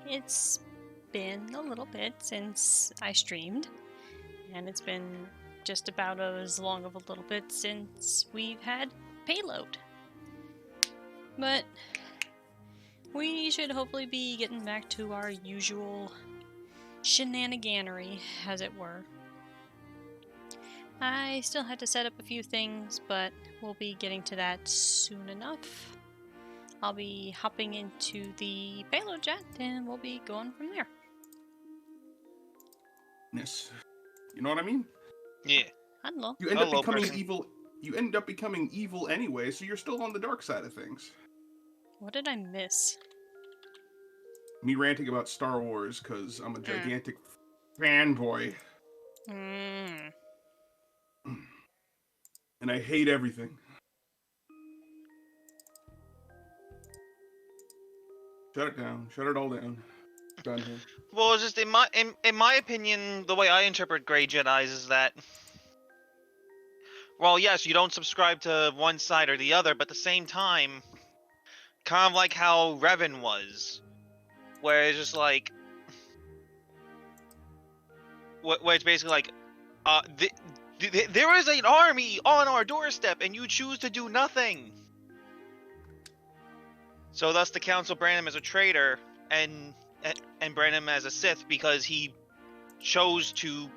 It's been a little bit since I streamed, and it's been just about as long of a little bit since we've had Payload. But we should hopefully be getting back to our usual shenaniganery, as it were. I still had to set up a few things, but we'll be getting to that soon enough. I'll be hopping into the Payload chat, and we'll be going from there. Yes. You know what I mean? Yeah. Hello. You end up Hello, becoming person. evil. You end up becoming evil anyway, so you're still on the dark side of things. What did I miss? Me ranting about Star Wars because I'm a gigantic fanboy. Mm. And I hate everything. Shut it down. Shut it all down. Done here. Well, it's just in my opinion, the way I interpret Grey Jedi's is that, well, yes, you don't subscribe to one side or the other, but at the same time, kind of like how Revan was, where it's just like, where it's basically like, there is an army on our doorstep, and you choose to do nothing. So thus, the Council brand him as a traitor, and brand him as a Sith because he chose to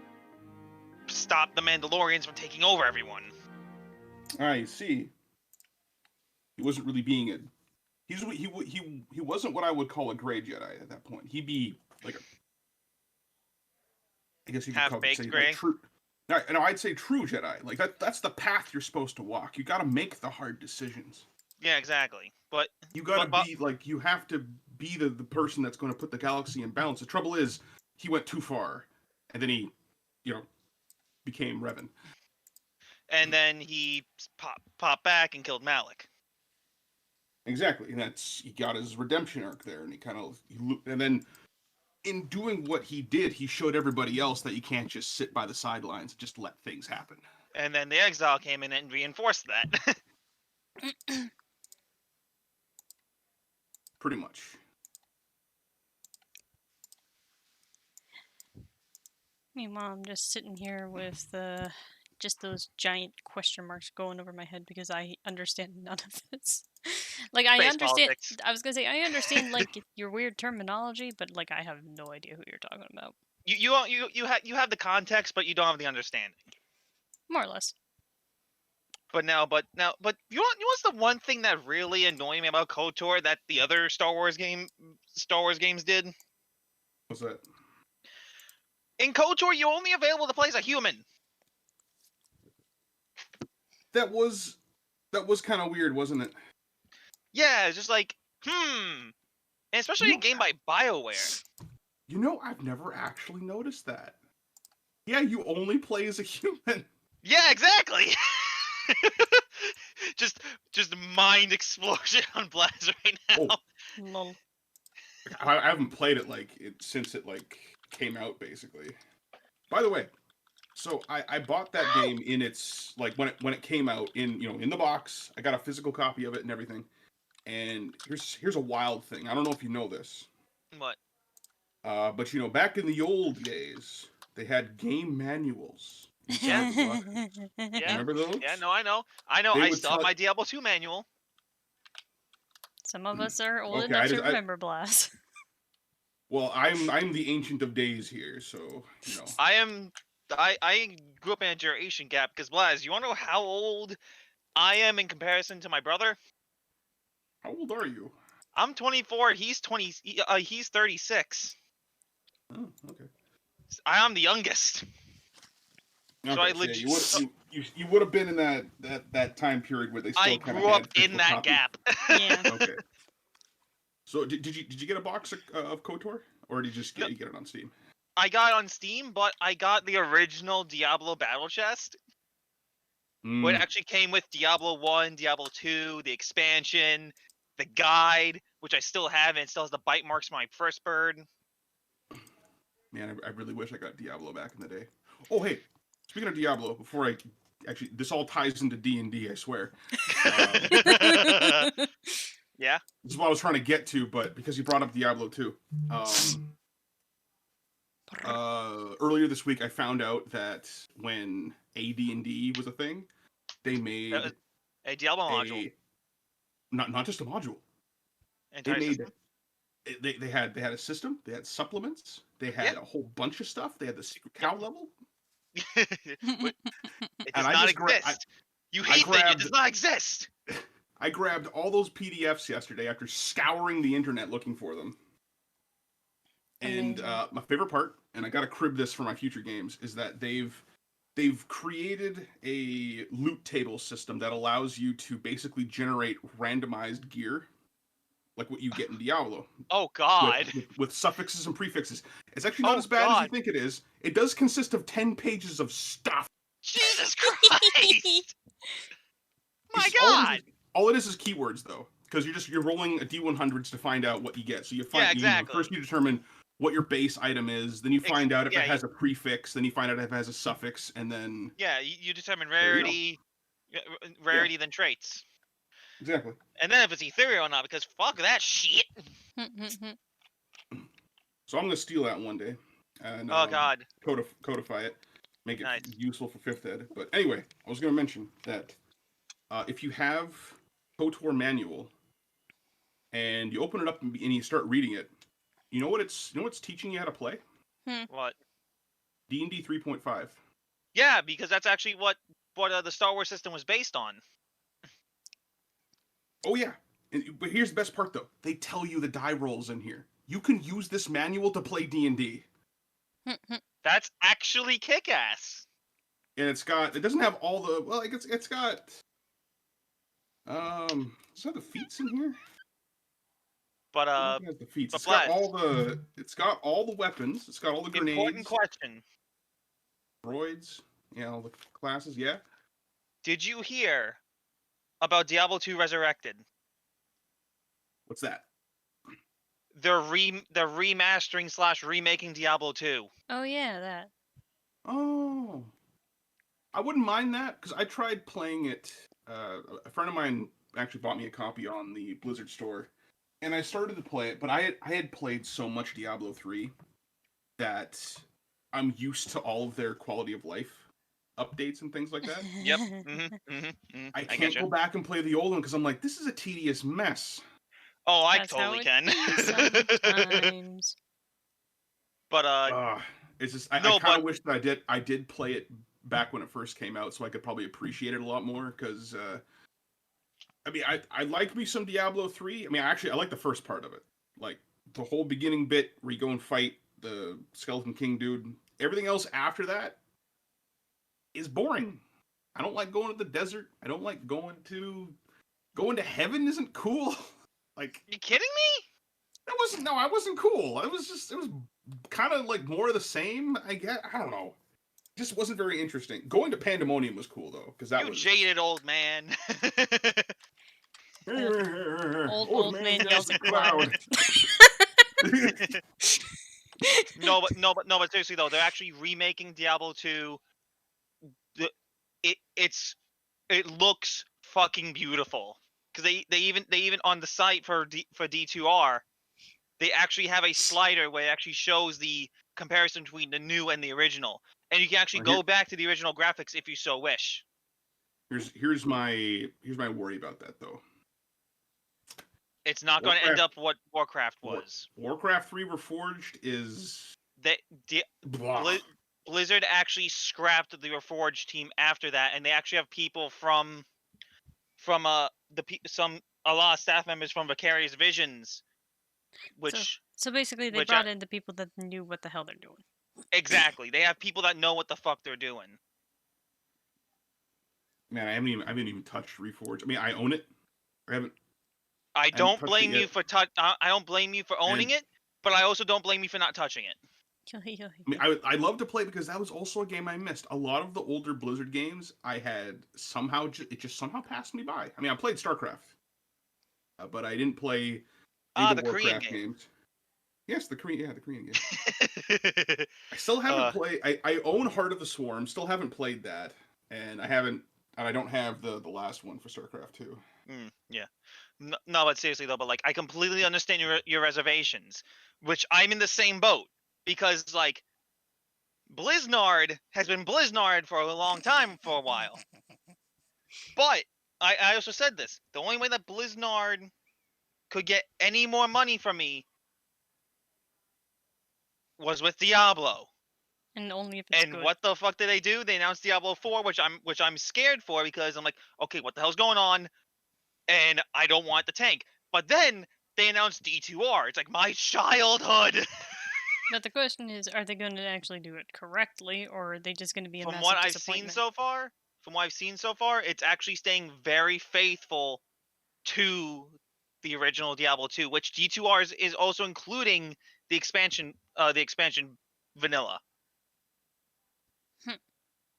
stop the Mandalorians from taking over everyone. I see. He wasn't really being a. He wasn't what I would call a Grey Jedi at that point. He'd be like a. I guess you could Half-baked Grey? like true. No, I'd say true Jedi. Like that's the path you're supposed to walk. You got to make the hard decisions. Yeah, exactly. But you got to be like you have to be the person that's going to put the galaxy in balance. The trouble is, he went too far, and then he, became Revan. And then he popped back and killed Malik. Exactly, and he got his redemption arc there, and and then in doing what he did, he showed everybody else that you can't just sit by the sidelines and just let things happen. And then the exile came in and reinforced that. Pretty much. Meanwhile, I'm just sitting here with just those giant question marks going over my head because I understand none of this. Like, I Space understand. politics. I was gonna say I understand like your weird terminology, but like I have no idea who you're talking about. You have the context, but you don't have the understanding. More or less. But you know what's the one thing that really annoyed me about KOTOR that the other Star Wars games did? What's that? In KOTOR, you're only available to play as a human. That was kind of weird, wasn't it? Yeah, it's just like, and especially a game by BioWare. I've never actually noticed that. Yeah, you only play as a human. Yeah, exactly. just mind explosion on Blast right now. Oh. Lol. I haven't played it since it came out, basically. By the way, so I bought that game in its when it came out in the box. I got a physical copy of it and everything. And here's a wild thing. I don't know if you know this. What? But back in the old days, they had game manuals. Yeah. Yeah. Remember those? Yeah, no, I know. I still have my Diablo 2 manual. Some of us are old enough to remember Blast. Well, I'm the ancient of days here, so I grew up in a generation gap because Blaz, you want to know how old I am in comparison to my brother? How old are you? I'm 24. He's 20. He's 36. Oh, okay. I am the youngest. Okay, so I legit. You would have been in that time period where they still kind of had. I grew up in that gap. Yeah. Okay. So did you get a box of KOTOR, or did you just get it on Steam? I got it on Steam, but I got the original Diablo Battle Chest. It actually came with Diablo 1, Diablo 2, the expansion, the guide, which I still have, and it still has the bite marks from my first bird. Man, I really wish I got Diablo back in the day. Oh, hey, speaking of Diablo, before this all ties into D&D, I swear. Yeah. This is what I was trying to get to, but because you brought up Diablo 2. Earlier this week, I found out that when AD&D was a thing, they made a Diablo module. Not just a module. Entire system? They had a system. They had supplements. They had a whole bunch of stuff. They had the secret cow level. It does not exist. You hate that it does not exist. I grabbed all those PDFs yesterday after scouring the internet looking for them. And my favorite part, and I gotta crib this for my future games, is that they've created a loot table system that allows you to basically generate randomized gear, like what you get in Diablo. Oh God! With suffixes and prefixes. It's actually not as bad as you think it is. It does consist of 10 pages of stuff. Jesus Christ! My God! All it is keywords, though, because you're rolling a D100s to find out what you get. So you find first you determine what your base item is, then you find out if it has a prefix, then you find out if it has a suffix, and then you determine rarity, then traits. Exactly. And then if it's ethereal or not, because fuck that shit. So I'm gonna steal that one day, and God, codify it, make it useful for 5th ed. But anyway, I was gonna mention that if you have KOTOR manual and you open it up and you start reading it, you know what's teaching you how to play? What? D&D 3.5. Yeah, because that's actually what the Star Wars system was based on. Oh yeah, but here's the best part though. They tell you the die rolls in here. You can use this manual to play D&D. That's actually kick-ass. And it doesn't have all the, well, like it's got, is that the feats in here? But it has the feats. It's got all the weapons. It's got all the grenades. Important question. Droids. Yeah, all the classes. Yeah. Did you hear about Diablo 2 Resurrected? What's that? They're remastering / remaking Diablo 2. Oh yeah, that. Oh. I wouldn't mind that because I tried playing it. A friend of mine actually bought me a copy on the Blizzard store. And I started to play it, but I had played so much Diablo 3 that I'm used to all of their quality of life updates and things like that. Yep. I can't go back and play the old one because I'm like, this is a tedious mess. Oh, I totally can. Sometimes. But it's just I kind of wish that I did play it back when it first came out, so I could probably appreciate it a lot more because. I mean, I like me some Diablo 3. I mean, I like the first part of it. Like, the whole beginning bit where you go and fight the Skeleton King dude. Everything else after that is boring. I don't like going to the desert. I don't like going to heaven isn't cool. Like, you kidding me? I wasn't cool. It was kind of like more of the same, I guess. I don't know. It just wasn't very interesting. Going to Pandemonium was cool, though, because that was... jaded old man. Old man yells at cloud. No, but seriously though, they're actually remaking Diablo 2. It looks fucking beautiful because they even on the site for D2R, they actually have a slider where it actually shows the comparison between the new and the original, and you can actually go back to the original graphics if you so wish. Here's my worry about that though. It's not going to end up what Warcraft was. Warcraft 3 Reforged is... Blizzard actually scrapped the Reforged team after that, and they actually have people from a lot of staff members from Vicarious Visions, which... So basically they brought in the people that knew what the hell they're doing. Exactly. They have people that know what the fuck they're doing. Man, I haven't even touched Reforged. I mean, I own it. I don't blame you for owning it, but I also don't blame you for not touching it. I mean, I love to play because that was also a game I missed. A lot of the older Blizzard games I had somehow somehow passed me by. I mean, I played StarCraft, but I didn't play the Warcraft games. Yes, the Korean game. I still haven't played. I own Heart of the Swarm. Still haven't played that, and I don't have the last one for StarCraft 2. Yeah. No, but seriously though, but like I completely understand your reservations, which I'm in the same boat because like Blizzard has been Blizzard for a long time for a while. But I also said this: the only way that Blizzard could get any more money from me was with Diablo. And only if it's And good. what the fuck did they do? They announced Diablo 4, which I'm scared for because I'm like, okay, what the hell's going on? And I don't want the tank. But then they announced D2R. It's like my childhood. But the question is, are they going to actually do it correctly, or are they just going to be a From massive what I've disappointment? seen so far, it's actually staying very faithful to the original Diablo 2, which D2R is also including the expansion vanilla.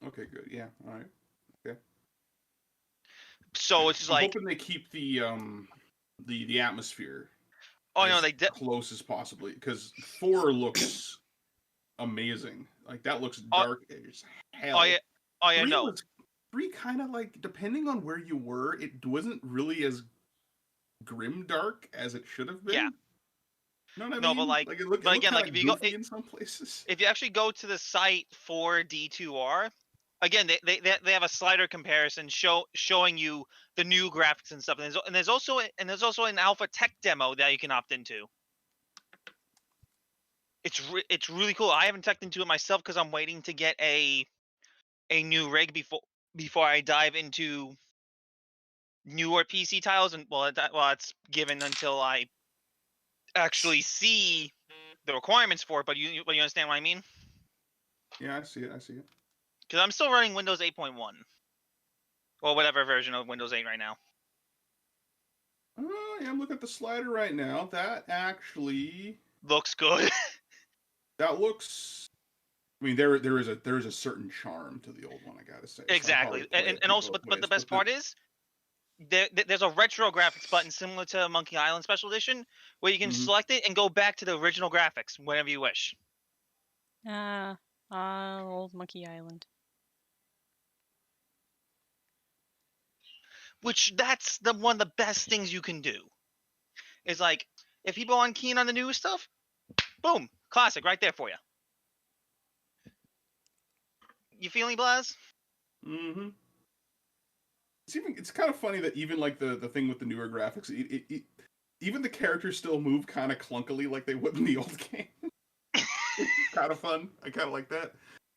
Okay, good. Yeah, all right. Okay. So it's just I'm like, hoping they keep the atmosphere oh no, as they did. close as possibly, because 4 looks amazing. Like that looks Oh, dark as hell. oh yeah, 3 no. was 3 kind of like, depending on where you were, it wasn't really as grim dark as it should have been. Yeah. You know what I No, mean? but Like it looked again, kind like of if you go, goofy in some places. if you actually go to the site for D2R, again, they have a slider comparison showing you the new graphics and stuff, and there's also an alpha tech demo that you can opt into. It's really cool. I haven't teched into it myself because I'm waiting to get a new rig before I dive into newer PC tiles, and it's given until I actually see the requirements for it. But you understand what I mean? Yeah, I see it. I see it. Because I'm still running Windows 8.1 or whatever version of Windows 8 right now. Oh, yeah, I'm looking at the slider right now. That actually Looks good. that looks. I mean, there is a certain charm to the old one. I gotta say. Exactly, and also, but the best part is there's a retro graphics button similar to Monkey Island Special Edition where you can select it and go back to the original graphics whenever you wish. Old Monkey Island. Which that's one of the best things you can do. Is like if people aren't keen on the new stuff, boom, classic right there for you. You feeling, Blaz? Mm-hmm. It's kind of funny that even like the thing with the newer graphics, even the characters still move kind of clunkily like they would in the old game. It's kind of fun. I kind of like that.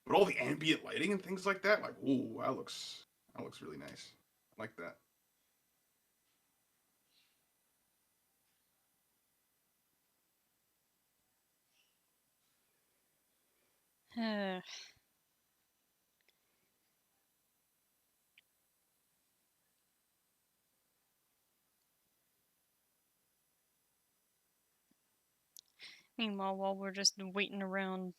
But all the ambient lighting and things like that, like, ooh, that looks really nice. I like that. Meanwhile, while we're just waiting around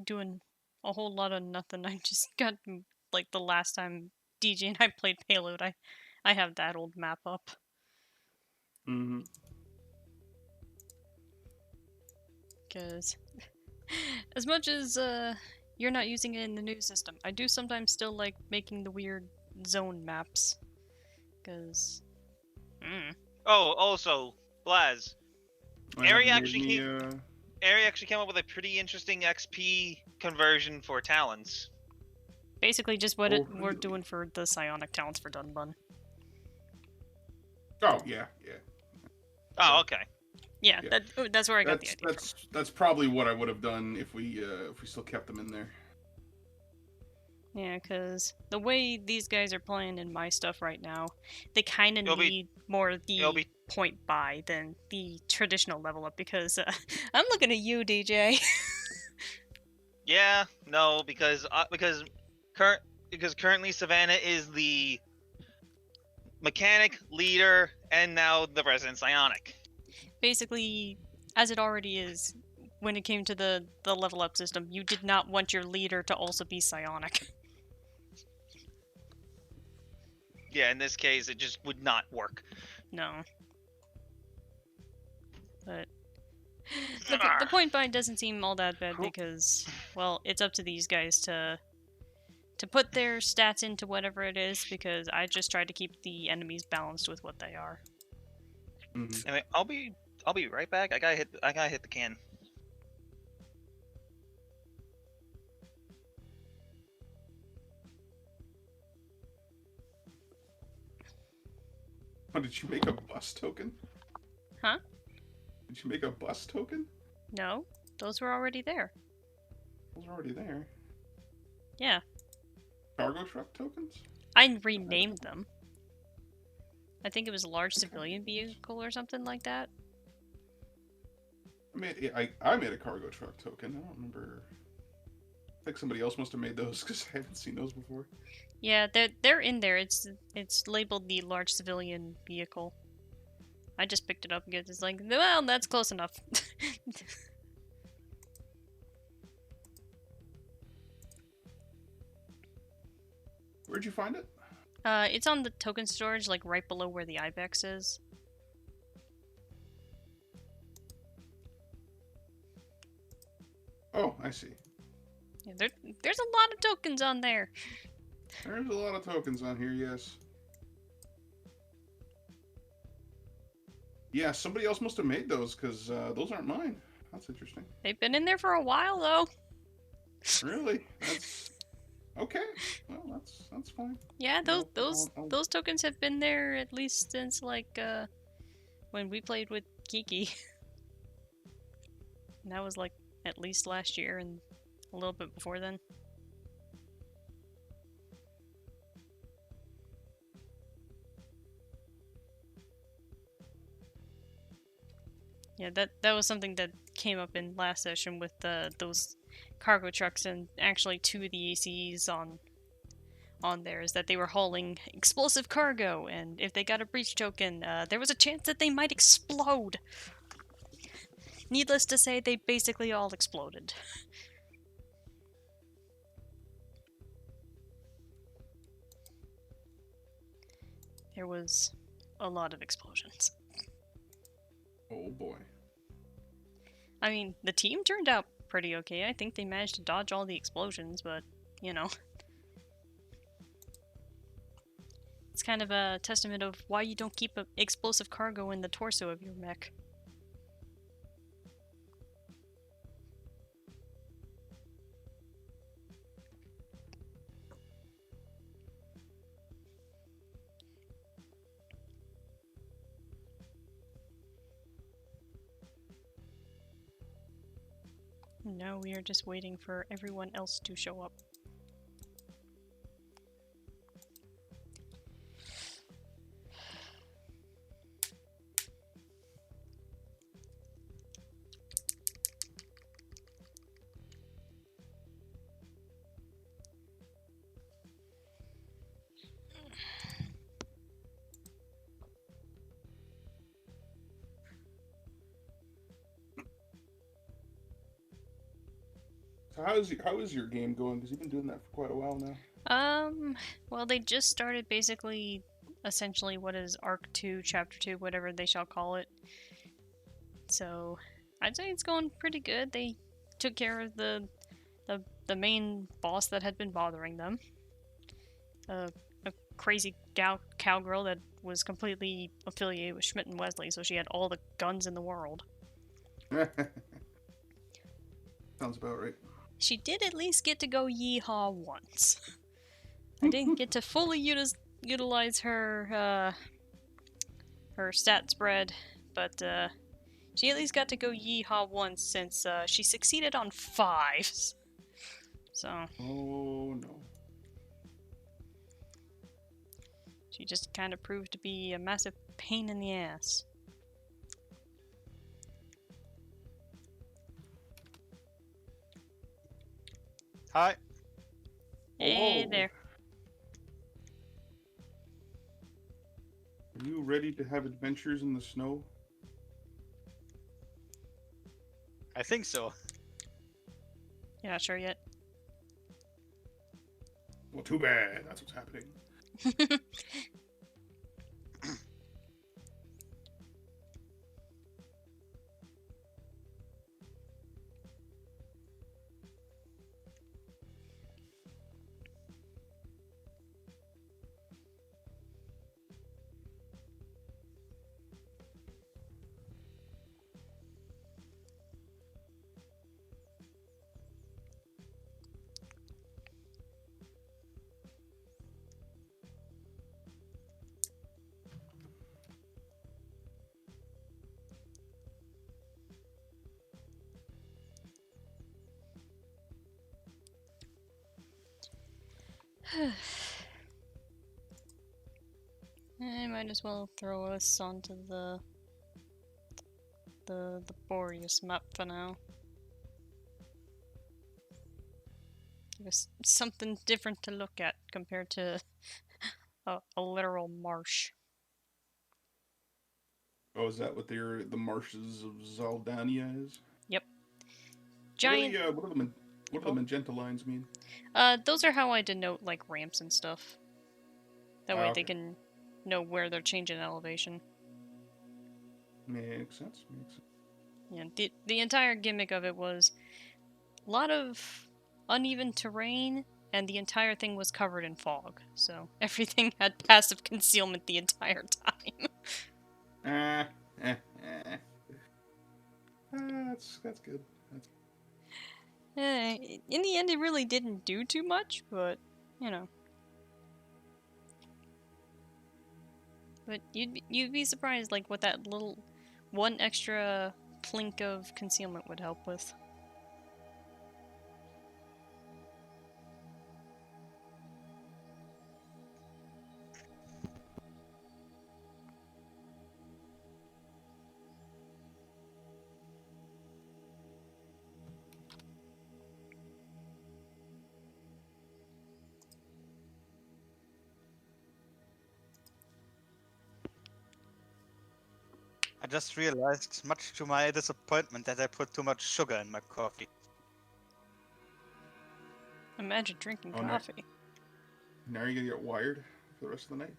doing a whole lot of nothing, I just got, like, the last time DJ and I played Payload, I have that old map up. Mm-hmm. Because as much as you're not using it in the new system, I do sometimes still like making the weird zone maps. Because Oh, also, Blaz, Ari actually came up with a pretty interesting XP conversion for talents. basically just what we're doing for the psionic talents for Dunbun. Oh yeah. Oh, okay. Yeah, that's where I got the idea from. That's probably what I would have done if we still kept them in there. Yeah, because the way these guys are playing in my stuff right now, they kind of need more the point buy than the traditional level up, because I'm looking at you, DJ. Yeah, no, because currently Savannah is the mechanic, leader, and now the resident psionic. Basically, as it already is, when it came to the level up system, you did not want your leader to also be psionic. Yeah, in this case, it just would not work. No. But the point buy doesn't seem all that bad because, well, it's up to these guys to put their stats into whatever it is, because I just try to keep the enemies balanced with what they are. Mhm. Anyway, I'll be right back. I gotta hit the can. Oh, did you make a bus token? Huh? Did you make a bus token? No, those were already there. Those are already there. Yeah, Cargo truck tokens? I renamed them. I think it was a large civilian vehicle or something like that. I made a cargo truck token. I don't remember. I think somebody else must have made those because I haven't seen those before. Yeah, they're in there. It's labeled the large civilian vehicle. I just picked it up because it's like, well, that's close enough. Where'd you find it? It's on the token storage, like right below where the Ibex is. Oh, I see. Yeah, there's a lot of tokens on there. There's a lot of tokens on here, yes. Yeah, somebody else must have made those because those aren't mine. That's interesting. They've been in there for a while though. Really? That's okay. Well, that's fine. Yeah, I'll- those tokens have been there at least since like when we played with Kiki. And that was like at least last year and a little bit before then. Yeah, that was something that came up in last session with those cargo trucks, and actually two of the ACs on there is that they were hauling explosive cargo, and if they got a breach token, there was a chance that they might explode. Needless to say, they basically all exploded. There was a lot of explosions. Oh boy. I mean, the team turned out pretty okay. I think they managed to dodge all the explosions, but, you know. It's kind of a testament of why you don't keep explosive cargo in the torso of your mech. No, we are just waiting for everyone else to show up. So how is your game going? Because you've been doing that for quite a while now. Well, they just started basically, essentially, what is Arc 2, Chapter 2, whatever they shall call it. So, I'd say it's going pretty good. They took care of the main boss that had been bothering them. A crazy cowgirl that was completely affiliated with Schmidt and Wesley, so she had all the guns in the world. Sounds about right. She did at least get to go yeehaw once. I didn't get to fully utilize her her stat spread, but she at least got to go yeehaw once since she succeeded on 5s. So. Oh no. She just kind of proved to be a massive pain in the ass. Hi. Hey Hello. there. Are you ready to have adventures in the snow? I think so. You're not sure yet? Well, too bad. That's what's happening. I might as well throw us onto the Boreas map for now. Give us something different to look at compared to a literal marsh. Oh, is that what the marshes of Zaldania is? Yep. Giant. What do the magenta lines mean? Those are how I denote like ramps and stuff. That way they Okay. can know where they're changing elevation. Makes sense. Yeah, the entire gimmick of it was a lot of uneven terrain, and the entire thing was covered in fog. So everything had passive concealment the entire time. That's good. In the end, it really didn't do too much, but you know. But you'd be surprised, like what that little one extra plink of concealment would help with. I just realized, much to my disappointment, that I put too much sugar in my coffee. Imagine drinking Oh, coffee. Now you're gonna get wired for the rest of the night?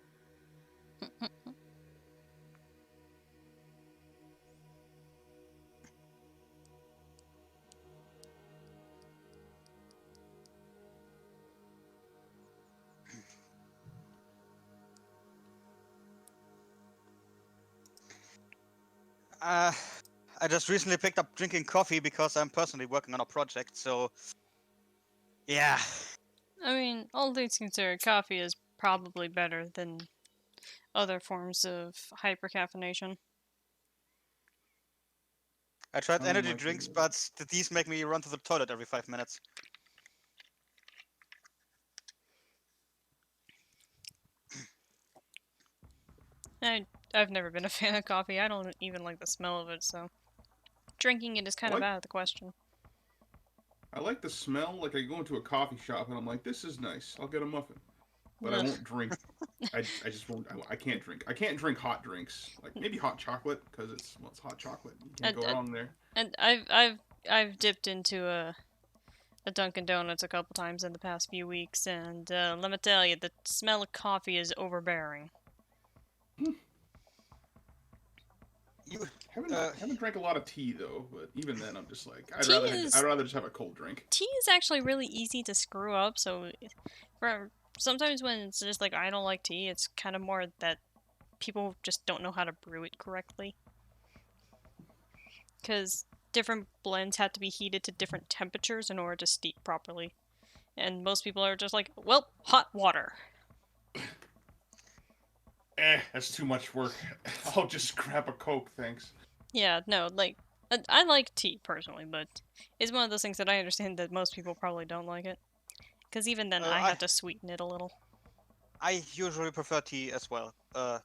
I just recently picked up drinking coffee because I'm personally working on a project, so... Yeah. I mean, all things considered, coffee is probably better than other forms of hypercaffeination. I tried Sounding energy like drinks, it. but these make me run to the toilet every 5 minutes. I've never been a fan of coffee. I don't even like the smell of it, so drinking it is kind of out of the question. I like the smell. Like I go into a coffee shop and I'm like, this is nice. I'll get a muffin, but Ugh. I won't drink. I just won't. I can't drink. I can't drink hot drinks. Like maybe hot chocolate because it's hot chocolate. You can't go wrong there. And I've dipped into a Dunkin' Donuts a couple times in the past few weeks, and let me tell you, the smell of coffee is overbearing. You, Haven't drank a lot of tea though, but even then I'm just like I'd Tea rather just have a cold drink. Tea is actually really easy to screw up, so for sometimes when it's just like I don't like tea, it's kind of more that people just don't know how to brew it correctly. Because different blends have to be heated to different temperatures in order to steep properly. And most people are just like, well, hot water. That's too much work. I'll just grab a Coke, thanks. Yeah, no, like, I like tea personally, but it's one of those things that I understand that most people probably don't like it. Because even then, I have to sweeten it a little. I usually prefer tea as well. As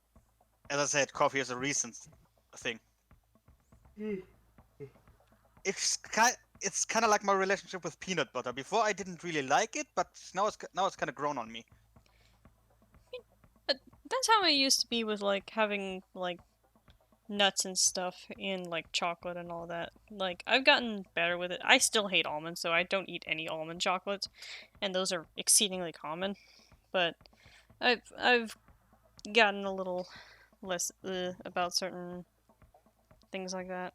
I said, coffee is a recent thing. It's kind of like my relationship with peanut butter. Before I didn't really like it, but now it's kind of grown on me. That's how I used to be with like having like nuts and stuff in like chocolate and all that. Like I've gotten better with it. I still hate almonds, so I don't eat any almond chocolates, and those are exceedingly common. But I've gotten a little less about certain things like that.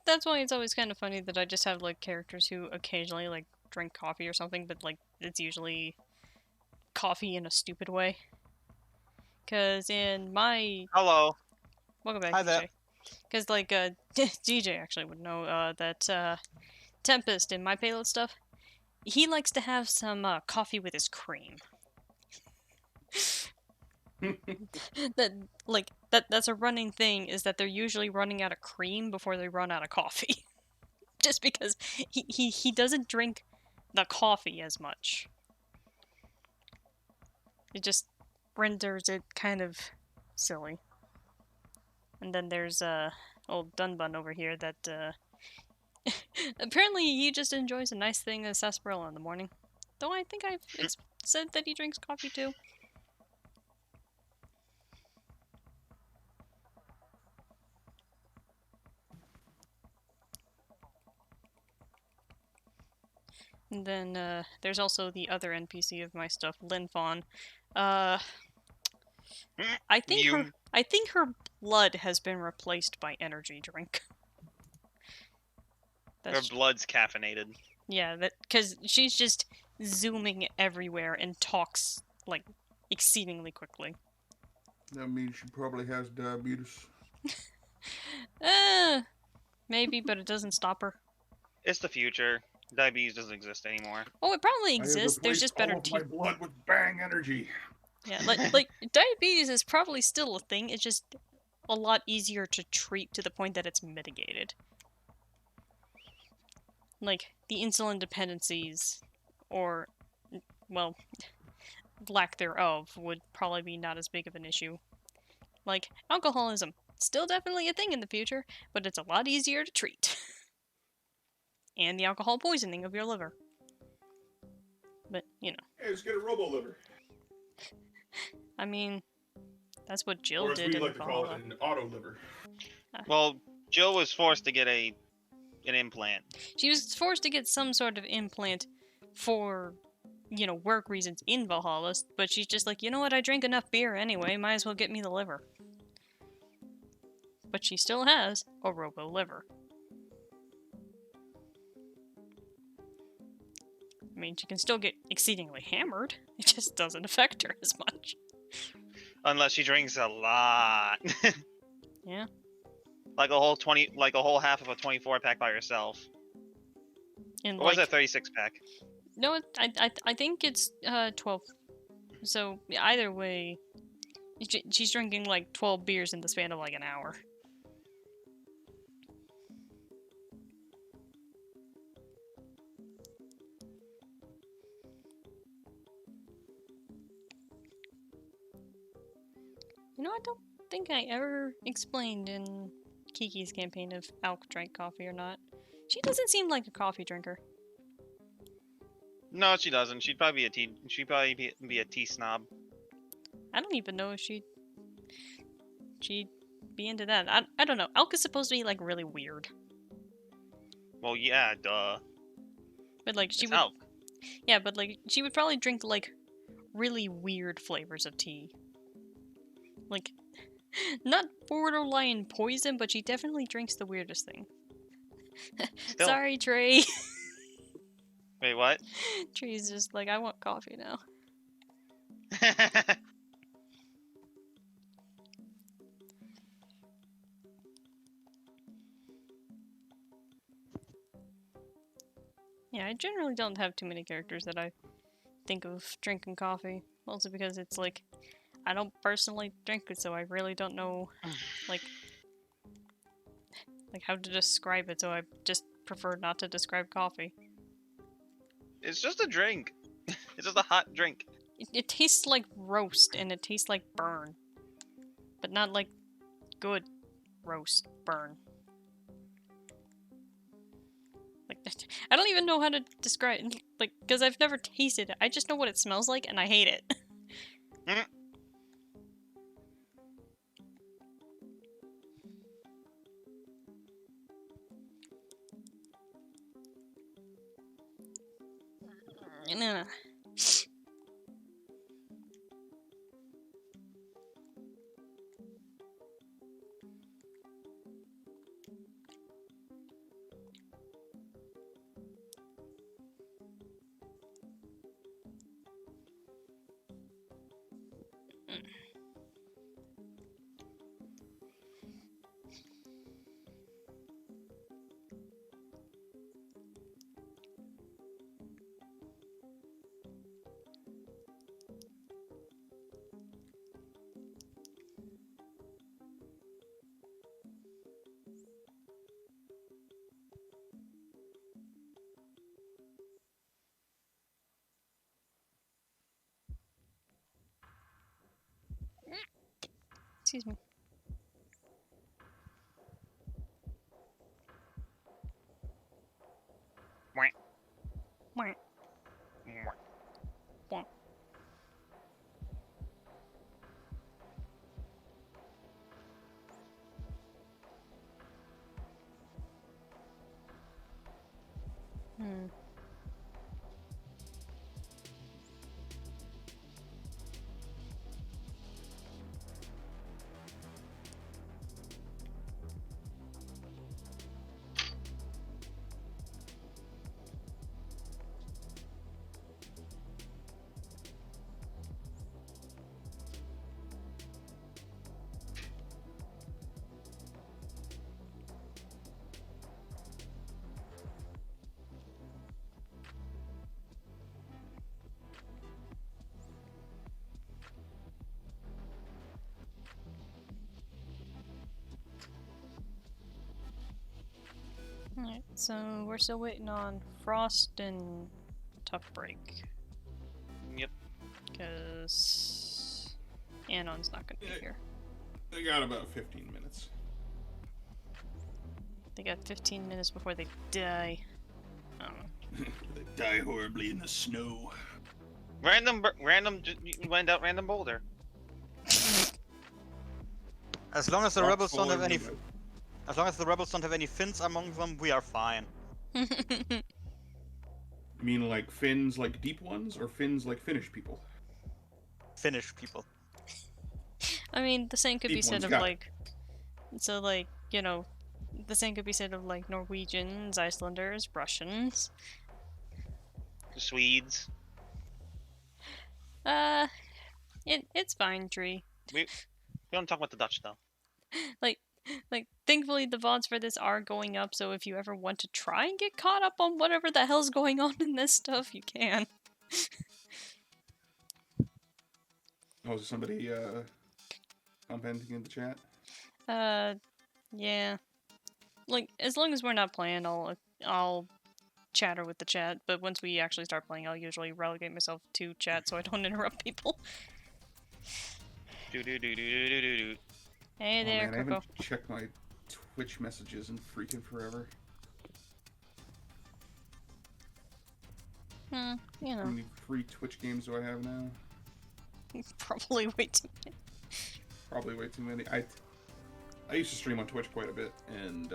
That's why it's always kind of funny that I just have like characters who occasionally like drink coffee or something, but like it's usually coffee in a stupid way. Cause in my welcome back, Hi DJ. there. Cause like DJ actually would know that Tempest in my Payload stuff, he likes to have some coffee with his cream. That's a running thing, is that they're usually running out of cream before they run out of coffee. Just because he doesn't drink the coffee as much. It just renders it kind of silly. And then there's old Dunbun over here that apparently he just enjoys a nice thing of sarsaparilla in the morning. Though I think I've said that he drinks coffee too. And then there's also the other NPC of my stuff, Linfawn. I think her blood has been replaced by energy drink. Her blood's caffeinated. Yeah, because she's just zooming everywhere and talks like exceedingly quickly. That means she probably has diabetes. Maybe, but it doesn't stop her. It's the future. Diabetes doesn't exist anymore. Oh, it probably exists. There's just better teeth. My blood with bang energy. Yeah, like diabetes is probably still a thing. It's just a lot easier to treat to the point that it's mitigated. Like the insulin dependencies, or well, lack thereof, would probably be not as big of an issue. Like alcoholism, still definitely a thing in the future, but it's a lot easier to treat. And the alcohol poisoning of your liver. But, you know. Hey, let's get a robo-liver. I mean, that's what Jill or as did we like in to call Valhalla. it, an auto-liver. Well, Jill was forced to get an implant. She was forced to get some sort of implant for, you know, work reasons in Valhalla, but she's just like, you know what, I drink enough beer anyway, might as well get me the liver. But she still has a robo-liver. I mean, she can still get exceedingly hammered. It just doesn't affect her as much. Unless she drinks a lot. Yeah. Like a whole half of a 24-pack by herself. And or was that 36-pack? No, I think it's 12. So either way, she's drinking like 12 beers in the span of like an hour. You know, I don't think I ever explained in Kiki's campaign if Alk drank coffee or not. She doesn't seem like a coffee drinker. No, she doesn't. She'd probably be a tea snob. I don't even know if she'd be into that. I don't know. Alk is supposed to be like really weird. Well, yeah, duh. But like she it's would Alk. Yeah, but like she would probably drink like really weird flavors of tea. Like not borderline poison, but she definitely drinks the weirdest thing. Sorry, Trey. Wait, what? Trey's just like, I want coffee now. Yeah, I generally don't have too many characters that I think of drinking coffee. Also because it's like, I don't personally drink it, so I really don't know, like how to describe it, so I just prefer not to describe coffee. It's just a drink. It's just a hot drink. It tastes like roast, and it tastes like burn. But not like good roast burn. Like, I don't even know how to describe it, like, because I've never tasted it. I just know what it smells like, and I hate it. No. Excuse me. Mwah. Mwah. Mwah. Mwah. Hmm. Alright, so we're still waiting on Frost and Toughbreak. Yep. Because Anon's not going to be here. They got about 15 minutes. They got 15 minutes before they die. I don't know. They die horribly in the snow. You went out random boulder. As long as the Rock rebels don't have forward any, and as long as the rebels don't have any Finns among them, we are fine. You mean like Finns like deep ones, or Finns like Finnish people? Finnish people. I mean, the same could be Deep said ones of got it. like, so like, you know, the same could be said of like Norwegians, Icelanders, Russians. The Swedes. It's fine, Tree. We don't talk about the Dutch though. Like, thankfully the VODs for this are going up, so if you ever want to try and get caught up on whatever the hell's going on in this stuff, you can. Oh, is somebody commenting in the chat? Yeah. Like, as long as we're not playing, I'll chatter with the chat, but once we actually start playing, I'll usually relegate myself to chat so I don't interrupt people. Do do do do do do do. Hey Oh, there, man, I Coco. haven't checked my Twitch messages in freaking forever. You How know, many free Twitch games do I have now? probably way too many. Probably way too many. I used to stream on Twitch quite a bit, and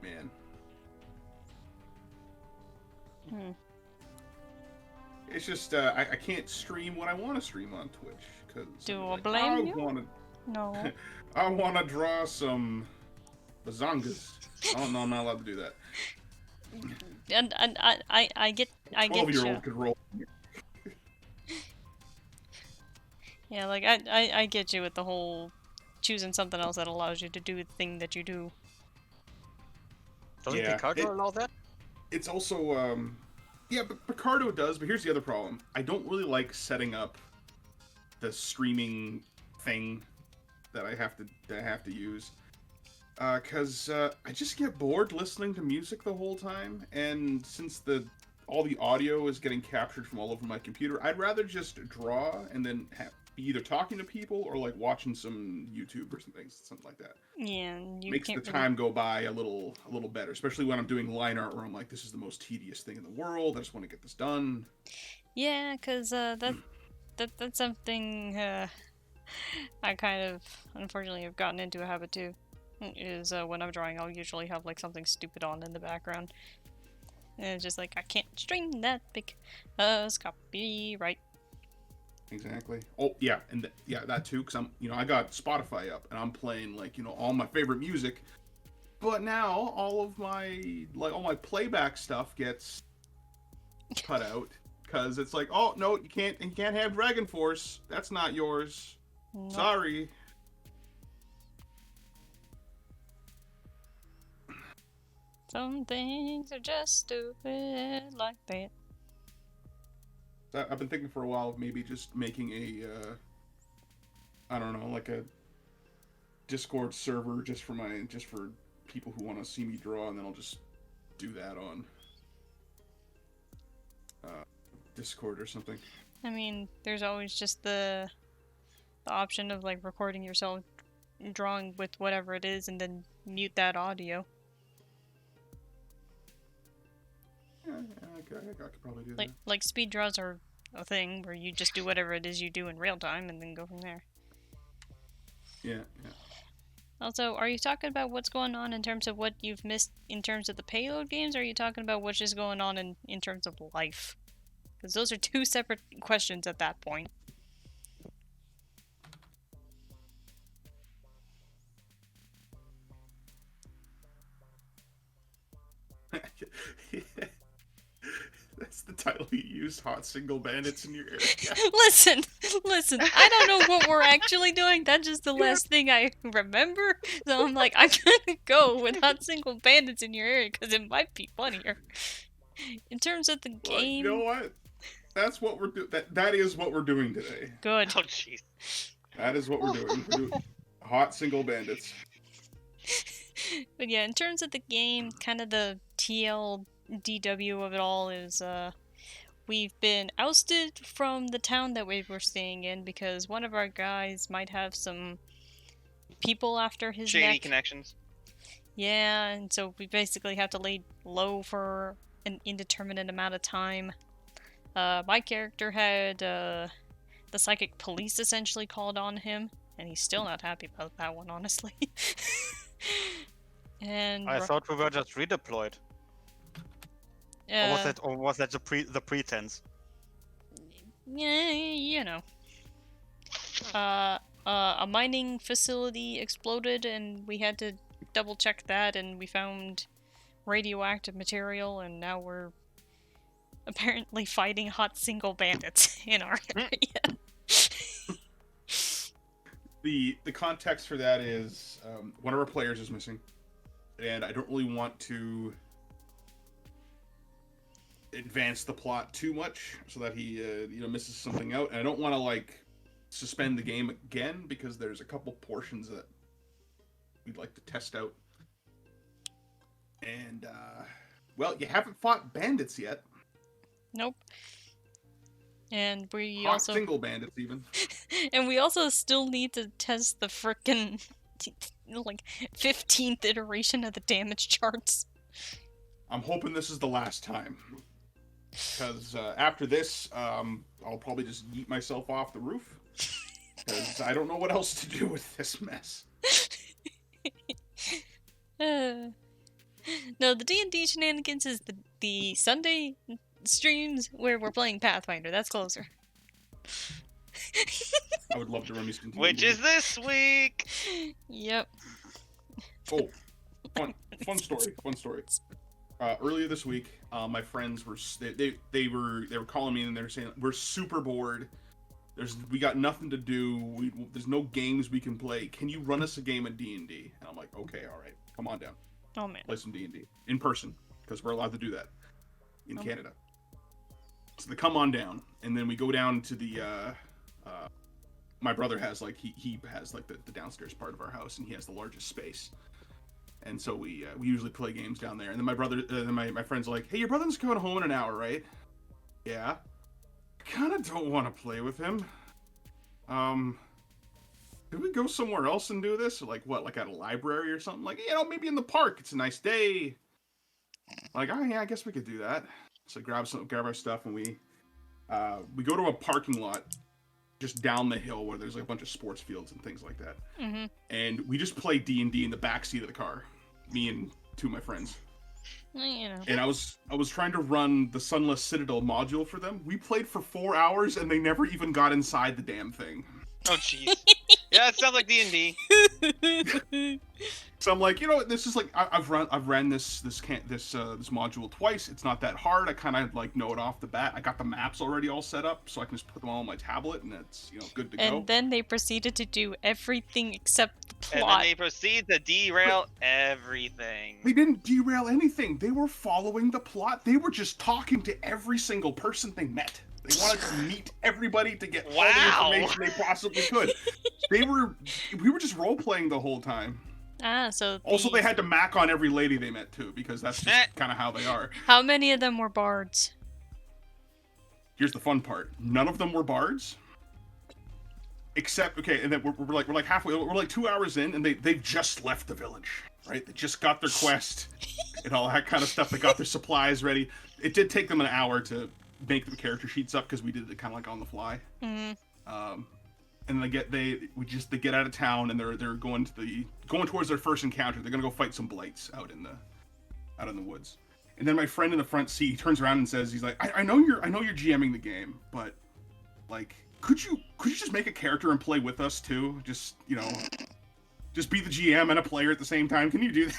man, it's just I can't stream what I want to stream on Twitch because Do I blame you? want to No. I want to draw some bazongas. Oh no, I'm not allowed to do that. And I get you. 12-year-old could roll. Yeah, like I get you with the whole choosing something else that allows you to do the thing that you do. Doesn't Yeah, Picardo allow that? It's also yeah, but Picardo does. But here's the other problem: I don't really like setting up the streaming thing that I have to use, because I just get bored listening to music the whole time, and since all the audio is getting captured from all over my computer, I'd rather just draw and then be either talking to people or like watching some YouTube or something like that. Yeah, you Makes can't the really- time go by a little better, especially when I'm doing line art where I'm like, this is the most tedious thing in the world. I just want to get this done. Yeah, cause that's something I kind of unfortunately have gotten into a habit too. Is when I'm drawing, I'll usually have like something stupid on in the background, and it's just like I can't stream that because copyright. Exactly. Oh yeah, and that too, because I got Spotify up and I'm playing like all my favorite music, but now all my playback stuff gets cut out because it's like, oh no, you can't have Dragon Force. That's not yours. Nope. Sorry. Some things are just stupid like that. I've been thinking for a while of maybe just making I don't know, like a Discord server just for people who want to see me draw, and then I'll just do that on Discord or something. I mean, there's always just the option of like recording yourself drawing with whatever it is and then mute that audio. Yeah, I could probably do that. Like speed draws are a thing where you just do whatever it is you do in real time and then go from there. Yeah. Also, are you talking about what's going on in terms of what you've missed in terms of the Payload games, or are you talking about what's just going on in terms of life? Because those are two separate questions at that point. That's the title you use, Hot Single Bandits in your area. Listen, I don't know what we're actually doing. That's just the last thing I remember. So I'm like, I'm gonna go with Hot Single Bandits in your area because it might be funnier. In terms of the game... You know what? That's what we're doing. That is what we're doing today. Good. Oh, jeez. That is what we're doing. We're doing Hot Single Bandits. But yeah, in terms of the game, kind of the TLDW of it all is, we've been ousted from the town that we were staying in because one of our guys might have some people after his Shady neck. connections. Yeah, and so we basically have to lay low for an indeterminate amount of time. My character had, the psychic police essentially called on him, and he's still not happy about that one, honestly. And I thought we were just redeployed. Or was that the pretense? Yeah, you know. A mining facility exploded, and we had to double check that, and we found radioactive material, and now we're apparently fighting Hot Single Bandits in our area. The context for that is one of our players is missing, and I don't really want to advance the plot too much so that he misses something out, and I don't want to like suspend the game again because there's a couple portions that we'd like to test out. And well, you haven't fought bandits yet. Nope. And we Hot also single bandits even. and we also still need to test the frickin' like 15th iteration of the damage charts. I'm hoping this is the last time. Because after this, I'll probably just yeet myself off the roof. Because I don't know what else to do with this mess. No, the D&D shenanigans is the Sunday streams where we're playing Pathfinder. That's closer. I would love to run me some D&D. Which is this week? Yep. Oh, fun story. Earlier this week, my friends were they were calling me and they were saying we're super bored. We got nothing to do. There's no games we can play. Can you run us a game of D&D? And I'm like, okay, all right, come on down. Oh man. Play some D&D in person because we're allowed to do that in Canada. So they come on down, and then we go down to the. My brother has like he has like the downstairs part of our house, and he has the largest space. And so we usually play games down there. And then my brother, my friends are like, "Hey, your brother's coming home in an hour, right?" Yeah. I kind of don't want to play with him. Could we go somewhere else and do this? Or like what? Like at a library or something? Like maybe in the park. It's a nice day. Like, oh yeah, I guess we could do that. So grab our stuff, and we go to a parking lot just down the hill where there's like a bunch of sports fields and things like that. Mm-hmm. And we just play D&D in the back seat of the car. Me and two of my friends. You know. And I was trying to run the Sunless Citadel module for them. We played for 4 hours and they never even got inside the damn thing. Oh jeez. Yeah, it sounds like D&D. So I'm like, this is like I've ran this module twice. It's not that hard. I kind of like know it off the bat. I got the maps already all set up, so I can just put them all on my tablet, and it's good to go. And then they proceeded to do everything except the plot. And then they proceed to derail everything. They didn't derail anything. They were following the plot. They were just talking to every single person they met. They wanted to meet everybody to get all the information they possibly could. We were just role playing the whole time. So also they had to mac on every lady they met too, because that's just kind of how they are. How many of them were bards? here's the fun part. None of them were bards. Except, okay, and then we're like halfway, we're like 2 hours in, and they've just left the village, right? They just got their quest and all that kind of stuff. They got their supplies ready. It did take them an hour to make the character sheets up because we did it kind of like on the fly. Mm-hmm. And they get out of town and they're going towards their first encounter. They're gonna go fight some blights out in the woods. And then my friend in the front seat, he turns around and says, he's like, I know you're GMing the game, but like, could you just make a character and play with us too? Just, you know, just be the GM and a player at the same time. Can you do that?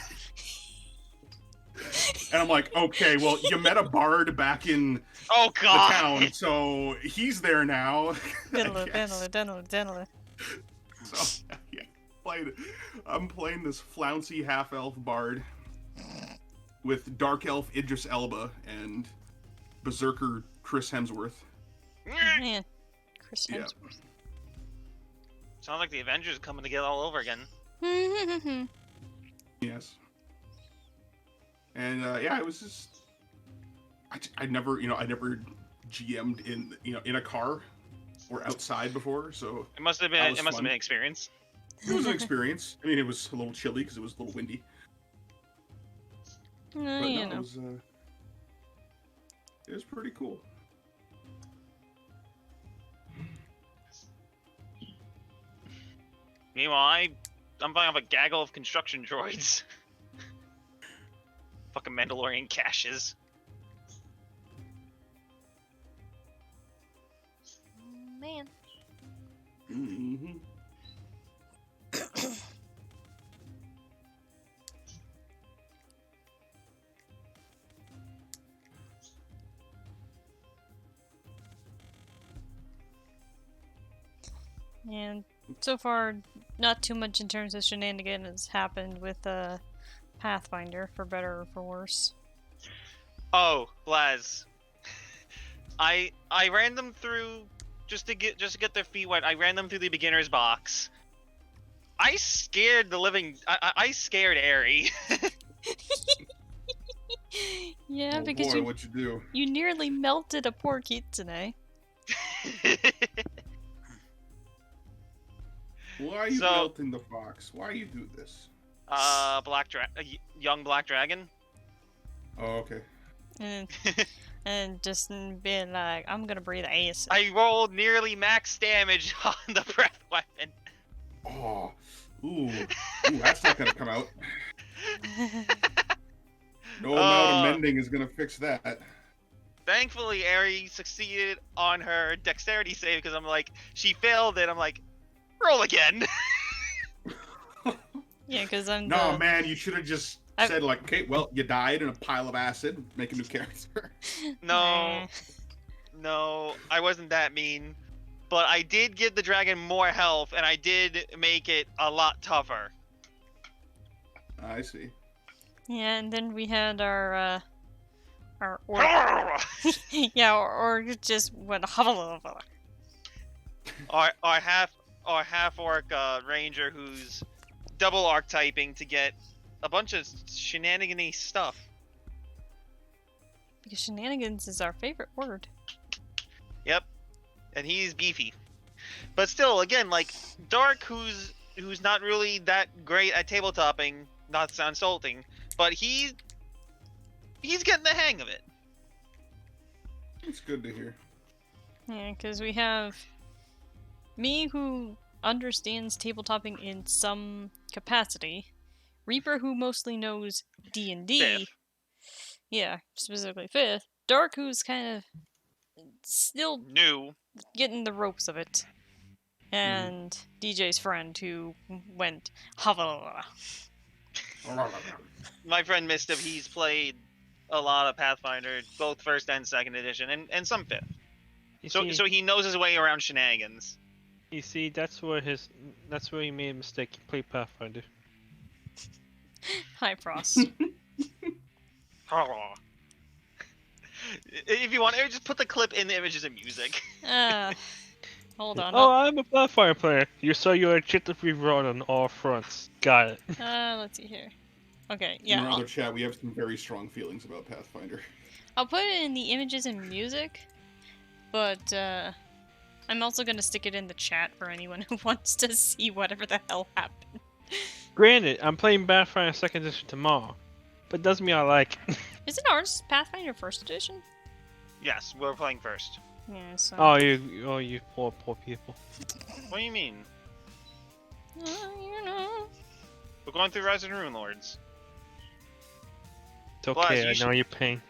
And I'm like, okay, well, you met a bard back in the town, so he's there now. Diddle. So, yeah, I'm playing this flouncy half-elf bard with dark elf Idris Elba and berserker Chris Hemsworth. Man, Chris Hemsworth. Sounds like the Avengers coming together all over again. Yes. And yeah, it was just I never GM'd in a car or outside before, so it must have been an experience. It was an experience. I mean, it was a little chilly because it was a little windy. But You know. It was pretty cool. Meanwhile, I'm buying off a gaggle of construction droids. Fucking Mandalorian caches. Man. Mm-hmm. And so far, not too much in terms of shenanigans has happened with Pathfinder, for better or for worse. Oh, Blaz. I ran them through just to get their feet wet. I ran them through the beginner's box. I scared I scared Ari. Yeah, oh because boy, what'd you do? you nearly melted a poor kitsune. Why are you melting the fox? Why you do this? Young black dragon. Oh, okay. And just being like, I'm gonna breathe acid. I rolled nearly max damage on the breath weapon. Oh, ooh, that's not gonna come out. No amount of mending is gonna fix that. Thankfully, Ari succeeded on her dexterity save because I'm like, she failed it. I'm like, roll again. Yeah, because I'm. No, man, you should have just said like, okay, well, you died in a pile of acid. Make a new character. No, I wasn't that mean, but I did give the dragon more health, and I did make it a lot tougher. I see. Yeah, and then we had our orc. Yeah, or just went our half orc ranger who's double archetyping to get a bunch of shenanigan-y stuff. Because shenanigans is our favorite word. Yep, and he's beefy, but still, again, like Dark, who's not really that great at tabletopping. Not to sound insulting, but he's getting the hang of it. It's good to hear. Yeah, because we have me, who understands tabletopping in some capacity, Reaper, who mostly knows D&D. Fifth. Yeah, specifically 5th. Dark, who's kind of still New. getting the ropes of it. And DJ's friend, who went My friend Mistiff, he's played a lot of Pathfinder, both 1st and 2nd edition, and some 5th. So he knows his way around shenanigans. You see, that's where he made a mistake. He played Pathfinder. Hi, Frost. If you want, just put the clip in the images and music. Hold on. Oh, I'm a Pathfinder player. You're objectively wrong on all fronts. Got it. Let's see here. Okay, yeah. In our other chat, we have some very strong feelings about Pathfinder. I'll put it in the images and music, But I'm also gonna stick it in the chat for anyone who wants to see whatever the hell happened. Granted, I'm playing Pathfinder 2nd edition tomorrow, but doesn't mean I like it. Isn't ours Pathfinder First Edition? Yes, we're playing first. Yeah. So. Oh, you poor people. What do you mean? You know. We're going through Rise and Rune Lords. It's okay, Well, as I you know your pain.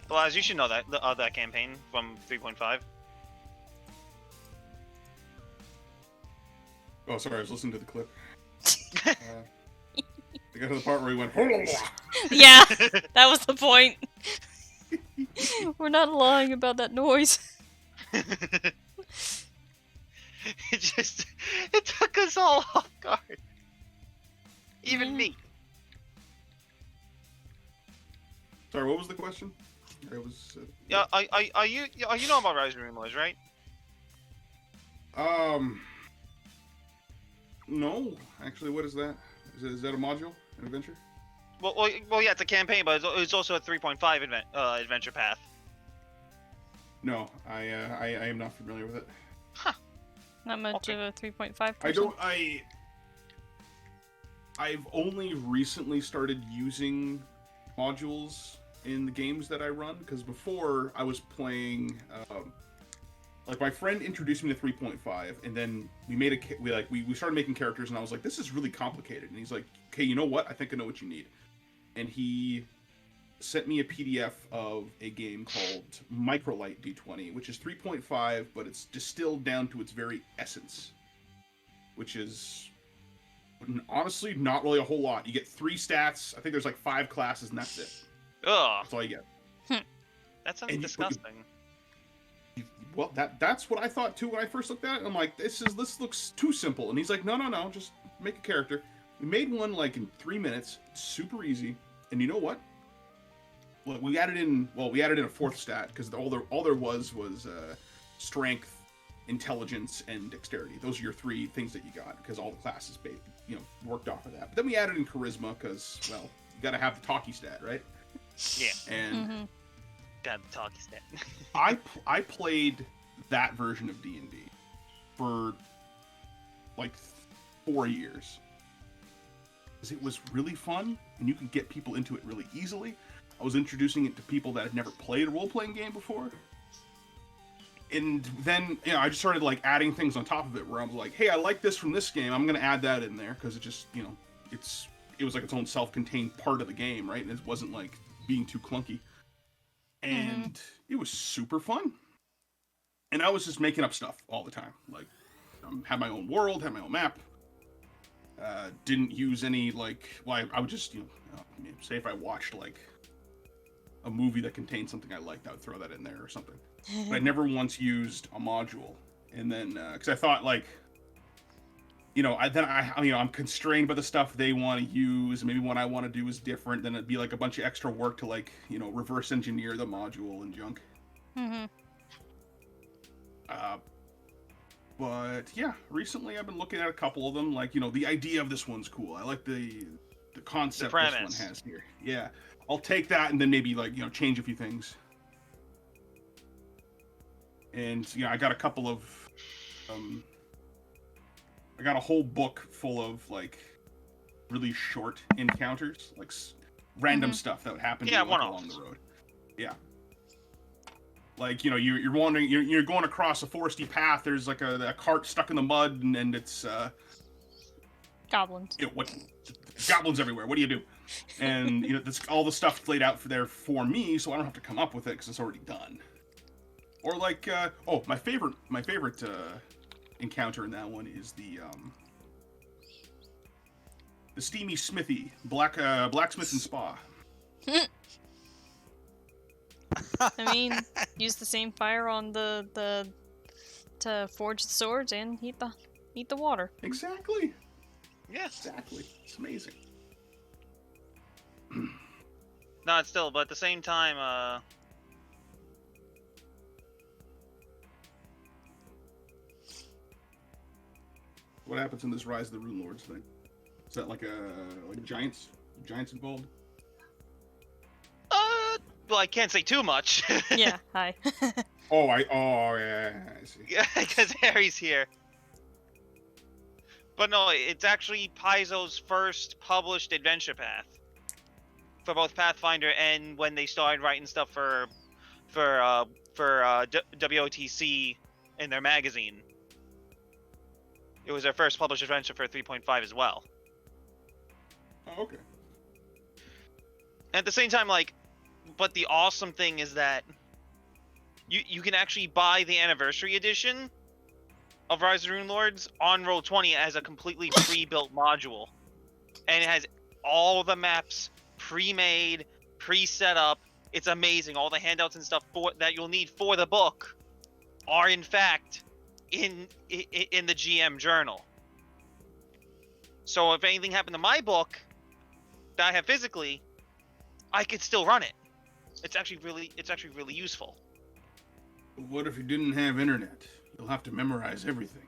Well, as you should know that campaign from 3.5. Oh, sorry, I was listening to the clip. I got to the part where he went. Yeah, that was the point. We're not lying about that noise. It took us all off guard. Even me. Sorry, what was the question? It was. Yeah, are you know about Rise and Rune Lords, right? No, actually, what is that? Is that a module, an adventure? Well, yeah, it's a campaign, but it's also a 3.5 adventure path. No, I am not familiar with it. Not much of a 3.5 I've only recently started using modules in the games that I run, because before I was playing, like my friend introduced me to 3.5, and then we started making characters, and I was like, this is really complicated. And he's like, okay, you know what? I think I know what you need. And he sent me a PDF of a game called Microlight D20, which is 3.5, but it's distilled down to its very essence, which is honestly not really a whole lot. You get 3 stats. I think there's like 5 classes, and that's it. Ugh, That's all you get. that sounds disgusting. Well, that's what I thought too when I first looked at it. I'm like, this looks too simple. And he's like, no, just make a character. We made one like in 3 minutes, super easy. And you know what? Well, we added in a 4th stat, because all there was strength, intelligence, and dexterity. Those are your 3 things that you got, because all the classes worked off of that. But then we added in charisma, because, well, you got to have the talkie stat, right? Yeah. And Got the talkie stat. I played that version of D&D for like 4 years, because it was really fun, and you could get people into it really easily. I was introducing it to people that had never played a role-playing game before. And then, I just started like adding things on top of it, where I was like, hey, I like this from this game, I'm going to add that in there, because it just, it was like its own self-contained part of the game, right? And it wasn't like being too clunky. And it was super fun. And I was just making up stuff all the time. Like, had my own world, had my own map. Didn't use any, like, I would just, say if I watched, like, a movie that contained something I liked, I would throw that in there or something. But I never once used a module. And then, because I thought, like, I'm constrained by the stuff they want to use. Maybe what I want to do is different. Then it'd be like a bunch of extra work to, like, reverse engineer the module and junk. But yeah, recently I've been looking at a couple of them. Like, the idea of this one's cool. I like the concept this one has here. Yeah, I'll take that and then maybe like change a few things. And I got a couple of I got a whole book full of like really short encounters, like random stuff that would happen to you along the road. Yeah. Like, you're wandering, you're going across a foresty path. There's like a cart stuck in the mud, and it's goblins. Goblins everywhere. What do you do? And that's all the stuff laid out for me, so I don't have to come up with it because it's already done. Or like, my favorite encounter in that one is the steamy smithy, blacksmith and spa. I mean, use the same fire on the to forge the swords and heat the water. Exactly. Yeah. Exactly. It's amazing. No, it's still, but at the same time, what happens in this Rise of the Rune Lords thing? Is that like giants? Giants involved? Well, I can't say too much. Yeah, hi. Oh, yeah, I see. Yeah, because Harry's here. But no, it's actually Paizo's first published adventure path for both Pathfinder and when they started writing stuff for WOTC in their magazine. It was their first published adventure for 3.5 as well. Oh, okay. And at the same time, like, but the awesome thing is that you can actually buy the anniversary edition of Rise of the Rune Lords on Roll20 as a completely pre-built module. And it has all the maps pre-made, pre-set up. It's amazing. All the handouts and stuff that you'll need for the book are in fact in the GM journal. So if anything happened to my book that I have physically, I could still run it. It's actually really useful. What if you didn't have internet? You'll have to memorize everything.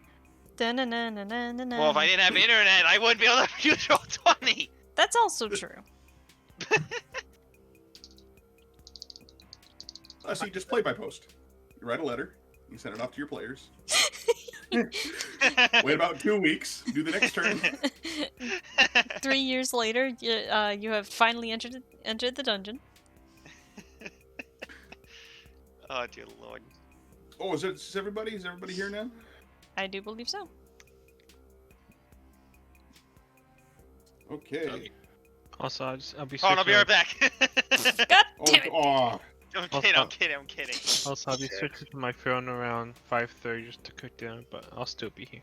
Well, if I didn't have internet, I wouldn't be able to use Roll20. That's also true. See, just play by post. You write a letter, you send it off to your players. Wait about 2 weeks, do the next turn. 3 years later, you have finally entered the dungeon. Oh dear lord. Oh, is everybody here now? I do believe so. Okay. Also, I'll be. Oh, I'll be right back. God damn it! Oh, I'm kidding. Also, I'll be switching to my phone around 5:30 just to cook dinner, but I'll still be here.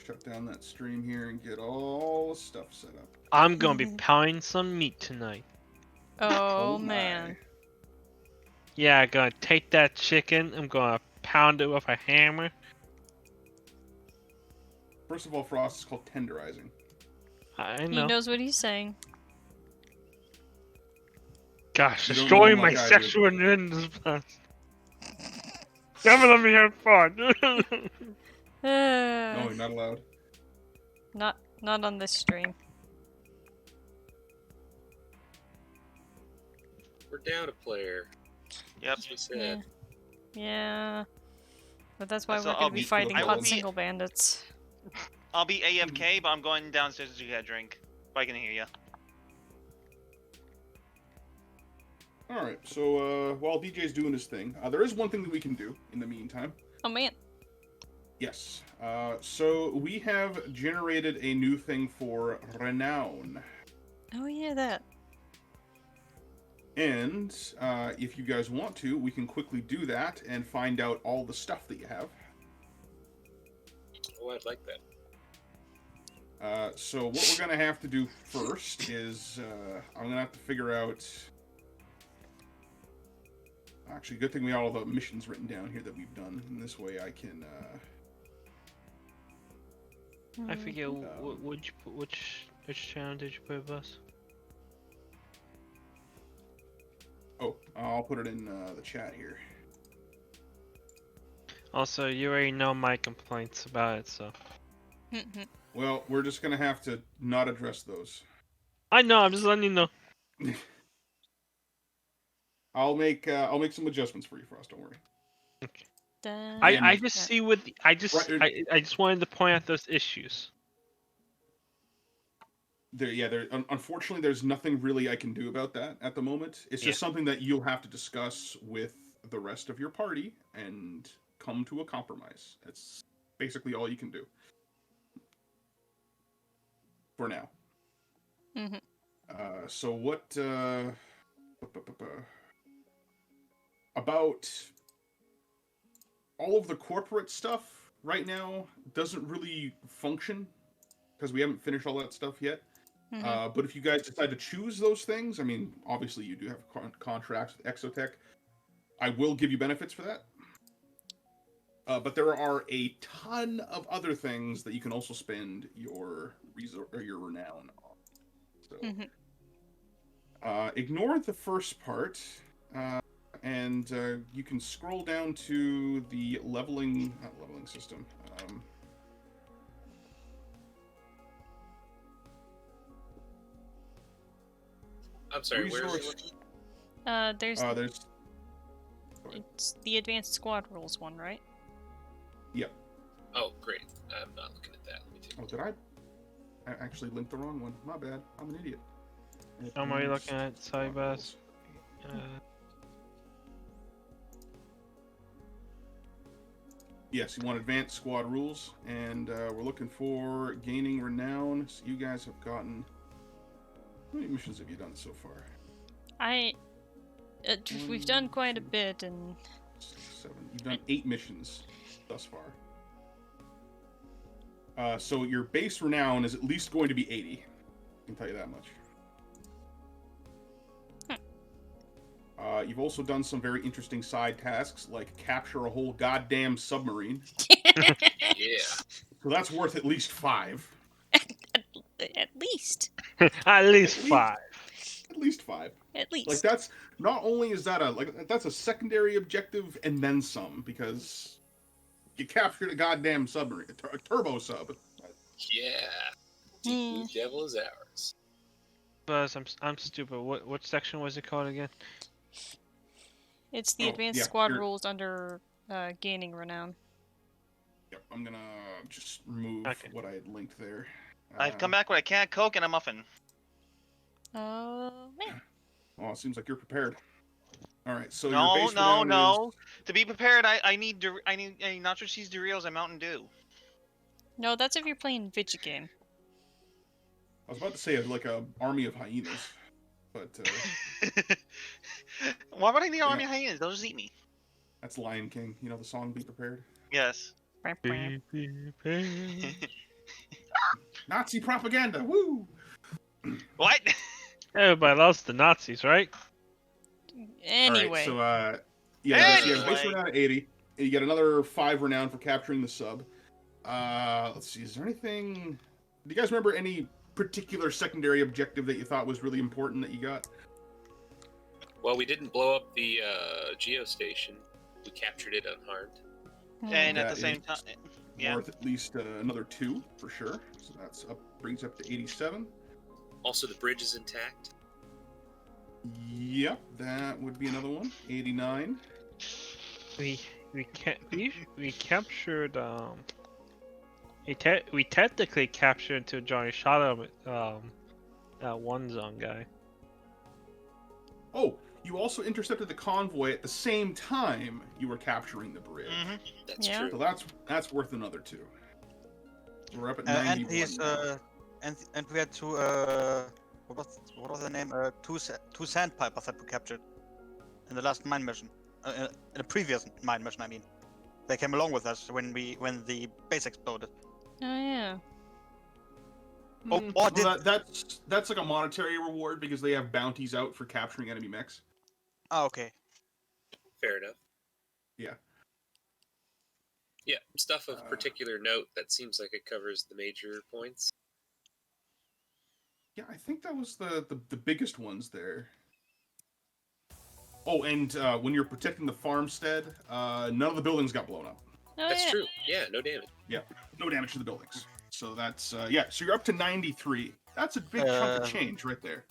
shut down that stream here and get all the stuff set up. I'm gonna be pounding some meat tonight. Oh my. man. Yeah, I'm gonna take that chicken. I'm gonna pound it with a hammer. First of all, Frost is called tenderizing. I He know. knows what he's saying. Gosh, You don't destroying know my like I do. sexual agendas. Never let me have fun. No, you're not allowed. Not on this stream. We're down a player. Yep. As you said. Yeah. But that's why So we're I'll gonna be be- fighting I will hot be- single bandits. I'll be AFK, but I'm going downstairs to get a drink. If I can hear you. Alright, so while DJ's doing his thing, there is one thing that we can do in the meantime. Oh man. Yes. So we have generated a new thing for Renown. Oh yeah, that. And if you guys want to, we can quickly do that and find out all the stuff that you have. Oh, I'd like that. So what we're going to have to do first is I'm going to have to figure out... Actually, good thing we have all the missions written down here that we've done. And this way I can... I forget which channel did you put, Bus? Oh, I'll put it in the chat here. Also, you already know my complaints about it, so. Well, we're just going to have to not address those. I know. I'm just letting you know. I'll make some adjustments for you, Frost. Don't worry. I just see what I just wanted to point out those issues. Unfortunately, there's nothing really I can do about that at the moment. It's just something that you'll have to discuss with the rest of your party and come to a compromise. That's basically all you can do for now. So what? About all of the corporate stuff right now doesn't really function because we haven't finished all that stuff yet. But if you guys decide to choose those things, I mean, obviously you do have contracts with Exotech. I will give you benefits for that. But there are a ton of other things that you can also spend your renown on. So ignore the first part. And you can scroll down to the not leveling system. I'm sorry, where is it? Resource. There's There's. it's the advanced squad rules one, right? Yep. Oh, great. I'm not looking at that. Let me take Oh, did I actually linked the wrong one? My bad. I'm an idiot. Am I looking at Cybus? Yes, you want advanced squad rules, and we're looking for gaining renown. So you guys have gotten. How many missions have you done so far? We've done quite a bit, and 6, 7. You've done 8 missions thus far. So your base renown is at least going to be 80. I can tell you that much. You've also done some very interesting side tasks, like capture a whole goddamn submarine. Yeah. So that's worth at least 5. at least. At least 5. At least 5. At least. Like that's not only is that that's a secondary objective and then some, because you captured a goddamn submarine, a turbo sub. Yeah. Deep Blue Devil is ours. Buzz, I'm stupid. What section was it called again? It's the advanced squad rules under gaining renown. Yep, I'm gonna just remove what I had linked there. I've come back with a can of Coke and a muffin. Oh man. Well, it seems like you're prepared. All right, so No, your base no, renown no. To be prepared, I need nacho cheese Doritos and Mountain Dew. No, that's if you're playing video game. I was about to say like a army of hyenas, but Why would I need an army of hyenas? They'll just eat me. that's Lion King. You know the song "Be Prepared." Yes. Be prepared. Nazi propaganda. Woo! What? Everybody loves the Nazis, right? Anyway. All right, so yeah, so you have base Anyway. renown at 80. You get another 5 renown for capturing the sub. Let's see. Is there anything? Do you guys remember any particular secondary objective that you thought was really important that you got? Well, we didn't blow up the geostation. We captured it unharmed. And at That the same is time, yeah. Worth at least another 2 for sure. So that's brings up to 87. Also, the bridge is intact. Yep, that would be another one. 89. We captured we technically captured until Johnny shot him that one zone guy. Oh, you also intercepted the convoy at the same time you were capturing the bridge. Mm-hmm. That's Yeah. true. So that's worth another 2. So we're up at And 91. he's now. and we had two what was the name? Two sandpipers that we captured in the last mine mission. In a previous mine mission, I mean. They came along with us when the base exploded. Oh yeah. Oh, Hmm. or Well, that's like a monetary reward because they have bounties out for capturing enemy mechs. Oh, okay. Fair enough. Yeah. Yeah, stuff of particular note that seems like it covers the major points. Yeah, I think that was the biggest ones there. Oh, and when you're protecting the farmstead, none of the buildings got blown up. Oh, That's yeah. true. Yeah, no damage. No damage to the buildings. So that's yeah. So you're up to 93. That's a big chunk of change right there.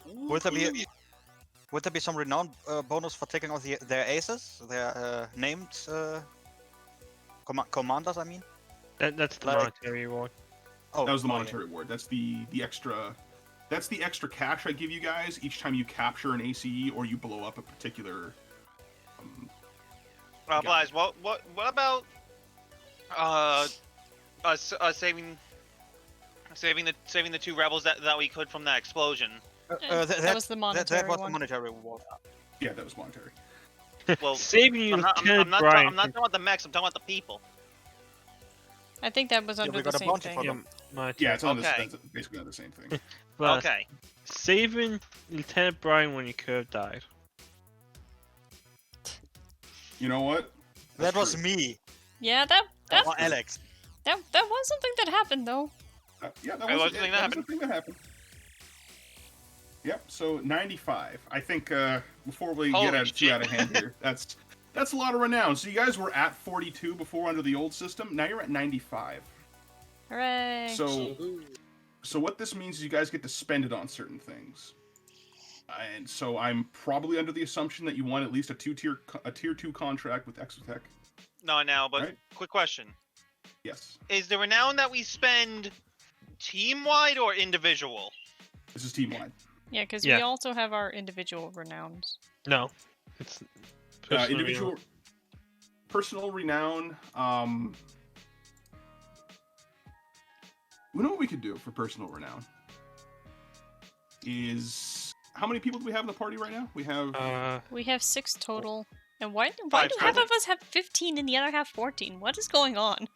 Would there be some renown bonus for taking out their aces, their named commanders? I mean. That's the Like- monetary reward. Oh, That was the oh, yeah. monetary reward. That's the extra. That's the extra cash I give you guys each time you capture an ACE or you blow up a particular. Well, Blaz, what about us saving the 2 rebels that we could from that explosion? That was the monetary That was one. the monetary reward. Yeah, that was monetary. Well, Saving you, I'm not Lieutenant talking Brian. about the mechs. I'm talking about the people. I think that was Yeah, under we the got a same bounty thing. for Yeah, them. monetary. Yeah, it's on Okay. this. That's basically the same thing. But Okay. saving Lieutenant Brian when he could have died. You know what? That That's was true. me Yeah, that or Alex. was something that happened though. Yeah, that It was was the thing that that was the thing that happened. Yep. So 95. I think before we Holy get too shit. out of hand here, that's a lot of renown. So you guys were at 42 before under the old system. Now you're at 95. Hooray! So what this means is you guys get to spend it on certain things. And so I'm probably under the assumption that you want at least a tier 2 contract with Exotech. No, now, but Right. quick question. Yes. Is the renown that we spend team-wide or individual? This is team-wide. Yeah, because Yeah. we also have our individual renowns. No, it's personal Individual renown. personal renown. We know what we could do for personal renown. Is how many people do we have in the party right now? We have. We have 6 total. And why do Five half total. of us have 15 and the other half 14? What is going on?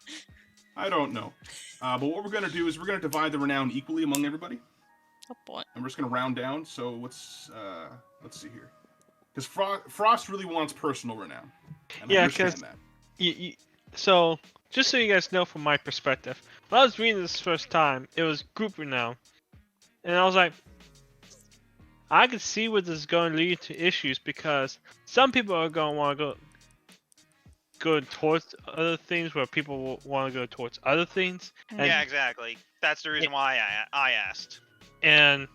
I don't know. But what we're going to do is we're going to divide the renown equally among everybody. Oh boy. And we're just going to round down. So let's see here. Because Frost really wants personal renown. And I Yeah, understand because that. so just so you guys know from my perspective, when I was reading this first time, it was group renown, and I was like, I could see where this is going to lead to issues because some people are going to want to go towards other things, where people will want to go towards other things. And, Yeah, exactly. That's the reason why I asked. and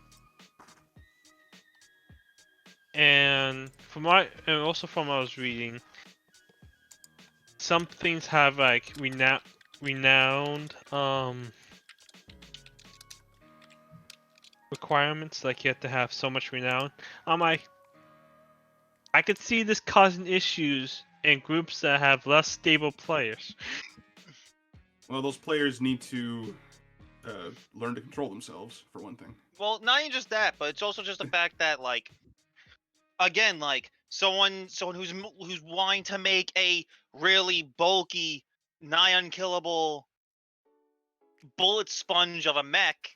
from and also from what I was reading, some things have like renowned requirements, like you have to have so much renown. I'm like, I could see this causing issues in groups that have less stable players. Well, those players need to learn to control themselves, for one thing. Well, not even just that, but it's also just the fact that, like, again, like someone who's wanting to make a really bulky, nigh unkillable bullet sponge of a mech,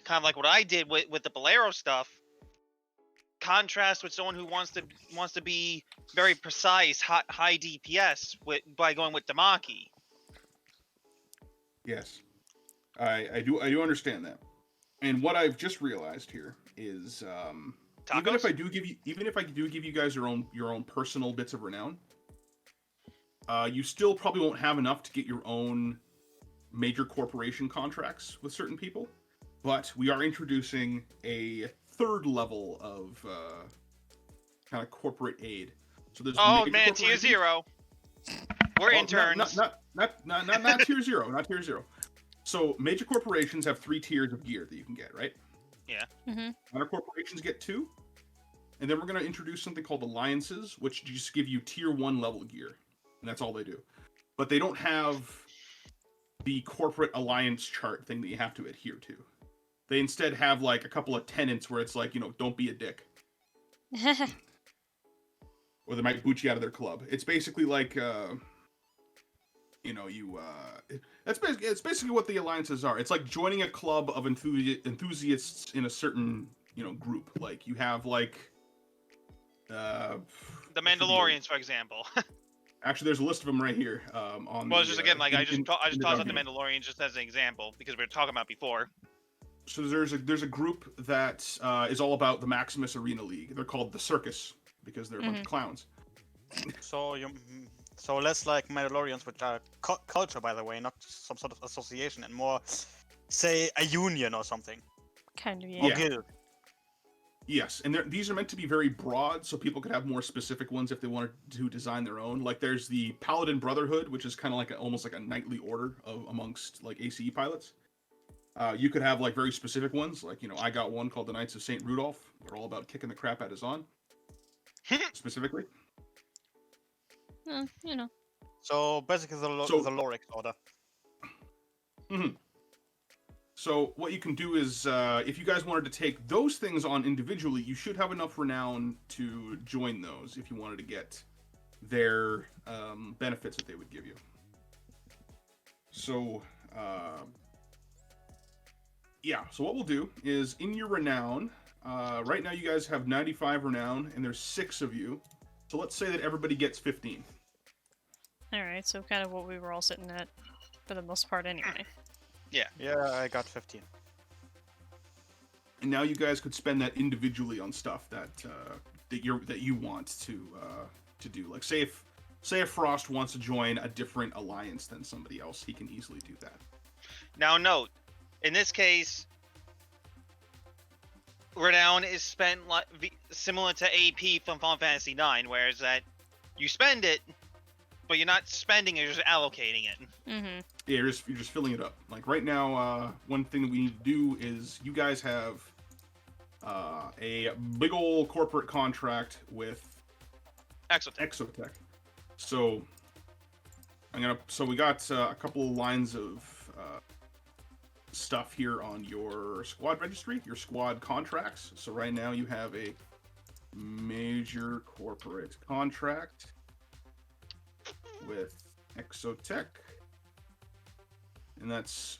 kind of like what I did with the Bolero stuff. Contrast with someone who wants to be very precise, high DPS by going with Damaki. Yes, I do understand that. And what I've just realized here is, even if I do give you guys your own personal bits of renown, you still probably won't have enough to get your own major corporation contracts with certain people. But we are introducing a 3rd level of kind of corporate aid. So there's tier 0. We're interns. Not tier 0, not tier 0. So major corporations have 3 tiers of gear that you can get, right? Yeah. Mm-hmm. Minor corporations get 2. And then we're going to introduce something called alliances, which just give you tier 1 level gear. And that's all they do. But they don't have the corporate alliance chart thing that you have to adhere to. They instead have like a couple of tenets where it's like, don't be a dick. Or they might boot you out of their club. It's basically like, it's basically what the alliances are. It's like joining a club of enthusiasts in a certain, group. Like you have like, the Mandalorians, for example. Actually, there's a list of them right here. On well, it's just again like I just tossed out the document. Mandalorians just as an example because we were talking about before. So there's a group that is all about the Maximus Arena League. They're called the Circus because they're a bunch of clowns. So less like Mandalorians, which are culture, by the way, not some sort of association, and more, say, a union or something. Kind of, Or yeah. guild. Yes, and these are meant to be very broad, so people could have more specific ones if they wanted to design their own. Like there's the Paladin Brotherhood, which is kind of like almost like a knightly order amongst like ACE pilots. You could have like very specific ones, like I got one called the Knights of St. Rudolph. They're all about kicking the crap out of Zon, specifically. So basically the Lorix order. Mm-hmm. So what you can do is, if you guys wanted to take those things on individually, you should have enough renown to join those if you wanted to get their benefits that they would give you. So, so what we'll do is in your renown, right now you guys have 95 renown, and there's 6 of you. So let's say that everybody gets 15. Alright, so kind of what we were all sitting at for the most part anyway. Yeah, I got 15. And now you guys could spend that individually on stuff that you want to do. Like say if Frost wants to join a different alliance than somebody else, he can easily do that. Now note, in this case, renown is spent like similar to AP from Final Fantasy IX, whereas that you spend it, but you're not spending it, you're just allocating it. Mm-hmm. Yeah, you're just filling it up. Like right now, one thing that we need to do is you guys have a big old corporate contract with Exotech. So So we got a couple of lines of stuff here on your squad registry, your squad contracts. So right now you have a major corporate contract with Exotech, and that's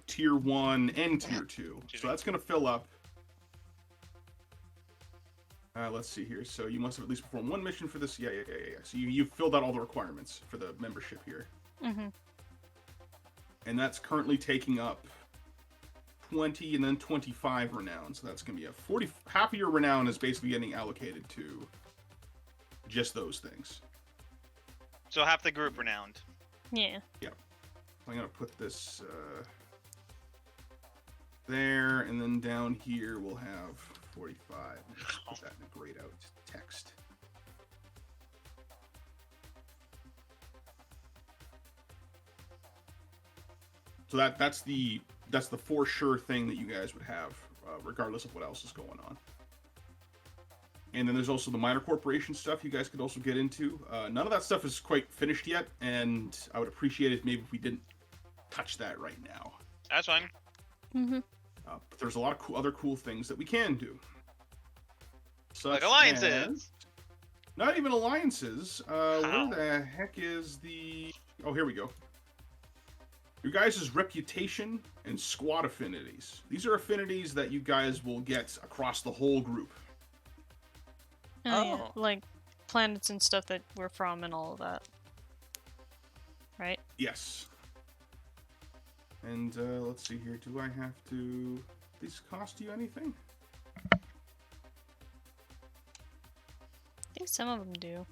tier 1 and tier 2. So that's going to fill up. Let's see here. So you must have at least performed one mission for this. Yeah. So you've filled out all the requirements for the membership here. Mm-hmm. And that's currently taking up 20 and then 25 renown. So that's going to be a 40. Half of your renown is basically getting allocated to just those things. So half the group renowned. Yeah. Yeah. So I'm going to put this there, and then down here we'll have 45. Put that in a grayed out text. So that's the for sure thing that you guys would have, regardless of what else is going on. And then there's also the minor corporation stuff you guys could also get into. None of that stuff is quite finished yet, and I would appreciate it maybe if we didn't touch that right now. That's fine. Mm-hmm. But there's a lot of other cool things that we can do. Like alliances. Not even alliances. Where the heck is the... Oh, here we go. Your guys' reputation and squad affinities. These are affinities that you guys will get across the whole group. Oh, yeah. Like planets and stuff that we're from and all of that. Right? Yes. And let's see here. Do I have to... These cost you anything? I think some of them do.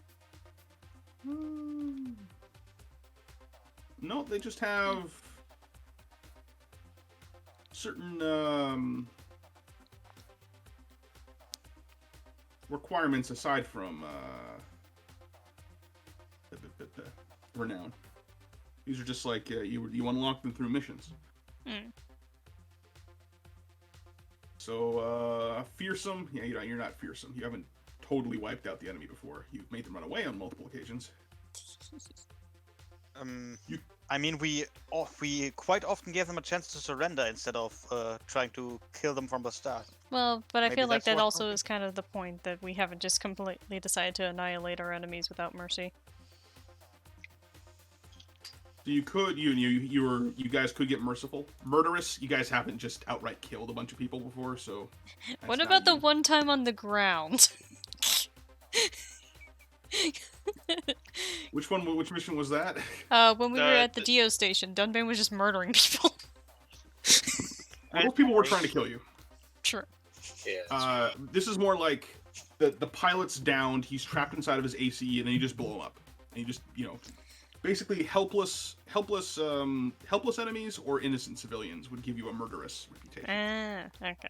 No, they just have certain requirements aside from the renown. These are just like you unlock them through missions. Mm. So fearsome, yeah, you're not fearsome. You haven't totally wiped out the enemy before. You've made them run away on multiple occasions. I mean, we quite often gave them a chance to surrender instead of trying to kill them from the start. Well, but I Maybe feel like that's that what also happened. is kind of the point, that we haven't just completely decided to annihilate our enemies without mercy. So you could, you guys could get merciful. Murderous, you guys haven't just outright killed a bunch of people before, so... What about the one time on the ground? Which mission was that? When we were at the Dio station, Dunban was just murdering people. Those people were trying to kill you. Sure. Yeah. This is more like the pilot's downed, he's trapped inside of his AC, and then you just blow him up. And you just, basically helpless enemies or innocent civilians would give you a murderous reputation. Okay.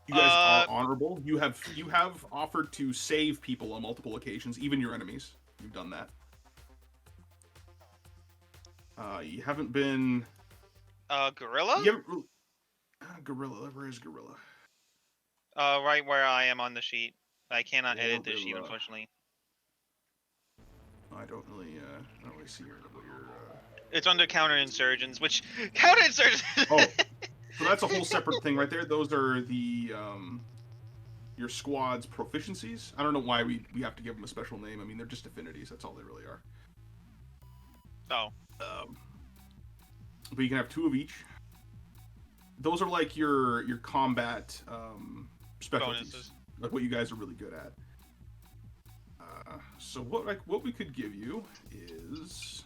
You guys are honorable. You have offered to save people on multiple occasions, even your enemies. You've done that. You haven't been... Gorilla? You haven't... Gorilla. Where is Gorilla? Right where I am on the sheet. I cannot Yeah, edit this sheet, Gorilla. unfortunately. I don't really see your... It's under counterinsurgents, which... Counterinsurgents! Oh, so that's a whole separate thing right there. Those are the, your squad's proficiencies. I don't know why we have to give them a special name. I mean, they're just affinities. That's all they really are. Oh. But you can have 2 of each. Those are like your combat specialties. Bonuses. Like what you guys are really good at. So what we could give you is...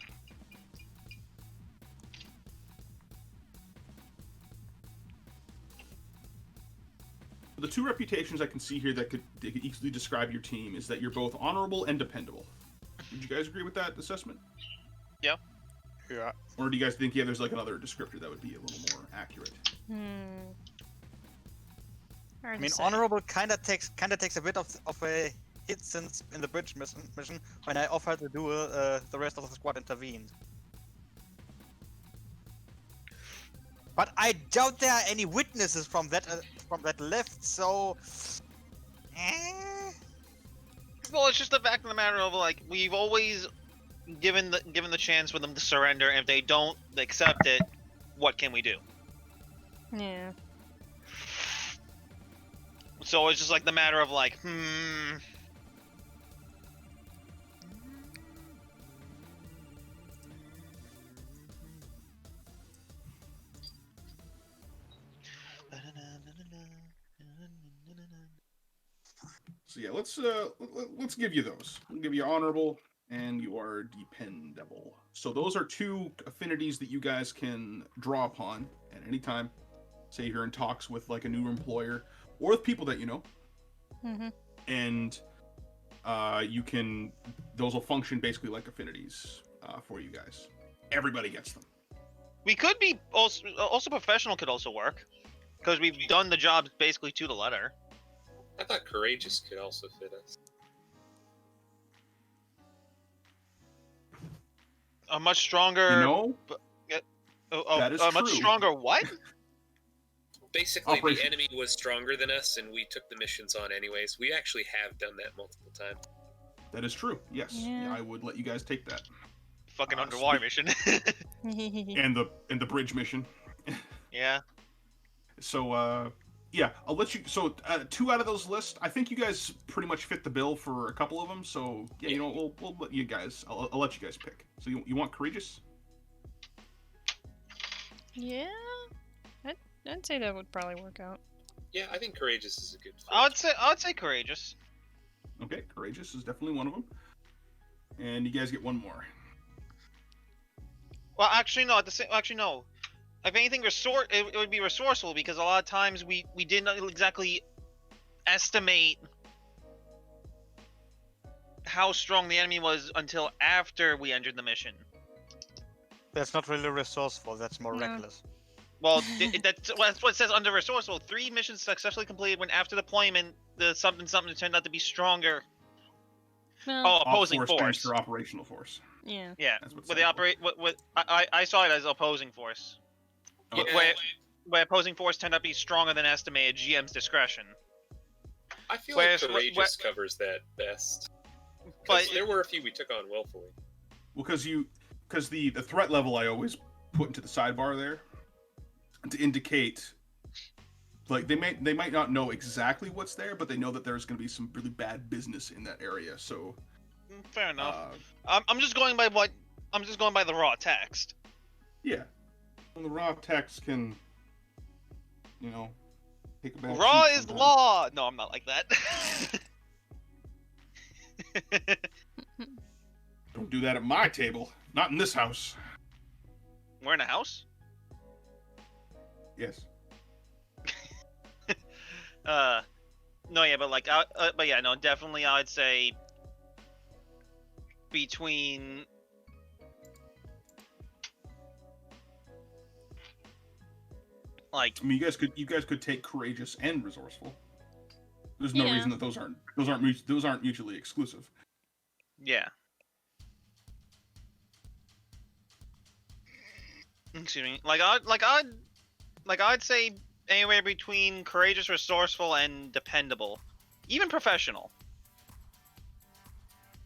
The 2 reputations I can see here that could easily describe your team is that you're both honorable and dependable. Would you guys agree with that assessment? Yeah. Yeah. Or do you guys think there's like another descriptor that would be a little more accurate? Hard I to mean, say. honorable kinda takes a bit of a hit since in the bridge mission when I offered to do the rest of the squad intervened. But I doubt there are any witnesses from that left, so. Well, it's just the fact of the matter of like we've always given the chance for them to surrender, and if they don't accept it, what can we do? Yeah. So it's just like the matter of like, So yeah, let's give you those. We'll give you honorable and you are dependable. So those are two affinities that you guys can draw upon at any time. Say you're in talks with like a new employer or with people that you know, and those will function basically like affinities for you guys. Everybody gets them. we could be also professional could also work because we've done the jobs basically to the letter. I thought courageous could also fit us. A much stronger. You know, that is a much true. stronger what? Basically, the enemy was stronger than us, and we took the missions on anyways. We actually have done that multiple times. That is true. Yes, Yeah. I would let you guys take that. Fucking underwater mission. And the bridge mission. Yeah. So yeah, I'll let you. So 2 out of those lists, I think you guys pretty much fit the bill for a couple of them. So yeah, you know, we'll let you guys. I'll let you guys pick. So you want courageous? Yeah. I'd say that would probably work out. Yeah, I think courageous is a good fit. I would say courageous. Okay, courageous is definitely one of them. And you guys get one more. Well, actually no. Actually no. If anything, it would be resourceful because a lot of times we did not exactly estimate how strong the enemy was until after we entered the mission. That's not really resourceful. That's more No. reckless. Well, that's what it says under resourceful. 3 missions successfully completed when after deployment the something turned out to be stronger. Well, Opposing Op force force. for operational force. yeah. Yeah, That's what but they operate. I saw it as opposing force. Yeah, Where opposing force turned out to be stronger than estimated. GM's discretion. I feel Whereas- like courageous covers that best. But There were a few we took on willfully. Well, because the threat level I always put into the sidebar there to indicate, like they might not know exactly what's there, but they know that there's going to be some really bad business in that area. So fair enough. I'm just going by the raw text. yeah, well, the raw text can, you know, take a back Raw seat is sometimes. law. No, I'm not like that. Don't do that at my table. Not in this house. We're in a house. Yes. No, yeah, but like, but yeah, no, definitely, I would say between. Like, I mean, you guys could take courageous and resourceful. There's no Yeah. reason that those aren't mutually exclusive. yeah. Excuse me. I'd say anywhere between courageous, resourceful, and dependable, even professional.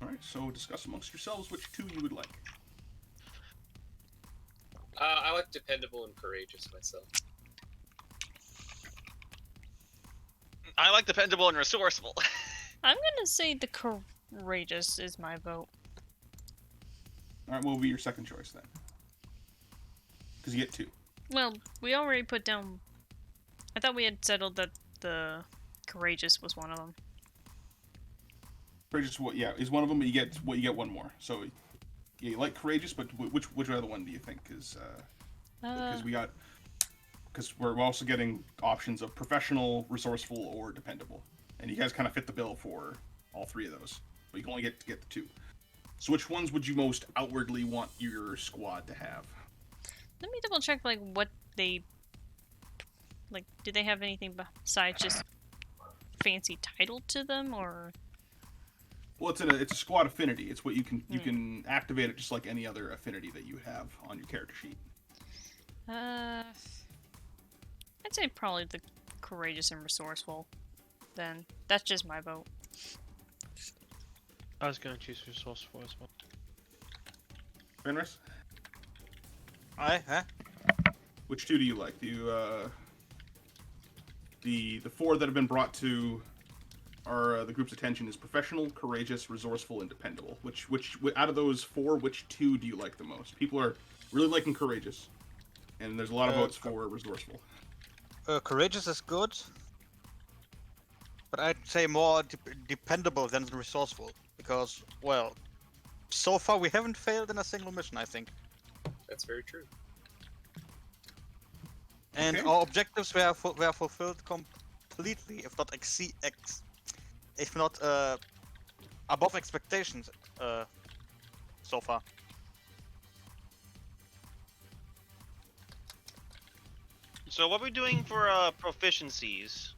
All right. So discuss amongst yourselves which 2 you would like. I like dependable and courageous myself. I like dependable and resourceful. I'm gonna say the courageous is my vote. All right. What will be your second choice then? Because you get 2. Well, we already put down. I thought we had settled that the courageous was one of them. Courageous, is one of them, but you get one more. So, yeah, you like courageous, but which other one do you think is? Because we're also getting options of professional, resourceful, or dependable, and you guys kind of fit the bill for all 3 of those. But you can only get the 2. So, which ones would you most outwardly want your squad to have? Let me double check, like, what they... Like, do they have anything besides just fancy title to them, or? Well, it's a squad affinity. It's what you can activate it just like any other affinity that you have on your character sheet. I'd say probably the courageous and resourceful. Then that's just my vote. I was gonna choose resourceful as well. Fenris, Huh? which two do you like? Do you the four that have been brought to the group's attention is professional, courageous, resourceful, and dependable. Which out of those four, which two do you like the most? People are really liking courageous, and there's a lot of votes for resourceful. Courageous is good, but I'd say more dependable than resourceful, because, well, so far we haven't failed in a single mission, I think. That's very true. And Okay. our objectives were fulfilled completely, if not if not above expectations so far. So what are we doing for proficiencies?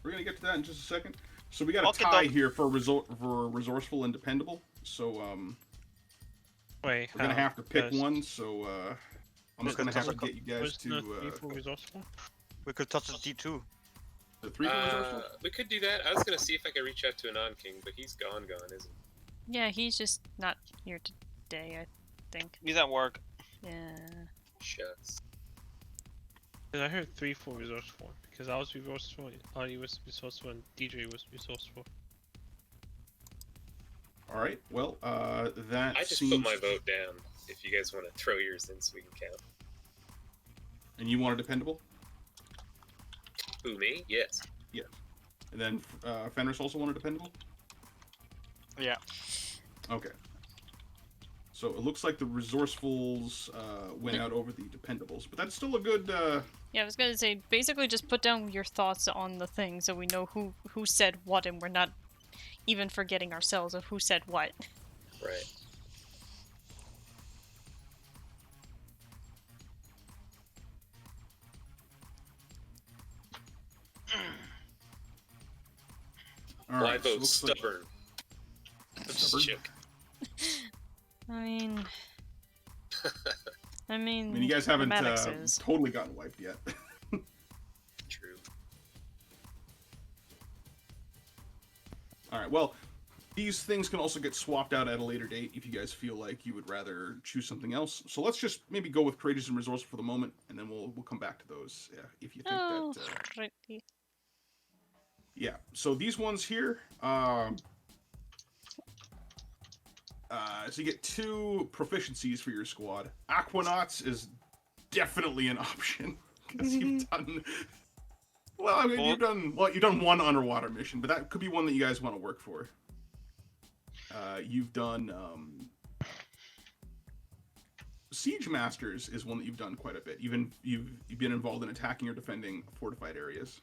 We're gonna get to that in just a second. So we got a Okay, tie Doc. here for resourceful and dependable. So Wait, we're gonna have to pick Yes. one. So I'm just gonna have to get you guys Was to not three for resourceful? We could touch the D2. the 3 for resourceful. We could do that. I was gonna see if I could reach out to Anon King, but he's gone, isn't he? Yeah, he's just not here today, I think. He's at work. Yeah. Shucks. 'Cause I heard 3 for resourceful. Because I was resourceful, Artie was resourceful, and DJ was resourceful. All right. Well, that I just seems. put my vote down. If you guys want to throw yours in, so we can count. And you want a dependable? Who, me? Yes. And then Fenris also want a dependable? Yeah. Okay. So it looks like the resourcefuls went out over the dependables, but that's still a good. Yeah, I was gonna say, basically just put down your thoughts on the thing so we know who said what and we're not even forgetting ourselves of who said what. Right. All Well, I right. So it vote looks like- stubborn. I'm just Stubborn? joking. I mean... I mean, you guys haven't Mathematics is. totally gotten wiped yet. True. All right. Well, these things can also get swapped out at a later date if you guys feel like you would rather choose something else. So let's just maybe go with courageous and resourceful for the moment, and then we'll come back to those. Yeah, if you think Oh, that. righty. Yeah. So these ones here. So you get 2 proficiencies for your squad. Aquanauts is definitely an option because you've done. Well, I mean, you've done 1 underwater mission, but that could be one that you guys want to work for. You've done Siege Masters is one that you've done quite a bit. You've been involved in attacking or defending fortified areas.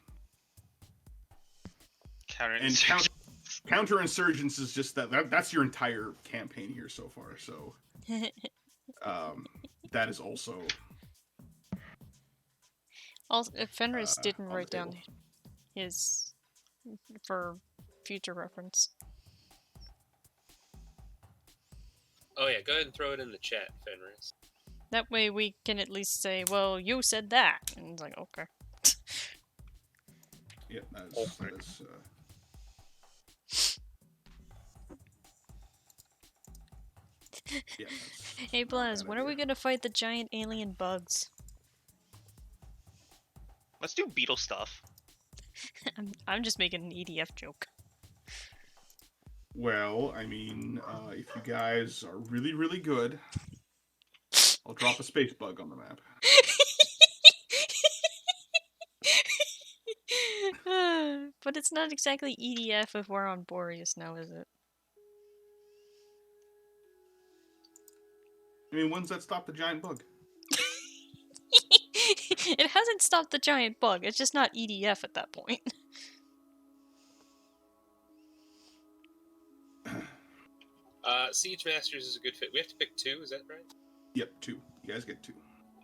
Counterinsurgents is just that's your entire campaign here so far. So that is also. Also, if Fenris didn't on the write down table. his for future reference. Oh yeah, go ahead and throw it in the chat, Fenris. That way we can at least say, well, you said that. And it's like, okay. Yeah, that is yeah, Hey, Blaz, bad when are we idea. gonna fight the giant alien bugs? Let's do beetle stuff. I'm just making an EDF joke. Well, I mean, if you guys are really, really good, I'll drop a space bug on the map. But it's not exactly EDF if we're on Boreas now, is it? I mean, when's that stop the giant bug? It hasn't stopped the giant bug, it's just not EDF at that point. Siege Masters is a good fit. We have to pick 2, is that right? Yep, 2. You guys get 2.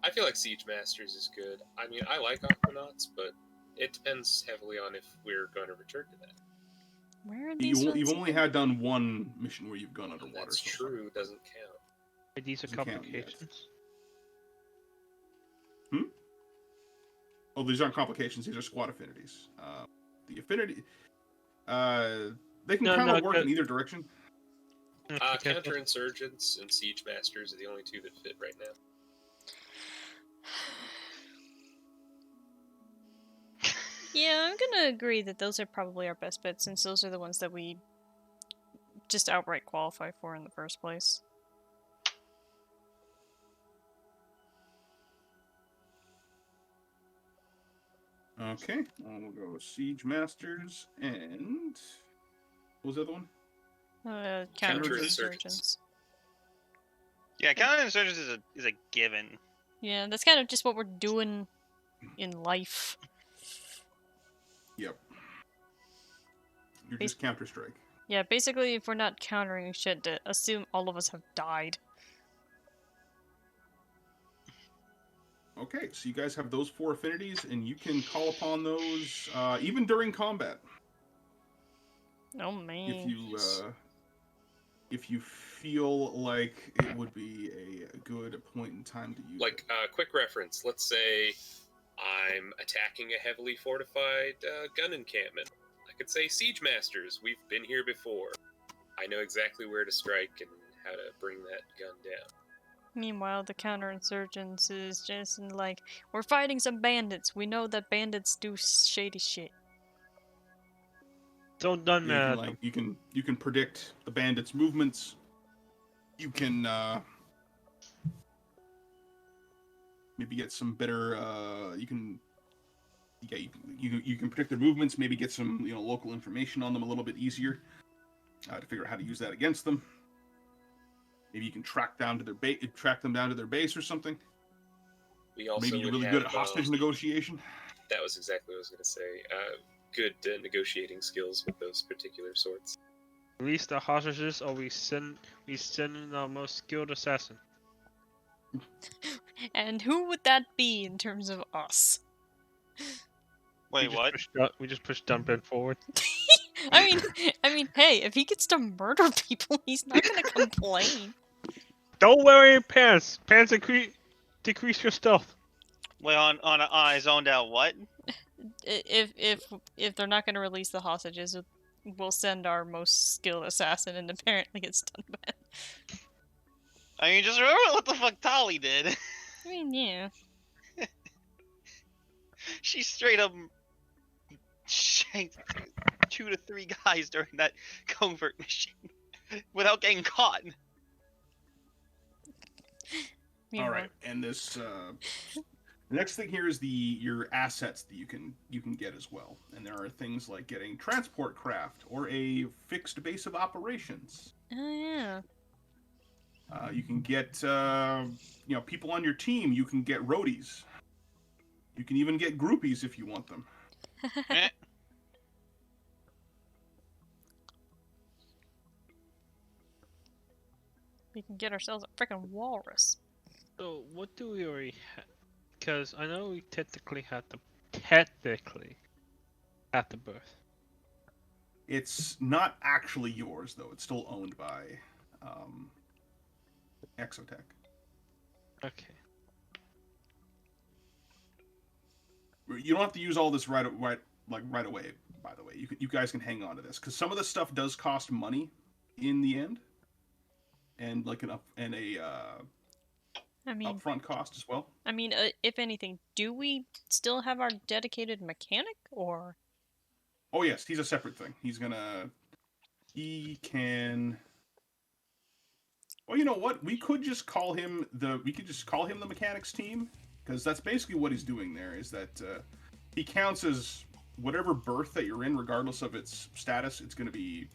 I feel like Siege Masters is good. I mean, I like Aquanauts, but It depends heavily on if we're going to return to that. Where are these You've ones only again? had done one mission where you've gone underwater. That's so far. true, doesn't count. These are Doesn't count yet. complications. Oh, these aren't complications. These are squad affinities. The affinity, they can No, kind no, of work the- in either direction. Okay, Counterinsurgents and Siege Masters are the only two that fit right now. Yeah, I'm gonna agree that those are probably our best bets, since those are the ones that we just outright qualify for in the first place. Okay, we'll go with Siege Masters and what was the other one? Counterinsurgents. Yeah, counterinsurgents is a given. Yeah, that's kind of just what we're doing in life. Yep. You're just Counter-Strike. Yeah, basically, if we're not countering shit, to assume all of us have died. Okay, so you guys have those 4 affinities, and you can call upon those even during combat. Oh man. If you feel like it would be a good point in time to use Like, quick reference, let's say I'm attacking a heavily fortified gun encampment. I could say, Siege Masters, we've been here before. I know exactly where to strike and how to bring that gun down. Meanwhile, the counterinsurgents is just like, we're fighting some bandits. We know that bandits do shady shit. Don't done Yeah, that. you can predict the bandits' movements. You can maybe get some better. You can predict their movements. Maybe get some local information on them a little bit easier to figure out how to use that against them. Maybe you can track them down to their base or something. We also Maybe you're really good at hostage negotiation. That was exactly what I was going to say. Good negotiating skills with those particular sorts. Release the hostages, or we send in our most skilled assassin. And who would that be in terms of us? Wait, what? We just push Dumpin forward. I mean, hey, if he gets to murder people, he's not gonna complain. Don't wear any pants. Pants decrease your stealth. Wait, I zoned out what? If they're not gonna release the hostages, we'll send our most skilled assassin, and apparently it's done bad. I mean, just remember what the fuck Tali did. I mean, yeah. She straight up shanked 2 to 3 guys during that covert mission without getting caught. All right, and this the next thing here is your assets that you can get as well, and there are things like getting transport craft or a fixed base of operations. Oh yeah. You can get people on your team. You can get roadies. You can even get groupies if you want them. We can get ourselves a freaking walrus. So what do we already have? Because I know we technically had the birth. It's not actually yours though. It's still owned by Exotech. Okay. You don't have to use all this right away. By the way, you guys can hang on to this because some of the stuff does cost money in the end, and upfront cost as well. I mean, if anything, do we still have our dedicated mechanic, or? Oh yes, he's a separate thing. He can. Well, you know what? We could just call him the mechanics team, because that's basically what he's doing there. Is that he counts as whatever berth that you're in, regardless of its status. It's going to be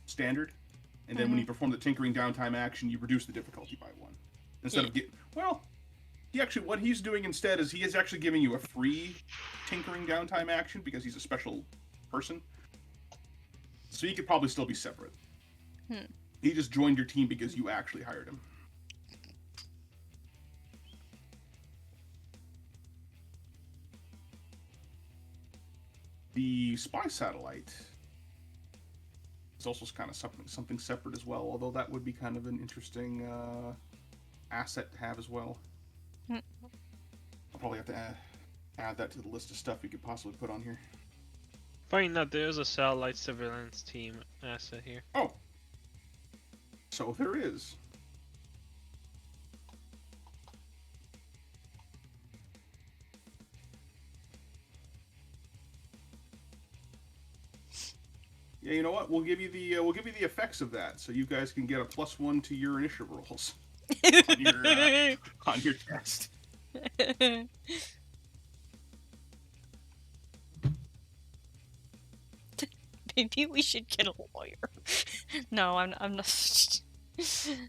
standard, and then when you perform the tinkering downtime action, you reduce the difficulty by 1 instead of what he's doing instead is he is actually giving you a free tinkering downtime action because he's a special person. So he could probably still be separate. He just joined your team because you actually hired him. The spy satellite is also kind of something separate as well, although that would be kind of an interesting asset to have as well. Hmm. I'll probably have to add that to the list of stuff we could possibly put on here. Funny enough, there's a satellite surveillance team asset here. Oh, so there is. Yeah, you know what? We'll give you the effects of that, so you guys can get a +1 to your initiative rolls on your test. Maybe we should get a lawyer. No, I'm not.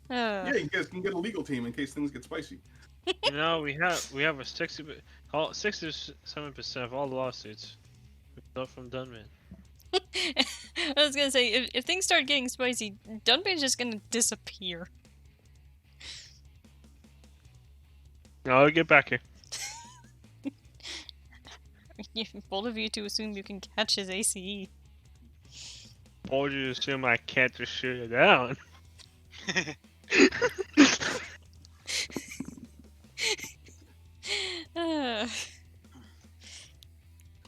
Yeah, you guys can get a legal team in case things get spicy. You know, we have a 67% of all lawsuits result from Dunman. I was gonna say, if things start getting spicy, Dunban's just gonna disappear. No, I'll get back here. Bold of you to assume you can catch his ACE. Bold you to assume I can't just shoot it down.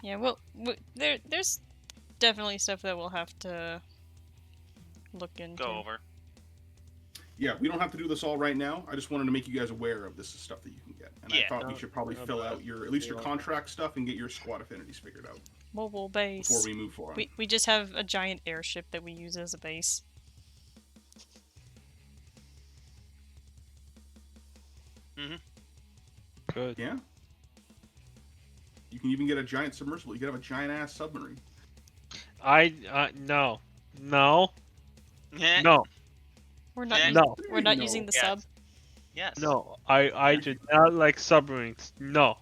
Yeah, well, there's definitely stuff that we'll have to look into. Go over. Yeah, we don't have to do this all right now. I just wanted to make you guys aware of this stuff that you can get. And I Yeah. thought we should probably fill out at least your contract stuff and get your squad affinities figured out Mobile base. before we move forward. We just have a giant airship that we use as a base. Good. Yeah. You can even get a giant submersible. You can have a giant ass submarine. No. Yeah. No. We're not. Yeah. No. We're not No. using the Yes. sub. Yes. No. I do not like submarines. No.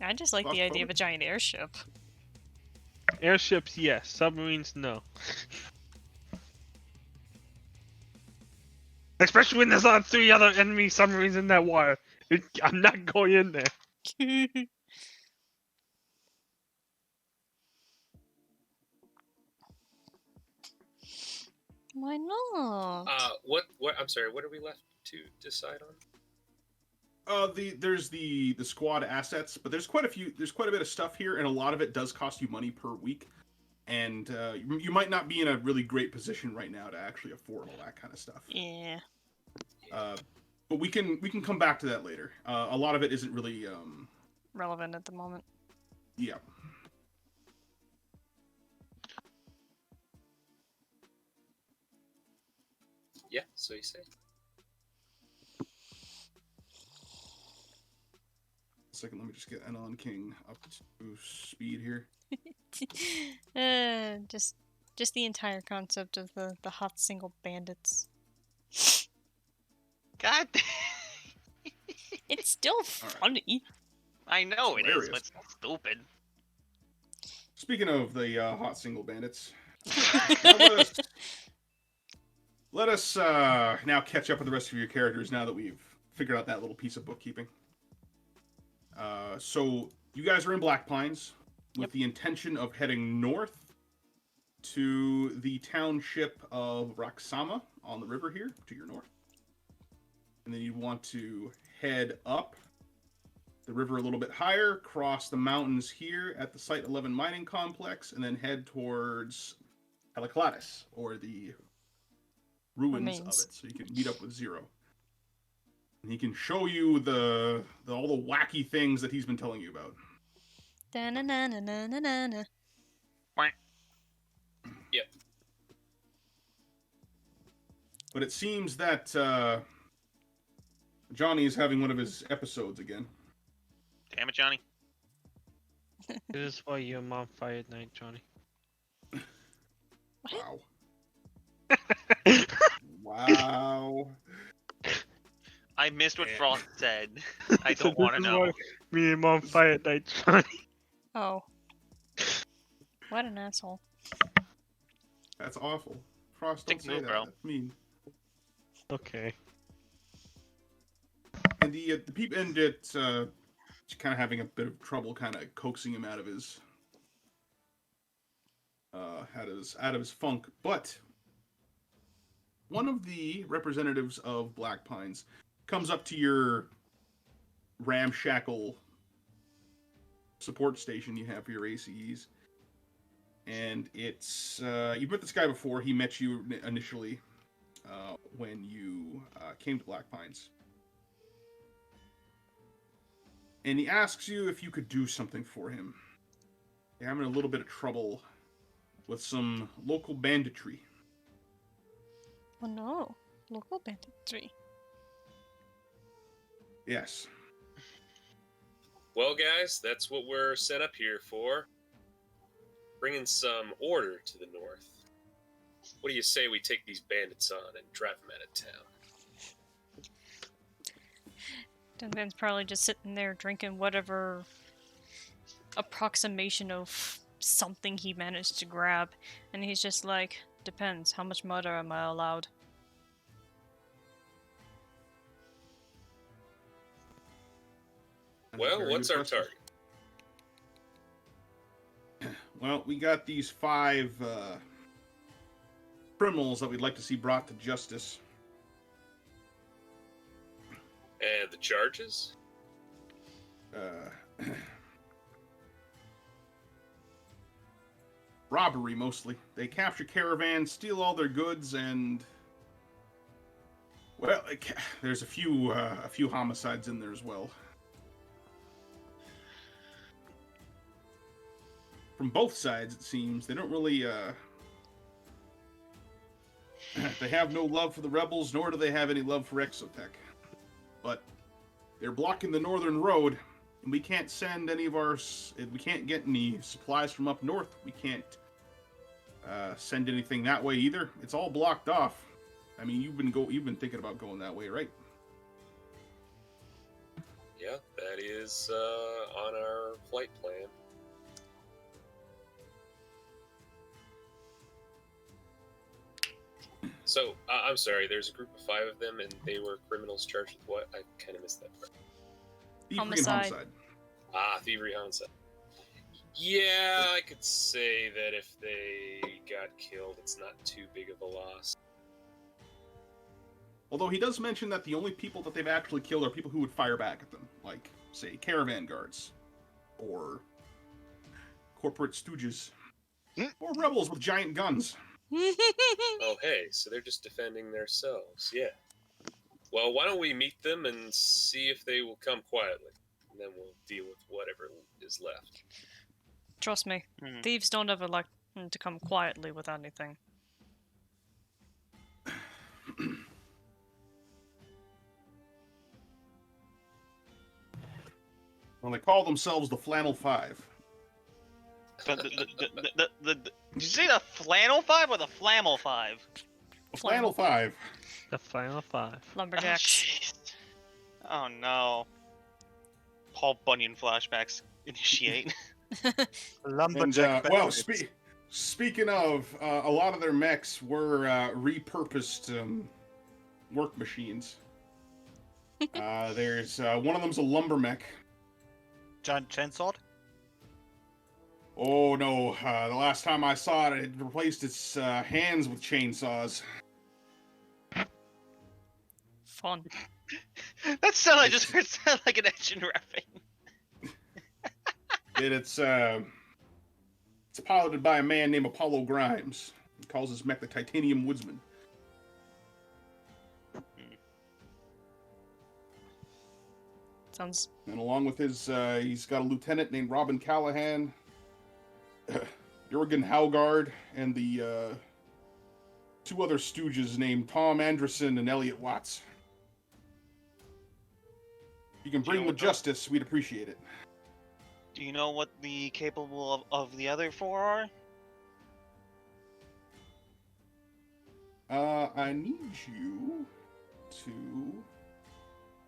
I just like the idea of a giant airship. Airships, yes. Submarines, no. Especially when there's not 3 other enemy submarines in that water. I'm not going in there. Why not? What? I'm sorry. What are we left to decide on? There's the squad assets, but there's quite a bit of stuff here, and a lot of it does cost you money per week. And you might not be in a really great position right now to actually afford all that kind of stuff. Yeah. But we can come back to that later. A lot of it isn't really Relevant at the moment. yeah. Yeah. So you say. Second, let me just get Anon King up to speed here. Just the entire concept of the hot single bandits. God. It's still funny. I know it is, Hilarious. but it's stupid. Speaking of the hot single bandits, now let us now catch up with the rest of your characters now that we've figured out that little piece of bookkeeping. So you guys are in Black Pines with the intention of heading north to the township of Raksama on the river here to your north. And then you want to head up the river a little bit higher, cross the mountains here at the Site 11 mining complex, and then head towards Heliclatus, or the ruins of it. So you can meet up with Zero. And he can show you all the wacky things that he's been telling you about. Da-na-na-na-na-na-na. Yep. But it seems that Johnny is having one of his episodes again. Damn it, Johnny. This is why your mom fired night, Johnny. Wow. Wow. I missed what Yeah. Frost said. I So don't want to this is know. why me and mom fired night, Johnny. Oh. What an asshole. That's awful. Frost, don't Dick say move, that. bro. That's mean. Okay. And the people, and it kind of having a bit of trouble kind of coaxing him out of his funk. But one of the representatives of Black Pines comes up to your ramshackle support station you have for your ACEs, and it's you've met this guy before. He met you initially when you came to Black Pines. And he asks you if you could do something for him. They're having a little bit of trouble with some local banditry. Oh no, local banditry. Yes. Well, guys, that's what we're set up here for. Bringing some order to the north. What do you say we take these bandits on and drive them out of town? Duncan's probably just sitting there drinking whatever approximation of something he managed to grab, and he's just like, depends, how much murder am I allowed? Well, what's our target? Well, we got these 5 criminals that we'd like to see brought to justice. And the charges? Robbery, mostly. They capture caravans, steal all their goods, and... Well, there's a few homicides in there as well. From both sides, it seems. They don't really, they have no love for the rebels, nor do they have any love for Exotech. But they're blocking the northern road, and we can't send any of we can't get any supplies from up north. We can't send anything that way either. It's all blocked off. I mean, you've been thinking about going that way, right? Yeah, that is on our flight plan. So, I'm sorry, there's a group of 5 of them, and they were criminals charged with what? I kind of missed that part. Thievery and Homicide. Thievery, homicide. Yeah, I could say that if they got killed, it's not too big of a loss. Although he does mention that the only people that they've actually killed are people who would fire back at them, like, say, caravan guards, or corporate stooges, or rebels with giant guns. Oh, hey, so they're just defending themselves, yeah. Well, why don't we meet them and see if they will come quietly, and then we'll deal with whatever is left. Trust me, thieves don't ever like to come quietly with anything. Well, they call themselves the Flannel 5. Did you say the Flannel 5 or the Flammel 5? The Flannel 5. The final 5. Lumberjacks. jeez. Oh no. Paul Bunyan flashbacks initiate. Lumberjack. And, well, speaking of, a lot of their mechs were repurposed work machines. There's one of them's a lumber mech. Giant chainsaw. Oh no, the last time I saw it, it replaced its hands with chainsaws. Fun. That sound I just heard sound like an engine revving. It's piloted by a man named Apollo Grimes. He calls his mech the Titanium Woodsman. Sounds... And along with his, he's got a lieutenant named Robin Callahan, Jurgen Haugard, and the 2 other stooges named Tom Anderson and Elliot Watts. If you can bring them to justice, we'd appreciate it. Do you know what the capable of the other 4 are? I need you to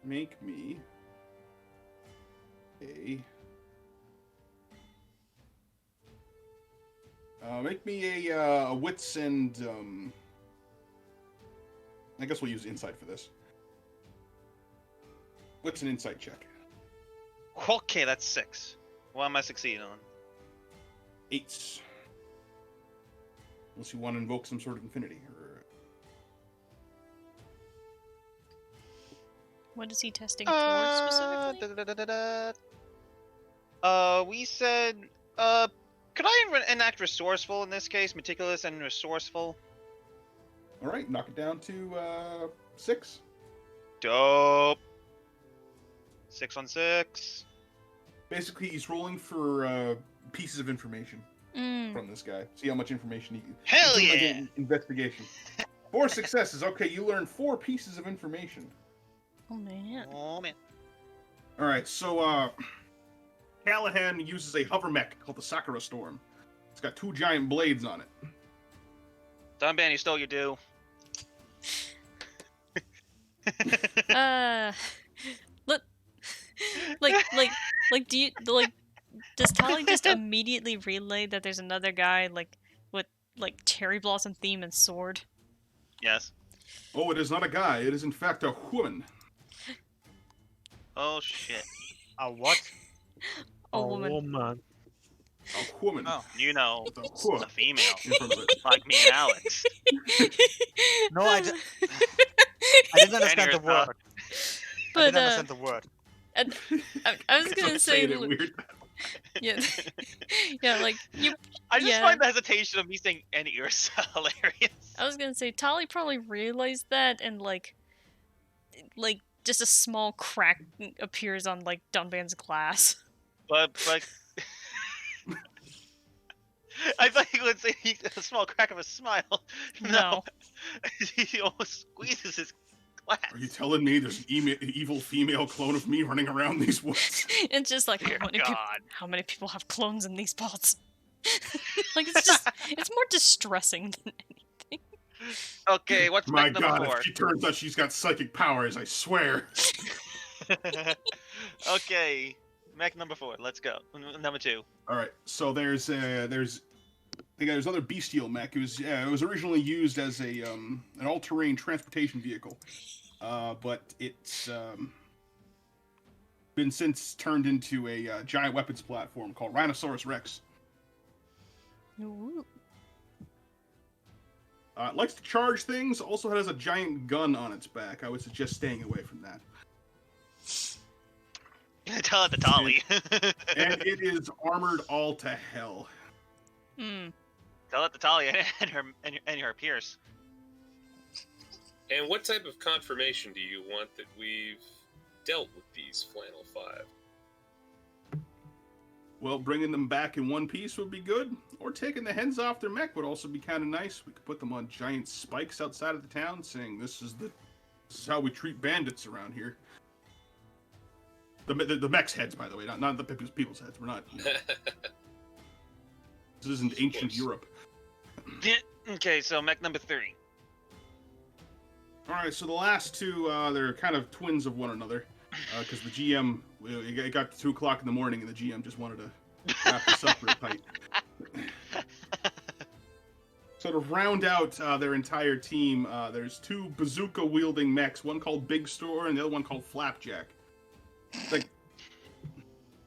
make me a... make me a wits and, I guess we'll use insight for this. Wits and insight check. Okay, that's 6. What am I succeeding on? 8. Unless you want to invoke some sort of infinity. What is he testing for specifically? We said, could I enact resourceful in this case? Meticulous and resourceful? Alright, knock it down to 6. Dope. 6 on 6. Basically, he's rolling for pieces of information from this guy. See how much information he can. Hell Like yeah! an investigation. 4 successes. Okay, you learn 4 pieces of information. Oh man. Oh man. Alright, so Callahan uses a hover mech called the Sakura Storm. It's got 2 giant blades on it. Dunban, you stole your due. Look, do you does Tali just immediately relay that there's another guy with cherry blossom theme and sword? Yes. Oh, it is not a guy. It is in fact a woman. Oh shit. A what? A woman. A woman. Oh. You know, With a whoa a female. in front of it. Like me and Alex. No, I didn't understand the word. I But didn't understand the word. I was gonna say, it weird. yeah, yeah, like you. I just Yeah. find the hesitation of me saying any ears hilarious. I was gonna say Tali probably realized that, and like just a small crack appears on Dunban's glass. But I thought you would say a small crack of a smile. No. He almost squeezes his glass. Are you telling me there's an evil female clone of me running around these woods? It's just like Dear God. how many people have clones in these pods? It's more distressing than anything. Okay, what's My mech number God, 4? if she turns out she's got psychic powers, I swear. Okay, mech number 4. Let's go. Number 2. All right, so there's another bestial mech. It was originally used as an all-terrain transportation vehicle, but it's been since turned into a giant weapons platform called Rhinoceros Rex. Ooh. It likes to charge things. Also has a giant gun on its back. I would suggest staying away from that. Tell it to Tali. And it is armored all to hell. Mm. Tell it to Tali and her peers. And what type of confirmation do you want that we've dealt with these Flannel 5? Well, bringing them back in one piece would be good, or taking the heads off their mech would also be kind of nice. We could put them on giant spikes outside of the town, saying this is how we treat bandits around here. The mech's heads, by the way, not the people's heads. We're not. This isn't ancient Europe. Okay, so mech number 3. All right, so the last 2, they're kind of twins of one another, because the GM, it got to 2 o'clock in the morning, and the GM just wanted to wrap this up real tight. So to round out their entire team, there's 2 bazooka-wielding mechs, one called Big Store and the other one called Flapjack.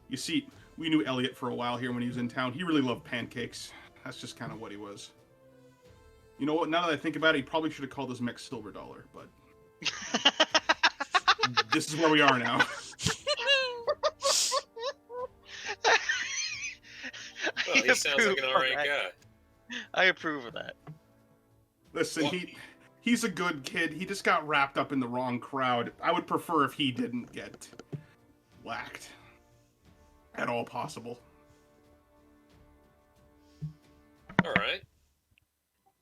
You see, we knew Elliot for a while here when he was in town. He really loved pancakes. That's just kind of what he was. You know what? Now that I think about it, he probably should have called his mech Silver Dollar, but this is where we are now. Well, he sounds like an alright guy. I approve of that. Listen, he's a good kid. He just got wrapped up in the wrong crowd. I would prefer if he didn't get whacked at all possible. Alright.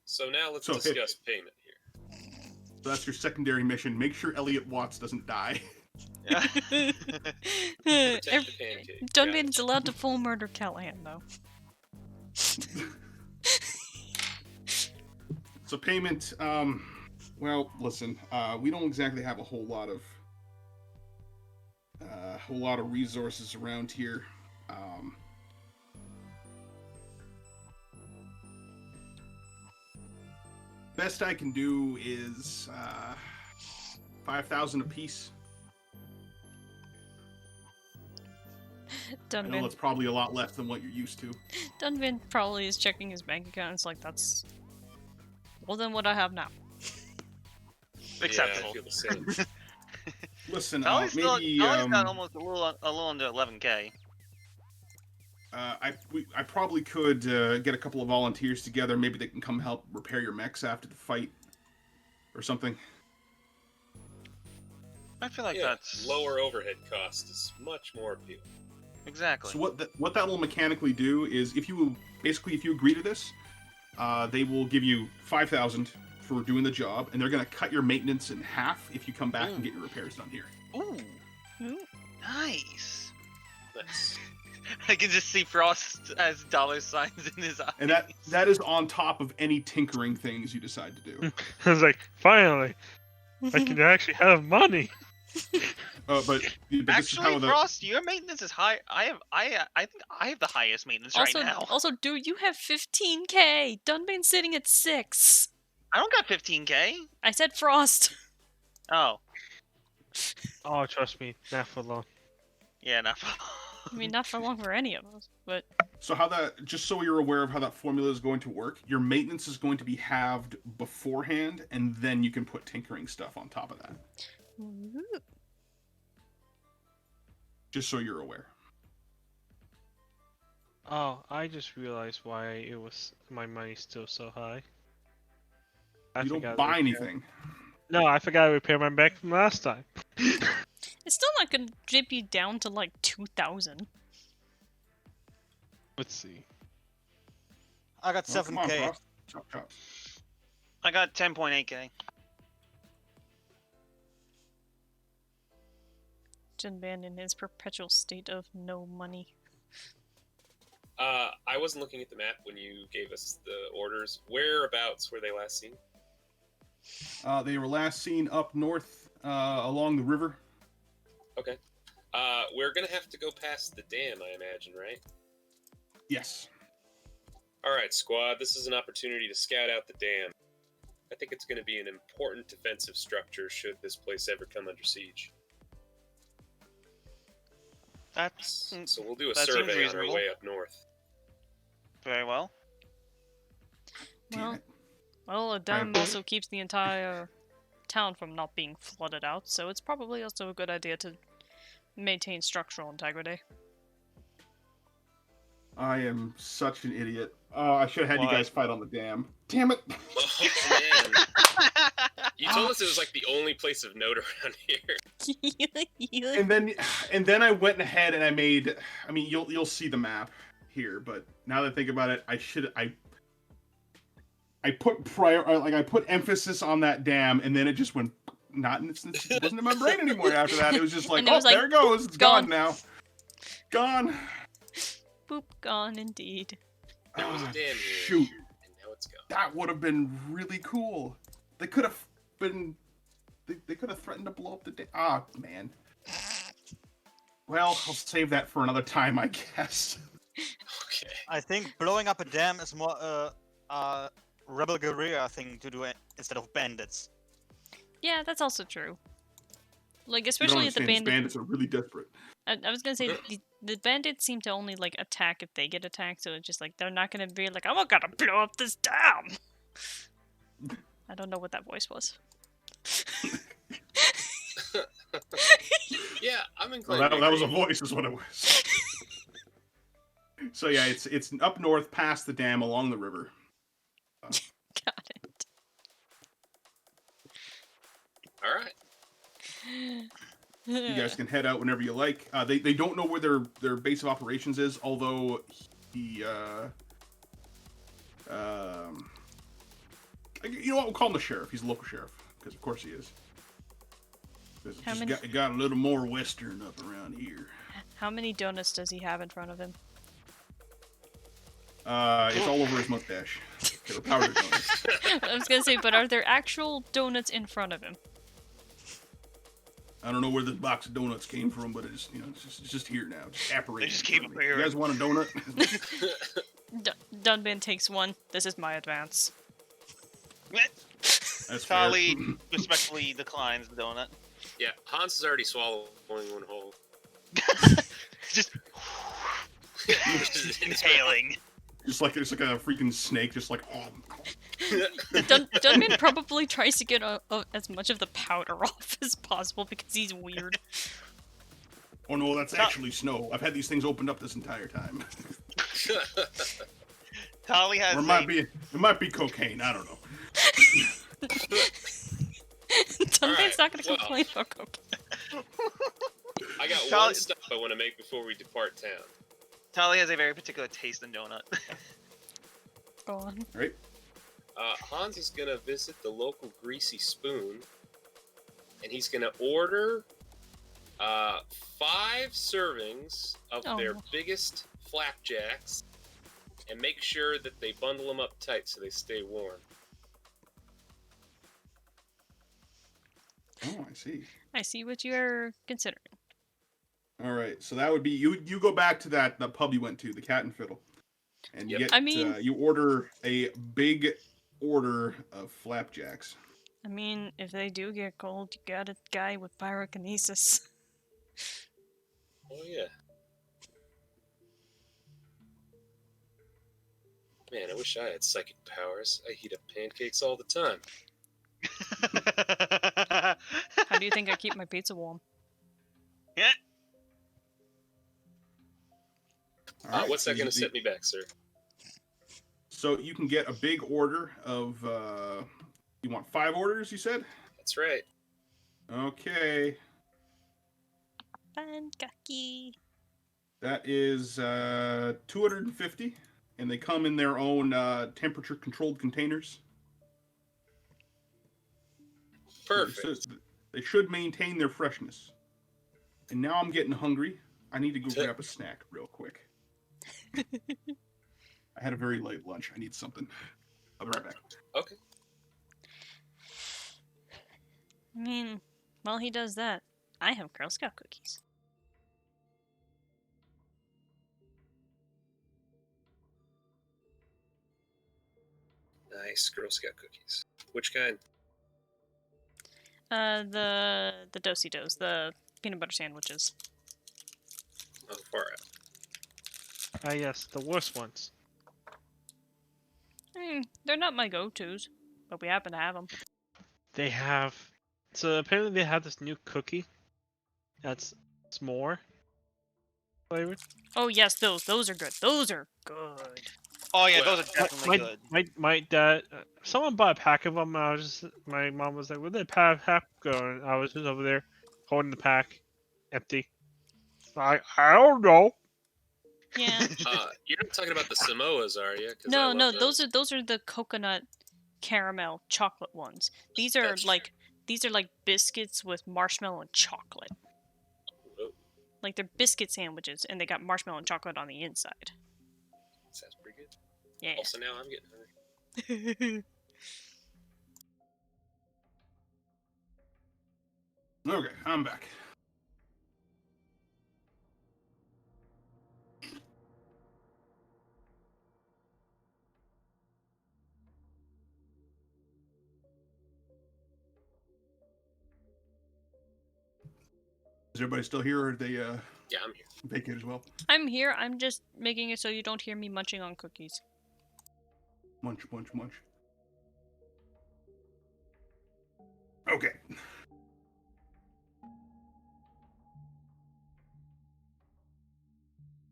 So now let's discuss payment here. So that's your secondary mission. Make sure Elliot Watts doesn't die. Protect the pancake. Dunban's allowed to full murder Callahan, though. So payment, well, listen, we don't exactly have a whole lot of resources around here. Best I can do is 5,000 apiece. I know Dunban, that's probably a lot less than what you're used to. Dunban probably is checking his bank account. It's like, that's more than what I have now. Acceptable. Yeah, I feel the same. Listen, Tolly's maybe got almost a little under 11k. I probably could get a couple of volunteers together. Maybe they can come help repair your mechs after the fight, or something. I feel like Yeah, that's lower overhead cost is much more appealing. Exactly. So what that will mechanically do is, if you agree to this, they will give you 5,000 for doing the job, and they're going to cut your maintenance in half if you come back and get your repairs done here. Ooh, Ooh. nice. Nice. I can just see Frost as dollar signs in his eyes. And that is on top of any tinkering things you decide to do. I was like, finally, I can actually have money. But this is Actually, how the Frost, your maintenance is high. I think I have the highest maintenance right now. Also, dude, you have 15k. Dunban's sitting at 6. I don't got 15k. I said Frost. Oh, Oh, trust me, not for long. yeah, no. I mean, not for long for any of us, but So how that, just so you're aware of how that formula is going to work, your maintenance is going to be halved beforehand, and then you can put tinkering stuff on top of that. Ooh. Just so you're aware. Oh, I just realized why my money's still so high. I You forgot don't to buy repair- anything. No, I forgot to repair my back from last time. It's still not gonna dip you down to like 2,000. Let's see. I got Oh, come on, 7k. Frost. Chop, chop. I got 10.8k. Dunban in his perpetual state of no money. I wasn't looking at the map when you gave us the orders. Whereabouts were they last seen? They were last seen up north along the river. Okay. We're gonna have to go past the dam, I imagine, right? Yes. Alright, squad, this is an opportunity to scout out the dam. I think it's gonna be an important defensive structure should this place ever come under siege. That's So we'll do a that seems survey on our reasonable. way up north. very well. Damn Well, it. well, a dam also keeps the entire town from not being flooded out, so it's probably also a good idea to maintain structural integrity. I am such an idiot. I should have had you Why? guys fight on the dam. Damn it. Oh, man. You told us it was like the only place of note around here. And then I went ahead and I made. I mean, you'll see the map here, but now that I think about it, I put emphasis on that dam, and then it just went not. It wasn't in my brain anymore after that. It was just like, And it was oh, like, there it goes. It's gone. gone now. Gone. Boop, gone indeed. There was a Ah, dam here, shoot. and now it's gone. That would have been really cool. They could have been. They could have threatened to blow up the dam. Ah, man. Well, I'll save that for another time, I guess. Okay. I think blowing up a dam is more a rebel guerrilla thing to do instead of bandits. Yeah, that's also true. Like, You don't especially if the understand, these bandit. bandits are really desperate. I was gonna say the bandits seem to only like attack if they get attacked, so it's just like they're not gonna be like, I'm gonna blow up this dam. I don't know what that voice was. Yeah, I'm Well, inclined. that, to that was a agree. voice, is what it was. So yeah, it's up north past the dam along the river. Got it. All right. You guys can head out whenever you like. They don't know where their base of operations is, although you know what, we'll call him the sheriff. He's a local sheriff, because of course he is. How Just many- got a little more western up around here. How many donuts does he have in front of him? It's all over his mustache. They were powdered donuts. I was gonna say, but are there actual donuts in front of him? I don't know where this box of donuts came from, but it's it's just here now. Just apparating. They just in keep front of me. appearing. You guys want a donut? Dunban takes one. This is my advance. That's fair. Tali respectfully declines the donut. Yeah, Hans is already swallowing one whole. Just Just inhaling. Just like there's like a freaking snake, just like Dunman probably tries to get as much of the powder off as possible because he's weird. Oh no, that's actually snow. I've had these things opened up this entire time. Tali has Or it might be cocaine. I don't know. Dunman's not gonna well. complain about cocaine. I got Tali- one stop I want to make before we depart town. Tali has a very particular taste in donut. Go on. Right? Hans is gonna visit the local Greasy Spoon, and he's gonna order 5 servings of their Oh. biggest flapjacks, and make sure that they bundle them up tight so they stay warm. Oh, I see. I see what you're considering. All right, so that would be you. You go back to the pub you went to, the Cat and Fiddle, and you Yep. get. I mean- you order a big order of flapjacks. I mean, if they do get cold, you got a guy with pyrokinesis. Oh yeah. Man, I wish I had psychic powers. I heat up pancakes all the time. How do you think I keep my pizza warm? All right, What's so that going you- to set me back, sir? So you can get a big order of. You want 5 orders? You said. That's right. Okay, Pankaki. that is 250, and they come in their own temperature-controlled containers. Perfect. They should maintain their freshness. And now I'm getting hungry. I need to go grab a snack real quick. I had a very late lunch. I need something. I'll be right back. Okay. I mean, while he does that, I have Girl Scout cookies. Nice Girl Scout cookies. Which kind? The Do-si-dos, the peanut butter sandwiches. Oh, far out. Ah, yes, the worst ones. They're not my go-tos, but we happen to have them. They have. So apparently they have this new cookie. That's s'more flavored. Oh yes, those are good. Those are good. Oh yeah, Well, those are definitely good. My dad, someone bought a pack of them. And I was just, my mom was like, "Where'd that pack go?" And I was just over there holding the pack, empty. I don't know. Yeah. You're not talking about the Samoas, are you? No, those are the coconut caramel chocolate ones. These are That's like biscuits with marshmallow and chocolate. Whoa, Like they're biscuit sandwiches, and they got marshmallow and chocolate on the inside. sounds pretty good. Yeah. Also, now I'm getting hungry. Okay, I'm back. Is everybody still here, or are they Yeah, I'm here. vacate as well? I'm here. I'm just making it so you don't hear me munching on cookies. Munch, munch, munch. Okay.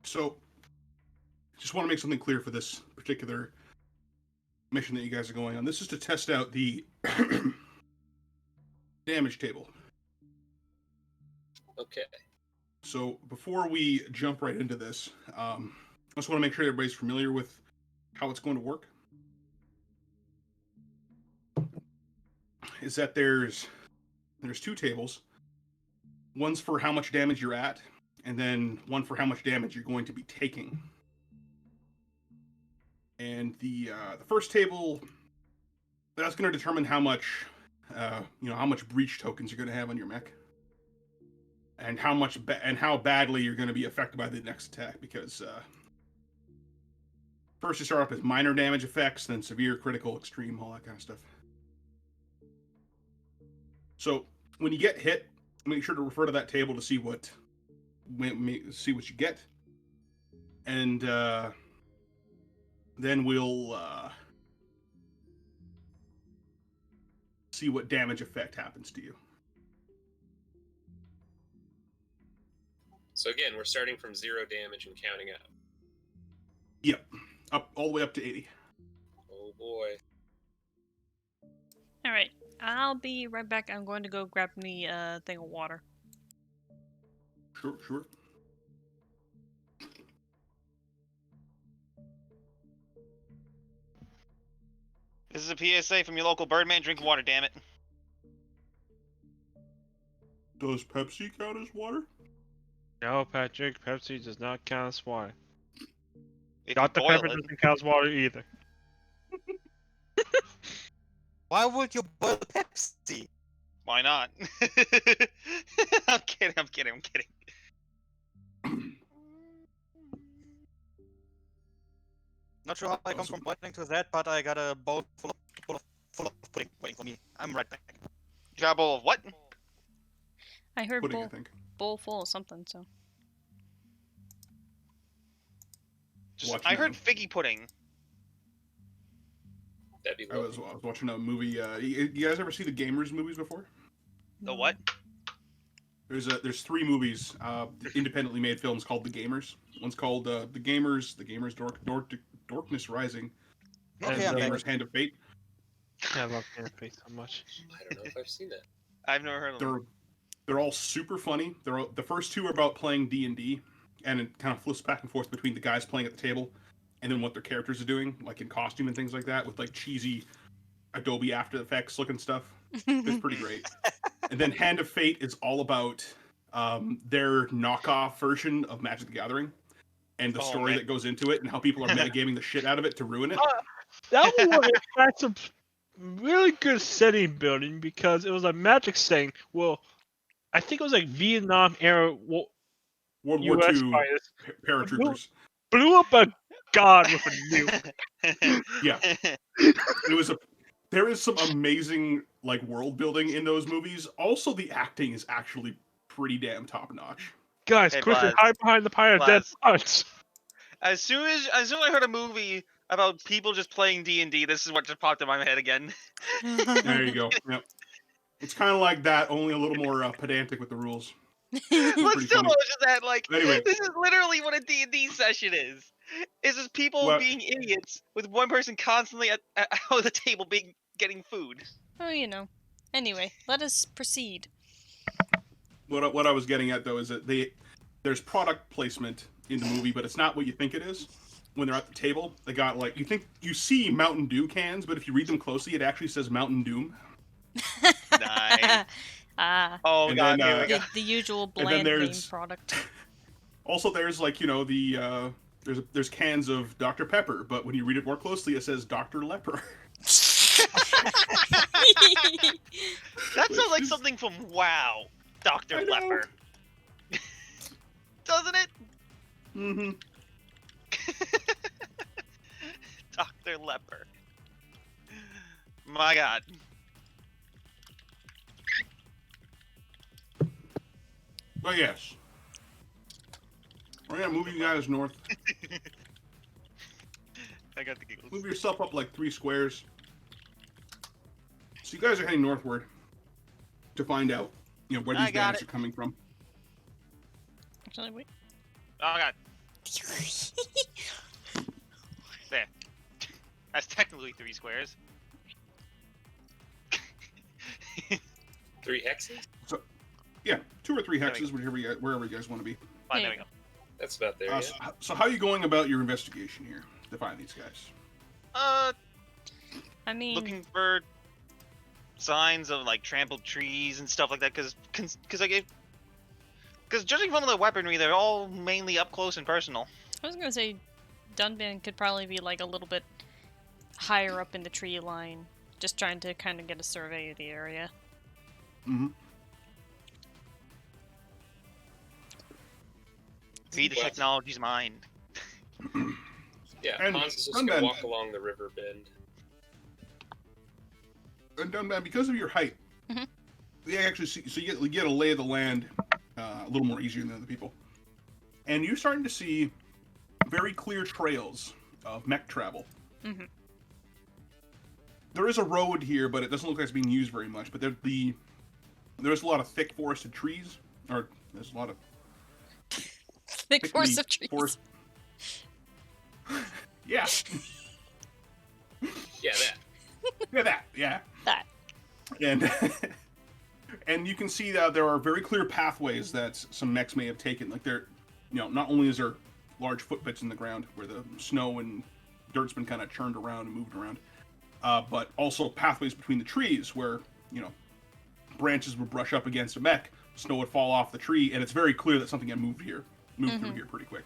So, just want to make something clear for this particular mission that you guys are going on. This is to test out the damage table. Okay. So, before we jump right into this, I just want to make sure everybody's familiar with how it's going to work. Is that there's 2 tables. One's for how much damage you're at, and then one for how much damage you're going to be taking. And the first table, that's going to determine how much how much breach tokens you're going to have on your mech, and how badly you're going to be affected by the next attack. Because first you start off as minor damage effects, then severe, critical, extreme, all that kind of stuff. So when you get hit, make sure to refer to that table to see what see what you get, and then we'll see what damage effect happens to you. So again, we're starting from 0 damage and counting up. Yep, up all the way up to 80. Oh boy. All right, I'll be right back. I'm going to go grab me a thing of water. Sure. This is a PSA from your local Birdman. Drink water, damn it. Does Pepsi count as water? No, Patrick, Pepsi does not count as water. If you Dr. boil Pepper it. doesn't count as water either. Why would you boil Pepsi? Why not? I'm kidding. Not sure how I come from boiling to that, but I got a bowl full of pudding waiting for me. I'm right back. You got a bowl of what? I heard Pudding, I think. bowl full of something, so. Watch I now. heard figgy pudding. That'd be I was lovely. watching a movie. You guys ever see the Gamers movies before? The what? There's 3 movies, independently made films called The Gamers. One's called The Gamers, Dorkness Rising, Okay, and I'm The back. Gamers Hand of Fate. I love Canopy so much. I don't know if I've seen that. I've never heard of them. They're all super funny. The first 2 are about playing D&D, and it kind of flips back and forth between the guys playing at the table and then what their characters are doing, like in costume and things like that, with like cheesy Adobe After Effects looking stuff. It's pretty great. And then Hand of Fate is all about their knockoff version of Magic the Gathering and the story that goes into it and how people are metagaming the shit out of it to ruin it. That one had some really good setting building because it was a magic setting. Well, I think it was like Vietnam era World War US II fighters paratroopers. blew up a god with a nuke. Yeah. There is some amazing like world building in those movies. Also, the acting is actually pretty damn top notch. Guys, Hey, quickly Buzz. hide behind the pile of dead parts. As soon as I heard a movie about people just playing D&D, this is what just popped in my head again. There you go. Yep. It's kind of like that, only a little more pedantic with the rules. But pretty still, funny. it's just that like Anyway. this is literally what a D&D session is. It's just people What- being idiots with one person constantly at the table getting food. Oh, you know. Anyway, let us proceed. What I was getting at though is that there's product placement in the movie, but it's not what you think it is. When they're at the table, they got like you see Mountain Dew cans, but if you read them closely, it actually says Mountain Doom. Nice. Ah, Oh And god, then, here we go. the usual then bland name there's- product. Also, there's like the there's cans of Dr. Pepper, but when you read it more closely, it says Dr. Leper. That sounds like something from WoW, Dr. I know. Leper. Doesn't it? Mm-hmm. Dr. Leper. My god. But yes, we're gonna move you guys north. I got the giggles. Move yourself up like 3 squares. So you guys are heading northward to find out, where I these got guys it. are coming from. Actually, wait. Oh god. There. That's technically 3 squares. 3 hexes? Yeah, 2 or 3 There we hexes, wherever you guys want to be. Fine, There there you we go. That's about there, yeah. So how are you going about your investigation here to find these guys? I mean, Looking for signs of like trampled trees and stuff like that, because judging from the weaponry, they're all mainly up close and personal. I was gonna say, Dunban could probably be like a little bit higher up in the tree line, just trying to kind of get a survey of the area. Mm-hmm. Read the Well- technology's mind. Yeah, And Hans is just Dunban- gonna walk along the river bend. And Dunban, because of your height, Mhm. they actually see, so you get a lay of the land a little more easier than other people. and you're starting to see very clear trails of mech travel. Mm-hmm. There is a road here, but it doesn't look like it's being used very much. But there's a lot of thick forested trees, or there's a lot of thick forest of trees. Yeah. Yeah, that. Yeah, that. Yeah. That. And and you can see that there are very clear pathways that some mechs may have taken. Like not only is there large footprints in the ground where the snow and dirt's been kind of churned around and moved around, but also pathways between the trees where branches would brush up against a mech, snow would fall off the tree, and it's very clear that something had moved through here pretty quick.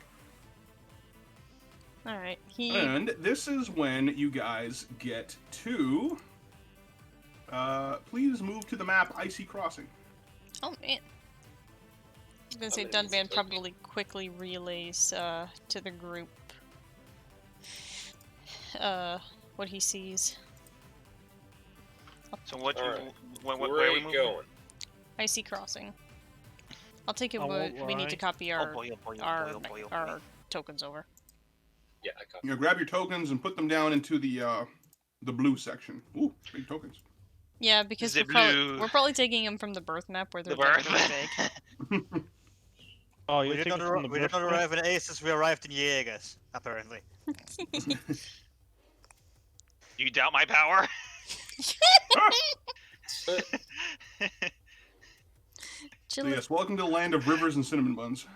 All right. And this is when you guys get to. Please move to the map Icy Crossing. Oh man. I was gonna say Dunban probably quickly relays to the group what he sees. So what? Alright. Where Where are we are you moving? going? Icy Crossing. I'll take it. I won't We need to lie. copy our Oh boy. tokens over. Yeah, I copy. Grab your tokens and put them down into the blue section. Ooh, big tokens. Yeah, because The we're probably taking them from the birth map where they're The like birth. really big. Oh, We you're did taking not, from the we did not birthmark? arrive in Aces, we arrived in Jaegers, apparently. You doubt my power? So Chili. yes, welcome to the land of rivers and cinnamon buns.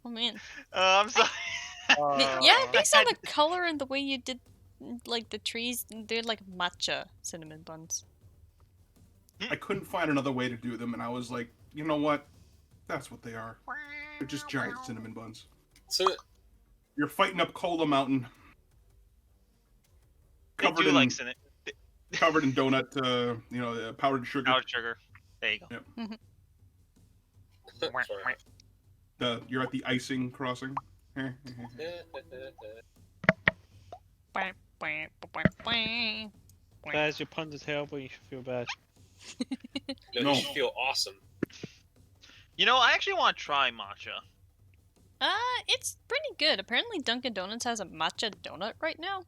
Oh man. I'm sorry. Yeah, based on the color and the way you did, like the trees, they're like matcha cinnamon buns. I couldn't find another way to do them, and I was like, you know what? That's what they are. They're just giant cinnamon buns. So, You're fighting up Cola Mountain. They do like cinnamon. Covered in donut, powdered sugar. Powdered sugar. There you go. sorry. You're at the icing crossing. Guys, your puns are terrible. You should feel bad. No, you should feel awesome. You know, I actually want to try matcha. It's pretty good. Apparently Dunkin' Donuts has a matcha donut right now.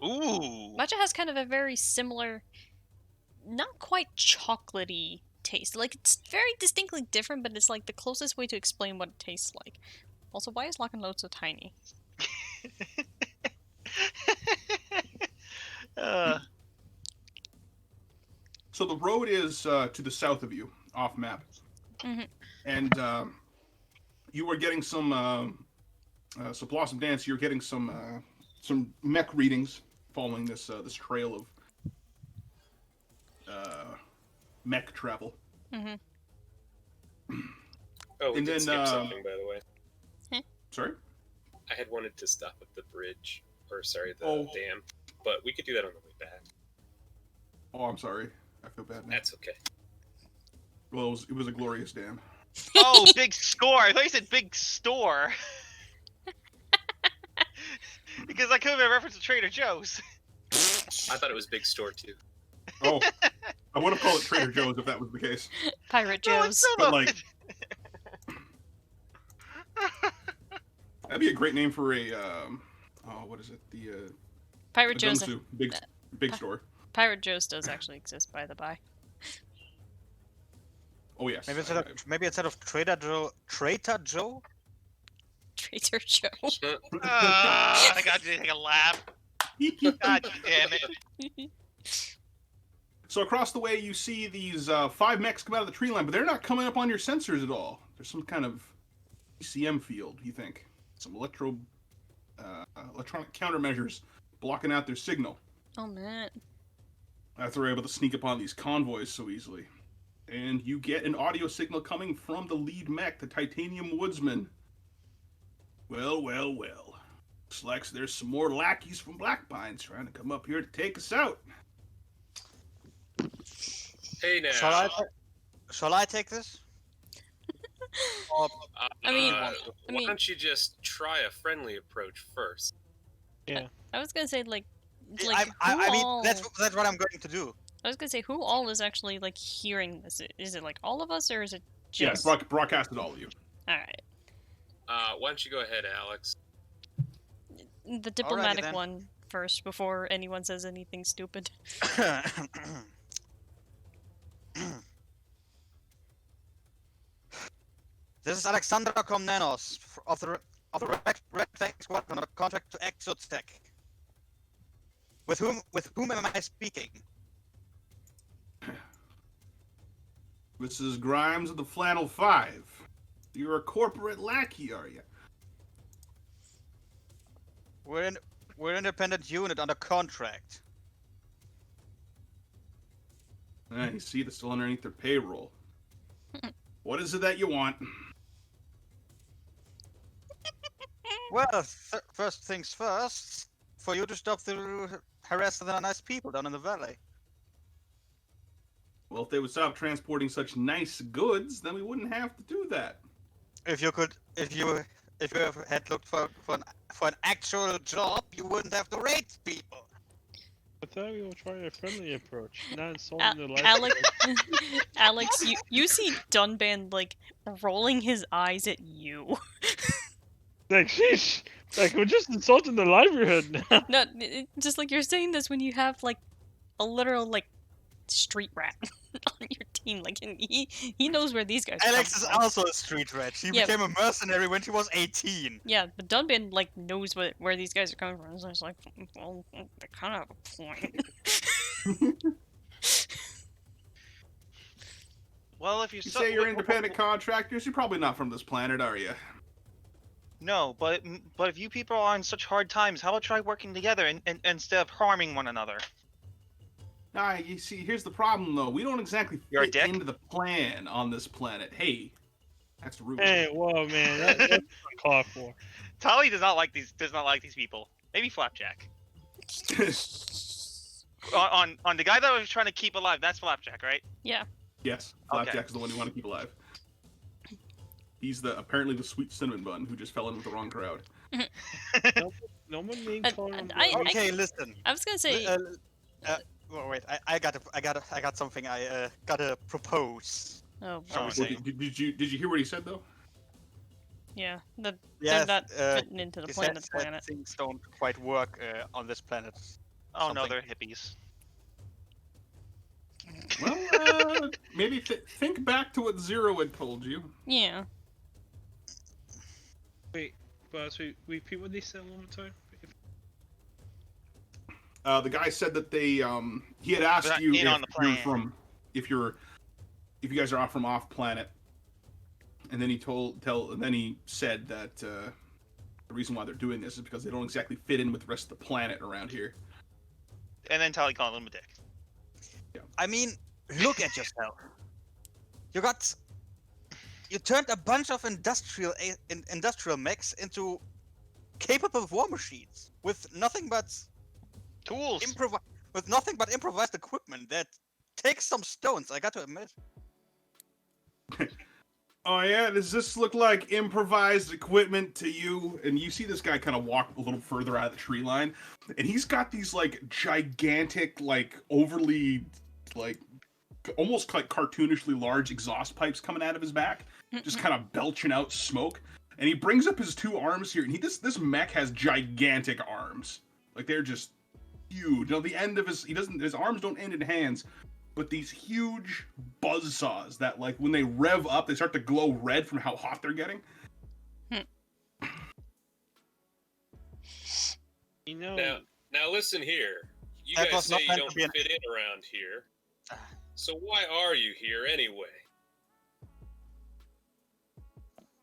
Ooh. Matcha has kind of a very similar, not quite chocolatey taste. Like, it's very distinctly different, but it's like the closest way to explain what it tastes like. Also, why is Lock and Load so tiny? So the road is to the south of you, off map. Mhm. And you are getting some Blossom Dance. You're getting some mech readings following this trail of mech travel. Mhm. Oh, we And did then, skip something, by the way. Sorry. I had wanted to stop at the bridge, or sorry, the Oh. dam, but we could do that on the way back. Oh, I'm sorry. I feel bad now. That's okay. Well, it was a glorious dam. Oh, big score! I thought you said big store. Because I could have been a reference to Trader Joe's. I thought it was big store too. Oh, I would have called it Trader Joe's if that was the case. Pirate No, Joe's. it's still But not. like, that'd be a great name for a what is it? The Pirate a Joe's. gumshoe. Big store. Pirate Joe's does actually exist, by the by. Oh yes. Maybe instead of Trader Joe? Trader Joe. I got you to take a laugh. God damn it. So across the way, you see these 5 mechs come out of the tree line, but they're not coming up on your sensors at all. There's some kind of ECM field, you think. Some electronic countermeasures blocking out their signal. Oh man. That's why they're able to sneak upon these convoys so easily. And you get an audio signal coming from the lead mech, the Titanium Woodsman. Well. Looks like there's some more lackeys from Black Pines trying to come up here to take us out. Hey now. Shall I take this? I mean- Why don't you just try a friendly approach first? Yeah. I was gonna say like I mean, all... that's what I'm going to do. I was gonna say who all is actually like hearing this? Is it like all of us or is it Yeah, just? broadcasted all of you. All right. Why don't you go ahead, Alex? The diplomatic then. one first, before anyone says anything stupid. This is Alexander Komnenos of the Red Flag Squad on a contract to Exotech. With whom am I speaking? This is Grimes of the Flannel 5. You're a corporate lackey, are you? We're an independent unit under contract. You see, they're still underneath their payroll. What is it that you want? Well, first things first, for you to stop the harassing the nice people down in the valley. Well, if they would stop transporting such nice goods, then we wouldn't have to do that. If you had looked for an actual job, you wouldn't have to raid people. I thought we were trying a friendly approach, not insulting the life. Alex, you see Dunban like rolling his eyes at you. Like, sheesh! Like, we're just insulting the livelihood now. No, just like you're saying this when you have like a literal like street rat on your team. Like, and he knows where these guys Alex come is from. also a street rat. She became a mercenary when she was 18. Yeah, but Dunban like knows where these guys are coming from. So it's like, well, they kind of have a point. Well, if You say you're independent contractors, you're probably not from this planet, are you? No, but if you people are on such hard times, how about try working together and instead of harming one another? You see, here's the problem, though. We don't exactly You're a fit dick? into the plan on this planet. Hey, that's rude. Hey, whoa, man, that's uncalled for. Tali does not like these people. Maybe Flapjack. on the guy that I was trying to keep alive, that's Flapjack, right? Yeah. Yes, Flapjack is the one you want to keep alive. He's apparently the sweet cinnamon bun who just fell in with the wrong crowd. No one named Colin. Okay, listen. I was gonna say. Well, wait. I got something. I gotta propose. Oh, Shall we say? Did you hear what he said though? yeah. They're Yes, not fitting into the he said planet. things don't quite work on this planet. Oh no, Something. they're hippies. Well, maybe think back to what Zero had told you. Yeah. Wait, boss, repeat what they said one more time? The guy said that they he had asked They're you in on the plan. if you guys are from off planet, and then he said that the reason why they're doing this is because they don't exactly fit in with the rest of the planet around here. And then Tali called him a dick. I mean, look at yourself. You turned a bunch of industrial mechs into capable war machines with nothing but Tools. improvised equipment that takes some stones. I got to admit. Oh yeah, does this look like improvised equipment to you? And you see this guy kind of walk a little further out of the tree line, and he's got these like gigantic, like overly, like almost like cartoonishly large exhaust pipes coming out of his back, just kind of belching out smoke. And he brings up his two arms here, and this mech has gigantic arms, like they're just huge. The end of his arms don't end in hands. But these huge buzzsaws that, like, when they rev up, they start to glow red from how hot they're getting. You know. Now listen here. You That guys was not say you meant don't to be an- fit in around here. So why are you here anyway?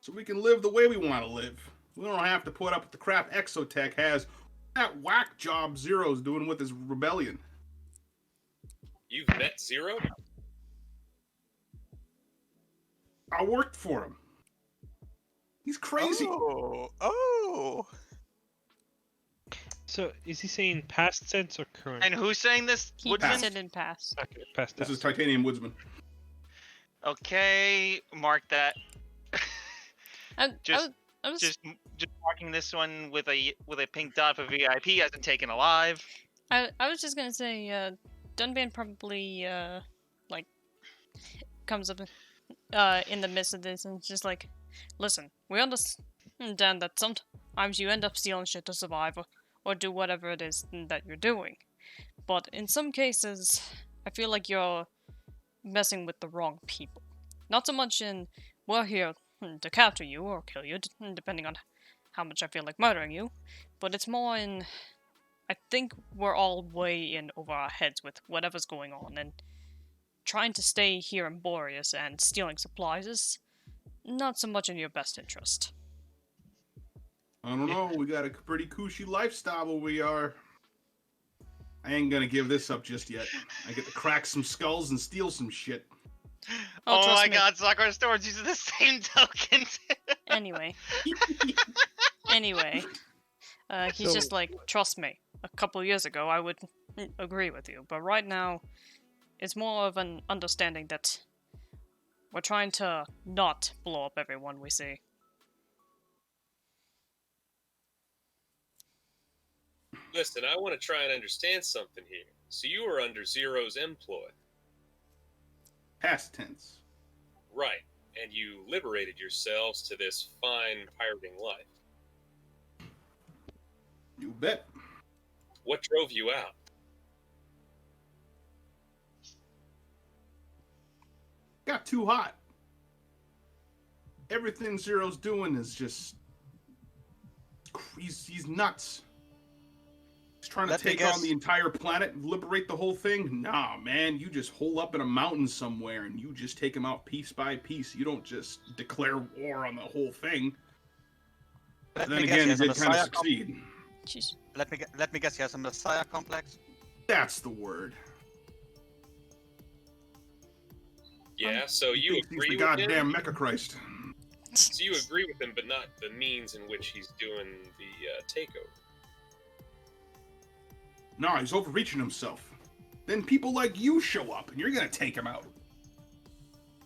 So we can live the way we want to live. We don't have to put up with the crap Exotech has. That whack job Zero's doing with his rebellion. You've met Zero? I worked for him. He's crazy. Oh. So, is he saying past tense or current? And who's saying this? He Woodman? said in past. Okay, past This tense. is Titanium Woodsman. Okay, mark that. I Just marking this one with a pink dot for VIP hasn't taken alive. I was just gonna say, Dunban probably like comes up in the midst of this and it's just like, listen, we And that sometimes you end up stealing shit to survive or do whatever it is that you're doing. But in some cases, I feel like you're messing with the wrong people. Not so much in, we're here to capture you or kill you, depending on how much I feel like murdering you, but it's more in, I think we're all way in over our heads with whatever's going on, and trying to stay here in Boreas and stealing supplies is not so much in your best interest. I don't know. We got a pretty cushy lifestyle where we are. I ain't gonna give this up just yet. I get to crack some skulls and steal some shit. Oh trust my me. god, Sakura Storage uses the same tokens. Anyway. He's So- just like, trust me. A couple years ago, I would agree with you, but right now, it's more of an understanding that we're trying to not blow up everyone we see. Listen, I want to try and understand something here. So you were under Zero's employ. Past tense. Right. And you liberated yourselves to this fine pirating life. You bet. What drove you out? Got too hot. Everything Zero's doing is just... He's nuts. He's trying to Let me take guess. on the entire planet and liberate the whole thing? Nah, man. You just hole up in a mountain somewhere and you just take him out piece by piece. You don't just declare war on the whole thing. Let Then me guess, again, he he has a did kind of Messiah succeed. Jeez. Let me guess, he has a Messiah complex. That's the word. Yeah, so He you thinks he's agree the with him? goddamn Mecha Christ. So you agree with him, but not the means in which he's doing the takeover. Nah, he's overreaching himself. Then people like you show up, and you're gonna take him out.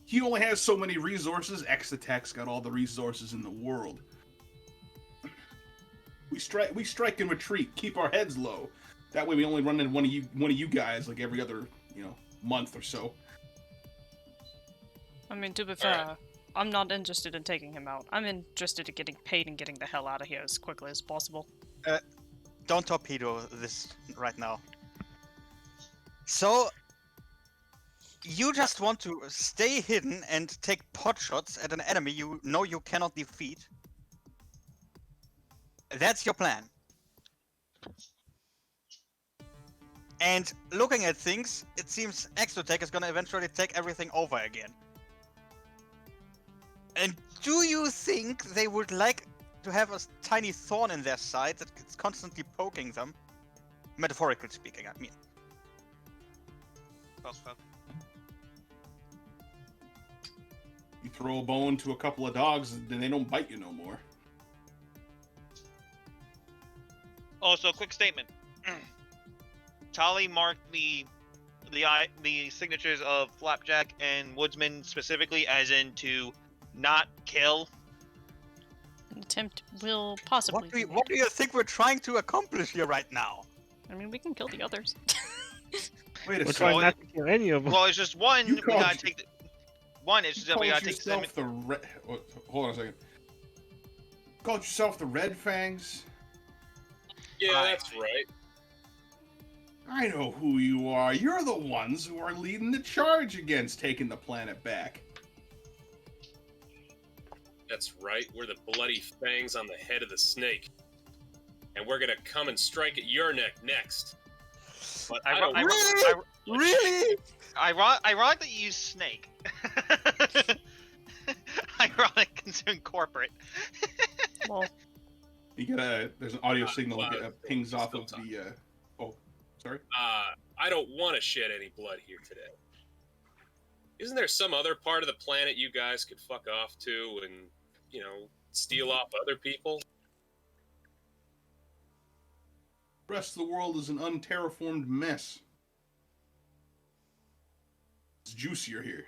He only has so many resources. X-Attack's got all the resources in the world. We strike and retreat. Keep our heads low. That way, we only run into one of you guys like every other month or so. I mean, to be fair, I'm not interested in taking him out. I'm interested in getting paid and getting the hell out of here as quickly as possible. Don't torpedo this right now. So, you just want to stay hidden and take pot shots at an enemy you know you cannot defeat? That's your plan. And looking at things, it seems Exotech is gonna eventually take everything over again. And do you think they would like to have a tiny thorn in their side that's constantly poking them? Metaphorically speaking, I mean. You throw a bone to a couple of dogs, then they don't bite you no more. Also, quick statement. Tali marked the signatures of Flapjack and Woodsman specifically as in to not kill. An attempt will possibly. What do you think we're trying to accomplish here right now? I mean, we can kill the others. Wait a We're second. trying not to kill any of them. Well, it's just one. You We called gotta you- take the one. It's just that we Called gotta take the yourself the red. Hold on a second. Called yourself the Red Fangs? Yeah, Right. that's right. I know who you are. You're the ones who are leading the charge against taking the planet back. That's right. We're the bloody fangs on the head of the snake. And we're gonna come and strike at your neck next. But I don't Really? Ironic that you use snake. Ironic considering corporate. Well, There's an audio signal that pings off of the, sorry? I don't want to shed any blood here today. Isn't there some other part of the planet you guys could fuck off to and, steal off other people? The rest of the world is an unterraformed mess. It's juicier here.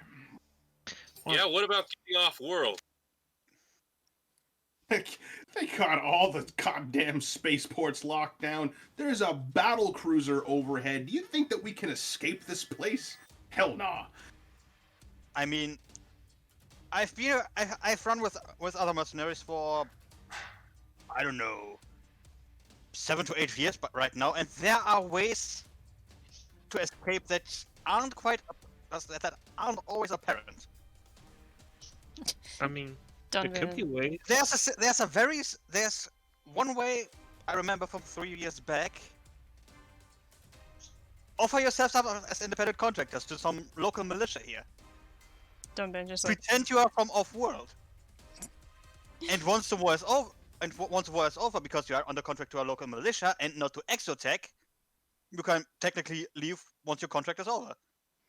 Yeah, what about getting off world? They got all the goddamn spaceports locked down. There's a battle cruiser overhead. Do you think that we can escape this place? Hell nah. I mean, I've run with other mercenaries for I don't know, 7 to 8 years, but right now, and there are ways to escape that aren't that aren't always apparent. I mean, there could be Donovan, ways. There's one way I remember from 3 years back. Offer yourselves up as independent contractors to some local militia here. Donovan just like, Pretend you are from off-world. And once the war is over, because you are under contract to a local militia and not to Exotech, you can technically leave once your contract is over.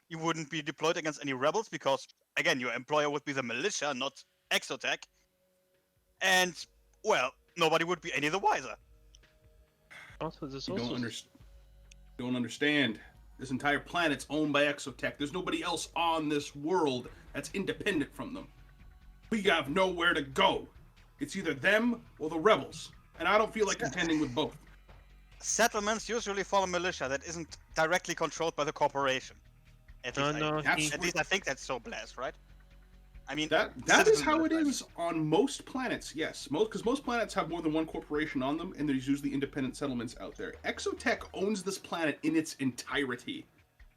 You wouldn't be deployed against any rebels because, again, your employer would be the militia, not Exotech. And, well, nobody would be any the wiser. Also, there's You also don't understand. This entire planet's owned by Exotech. There's nobody else on this world that's independent from them. We have nowhere to go. It's either them or the rebels, and I don't feel like contending with both. Settlements usually form a militia that isn't directly controlled by the corporation. At least I think that's so blessed, right? I mean, that is how it is on most planets. Yes, because most planets have more than one corporation on them, and there's usually independent settlements out there. Exotech owns this planet in its entirety.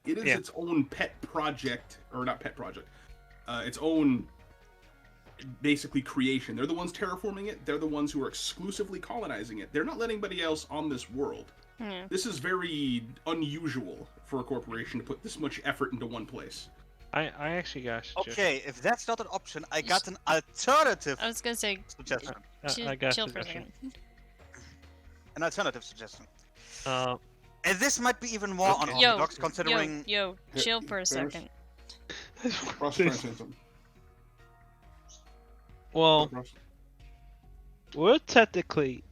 It is its own pet project, or not pet project. Its own, basically, creation. They're the ones terraforming it. They're the ones who are exclusively colonizing it. They're not letting anybody else on this world. hmm. This is very unusual for a corporation to put this much effort into one place. I actually got a suggestion. Okay, if that's not an option, I got an alternative I was gonna say, suggestion. I got a chill for a suggestion. second. An alternative suggestion. Uh, And this might be even more Okay. unorthodox, considering... Yo, chill for a second. Frost, try and say something. well, Frost. we're technically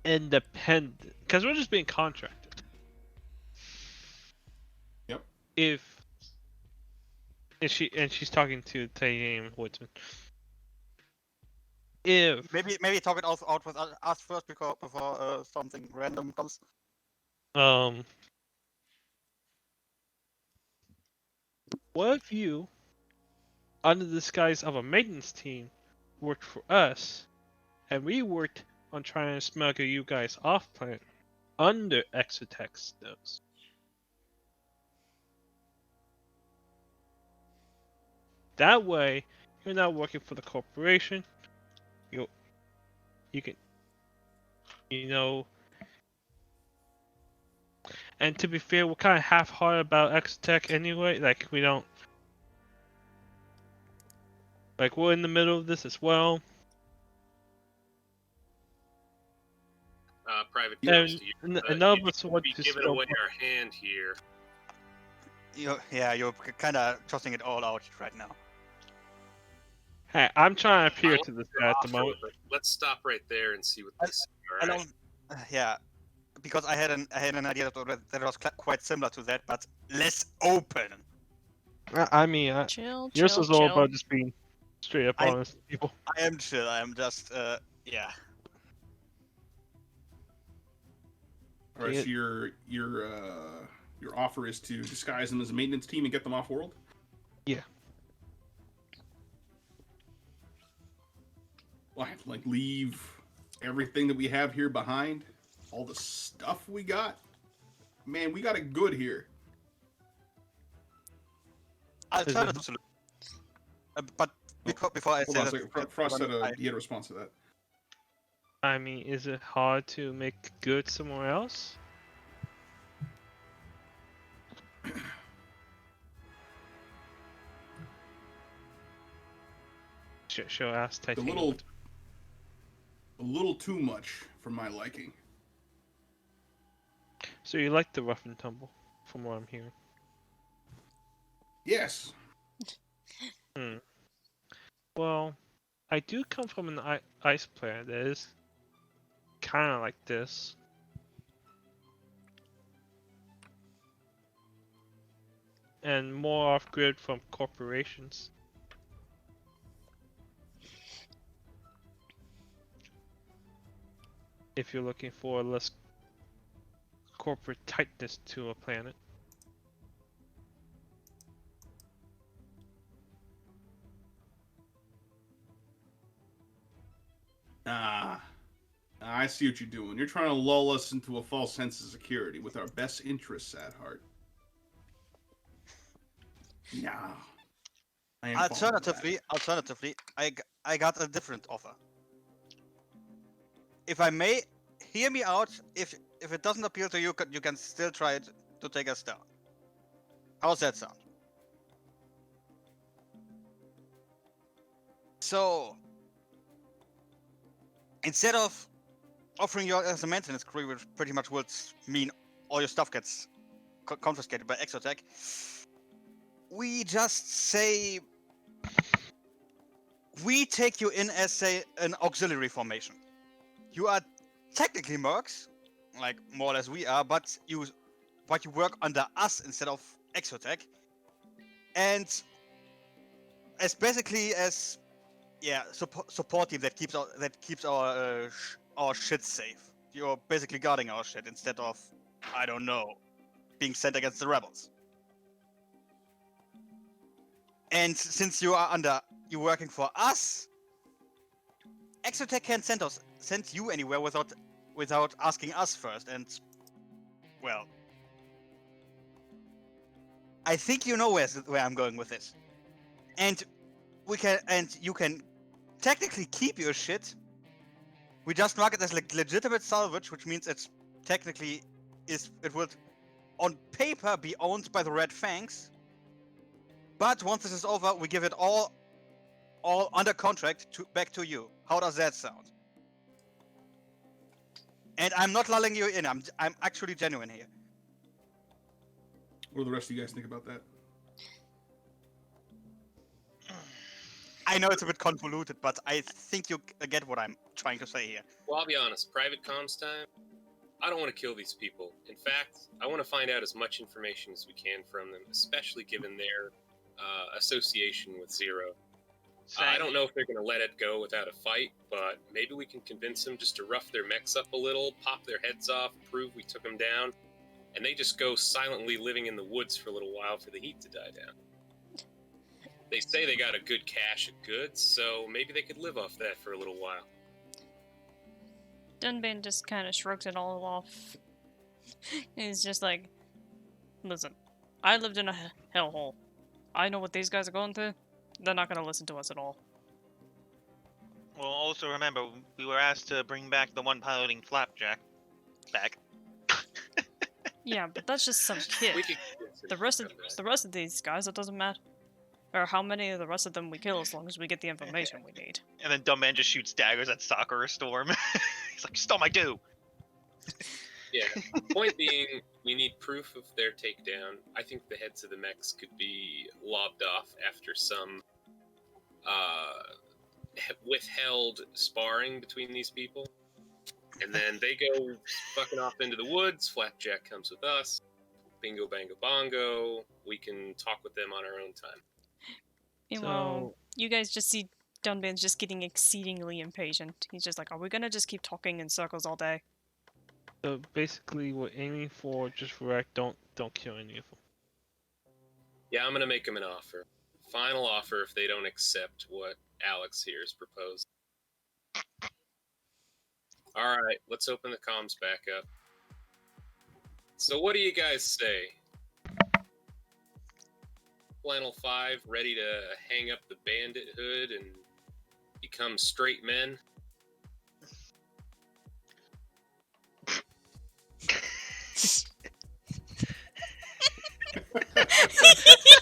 independent because we're just being contracted. Yep. She's talking to Tayane Woodsman. If Maybe talk it out with us first before something random comes. what if you, under the disguise of a maintenance team, worked for us, and we worked on trying to smuggle you guys off planet under Exotech's nose? That way, you're not working for the corporation. You can, And to be fair, we're kind of half-hearted about Exotech anyway. Like we don't, like we're in the middle of this as well. Private And Ghost, none of us want be to giving still. away our hand here. You're kind of tossing it all out right now. Hey, I'm trying to appeal I to this guy at the offer, moment. but let's stop right there and see what they say. I All right. don't. Yeah, because I had an idea that was quite similar to that, but less open. I mean, Chill, yours chill, was all chill. about just being straight up I- honest with people. I am chill. I am just yeah. All right, so your offer is to disguise them as a maintenance team and get them off world? Yeah. Well, I have to leave everything that we have here behind, all the stuff we got. Man, we got it good here. Alternative solution. But before I Hold say on a that, second. Frost said he had a response to that. I mean, is it hard to make good somewhere else? She'll ask A Titanium. little too much for my liking. So you like the rough and tumble, from what I'm hearing. Yes. Well, I do come from an ice planet that is kind of like this. And more off-grid from corporations. If you're looking for less corporate tightness to a planet. I see what you're doing. You're trying to lull us into a false sense of security with our best interests at heart. No. I ain't falling for that. Alternatively, I got a different offer. If I may, hear me out. If it doesn't appeal to you, you can still try it to take us down. How's that sound? So, instead of offering you as a maintenance crew, which pretty much would mean all your stuff gets confiscated by Exotech, we just say we take you in as an auxiliary formation. You are technically mercs, like more or less we are, but you work under us instead of Exotech, and as basically as support team that keeps our shit safe. You're basically guarding our shit instead of, I don't know, being sent against the rebels. And since you're working for us, Exotech can't send you anywhere without asking us first. And well, I think you know where I'm going with this. And you can technically keep your shit. We just mark it as like legitimate salvage, which means it would on paper be owned by the Red Fangs. But once this is over, we give it all under contract back to you. How does that sound? And I'm not lulling you in. I'm actually genuine here. What do the rest of you guys think about that? I know it's a bit convoluted, but I think you get what I'm trying to say here. Well, I'll be honest. Private comms time. I don't want to kill these people. In fact, I want to find out as much information as we can from them, especially given their association with Zero. I don't know if they're going to let it go without a fight, but maybe we can convince them just to rough their mechs up a little, pop their heads off, prove we took them down, and they just go silently living in the woods for a little while for the heat to die down. They say they got a good cache of goods, so maybe they could live off that for a little while. Dunban just kind of shrugs it all off. He's just like, listen, I lived in a hellhole. I know what these guys are going through. They're not going to listen to us at all. Well, also remember, we were asked to bring back the one piloting Flapjack back. Yeah, but that's just some kid. The rest of these guys, it doesn't matter. Or how many of the rest of them we kill as long as we get the information we need. And then Dumb Man just shoots daggers at Sakura Storm. He's like, stole my due! Yeah, point being, we need proof of their takedown. I think the heads of the mechs could be lobbed off after some withheld sparring between these people. And then they go fucking off into the woods, Flapjack comes with us, bingo bango bongo, we can talk with them on our own time. Meanwhile, you guys just see Dunban's just getting exceedingly impatient. He's just like, are we gonna just keep talking in circles all day? So basically, we're aiming for just wreck. Don't kill any of them. Yeah, I'm gonna make them an offer. Final offer if they don't accept what Alex here has proposed. Alright, let's open the comms back up. So what do you guys say? Flannel 5 ready to hang up the bandit hood and become straight men?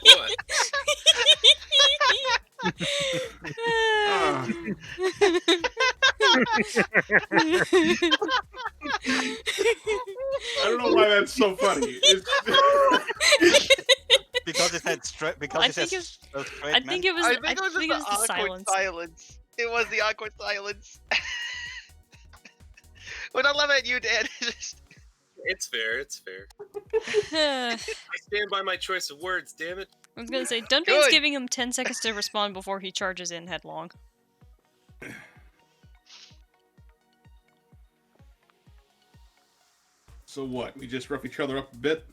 What? I don't know why that's so funny. Because it had straight. Because I it think had it- straight I men. think it was. I think it was the just the awkward silence. silence. It was the awkward silence. We're not laughing at you, Dan. It's fair, it's fair. I I stand by my choice of words, damn it. was gonna say, Dunban's Good. giving him 10 seconds to respond before he charges in headlong. So what? We just rough each other up a bit?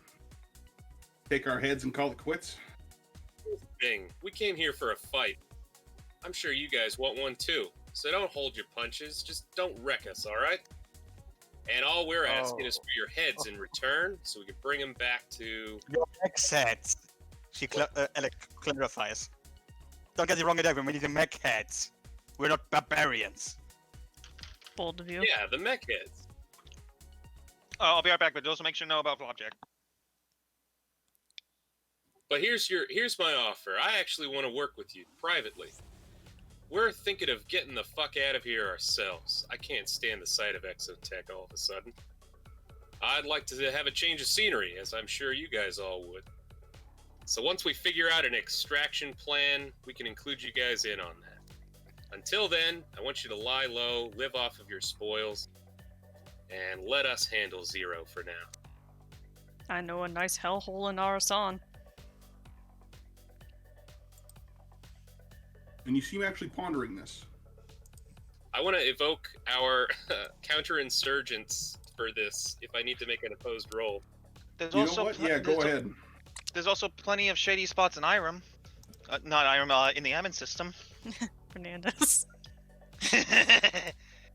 Take our heads and call it quits? Thing. We came here for a fight. I'm sure you guys want one too. So don't hold your punches. Just don't wreck us, alright? And all we're asking is for your heads in return, so we can bring them back to... Your mech heads. She clarifies. Don't get me wrong, we need the mech heads. We're not barbarians. Bold of you. Yeah, the mech heads. Oh, I'll be right back, but also make sure to know about Flopjack. But here's my offer. I actually want to work with you privately. We're thinking of getting the fuck out of here ourselves. I can't stand the sight of Exotech all of a sudden. I'd like to have a change of scenery, as I'm sure you guys all would. So once we figure out an extraction plan, we can include you guys in on that. Until then, I want you to lie low, live off of your spoils, and let us handle Zero for now. I know a nice hellhole in AriZonia. And you seem actually pondering this. I want to evoke our counterinsurgents for this, if I need to make an opposed roll. There's You know also what? Yeah, go ahead. There's also plenty of shady spots in Irem. Not Irem, in the Ammon system. Fernandez.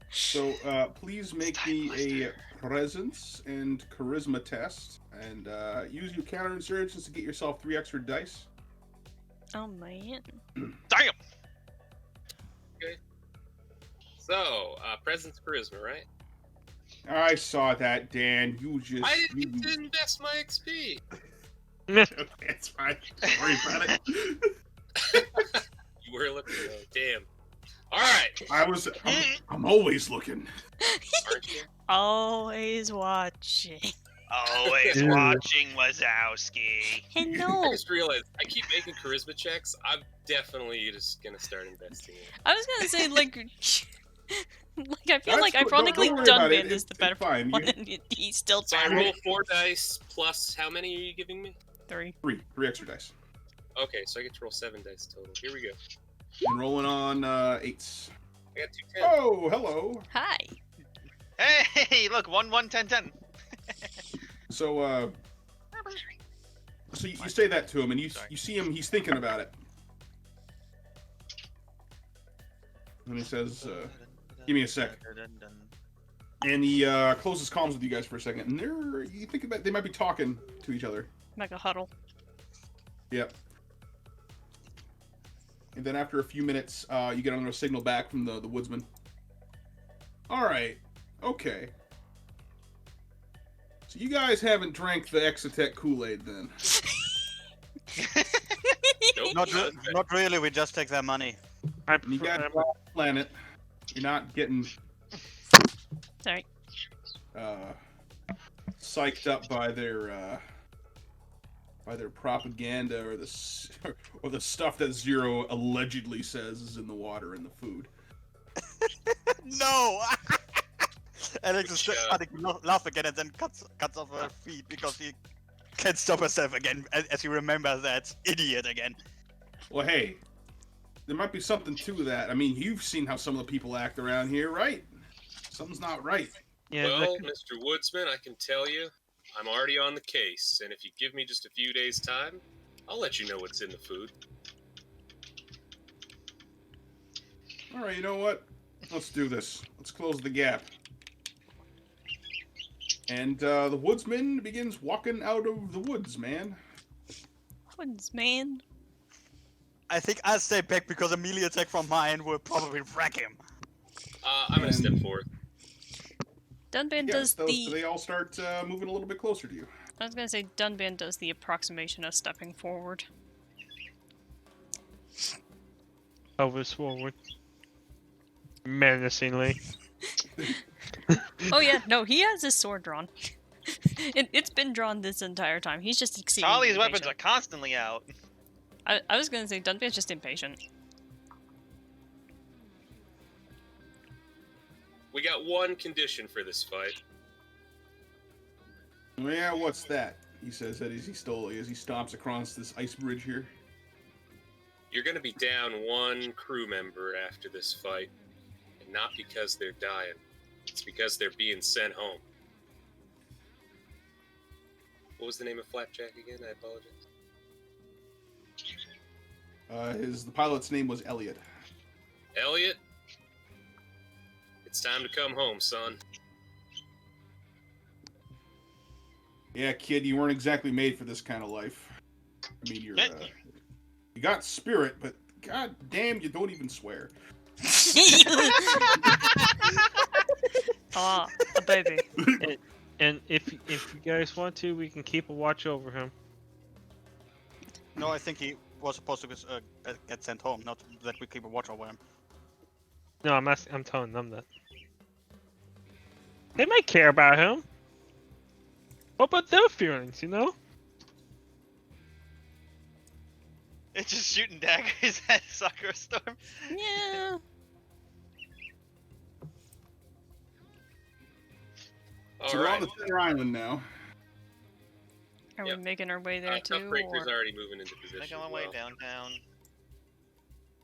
So please make me a presence and charisma test, and use your counterinsurgents to get yourself 3 extra dice. Oh man. Damn! So, presence charisma, right? I saw that, Dan. You just... I didn't get to invest my XP! It's fine. Sorry about it. You were looking though. Damn. Alright! I'm always looking. Aren't you? Always watching. Always watching Wazowski. I Hello. just realized I keep making charisma checks. I'm definitely just gonna start investing in it. I was gonna say, like I feel That's like cool. ironically Don't worry about it. Dunban is the It's better fine. one, and he's still So I bad. roll 4 dice plus how many are you giving me? 3. 3 extra dice. Okay, so I get to roll 7 dice total. Here we go. And rolling on 8s. I got 2 10. Oh, hello. Hi. Hey, look, 1 1 10 10. So you say that to him, and you see him. He's thinking about it, and he says, "Give me a sec." And he closes comms with you guys for a second, and you think about they might be talking to each other. Mega huddle. Yep. And then after a few minutes, you get another signal back from the woodsman. All right. Okay. So you guys haven't drank the Exotech Kool-Aid then? Nope. Not really, we just take their money. You got a planet. You're not getting Sorry. psyched up by their propaganda or the stuff that Zero allegedly says is in the water and the food. No! Alex is starting to laugh again and then cuts off her feet because she can't stop herself again as she remembers that idiot again. Well, hey, there might be something to that. I mean, you've seen how some of the people act around here, right? Something's not right. Yeah, Well, Mr. Woodsman, I can tell you, I'm already on the case, and if you give me just a few days' time, I'll let you know what's in the food. All right, you know what? Let's do this. Let's close the gap. And the woodsman begins walking out of the woods, man. Woods, man. I think I'll stay back because a melee attack from mine will probably wreck him. I'm gonna step forward. Dunban Yeah, does so the... they all start moving a little bit closer to you. I was gonna say Dunban does the approximation of stepping forward. Elvis forward. Menacingly. Oh yeah, no, he has his sword drawn. It's been drawn this entire time. He's just exceedingly Charlie's weapons are impatient. constantly out. I was gonna say Dunban's just impatient. We got one condition for this fight. Yeah, what's that? He says that as he stomps across this ice bridge here. You're gonna be down one crew member after this fight, and not because they're dying. It's because they're being sent home. What was the name of Flapjack again? I apologize. The pilot's name was Elliot. Elliot, it's time to come home, son. Yeah, kid, you weren't exactly made for this kind of life. I mean, you got spirit, but god damn, you don't even swear. Ah, a baby. And if you guys want to, we can keep a watch over him. No, I think he was supposed to get sent home, not that we keep a watch over him. No, I'm telling them that. They might care about him. What about their feelings, you know? It's just shooting daggers at Sakura Storm. Yeah. So we're on the center island now. Are Yep. we making our way there too? Toughbreaker's Or... already moving into position. Making my as way well. downtown.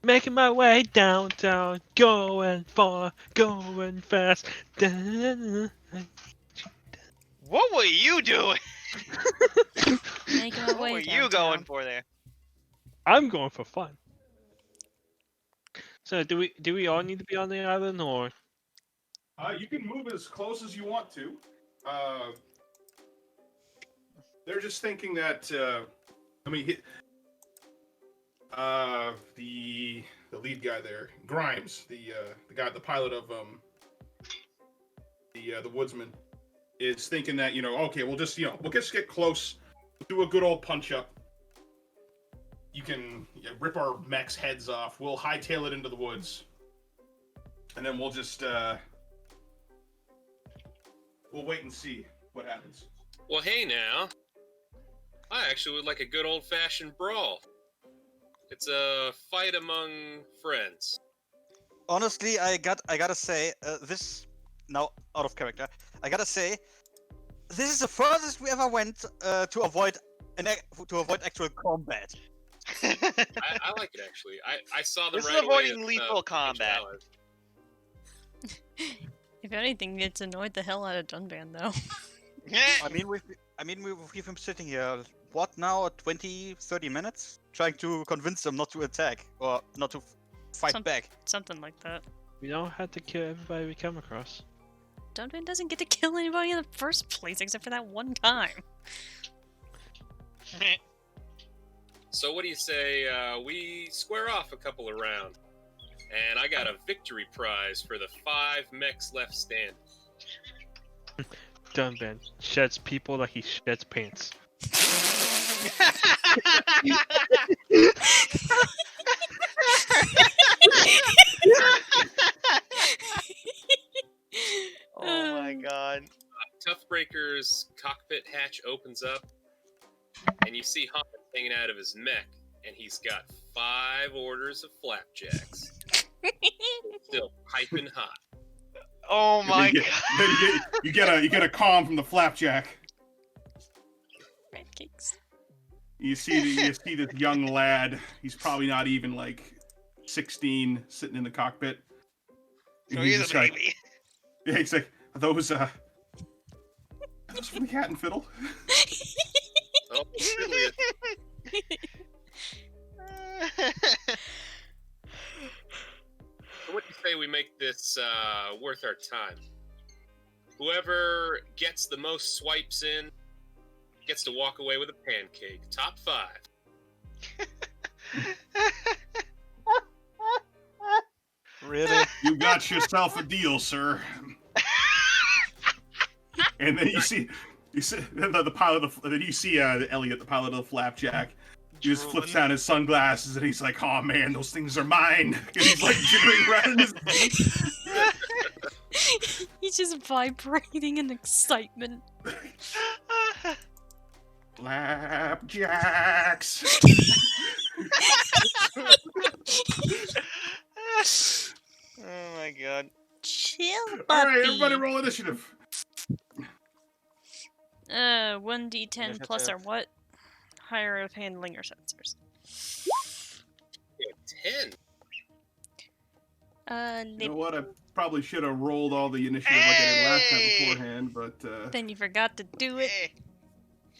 Making my way downtown, going far, going fast. What were you doing? Making my What way were you downtown. going for there? I'm going for fun. So do we all need to be on the island, or? You can move as close as you want to. They're just thinking that. The lead guy there, Grimes, the guy, the pilot of the Woodsman, is thinking that okay, we'll just get close, do a good old punch up. You can rip our mechs' heads off. We'll hightail it into the woods, and then we'll just we'll wait and see what happens. Well, hey now. I actually would like a good old-fashioned brawl. It's a fight among friends. Honestly, I gotta say, this now out of character. I gotta say, this is the furthest we ever went to avoid actual combat. I like it actually. I saw them This is right away avoiding at, lethal combat. If anything, it's annoyed the hell out of Dunban, though. I mean, we've been sitting here, what now, 20, 30 minutes? Trying to convince them not to attack, or not to fight back. Something like that. We don't have to kill everybody we come across. Dunban doesn't get to kill anybody in the first place, except for that one time. So what do you say we square off a couple of rounds? And I got a victory prize for the 5 mechs left standing. Dunban sheds people like he sheds pants. Oh my god. Toughbreaker's cockpit hatch opens up, and you see Hoffman hanging out of his mech, and he's got 5 orders of flapjacks. Still piping hot. Oh my god. You get a comm from the flapjack. Pancakes. You see this young lad. He's probably not even like 16, sitting in the cockpit. So And he's he's just a like, baby. yeah, he's like, are those for the cat and fiddle? Oh, really? So what do you say we make this worth our time? Whoever gets the most swipes in gets to walk away with a pancake. Top 5. Really? You got yourself a deal, sir. And then you see the pilot of, then you see Elliot, the pilot of the flapjack. He just flips down his sunglasses and he's like, "Oh man, those things are mine." And he's like jiggling around in his He's just vibrating in excitement. flapjacks. Oh my god. Chill, puppy. All right, everybody, roll initiative. 1d10 plus our what? Higher of handling or sensors. 10. You know what? I probably should have rolled all the initiative like I did last time Hey! beforehand, but Then you forgot to do it. Eh.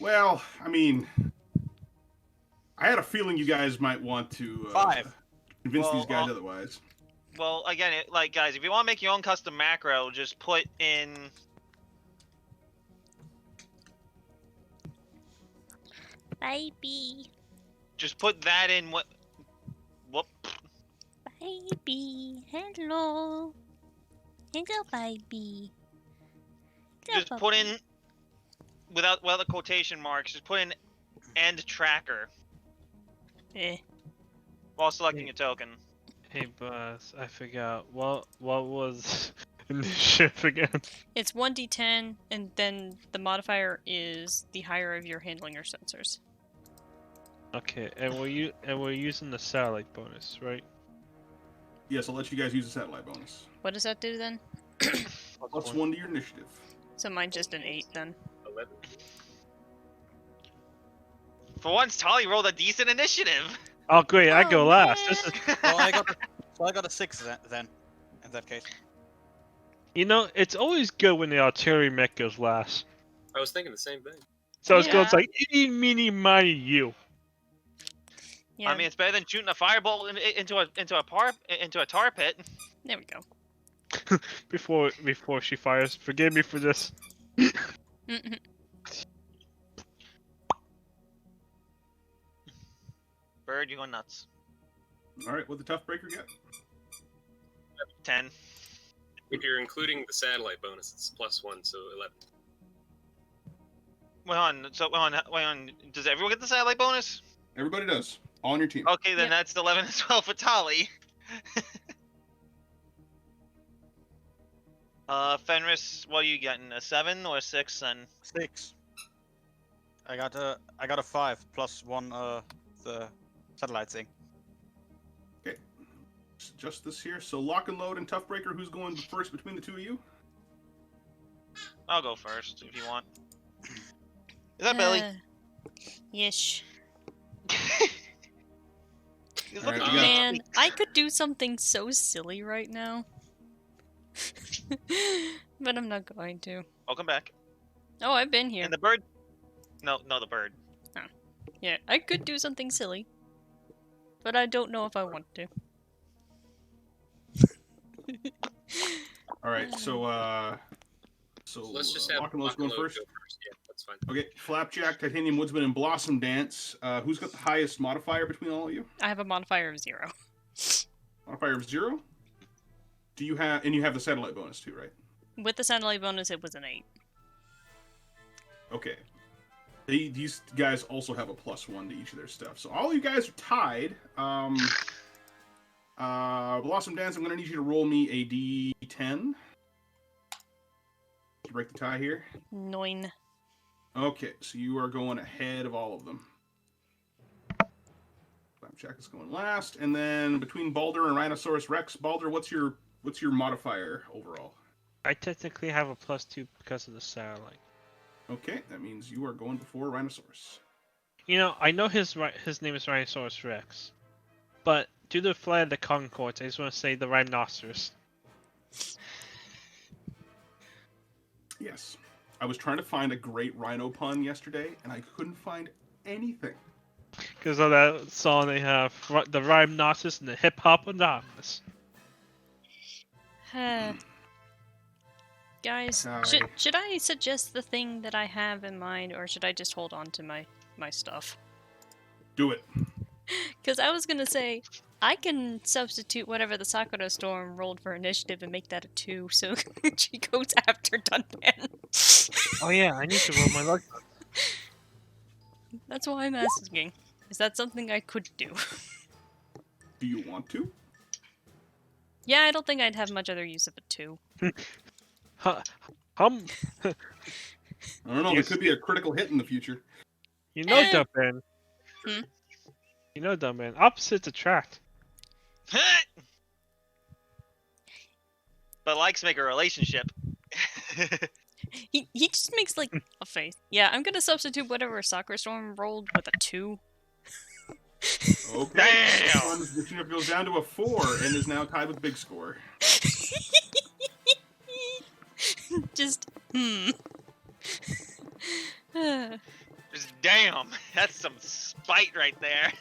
well, I mean, I had a feeling you guys might want to 5. convince Well, these guys otherwise. Well, again, like, guys, if you want to make your own custom macro, just put in... Baby. Just put that in what? Whoop. Baby. Hello. Hello, baby. Just put in without the quotation marks. Just put in end tracker Eh. while selecting a token. Hey, boss, I forgot. What was initiative again? It's 1d10, and then the modifier is the higher of your handling or sensors. Okay, and we're using the satellite bonus, right? Yes, I'll let you guys use the satellite bonus. What does that do then? Plus 1 to your initiative. So mine's just an 8 then. 11. For once, Tali rolled a decent initiative. Oh great, I go Oh, last. man. This is, Well, I got a 6 then. In that case. you know, it's always good when the artillery mech goes last. I was thinking the same thing. So it's Yeah. like eeny, meeny, miny, you. Yeah, I mean, it's better than shooting a fireball into a tar pit. there we go. Before she fires, forgive me for this. Mm-hmm. Bird, you going nuts. All right, what the Toughbreaker get? 10. If you're including the satellite bonus, it's plus 1, so 11. Wait on. Does everyone get the satellite bonus? Everybody does. All on your team. Okay, then Yep. that's 11 as well for Tali. Fenris, what are you getting? A 7 or a 6 then? 6. I got a 5 plus 1 the satellite thing. Just this here. So Lock and Load and Toughbreaker, who's going first between the two of you? I'll go first if you want. Is that Billy? Yes. He's Alright, looking we got- Man, I could do something so silly right now. But I'm not going to. Welcome back. Oh, I've been here. And the bird? No, the bird. Yeah, I could do something silly. But I don't know if I want to. All right, so Let's just have Lock and Load's Lock and going Load first. go first. Yeah, that's fine. Okay, Flapjack, Titanium Woodsman, and Blossom Dance. Who's got the highest modifier between all of you? I have a modifier of 0. Modifier of 0. Do you have? And you have the satellite bonus too, right? With the satellite bonus, it was an 8. Okay. These guys also have a plus 1 to each of their stuff, so all you guys are tied. Blossom Dance, I'm gonna need you to roll me a D10 to break the tie here. 9. Okay, so you are going ahead of all of them. Flapjack is going last, and then between Baldur and Rhinoceros Rex, Baldur, what's your modifier overall? I technically have a +2 because of the satellite. Okay, that means you are going before Rhinoceros. You know, I know his name is Rhinoceros Rex, but due to the flight of the Concords, I just want to say the Rhinoceros. Yes. I was trying to find a great rhino pun yesterday, and I couldn't find anything. Because of that song they have, the Rhinoceros and the Hip Hop Anonymous. Guys, Sorry. should I suggest the thing that I have in mind, or should I just hold on to my stuff? Do it. Because I was gonna say, I can substitute whatever the Sakura Storm rolled for initiative and make that a 2, so she goes after Dunban. Oh yeah, I need to roll my luck. That's why I'm asking. Is that something I could do? Do you want to? Yeah, I don't think I'd have much other use of a 2. I don't know. There could be a critical hit in the future. You know, Dunban. Hmm? You know, Dunban. Opposites attract. But likes make a relationship. He just makes like a face. Yeah, I'm gonna substitute whatever Sakura Storm rolled with a 2. Okay. Damn! This one goes down to a 4 and is now tied with Big Score. Just Just damn, that's some spite right there.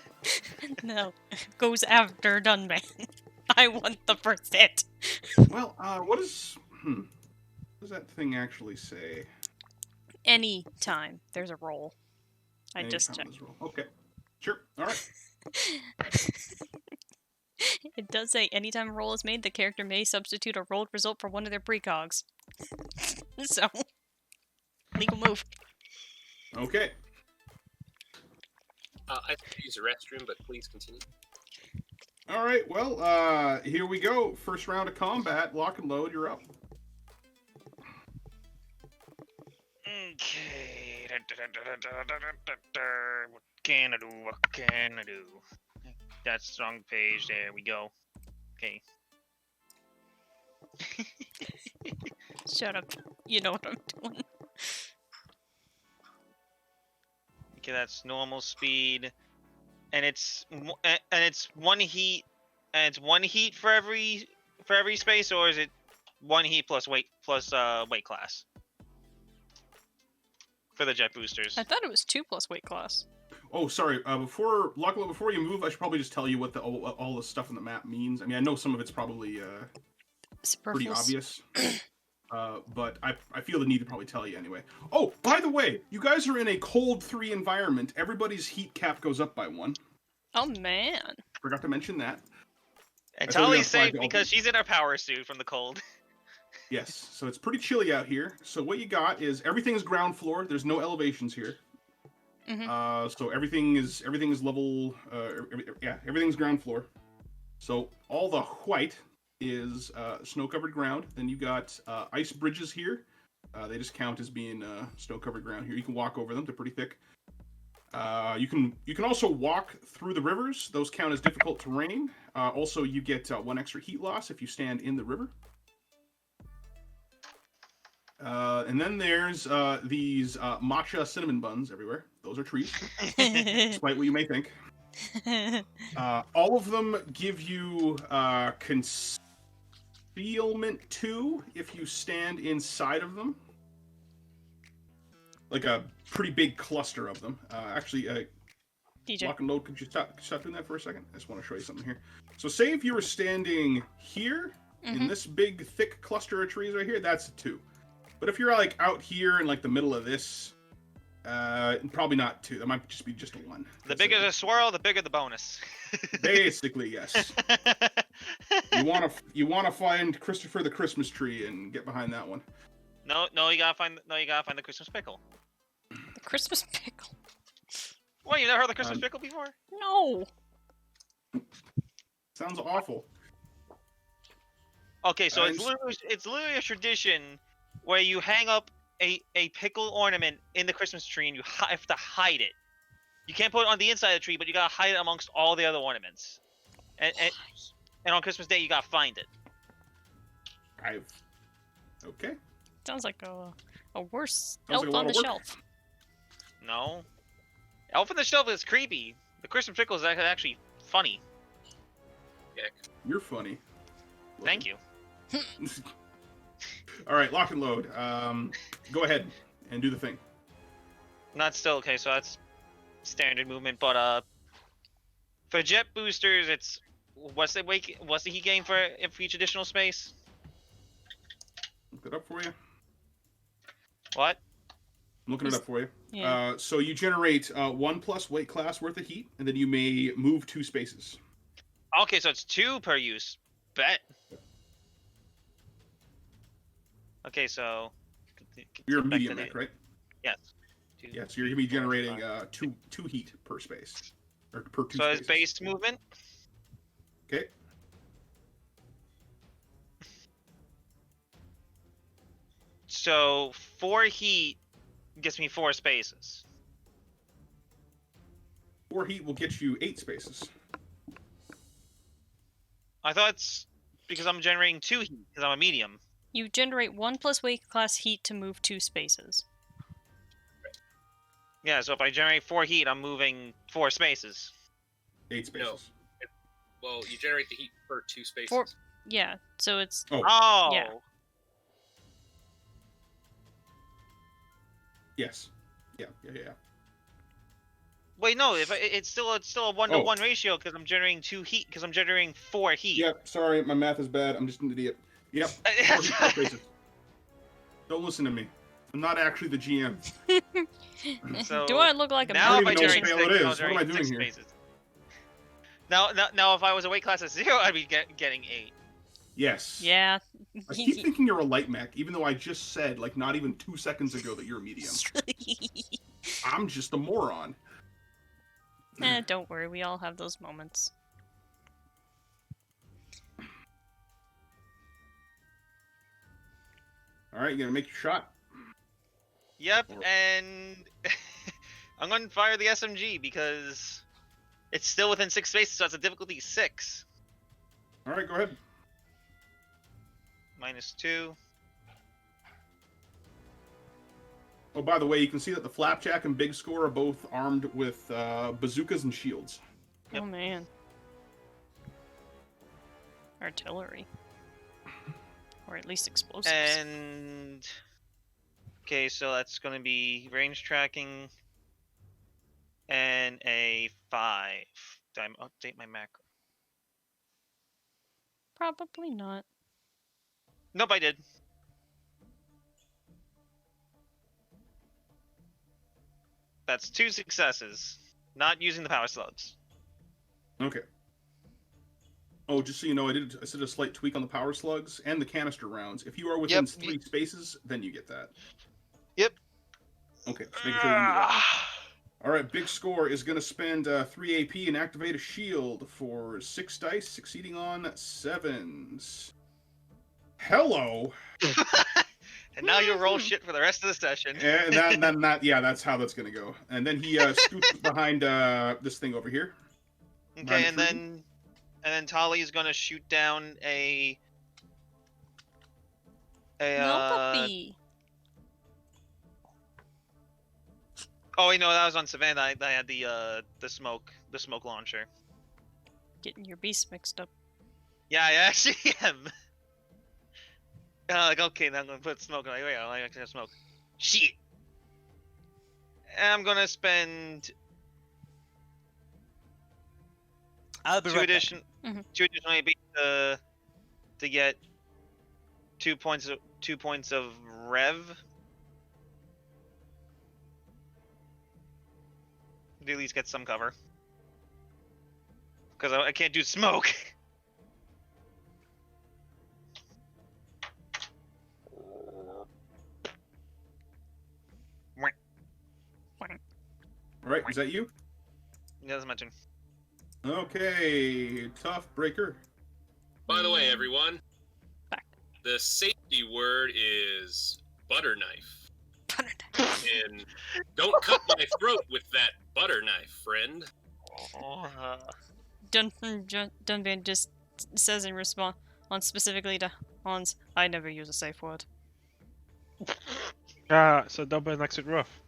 no, goes after Dunban. I want the first hit. Well, what does that thing actually say? Any time there's a roll. I Any just time on checked. this roll. Okay. Sure. All right. It does say anytime a roll is made, the character may substitute a rolled result for one of their precogs. So, legal move. Okay. I have to use the restroom, but please continue. All right. Well, here we go. First round of combat. Lock and load. You're up. Okay. What can I do? What can I do? That's the wrong page. There we go. Okay. Shut up. You know what I'm doing. Okay, that's normal speed, and it's one heat, and it's one heat for every space, or is it one heat plus weight class for the jet boosters? I thought it was 2 plus weight class. Oh, sorry. Before you move, I should probably just tell you what all the stuff on the map means. I mean, I know some of it's probably pretty obvious, but I feel the need to probably tell you anyway. Oh, by the way, you guys are in a cold 3 environment. Everybody's heat cap goes up by 1. Oh man. Forgot to mention that. And I thought we Tali's got flagged safe all because the- she's in her power suit from the cold. Yes, so it's pretty chilly out here. So what you got is everything's ground floor. There's no elevations here. Mm-hmm. So everything is level. Everything's ground floor. So all the white is snow-covered ground. Then you got ice bridges here. They just count as being snow-covered ground here. You can walk over them; they're pretty thick. You can also walk through the rivers. Those count as difficult terrain. Also, you get 1 extra heat loss if you stand in the river. And then there's these matcha cinnamon buns everywhere. Those are treats, despite what you may think. All of them give you concealment 2 if you stand inside of them. Like a pretty big cluster of them. Actually, DJ. Lock and load, could you stop doing that for a second? I just want to show you something here. So say if you were standing here, in this big, thick cluster of trees right here, that's a 2. But if you're like out here in like the middle of this, probably not 2. That might just be just a 1. The bigger the swirl, the bigger the bonus. Basically, yes. You wanna find Christopher the Christmas tree and get behind that one. No, you gotta find the Christmas pickle. The Christmas pickle. What, you never heard the Christmas pickle before? No. Sounds awful. Okay, so I'm it's literally a tradition where you hang up a pickle ornament in the Christmas tree and you have to hide it. You can't put it on the inside of the tree, but you gotta hide it amongst all the other ornaments. And on Christmas Day, you gotta find it. Okay. Sounds like a worse Sounds like elf a lot on the of work. shelf. No. Elf on the Shelf is creepy. The Christmas pickle is actually funny. You're funny. Thank you. All right, lock and load. Go ahead and do the thing. Not still okay, so that's standard movement, but for jet boosters, it's what's the heat gain for each additional space? Look it up for you. What? I'm looking it up for you. Yeah. So you generate 1 plus weight class worth of heat, and then you may move 2 spaces. Okay, so it's 2 per use. Bet. Okay, so You're a back to medium the- mech, right? Yes. Yeah, so you're gonna be generating 2 heat per space, or per 2 So spaces. it's base movement. Okay. So 4 heat gets me 4 spaces. 4 heat will get you 8 spaces. I thought it's because I'm generating 2 heat because I'm a medium. You generate 1 plus weight class heat to move 2 spaces. Yeah, so if I generate 4 heat, I'm moving 4 spaces. 8 spaces. Well, you generate the heat per 2 spaces. Yeah, so it's Oh. Yeah. Yes. Yeah. Wait, no. If it's still a 1-to-1 ratio because I'm generating 2 heat because I'm generating 4 heat. Yep. Sorry, my math is bad. I'm just an idiot. Yep. 4 heat per spaces. Don't listen to me. I'm not actually the GM. So Do I look like a now if I don't even know during what six, Payload is. I'll What am I during doing 6 here? spaces. Now, if I was a weight class of 0, I'd be getting 8. Yes. Yeah. I keep thinking you're a light mech, even though I just said, like, not even 2 seconds ago that you're a medium. I'm just a moron. Don't worry, we all have those moments. Alright, you gonna make your shot? Yep, and I'm going to fire the SMG because it's still within 6 spaces, so it's a difficulty 6. Alright, go ahead. -2. Oh, by the way, you can see that the Flapjack and Big Score are both armed with bazookas and shields. Yep. Oh man. Artillery. Or at least explosives. And okay, so that's going to be range tracking and a 5. Did I update my macro? Probably not. Nope, I did. That's 2 successes. Not using the power slugs. Okay. Oh, just so you know, I did a slight tweak on the power slugs and the canister rounds. If you are within Yep. 3 spaces, then you get that. Yep. Okay, just making sure you can do that. Alright, Big Score is going to spend 3 AP and activate a shield for 6 dice, succeeding on 7s. Hello! And now you roll shit for the rest of the session. And yeah, that's how that's going to go. And then he scoots behind this thing over here. Okay, behind the and then Tali is gonna shoot down a No, puppy. Oh wait, no, that was on Savannah. I had the smoke launcher. Getting your beasts mixed up. Yeah, I actually am. Like, okay, then I'm gonna put smoke. Like, wait, I actually have smoke. Shit. And I'm gonna spend I'll be right back. two additional AP to get 2 points of rev. To at least get some cover. Because I can't do smoke. Alright, is that you? Yeah, that's mentioned. Okay, Toughbreaker. By the way, everyone, Back. the safety word is butter knife. Butter And don't cut my throat with that butter knife, friend. Dunban just says in response specifically to Hans, I never use a safe word. So Dublin likes it rough.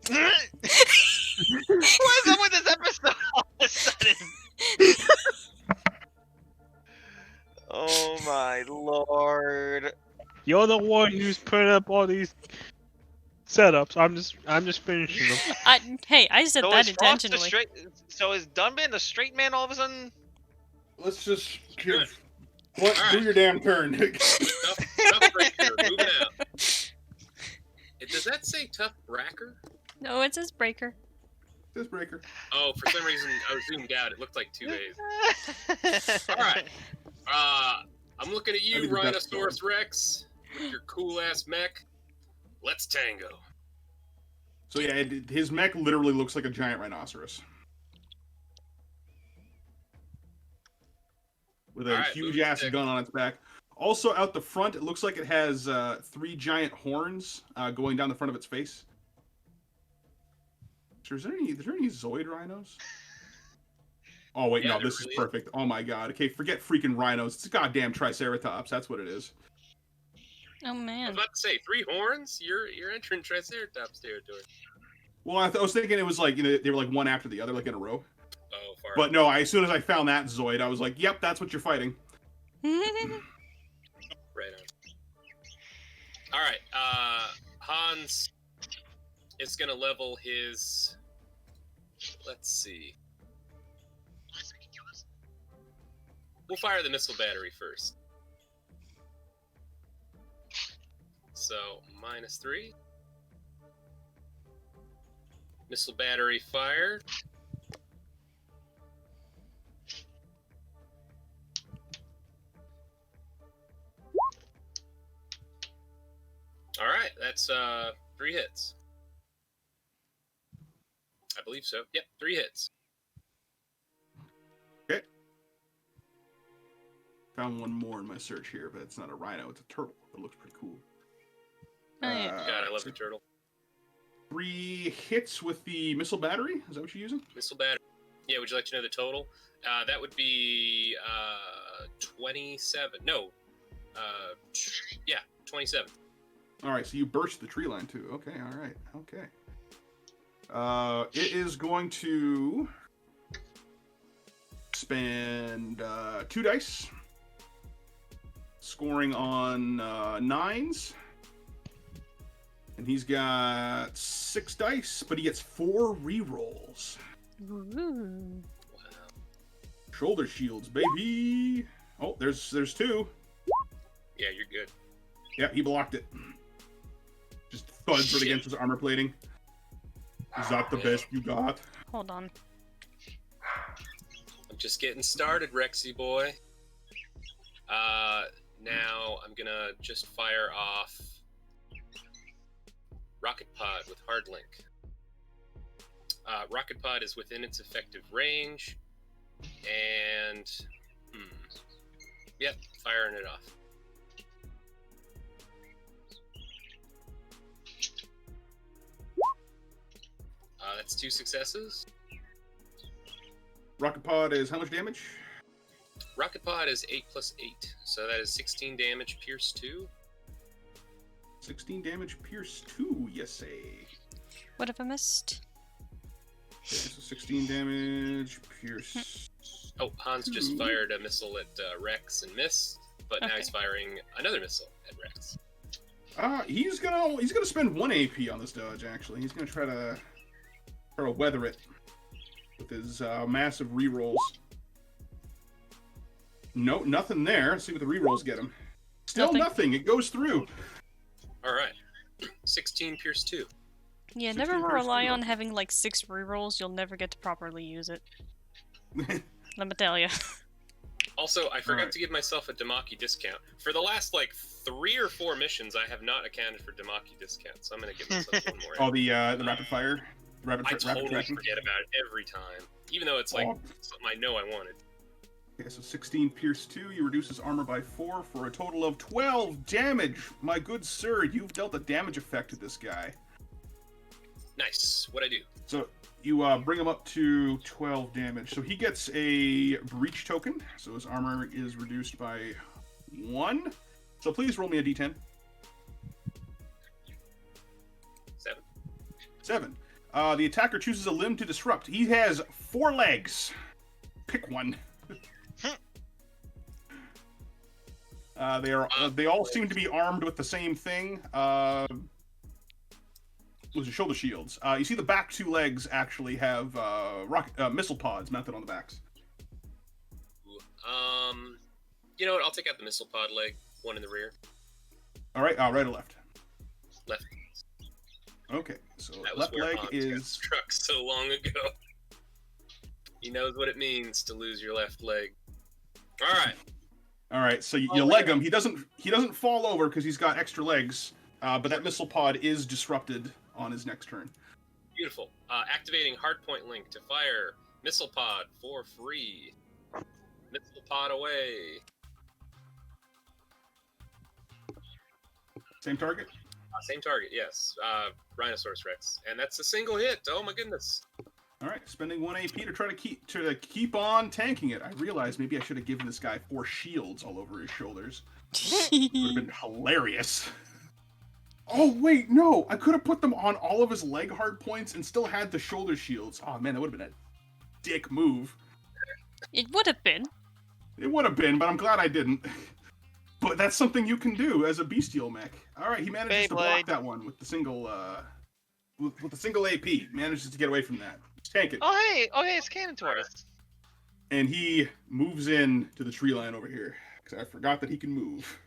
What is up with this episode all of a sudden? Oh my lord. You're the one who's putting up all these setups. I'm just finishing them. Hey, I said So that is Frost intentionally. so is Dunban the straight man all of a sudden? Let's just Good. do your damn turn. Tough breaker, moving out. Does that say tough bracker? No, it says breaker. This breaker. Oh, for some reason I was zoomed out. It looked like 2 A's. All right. I'm looking at I you, need the best Rhinosaurus Rex, with your cool ass mech. Let's tango. So yeah, his mech literally looks like a giant rhinoceros. With a All right, huge moving ass stick. gun on its back. Also out the front, it looks like it has 3 giant horns going down the front of its face. So is there any Zoid rhinos? Oh wait, Yeah, no, there this really is perfect. Oh my god. Okay, forget freaking rhinos. It's a goddamn Triceratops. That's what it is. Oh I was man. about to say 3 horns. You're entering Triceratops territory. Well, I was thinking it was like, you know, they were like one after the other, like in a row. Oh, far. But no, as soon as I found that Zoid, I was like, yep, that's what you're fighting. Right on. All right. Hans is gonna level his. Let's see. We'll fire the missile battery first. So -3. Missile battery fired. All right, that's 3 hits. I believe so. Yep, 3 hits. Okay. Found one more in my search here, but it's not a rhino, it's a turtle. It looks pretty cool. Oh, yeah. God, I love the turtle. 3 hits with the missile battery? Is that what you're using? Missile battery. Yeah, would you like to know the total? That would be 27. No. Yeah, 27. All right, so you burst the tree line too. Okay, all right, okay. It is going to spend 2 dice, scoring on 9s, and he's got 6 dice, but he gets 4 rerolls. Ooh. Shoulder shields, baby. Oh, there's 2. Yeah, you're good. Yeah, he blocked it. Just thuds it Shit. against his armor plating. Is that the best you got? Hold on. I'm just getting started, Rexy boy. Now I'm gonna just fire off Rocket Pod with Hardlink. Rocket Pod is within its effective range, and yep, firing it off. That's 2 successes. Rocket Pod is how much damage? Rocket Pod is 8 plus 8, so that is 16 damage, pierce 2. 16 damage, pierce 2, you say. What have I missed? Okay, so 16 damage, pierce. Oh, Hans just fired a missile at Rex and missed, but now Okay. he's firing another missile at Rex. He's gonna spend 1 AP on this dodge. Actually, he's gonna try to weather it with his massive rerolls. No, nothing there. Let's see what the rerolls get him. Still nothing. It goes through. All right, 16 pierce 2. Yeah, 16 never pierce rely 2. on having like 6 rerolls. You'll never get to properly use it. Let me tell you. Also, I forgot Alright. to give myself a Damaki discount. For the last, 3 or 4 missions, I have not accounted for Damaki discount, so I'm going to give myself one more. Oh, the rapid fire, I rapid totally tracking. forget about it every time, even though it's, something I know I wanted. Okay, so 16 pierce 2. You reduce his armor by 4 for a total of 12 damage. My good sir, you've dealt a damage effect to this guy. Nice. What'd I do? So you bring him up to 12 damage. So he gets a breach token. So his armor is reduced by 1. So please roll me a d10. 7. 7. The attacker chooses a limb to disrupt. He has 4 legs. Pick one. They all seem to be armed with the same thing. Was it shoulder shields? You see the back 2 legs actually have missile pods mounted on the backs. You know what? I'll take out the missile pod leg. One in the rear. All right, right or left? Left. Okay, so That was left where leg Hans got is struck so long ago. He knows what it means to lose your left leg. All right. all right. So you leg him. He doesn't fall over because he's got extra legs. But that missile pod is disrupted on his next turn. Beautiful. Activating hardpoint link to fire missile pod for free. Missile pod away. Same target. Same target, yes. Rhinosaurus Rex, and that's a single hit. Oh my goodness. All right, spending 1 AP to try to keep on tanking it. I realized maybe I should have given this guy 4 shields all over his shoulders. It would have been hilarious. Oh wait, no! I could have put them on all of his leg hard points and still had the shoulder shields. Oh man, that would have been a dick move. It would have been. It would have been, but I'm glad I didn't. But that's something you can do as a bestial mech. All right, he manages to block Beyblade. that one with the single with the single AP. Manages to get away from that. Tank it. Oh hey, it's cannon tortoise. And he moves in to the tree line over here because I forgot that he can move.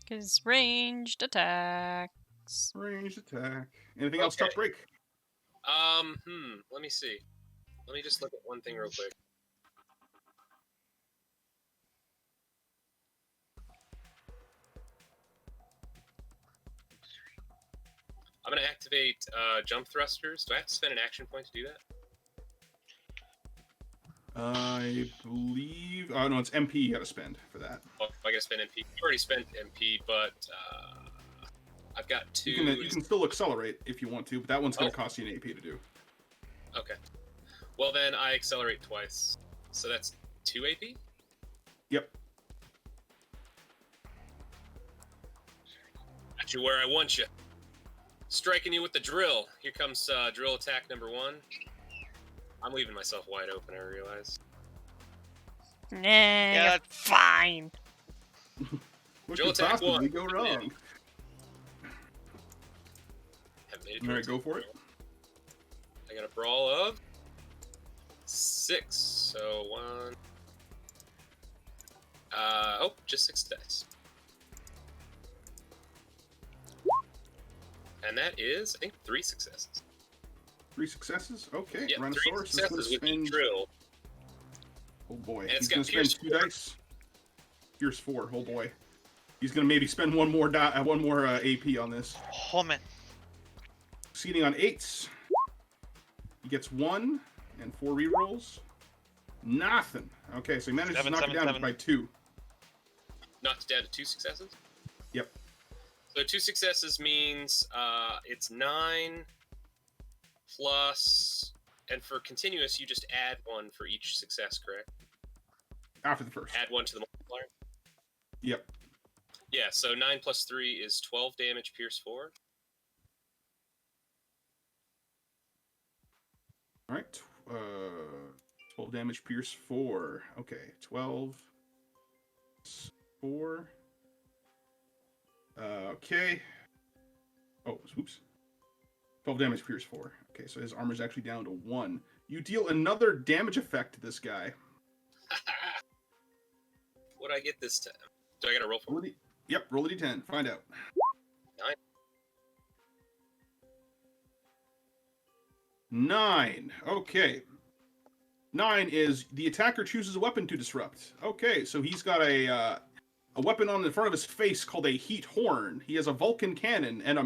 Because ranged attacks. Ranged attack. Anything else? Okay. Toughbreak. Let me see. Let me just look at one thing real quick. I'm going to activate jump thrusters. Do I have to spend an action point to do that? I believe. Oh no, it's MP you got to spend for that. Oh, I got to spend MP. I already spent MP, but I've got 2. You can still accelerate if you want to, but that one's going to cost you an AP to do. Okay. Well, then I accelerate twice. So that's 2 AP? Yep. Got you where I want you. Striking you with the drill. Here comes drill attack number 1. I'm leaving myself wide open, I realize. Nah, Yeah, you're fine. What Drill could attack possibly 1. go wrong? Haven't made a All drill right, go attack. for it. I got a brawl of 6. So 1. Just 6 dice. And that is, I think, 3 successes. 3 successes. Okay. Yeah, 3 Rhinoceros is going to successes with the spend. drill. Oh boy, And it's he's going got to spend Pierce 2 4. dice. Pierce 4. Oh boy. He's going to maybe spend one more AP on this. Oh man. Succeeding on 8s. He gets 1 and 4 rerolls. Nothing. Okay, so he manages to knock it down by 2. Knocked it down to 2 successes? Yep. So 2 successes means it's 9 plus, and for continuous, you just add 1 for each success, correct? After the first. Add 1 to the multiplier? Yep. Yeah, so 9 plus 3 is 12 damage, Pierce 4. All right. 12 damage, Pierce 4. Okay, 12. 4. Okay. Oh, oops. 12 damage, Pierce 4. Okay, so his armor's actually down to 1. You deal another damage effect to this guy. What do I get this time? Do I got to roll for it? Yep, roll a d10. Find out. 9. Okay. 9 is the attacker chooses a weapon to disrupt. Okay, so he's got a weapon on the front of his face called a heat horn. He has a Vulcan cannon and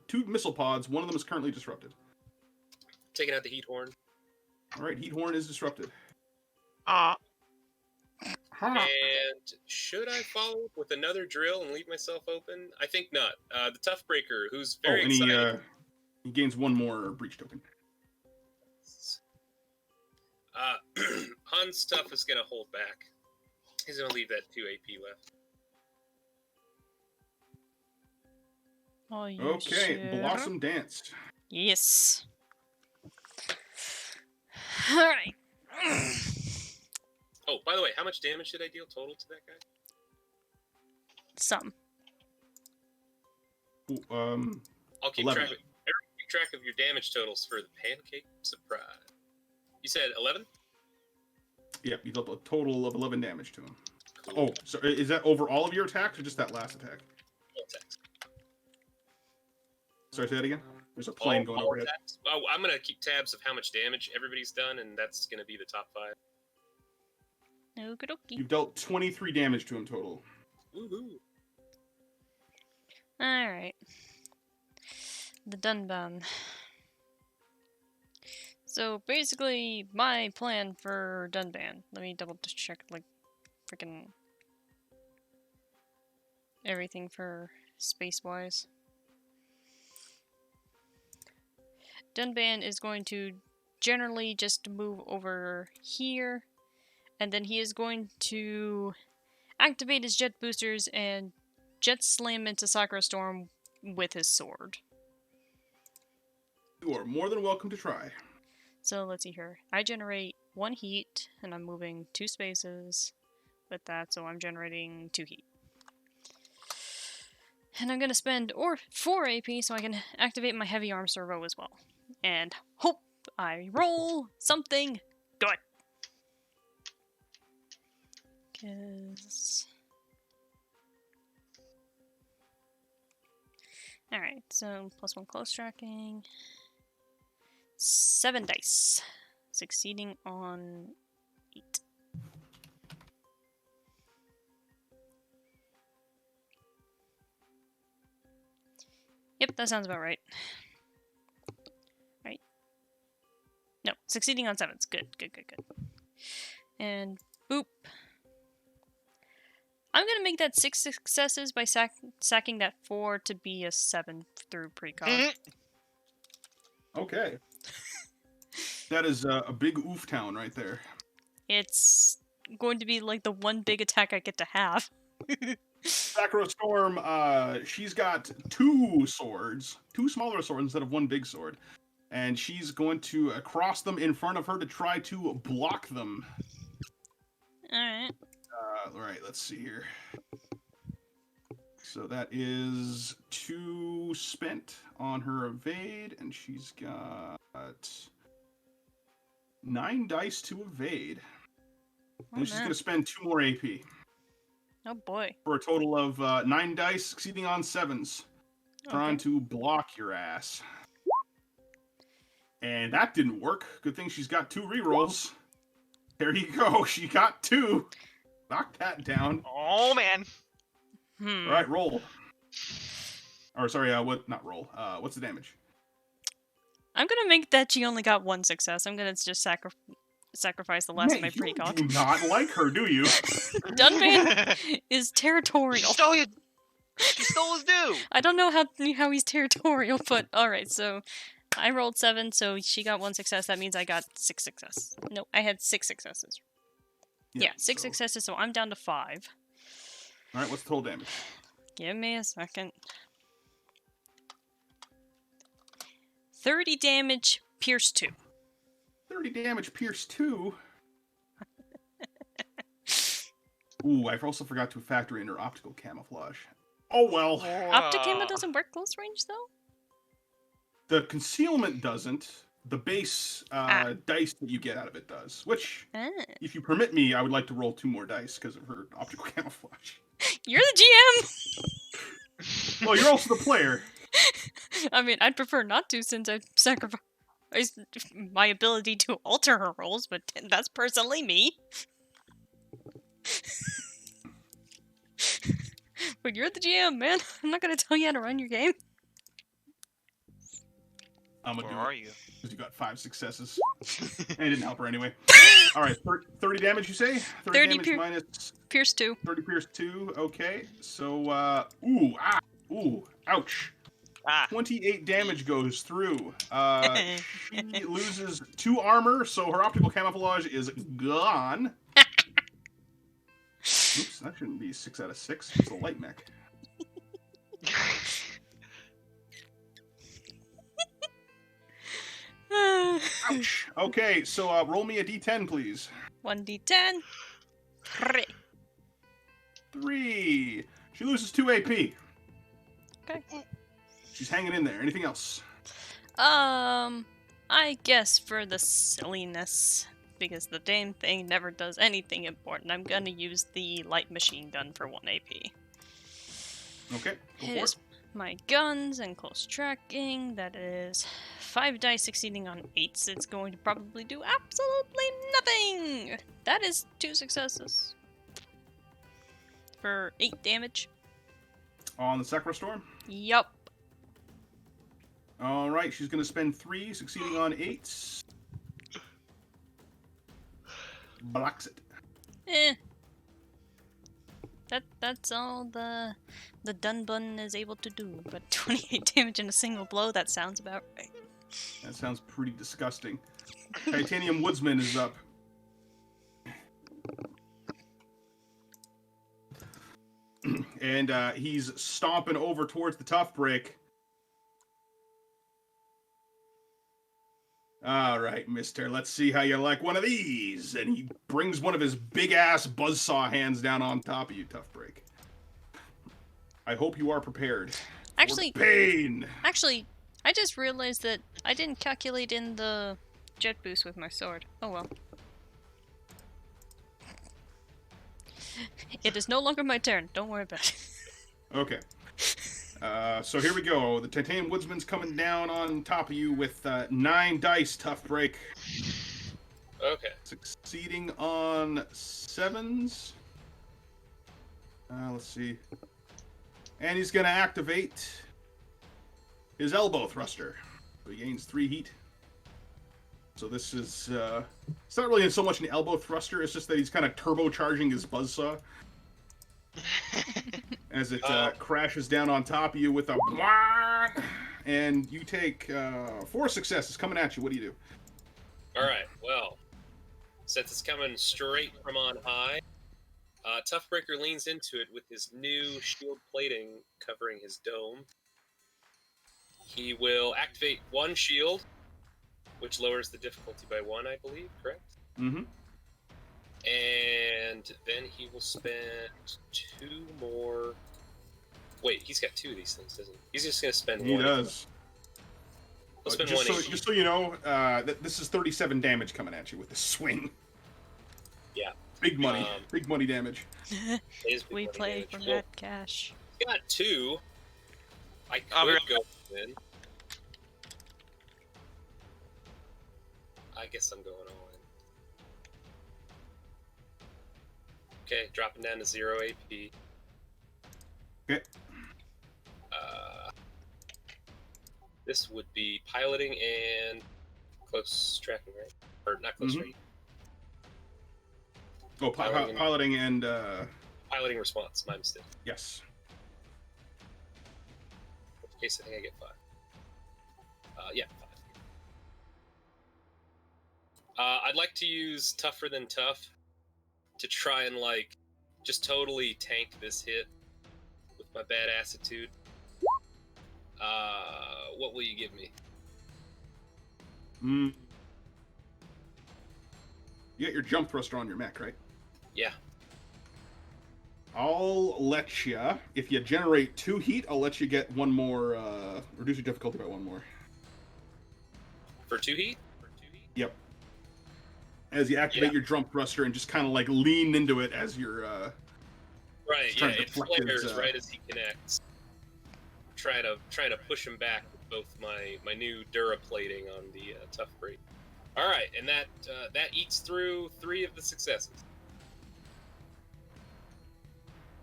2 missile pods. One of them is currently disrupted. Taking out the heat horn. All right, heat horn is disrupted. And should I follow up with another drill and leave myself open? I think not. The Toughbreaker, who's very and excited. he gains 1 more breach token. Han's Tough is going to hold back. He's going to leave that 2 AP left. Oh, you Okay, sure? Blossom Dance. Yes. Alright. Oh, by the way, how much damage did I deal total to that guy? Some. Ooh, I'll keep 11. track of your damage totals for the pancake surprise. You said 11? Yep, you dealt a total of 11 damage to him. Cool. Oh, so is that over all of your attacks or just that last attack? All attacks. Sorry, say that again? There's a plane going all overhead. attacks. Oh, I'm going to keep tabs of how much damage everybody's done, and that's going to be the top 5. Okie dokie. You've dealt 23 damage to him total. Woohoo! Alright. The Dunban. So basically, my plan for Dunban. Let me double check, like, freaking everything for space-wise. Dunban is going to generally just move over here, and then he is going to activate his jet boosters and jet slam into Sakura Storm with his sword. You are more than welcome to try. So let's see here. I generate 1 heat, and I'm moving 2 spaces with that, so I'm generating 2 heat. And I'm gonna spend 4 AP so I can activate my heavy arm servo as well. And hope I roll something good. 'Cause... Alright, so +1 close tracking. 7 dice. Succeeding on 8. Yep, that sounds about right. Right. No, succeeding on 7s. Good. And boop. I'm gonna make that 6 successes by sacking that 4 to be a 7 through precog. Okay. That is a big oof town right there. It's going to be like the one big attack I get to have. Sakura Storm, she's got 2 swords, 2 smaller swords instead of 1 big sword. And she's going to cross them in front of her to try to block them. Alright. Alright, let's see here. So that is 2 spent on her evade, and she's got 9 dice to evade. And she's going to spend 2 more AP. Oh boy. For a total of 9 dice, succeeding on 7s. Trying to block your ass. And that didn't work. Good thing she's got 2 rerolls. There you go. She got 2. Knock that down. Oh man. All right, roll. Or sorry, what? Not roll. What's the damage? I'm gonna make that she only got 1 success. I'm gonna just sacrifice the last of my precog. You do not like her, do you? Dunban is territorial. She stole his due. I don't know how he's territorial, but alright, so I rolled 7, so she got 1 success. That means I got 6 successes. No, I had 6 successes. Yeah, 6 successes, so I'm down to 5. Alright, what's the total damage? Give me a second. 30 damage, pierce 2. 30 damage, pierce 2. Ooh, I also forgot to factor in her optical camouflage. Oh well. Opticama doesn't work close range, though? The concealment doesn't. The base dice that you get out of it does. Which, if you permit me, I would like to roll 2 more dice because of her optical camouflage. You're the GM! Well, you're also the player. I mean, I'd prefer not to since I sacrificed my ability to alter her rolls, but that's personally me. But you're the GM, man. I'm not gonna tell you how to run your game. I'm gonna Where do are it. you? Because you got 5 successes. And it didn't help her anyway. Alright, 30 damage, you say? 30 damage minus... Pierce 2. 30 pierce 2, okay. So, ouch. 28 damage goes through. She loses 2 armor, so her optical camouflage is gone. Oops, that shouldn't be 6 out of 6. It's a light mech. Ouch. Okay, so roll me a d10, please. 1d10. 3. She loses 2 AP. Okay. She's hanging in there. Anything else? I guess for the silliness, because the damn thing never does anything important, I'm gonna use the light machine gun for 1 AP. Okay, go for It is my guns and close tracking. That is 5 dice succeeding on 8s. It's going to probably do absolutely nothing. That is 2 successes for 8 damage. On the Sakura Storm? Yup. Alright, she's going to spend 3, succeeding on 8s. Blocks it. That's all the Dunbun is able to do. But 28 damage in a single blow, that sounds about right. That sounds pretty disgusting. Titanium Woodsman is up. And he's stomping over towards the Toughbreak. All right, mister, let's see how you like one of these. And he brings one of his big-ass buzzsaw hands down on top of you, Toughbreak. I hope you are prepared. Actually, for pain. Actually, I just realized that I didn't calculate in the jet boost with my sword. Oh well. It is no longer my turn. Don't worry about it. Okay. So here we go. The Titanium Woodsman's coming down on top of you with 9 dice, Toughbreak. Okay. Succeeding on 7s. Let's see. And he's going to activate his elbow thruster. So he gains 3 heat. So this is... it's not really so much an elbow thruster, it's just that he's kind of turbocharging his buzzsaw. As it crashes down on top of you with a... And you take 4 successes coming at you. What do you do? Alright, well, since it's coming straight from on high, Toughbreaker leans into it with his new shield plating covering his dome. He will activate 1 shield, which lowers the difficulty by 1, I believe, correct? Mm-hmm. And then he will spend 2 more... Wait, he's got 2 of these things, doesn't he? He's just going to spend 1. He does. He'll spend 1 each. Just so you know, this is 37 damage coming at you with the swing. Yeah. Big money. Big money damage. We play from that cash. He's got 2. I could go in. I guess I'm going all in. Okay, dropping down to 0 AP. Okay. This would be piloting and close tracking, right? Or not close range. Oh, piloting and... Piloting response, my mistake. Yes. In case I think I get 5. Yeah, 5. I'd like to use Tougher Than Tough to try and, like, just totally tank this hit with my bad attitude. What will you give me? You got your jump thruster on your mech, right? Yeah. I'll let you, if you generate 2 heat, I'll let you get 1 more, reduce your difficulty by 1 more. For 2 heat? Yep. As you activate your jump thruster and just kind of like lean into it as you're, right, yeah, it deflect flares his, right as he connects. Trying to push him back with both my new Dura plating on the Toughbreak. All right, and that eats through 3 of the successes.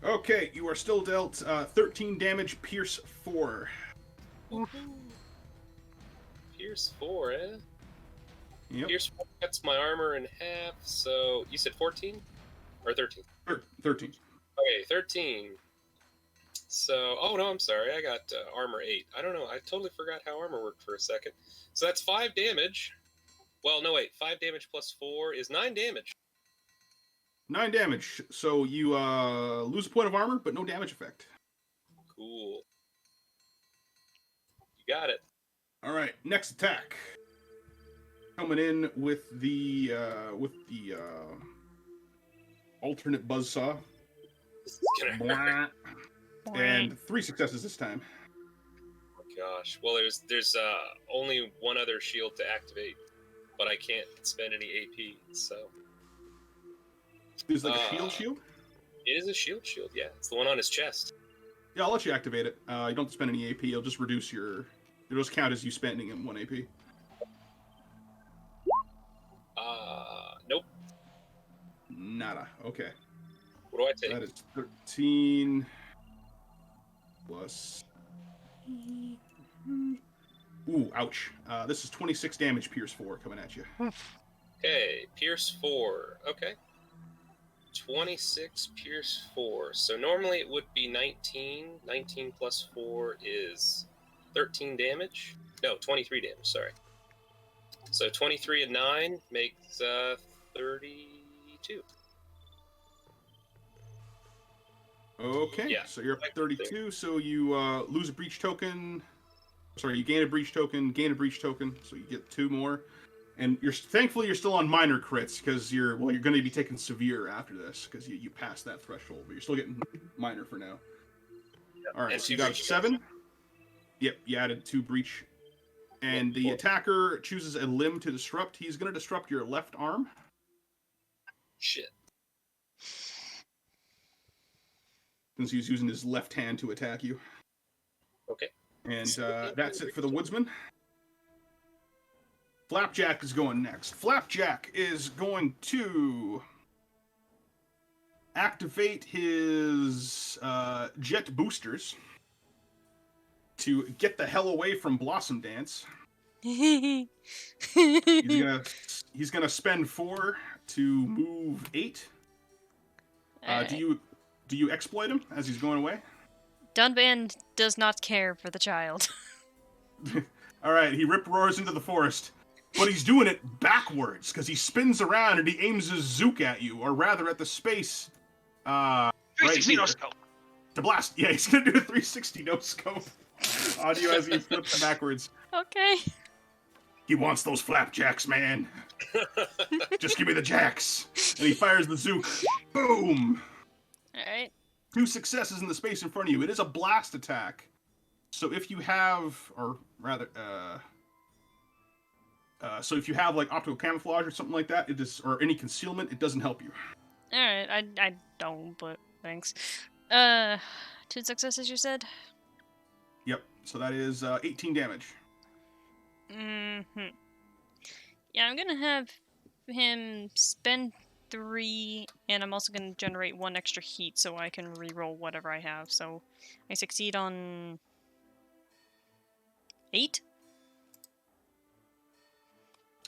Okay, you are still dealt 13 damage, Pierce 4. Pierce 4, eh? Yep. Pierce 4 cuts my armor in half, so you said 14? Or 13? 13. Okay, 13. So, oh no, I'm sorry, I got armor 8. I don't know, I totally forgot how armor worked for a second. So that's 5 damage. Well, no, wait, 5 damage plus 4 is 9 damage. 9 damage. So you lose a point of armor, but no damage effect. Cool. You got it. All right, next attack. Coming in with the alternate buzzsaw. This is gonna hurt. And 3 successes this time. Oh gosh. Well, there's only 1 other shield to activate, but I can't spend any AP, so. Is it like a shield? It is a shield, yeah. It's the one on his chest. Yeah, I'll let you activate it. You don't have to spend any AP. It'll just reduce your... It'll just count as you spending in 1 AP. Nope. Nada. Okay. What do I take? That is 13 plus... Ooh, ouch. This is 26 damage, Pierce 4, coming at you. Okay, Pierce 4. Okay. 26 Pierce 4. So normally it would be 19. 19 plus 4 is 13 damage. No, 23 damage, sorry. So 23 and 9 makes 32. Okay, Yeah. so you're up to 32, so you lose a breach token. Sorry, you gain a breach token, so you get 2 more. And thankfully you're still on minor crits, because you're going to be taking severe after this, because you passed that threshold, but you're still getting minor for now. Yep. Alright, And so 2 you got breach 7. Yep, you added 2 breach. And the attacker chooses a limb to disrupt. He's going to disrupt your left arm. Shit. Since he's using his left hand to attack you. And that's it for the woodsman. Flapjack is going next. Flapjack is going to activate his jet boosters to get the hell away from Blossom Dance. He's gonna spend 4 to move 8. Do you exploit him as he's going away? Dunban does not care for the child. All right, he rip roars into the forest, but he's doing it backwards because he spins around and he aims his zook at you, or rather at the space. 360 no here, scope. to blast. Yeah, he's gonna do a 360 no scope on you as he flips backwards. Okay. He wants those flapjacks, man. Just give me the jacks. And he fires the zook. Boom. Alright. 2 successes in the space in front of you. It is a blast attack. So if you have, or rather, so if you have like optical camouflage or something like that, it is, or any concealment, it doesn't help you. Alright, I don't, but thanks. 2 successes, you said? Yep. So that is 18 damage. Mm-hmm. Yeah, I'm gonna have him spend 3, and I'm also gonna generate 1 extra heat so I can reroll whatever I have. So I succeed on 8?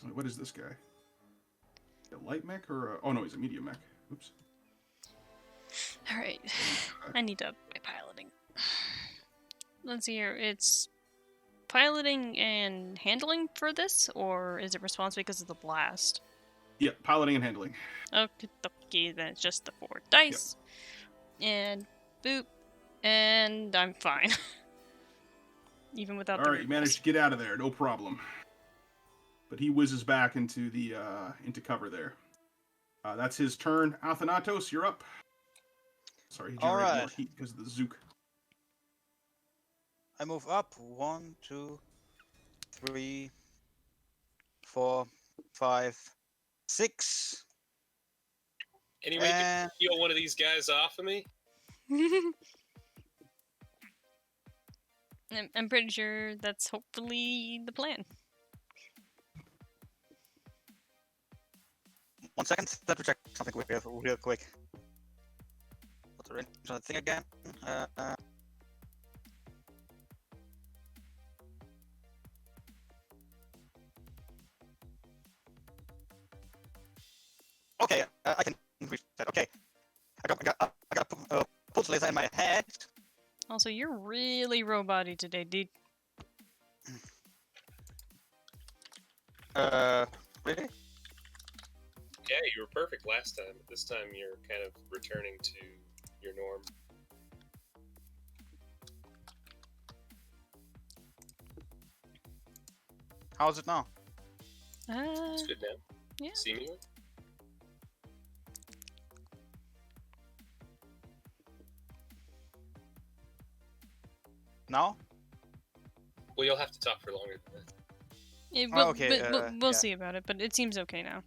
Wait, what is this guy? A light mech or a... Oh no, he's a medium mech. Oops. Alright. I need to up my piloting. Let's see here. It's piloting and handling for this, or is it response because of the blast? Yep, piloting and handling. Okay, then it's just the 4 dice. Yep. And boop. And I'm fine. Even without the Alright, you managed to get out of there, no problem. But he whizzes back into the into cover there. That's his turn. Athanatos, you're up. Sorry, he generated more heat because of the zook. I move up 1, 2, 3, 4, 5, 6. Any way you can peel one of these guys off of me? I'm pretty sure that's hopefully the plan. 1 second, let me check something real quick. What's the range on the thing again? Okay, I can reach that. Okay, I got a pulse laser in my head. Also, you're really robot-y today, dude. Really? Yeah, you were perfect last time. This time you're kind of returning to your norm. How's it now? It's good now. Yeah. Seemingly. Now? Well, you'll have to talk for longer than that. Yeah, okay, we'll see about it, but it seems okay now.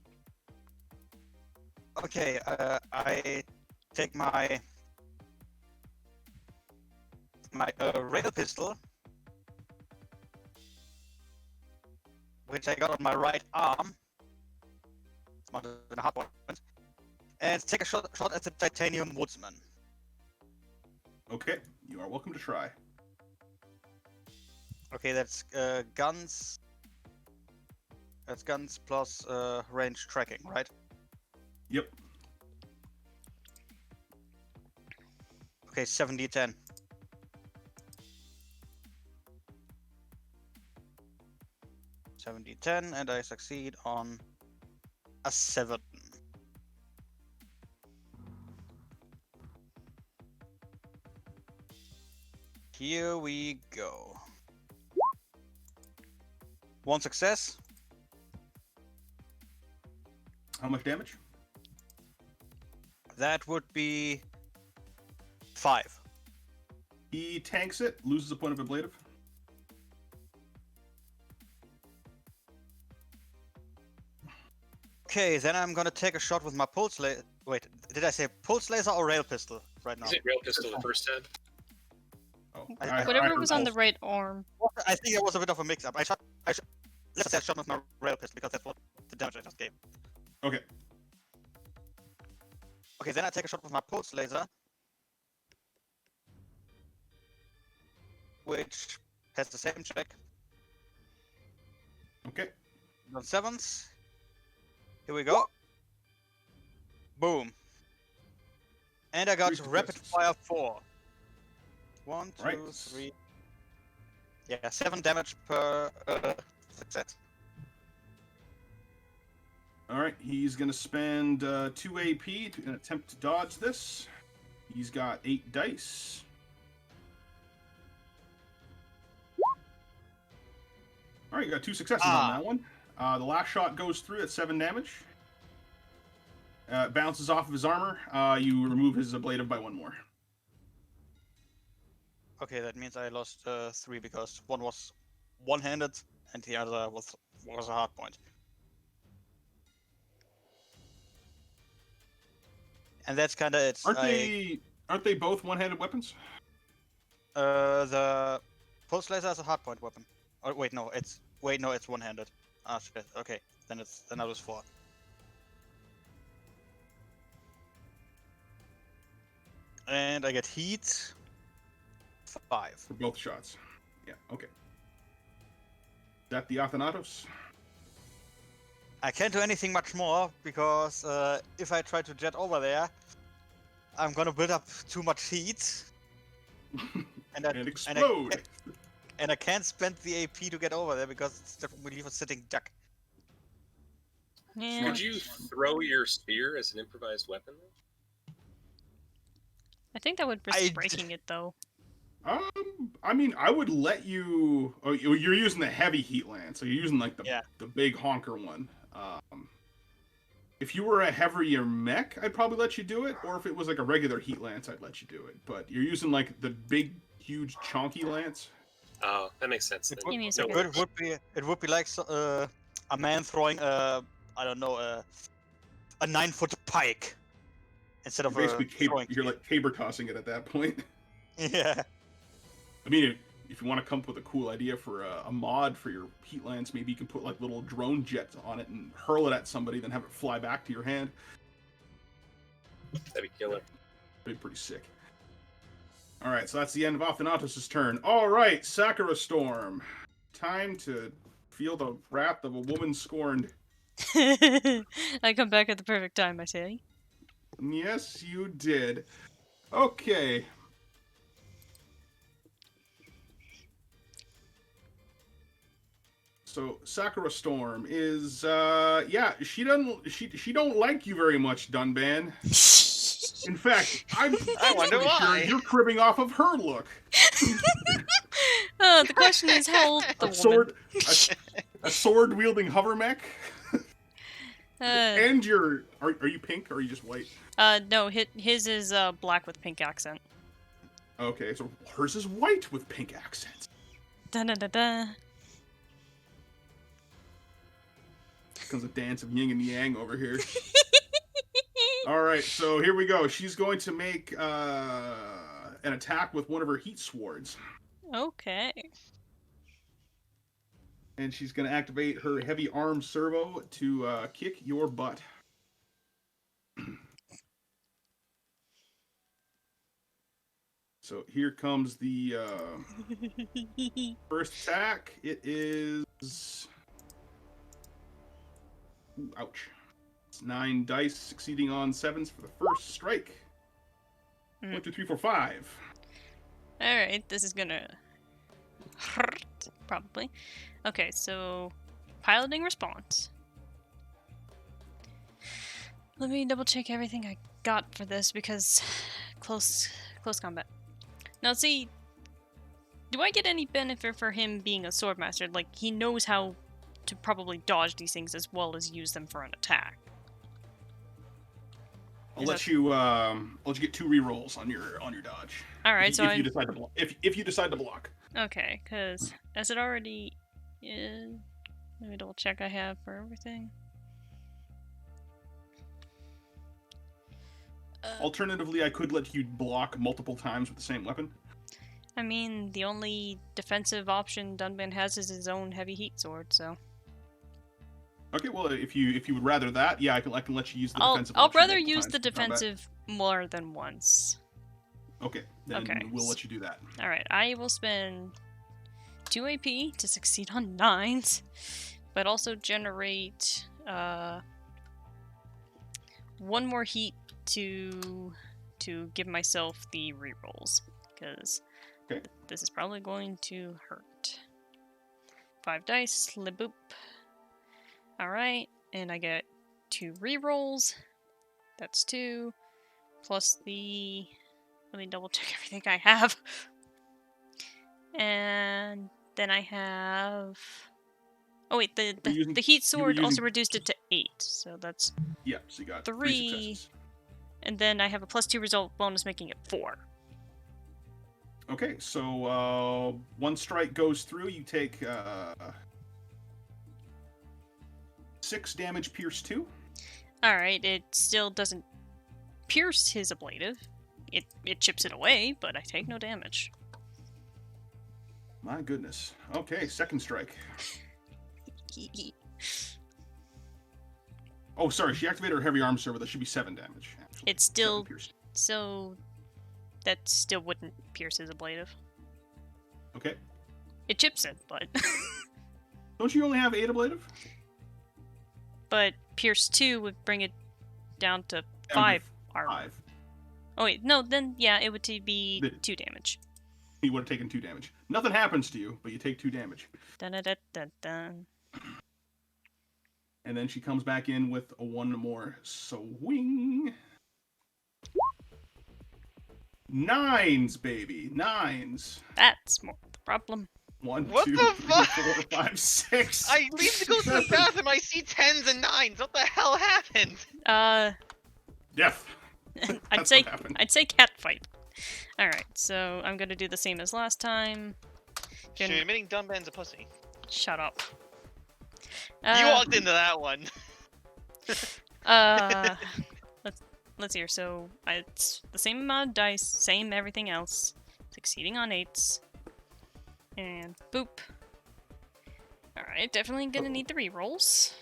Okay, I take my radar pistol, which I got on my right arm. It's mounted in a hard point, and take a shot at the titanium woodsman. Okay, you are welcome to try. Okay, that's guns. That's guns plus range tracking, right? Yep. Okay, 7d10. And I succeed on a 7. Here we go. 1 success. How much damage? That would be 5. He tanks it, loses a point of ablative. Okay, then I'm gonna take a shot with my pulse laser. Wait, did I say pulse laser or rail pistol right now? Is it rail pistol the first time? Oh, Whatever was on the right arm. I think it was a bit of a mix-up. Let's say I shot with my rail pistol because that's what the damage I just gave. Okay. Okay, then I take a shot with my pulse laser, which has the same check. Okay. On 7s. Here we go. Boom. And I got 3 rapid successes. fire 4. 1, 2, Right. 3. Yeah, 7 damage per success. All right, he's going to spend 2 AP to attempt to dodge this. He's got 8 dice. All right, you got 2 successes on that one. The last shot goes through at 7 damage. Bounces off of his armor. You remove his ablative by 1 more. Okay, that means I lost 3 because one was one-handed and the other was a hard point. And that's kind of it. Aren't they both one-handed weapons? The pulse laser is a hard point weapon. Oh wait, no, it's one-handed. Ah shit. Okay, then I was 4. And I get heat 5. For both shots. Yeah, okay. Is that the Athanatos? I can't do anything much more because if I try to jet over there, I'm gonna build up too much heat. And explode! And I can't spend the AP to get over there because it's just we leave a sitting duck. Yeah. Could you throw your spear as an improvised weapon? I think that would risk breaking it though. I mean, I would let you. Oh, you're using the heavy heat lance, so you're using like the big honker one. If you were a heavier mech, I'd probably let you do it. Or if it was like a regular heat lance, I'd let you do it. But you're using like the big, huge, chonky lance. Oh, that makes sense. Then. Give me a No second. worries. It would be like a man throwing a 9-foot pike instead of Basically, throwing. you're like caber tossing it at that point. Yeah. I mean, if you want to come up with a cool idea for a mod for your heat lance, maybe you can put like little drone jets on it and hurl it at somebody, then have it fly back to your hand. That'd be killer. That'd be pretty sick. All right, so that's the end of Athanatos' turn. All right, Sakura Storm. Time to feel the wrath of a woman scorned. I come back at the perfect time, I say. Yes, you did. Okay. So Sakura Storm is she don't like you very much, Dunban. In fact, I'm I wonder pretty sure why. you're cribbing off of her look. The question is how old the woman. A sword wielding hover mech. Uh, And are you pink or are you just white? no, his is black with pink accent. Okay, so hers is white with pink accents. Da da da da. Comes a dance of yin and yang over here. All right, so here we go. She's going to make an attack with one of her heat swords. Okay. And she's going to activate her heavy arm servo to kick your butt. So here comes the first attack. It is... Ooh, ouch. It's 9 dice succeeding on 7s for the first strike. 1, 2, 3, 4, 5. Alright, this is gonna hurt, probably. Okay, so piloting response. Let me double check everything I got for this because close combat. Now see, do I get any benefit for him being a swordmaster? Like, he knows how to probably dodge these things as well as use them for an attack. I'll let you get 2 rerolls on your dodge. All right, if so you decide to block. If you decide to block. Okay, because as it already is, let me double check I have for everything. Alternatively, I could let you block multiple times with the same weapon. I mean, the only defensive option Dunban has is his own heavy heat sword, so... Okay, well, if you would rather that, yeah, I can let you use the defensive I'll option rather multiple use times the in combat. defensive more than once. Okay, then Okay. we'll let you do that. Alright, I will spend 2 AP to succeed on 9s, but also generate 1 more heat to give myself the rerolls, because Okay. this is probably going to hurt. 5 dice, liboop. Alright, and I get 2 rerolls. That's 2, plus the... Let me double check everything I have. And then I have... Oh wait, the heat sword also reduced it to 8, so that's Yeah, so you got 3, 3 successes. and then I have a +2 result bonus, making it 4. Okay, so 1 strike goes through. You take 6 damage, pierce 2. Alright, it still doesn't pierce his ablative. It chips it away, but I take no damage. My goodness. Okay, second strike. Oh, sorry, she activated her heavy arm server. That should be 7 damage. Actually. It's still... 7 pierce. So... That still wouldn't pierce his ablative. Okay. It chips it, but... Don't you only have 8 ablative? But pierce 2 would bring it down to Down 5 to armor. 5. Oh wait, no, then yeah, it would be The- 2 damage. You would have taken 2 damage. Nothing happens to you, but you take 2 damage. Dun dun dun dun dun. And then she comes back in with a 1 more swing. 9s, baby. 9s. That's more the problem. 1, What 2, the 3, fuck? 4, 5, 6. I leave to go to the bathroom. I see 10s and 9s. What the hell happened? Death. I'd That's say what happened. I'd say cat fight. All right, so I'm gonna do the same as last time. You're admitting Dunban's a pussy. Shut up. You walked into that one. Let's hear. So it's the same amount of dice, same everything else, succeeding on 8s, and boop. All right, definitely gonna need the rerolls,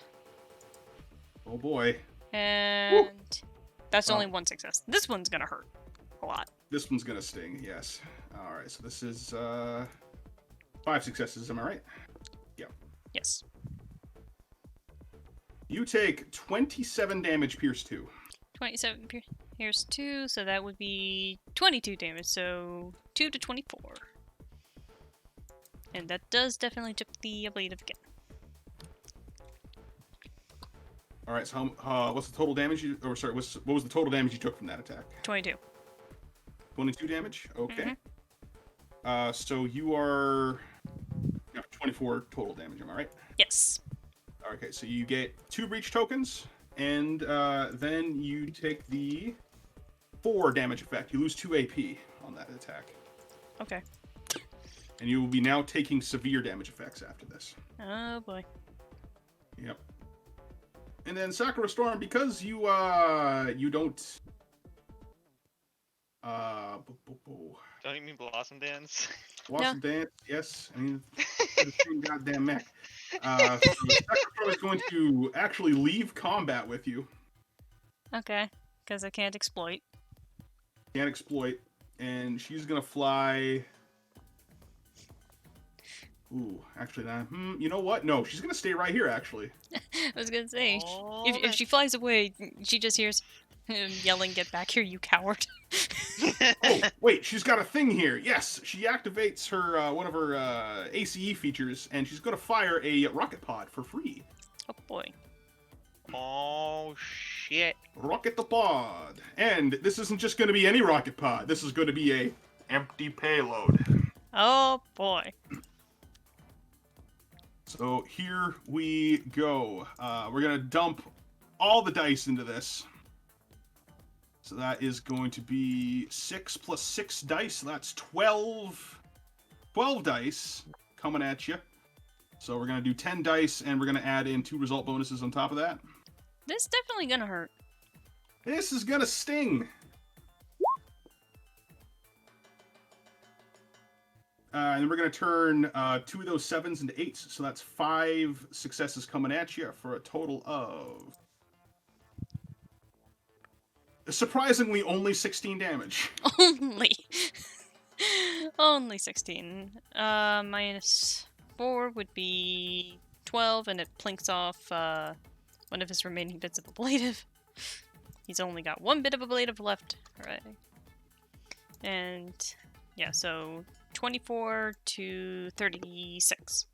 Oh boy. and that's Wow. only 1 success. This one's gonna hurt a lot. This one's gonna sting, yes. Alright, so this is 5 successes, am I right? Yes. You take 27 damage, pierce 2. 27. Here's 2, so that would be 22 damage. So 2 to 24. And that does definitely chip the ablative again. Alright, so what's the total damage you... Or sorry, what was the total damage you took from that attack? 22. 22 damage? Okay. Mhm. So you are... You have 24 total damage, am I right? Yes. Okay, so you get 2 breach tokens, and then you take the 4 damage effect. You lose 2 AP on that attack. Okay. And you will be now taking severe damage effects after this. Oh boy. Yep. And then Sakura Storm, because you don't Don't you mean Blossom Dance? Blossom Dance, yes. I mean, the same goddamn mech. So Sakura Storm is going to actually leave combat with you. Okay. Because I can't exploit. Can't exploit, and she's gonna fly. Ooh, actually, you know what? No, she's gonna stay right here. Actually, I was gonna say, Oh, if she flies away, she just hears him yelling, "Get back here, you coward!" oh wait, she's got a thing here. Yes, she activates her one of her ACE features, and she's gonna fire a rocket pod for free. Oh boy. Oh shit. Rocket the pod, and this isn't just gonna be any rocket pod. This is gonna be a empty payload. Oh boy. So here we go. We're gonna dump all the dice into this. So that is going to be 6 plus 6 dice. So that's 12 dice coming at you. So we're gonna do 10 dice, and we're gonna add in 2 result bonuses on top of that. This definitely gonna hurt. This is gonna sting. And then we're going to turn 2 of those 7s into 8s. So that's 5 successes coming at you for a total of... surprisingly, only 16 damage. Only 16. Minus 4 would be 12, and it plinks off one of his remaining bits of ablative. He's only got 1 bit of ablative left. Alright. And, yeah, so 24 to 36.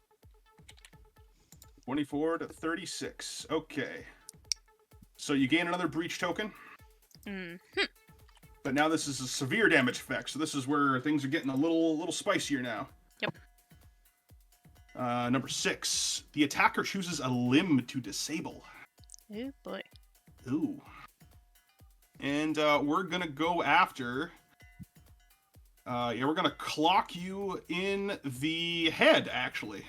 24 to 36. Okay. So you gain another breach token. Mm-hmm. But now this is a severe damage effect, so this is where things are getting a little spicier now. Yep. Number 6. The attacker chooses a limb to disable. Oh boy. Ooh. And we're gonna go after... we're gonna clock you in the head, actually.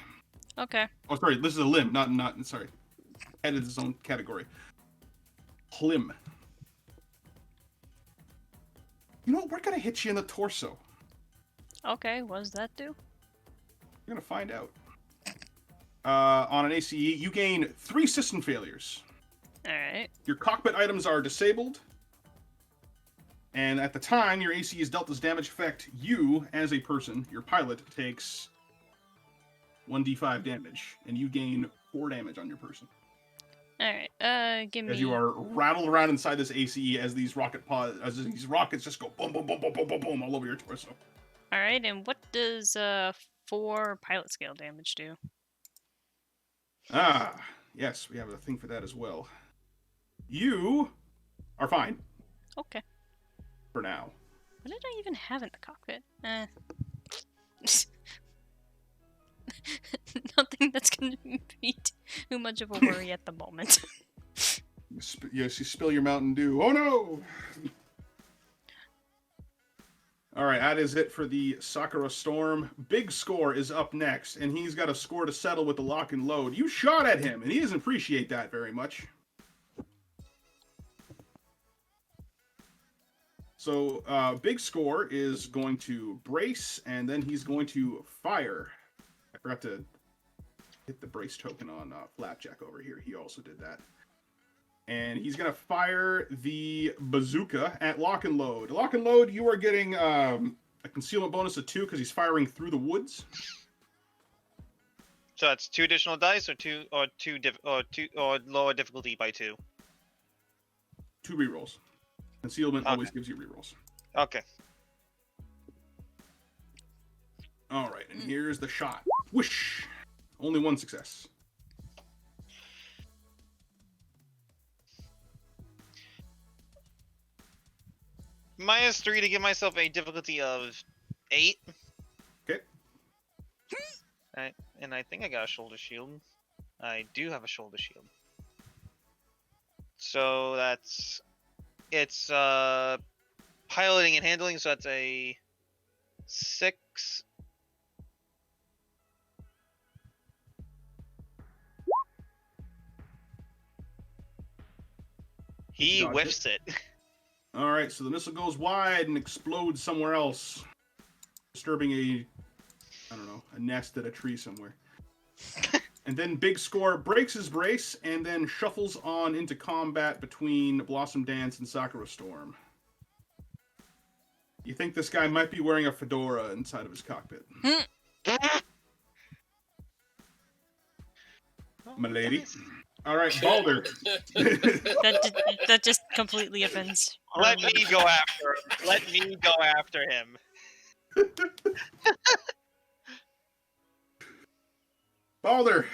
Okay. Oh, sorry, this is a limb, not sorry. Head is its own category. Limb. You know what? We're gonna hit you in the torso. Okay, what does that do? You're gonna find out. On an ACE, you gain 3 system failures. Alright. Your cockpit items are disabled. And at the time your AC is dealt this damage effect, you, as a person, your pilot, takes 1d5 damage. And you gain 4 damage on your person. Alright, give me... As you are rattled around inside this ACE as these rockets just go boom, boom, boom, boom, boom, boom, boom all over your torso. Alright, and what does 4 pilot scale damage do? Ah, yes, we have a thing for that as well. You are fine. Okay. For now. What did I even have in the cockpit? Nothing that's gonna be too much of a worry at the moment. Yes, you spill your Mountain Dew. Oh no! Alright, that is it for the Sakura Storm. Big Score is up next, and he's got a score to settle with the lock and load. You shot at him, and he doesn't appreciate that very much. So, Big Score is going to brace, and then he's going to fire. I forgot to hit the brace token on Flapjack over here. He also did that. And he's going to fire the bazooka at Lock and Load. Lock and Load, you are getting a concealment bonus of 2 because he's firing through the woods. So that's 2 additional dice, or lower difficulty by 2. 2 rerolls. Concealment always gives you rerolls. Okay. Alright, and here's the shot. Whoosh! Only 1 success. -3 to give myself a difficulty of 8. Okay. And I think I got a shoulder shield. I do have a shoulder shield. So it's piloting and handling, so that's a 6. He Dodged whiffs it. Alright, so the missile goes wide and explodes somewhere else. Disturbing a nest at a tree somewhere. And then Big Score breaks his brace and then shuffles on into combat between Blossom Dance and Sakura Storm. You think this guy might be wearing a fedora inside of his cockpit. Milady. Alright, Balder. That just completely offends. Let me go after him. Let me go after him. Balder,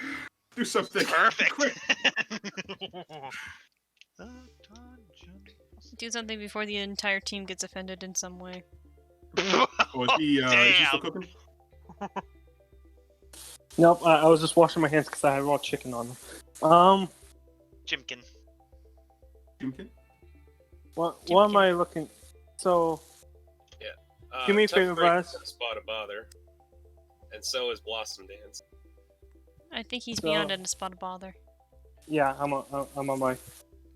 do something. Perfect. Quick. Do something before the entire team gets offended in some way. Oh, is he still cooking? Nope, I was just washing my hands because I had raw chicken on them. Chimkin. Jimkin? What am I looking? So, give me a favor, Toughbreak guys. is a spot of bother, and so is Blossom Dance. I think he's beyond in a spot of bother. Yeah, I'm on my.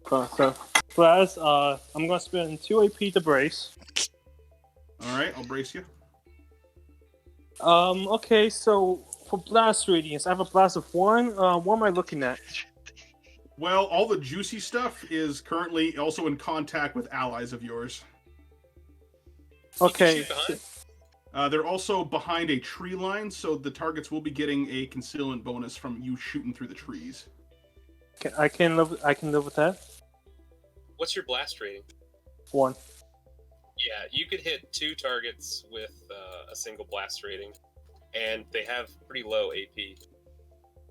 So, Raz, I'm gonna spend 2 AP to brace. Alright, I'll brace you. Okay, so for blast radius, I have a blast of 1. What am I looking at? Well, all the juicy stuff is currently also in contact with allies of yours. You can Okay. shoot behind. They're also behind a tree line, so the targets will be getting a concealment bonus from you shooting through the trees. I can live with that. What's your blast rating? 1. Yeah, you could hit 2 targets with a single blast rating, and they have pretty low AP.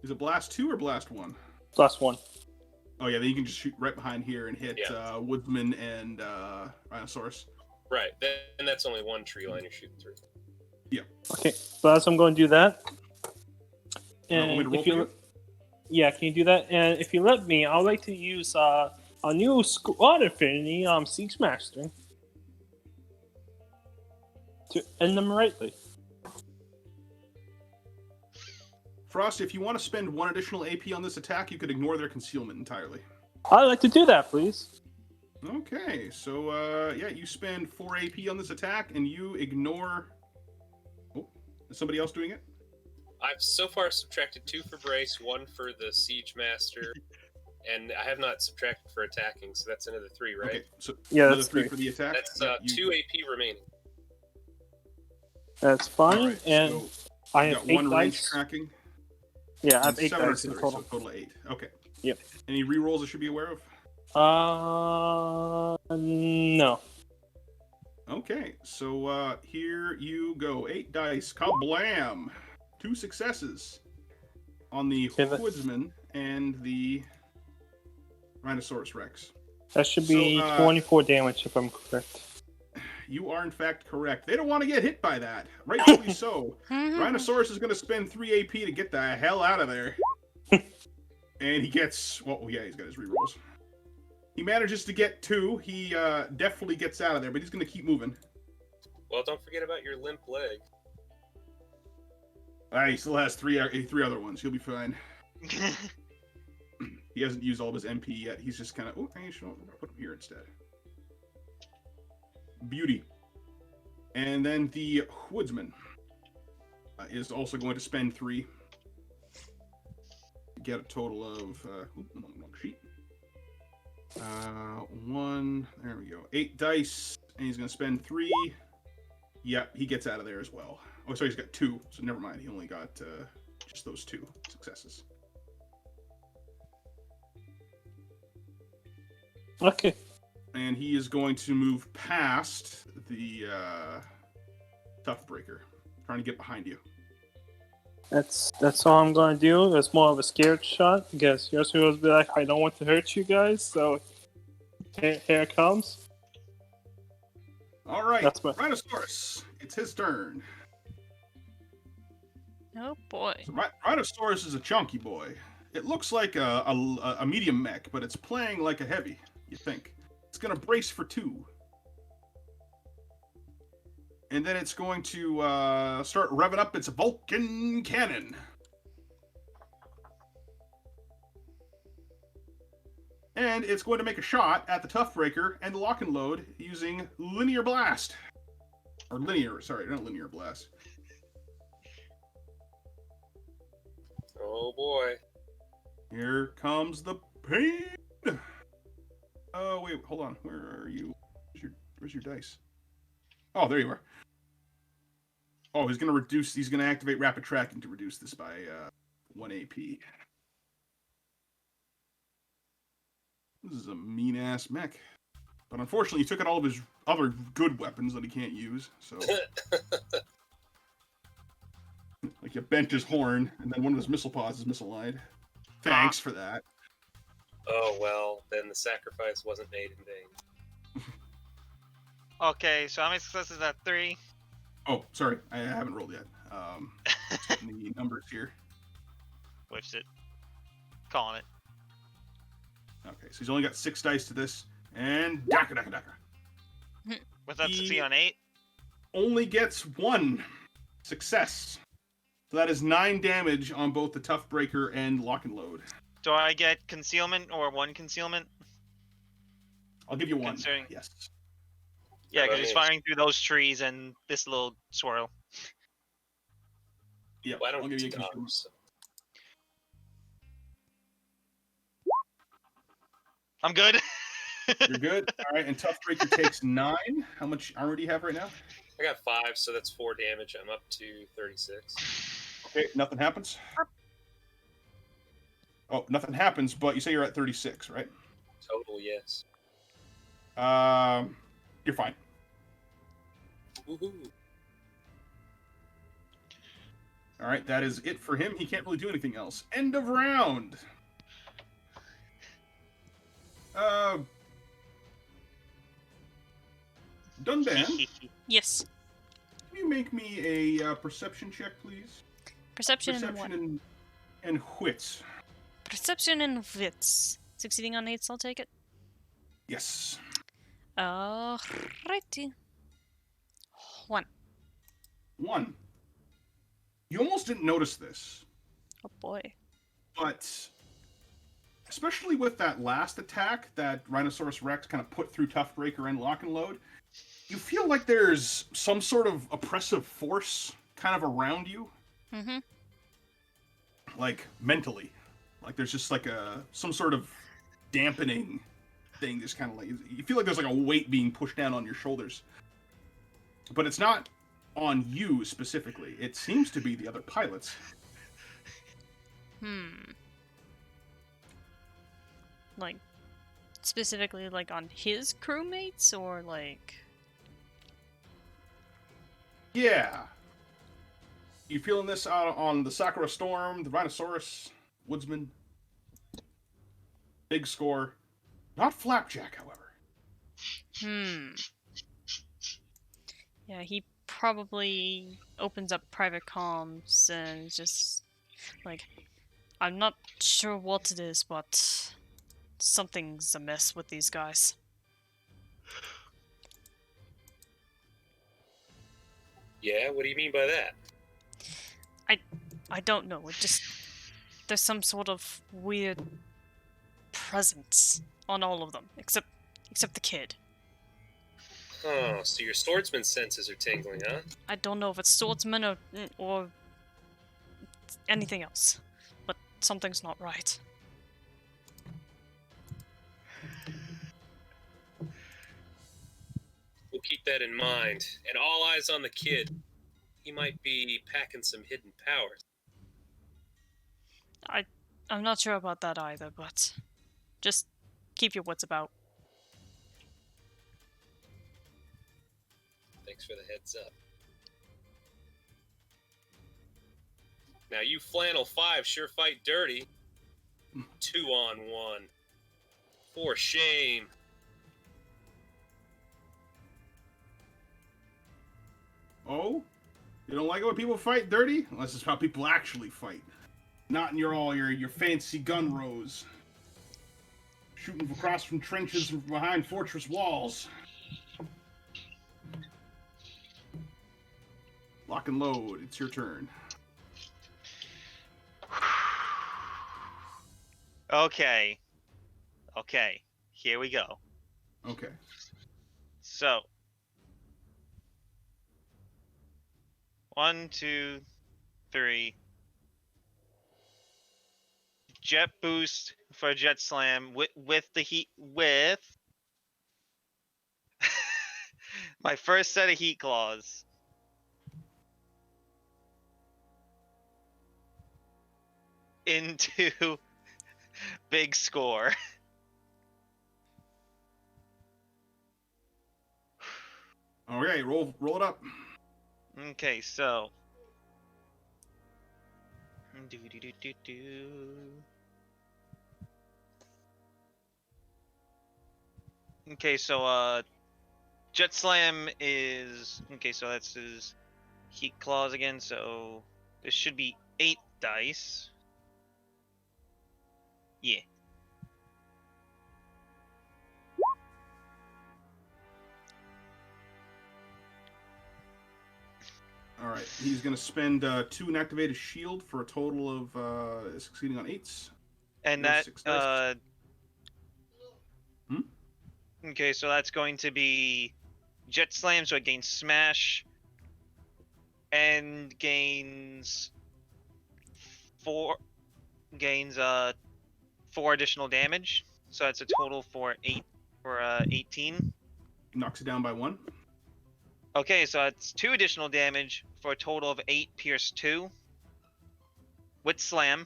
Is it blast 2 or blast 1? Blast 1. Oh yeah, then you can just shoot right behind here and hit Woodsman and Rhinosaurus. Right, then that's only one tree line you're shooting through. Yeah. Okay, blast. I'm going to do that. Want me to roll if you, for you? yeah, can you do that? And if you let me, I'd like to use a new squad affinity, Siege Master, to end them rightly. Frost, if you want to spend 1 additional AP on this attack, you could ignore their concealment entirely. I'd like to do that, please. Okay, so yeah, you spend 4 AP on this attack, and you ignore. Oh, is somebody else doing it? I've so far subtracted 2 for Brace, 1 for the Siege Master, and I have not subtracted for attacking, so that's another 3, right? Okay, so Yeah, another that's 3 3. for the attack. That's Yeah, 2 AP remaining. That's fine. Alright, and so I you have got 8 1 range dice. tracking. Yeah, I have and 8 7 dice in artillery, total. so total of 8. Okay. Yep. Any rerolls I should be aware of? No. Okay, so here you go. 8 dice. Kablam! 2 successes on the Okay, Woodsman and the Rhinosaurus Rex. That should So, be 24 damage if I'm correct. You are in fact correct. They don't want to get hit by that. Rightfully so. Rhinosaurus is going to spend 3 AP to get the hell out of there. And he gets... Well, yeah, he's got his rerolls. He manages to get 2. He definitely gets out of there, but he's going to keep moving. Well, don't forget about your limp leg. He still has 3 other ones. He'll be fine. He hasn't used all of his MP yet. He's just kind of... Oh, I should put him here instead. Beauty. And then the Woodsman is also going to spend 3. Get a total of... wrong sheet. 1... There we go. 8 dice. And he's going to spend 3. Yep, he gets out of there as well. Oh, sorry, he's got 2. So never mind. He only got just those 2 successes. Okay. And he is going to move past the Toughbreaker, trying to get behind you. That's all I'm going to do. It's more of a scared shot because Yoshi will be like, I don't want to hurt you guys, so here it comes. All right, That's my... Rhinosaurus. It's his turn. Oh boy. So, Rhinosaurus is a chunky boy. It looks like a medium mech, but it's playing like a heavy, you think. It's going to brace for 2. And then it's going to start revving up its Vulcan cannon. And it's going to make a shot at the Toughbreaker and the lock and load using linear blast. Or linear, sorry, not linear blast. Oh boy. Here comes the pain. Oh, wait, hold on. Where are you? Where's your dice? Oh, there you are. Oh, he's going to activate rapid tracking to reduce this by 1 AP. This is a mean-ass mech. But unfortunately, he took out all of his other good weapons that he can't use, so... Like, you bent his horn, and then one of his missile pods is misaligned. Thanks for that. Oh, well, then the sacrifice wasn't made in vain. Okay, so how many successes is that? 3? Oh, sorry, I haven't rolled yet. The numbers here. Which it. Calling it. Okay, so he's only got 6 dice to this, and daka. What's that, He- 16 on 8? Only gets 1 success. So that is 9 damage on both the Toughbreaker and lock and load. Do I get concealment or 1 concealment? I'll give you 1. Considering- Yes. Yeah, How because about he's me? firing through those trees and this little swirl. Yeah, Well, I I'll don't give get you to a consumer. dodge, so. I'm good. You're good. All right, and Toughbreaker takes 9. How much armor do you have right now? I got 5, so that's 4 damage. I'm up to 36. Okay, nothing happens. Oh, nothing happens, but you say you're at 36, right? Total, yes. You're fine. Woohoo. All right, that is it for him. He can't really do anything else. End of round. Dunban, Yes. can you make me a perception check, please? Perception and what? and wits. Perception and wits. Succeeding on 8s, I'll take it. Yes. Alrighty. 1. 1. You almost didn't notice this, Oh boy. but especially with that last attack that Rhinoceros Rex kind of put through Toughbreaker and Lock and Load, you feel like there's some sort of oppressive force kind of around you. Mm-hmm. Like mentally. Like there's just like some sort of dampening thing, just kind of like, you feel like there's like a weight being pushed down on your shoulders. But it's not on you specifically. It seems to be the other pilots. Like, specifically, like, on his crewmates, or, like... Yeah. You feeling this out on the Sakura Storm, the Rhinoceros, Woodsman? Big score. Not Flapjack, however. Yeah, he probably opens up private comms and just, like, I'm not sure what it is, but something's amiss with these guys. Yeah, what do you mean by that? I don't know, it just... There's some sort of weird presence on all of them, except the kid. Oh, so your swordsman senses are tingling, huh? I don't know if it's swordsman or anything else, but something's not right. We'll keep that in mind. And all eyes on the kid. He might be packing some hidden powers. I'm not sure about that either, but just keep your wits about. Thanks for the heads up. Now you flannel 5 sure fight dirty. 2-on-1. For shame. Oh? You don't like it when people fight dirty? Unless it's how people actually fight. Not in your fancy gun rows. Shooting across from trenches from behind fortress walls. Lock and Load, it's your turn. Okay. Okay. Here we go. Okay. So. 1, 2, 3. Jet boost for jet slam with the heat with my first set of heat claws. Into big score. Okay, roll it up. Okay, so. Okay, so Jet Slam is okay, so that's his heat claws again, so this should be 8 dice. Yeah. Alright, he's going to spend 2 inactivated shield for a total of succeeding on 8s. And There's that 6 dice. Okay, so that's going to be Jet Slam, so it gains Smash and gains 4 gains 4 additional damage. So that's a total for 18. Knocks it down by 1. Okay, so that's 2 additional damage for a total of 8 pierce 2. With slam.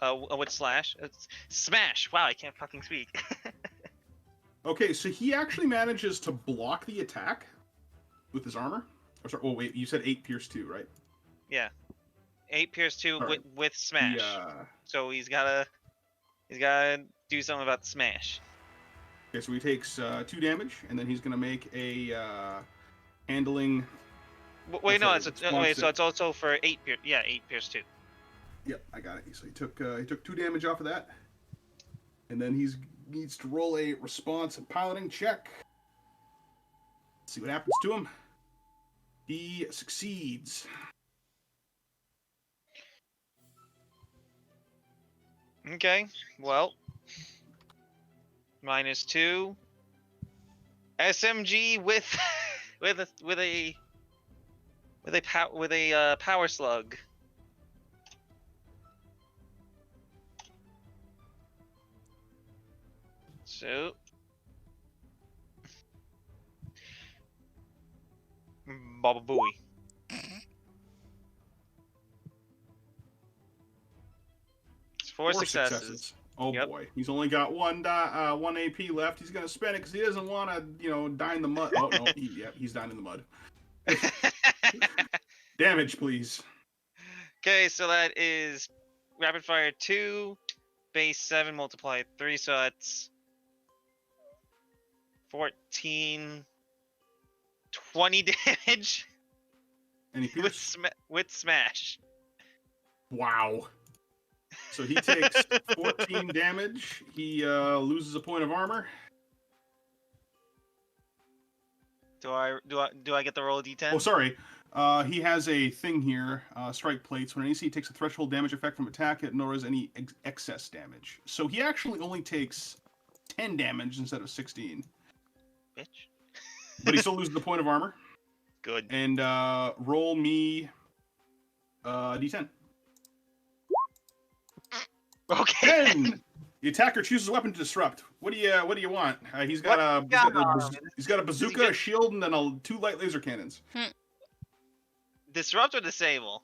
With slash. It's smash. Wow, I can't fucking speak. Okay, so he actually manages to block the attack with his armor. Or sorry, oh wait, you said 8 pierce 2, right? Yeah. 8 pierce 2 Right. with smash. So he's gotta do something about the smash. Okay, so he takes 2 damage, and then he's gonna make a handling. Wait, no, sorry, so it's also for 8 pierce. Yeah, 8 pierce 2. Yep, I got it. So he took 2 damage off of that, and then he needs to roll a response and piloting check. Let's see what happens to him. He succeeds. Okay, well, -2. SMG with a power slug. So Baba Booey. It's 4 successes. Oh Yep. boy, he's only got 1 AP left. He's gonna spend it because he doesn't want to, die in the mud. Oh no, he's down in the mud. Damage, please. Okay, so that is rapid fire 2, base 7 multiplied 3, so that's 14, 20 damage And he pierces. with smash. Wow. So he takes 14 damage. He loses a point of armor. Do I get the roll a d10? Oh, sorry. He has a thing here, strike plates. When an AC takes a threshold damage effect from attack, it ignores any excess damage. So he actually only takes 10 damage instead of 16. Bitch. But he still loses the point of armor. Good. And roll me d10. Okay. 10! The attacker chooses a weapon to disrupt. What do you want? He's got a bazooka, a shield, and then 2 light laser cannons. Disrupt or disable?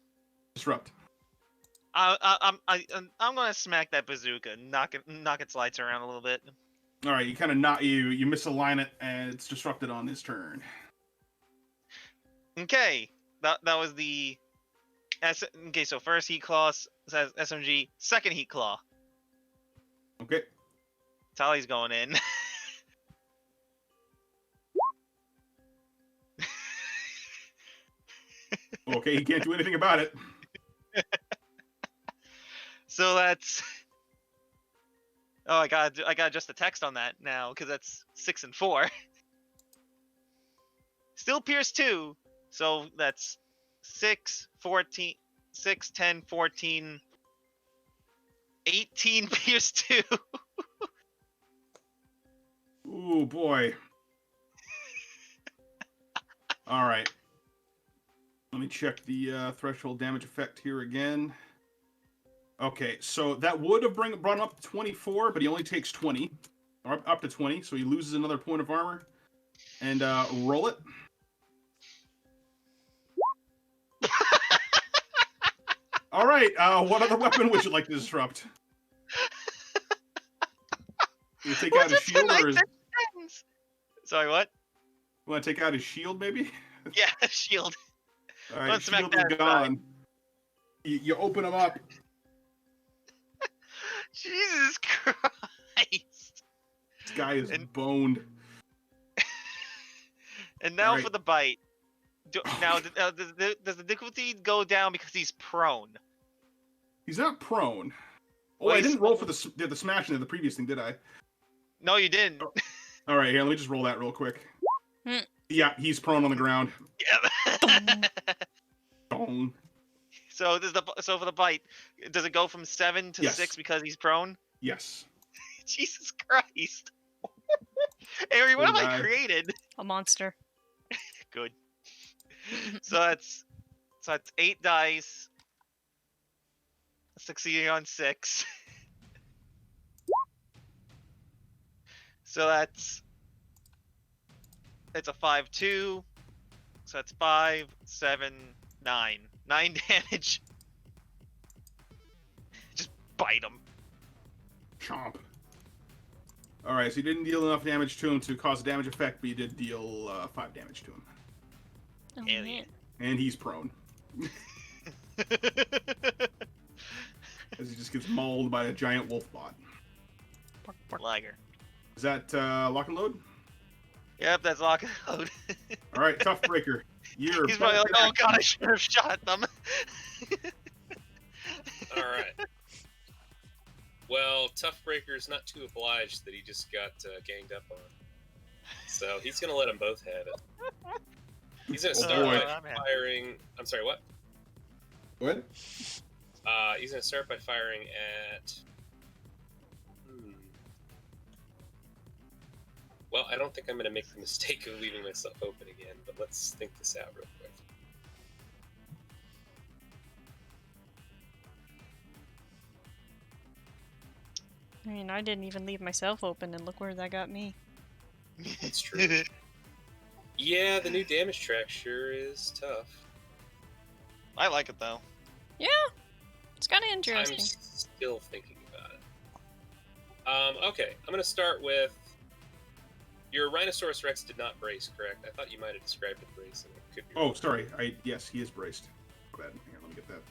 Disrupt. I'm gonna smack that bazooka, knock its lights around a little bit. All right, you kind of you misalign it, and it's disrupted on this turn. Okay, that was the okay. So first heat claw says SMG, second heat claw. Okay. Tally's going in. Okay, he can't do anything about it. So that's. Oh, I got adjust the text on that now because that's 6 and 4. Still pierce 2, so that's 6, 14, 6, 10, 14, 18 pierce 2. Ooh, boy. All right. Let me check the threshold damage effect here again. Okay, so that would have brought him up to 24, but he only takes 20. Or up to 20, so he loses another point of armor. And roll it. All right, what other weapon would you like to disrupt? You take out his shield or his... Sorry, what? You want to take out his shield, maybe? Yeah, shield. All right, Let's smack shield is that gone. You open him up. Jesus Christ! This guy is boned. And now Right. for the bite. Now, does the difficulty go down because he's prone? He's not prone. Oh, Well, I he's- didn't roll for the smashing of the previous thing, did I? No, you didn't. All right, here, let me just roll that real quick. Hmm. Yeah, he's prone on the ground. Yeah. Dong. So for the bite, does it go from 7 to Yes. 6 because he's prone? Yes. Jesus Christ! Ari, what Poor have I guy. created? A monster. Good. So that's 8 dice. Succeeding on 6. So it's a 5-2. So that's 5, 7, 9. 9 damage. Just bite him. Chomp. Alright, so you didn't deal enough damage to him to cause a damage effect, but you did deal 5 damage to him. Oh, Alien. And he's prone. As he just gets mauled by a giant wolf bot. Bark, bark. Liger. Is that lock and load? Yep, that's lock and load. Alright, Toughbreaker. You're He's probably like, oh god, I should have shot them. Alright. Well, Toughbreaker's not too obliged that he just got ganged up on. So he's gonna let them both have it. He's gonna start boy. by firing. I'm sorry, what? What? He's gonna start by firing at. Well, I don't think I'm gonna make the mistake of leaving myself open again, but let's think this out real quick. I mean, I didn't even leave myself open, and look where that got me. It's true. Yeah, the new damage track sure is tough. I like it though. Yeah, it's kind of I'm interesting. still thinking about it. Okay, I'm gonna start with your Rhinoceros Rex did not brace, correct? I thought you might have described it bracing. It could be Oh, sorry. Yes, he is braced. Bad. Here, let me get that.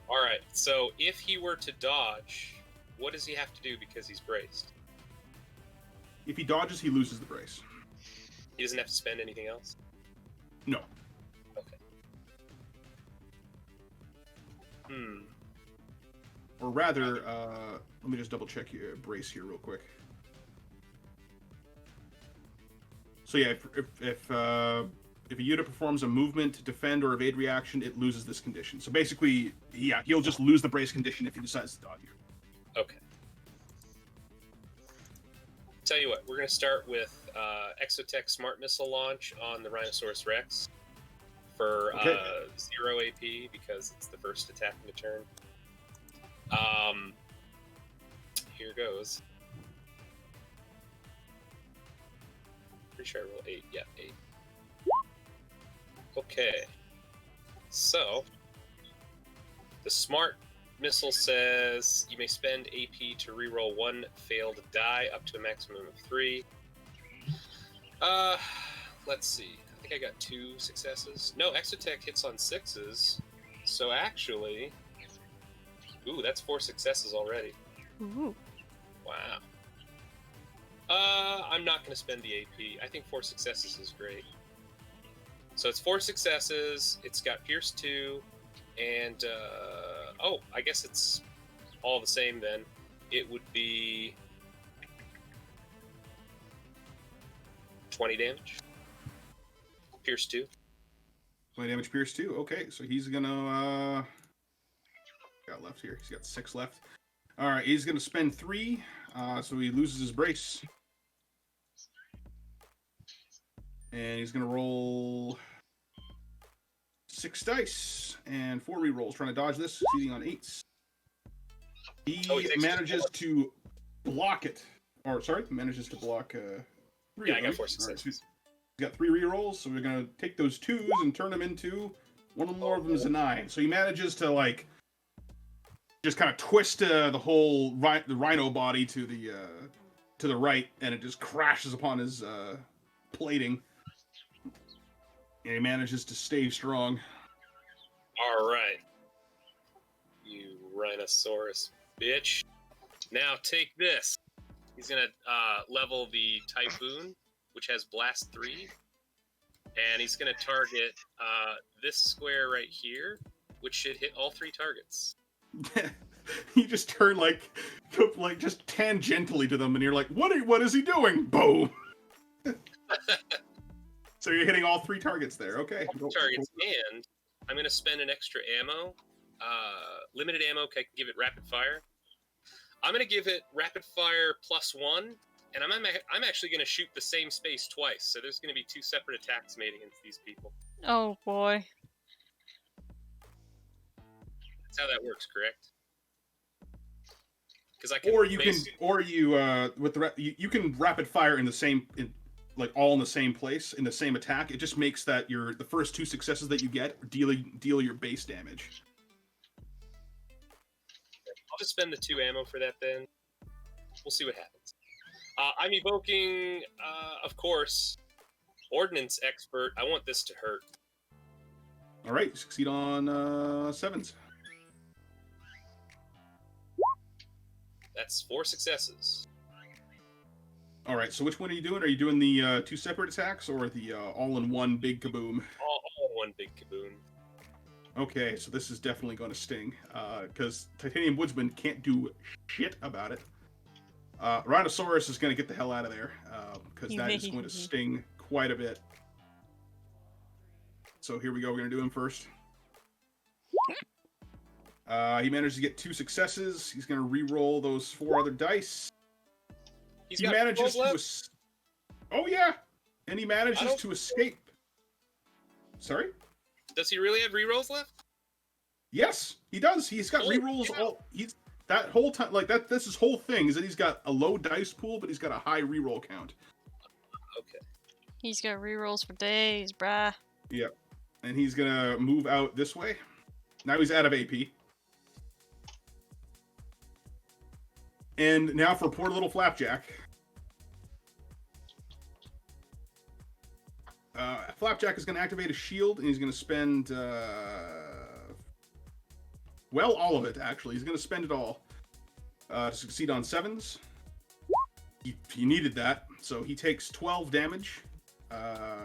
All right. So if he were to dodge, what does he have to do because he's braced? If he dodges, he loses the brace. He doesn't have to spend anything else. No. Okay. Or rather, let me just double check your brace here real quick. So yeah, if a unit performs a movement, defend, or evade reaction, it loses this condition. So basically, yeah, he'll just lose the brace condition if he decides to dodge you. Okay. Tell you what, we're going to start with Exotech Smart Missile launch on the Rhinoceros Rex for Okay. 0 AP because it's the first attack in the turn. Here goes. Pretty sure I rolled 8. Yeah, 8. Okay. So, the Smart Missile says you may spend AP to reroll one failed die up to a maximum of 3. Let's see. I think I got 2 successes. No, Exotech hits on 6s. So actually, ooh, that's 4 successes already. Ooh. Wow. I'm not going to spend the AP. I think 4 successes is great. So it's 4 successes. It's got Pierce 2, and oh, I guess it's all the same then. It would be 20 damage. Pierce 2. 20 damage, Pierce 2. Okay, so he's gonna got left here. He's got 6 left. All right, he's gonna spend 3, so he loses his brace, and he's gonna roll 6 dice and 4 rerolls, trying to dodge this, succeeding on 8s. He manages to block it, or sorry, manages to block 3. Yeah, I of got them. 4 All right, so successes. he's got 3 rerolls, so we're gonna take those 2s and turn them into one more of them is a 9. So he manages to like just kind of twist the whole the rhino body to the right, and it just crashes upon his plating. And he manages to stay strong. All right. You Rhinoceros bitch. Now take this. He's going to level the Typhoon, which has Blast 3. And he's going to target this square right here, which should hit all 3 targets. You just turn like just tangentially to them, and you're like, what is he doing? Boom. So you're hitting all 3 targets there. Okay. Targets, and I'm going to spend an extra ammo. Limited ammo, I can give it rapid fire. I'm going to give it rapid fire +1, and I'm actually going to shoot the same space twice. So there's going to be 2 separate attacks made against these people. Oh boy. That's how that works, correct? Because I can. Or you can rapid fire in the same, all in the same place in the same attack. It just makes that the first 2 successes that you get deal your base damage. I'll just spend the 2 ammo for that then. We'll see what happens. I'm evoking, of course, Ordnance Expert. I want this to hurt. All right, succeed on 7s. That's 4 successes. All right, so which one are you doing? Are you doing the 2 separate attacks or the all-in-one big kaboom? All in one big kaboom. Okay, so this is definitely going to sting, because Titanium Woodsman can't do shit about it. Rhinosaurus is going to get the hell out of there, because that is going to sting quite a bit. So here we go, we're going to do him first. He managed to get 2 successes. He's going to re-roll those 4 other dice. He manages to... Oh, yeah! And he manages to escape. Sorry? Does he really have rerolls left? Yes, he does. He's got rerolls all... That whole time... that's his whole thing, is that he's got a low dice pool, but he's got a high reroll count. Okay. He's got rerolls for days, brah. Yep. And he's going to move out this way. Now he's out of AP. And now for poor little Flapjack. Flapjack is going to activate a shield, and he's going to spend... all of it, actually. He's going to spend it all to succeed on 7s. He needed that, so he takes 12 damage.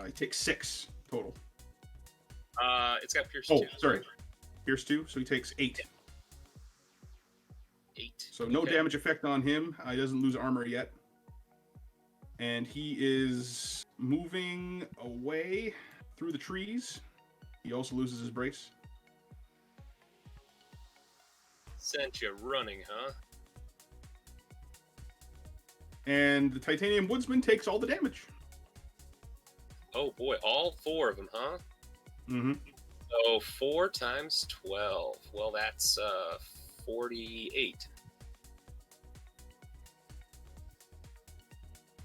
He takes 6 total. It's got Pierce 2. Oh, sorry. Pierce 2, so he takes 8. 8. So no damage effect on him. He doesn't lose armor yet. And he is moving away through the trees. He also loses his brace. Sent you running, huh? And the Titanium Woodsman takes all the damage. Oh boy, all 4 of them, huh? Mm-hmm. So 4 times 12. Well, that's 48.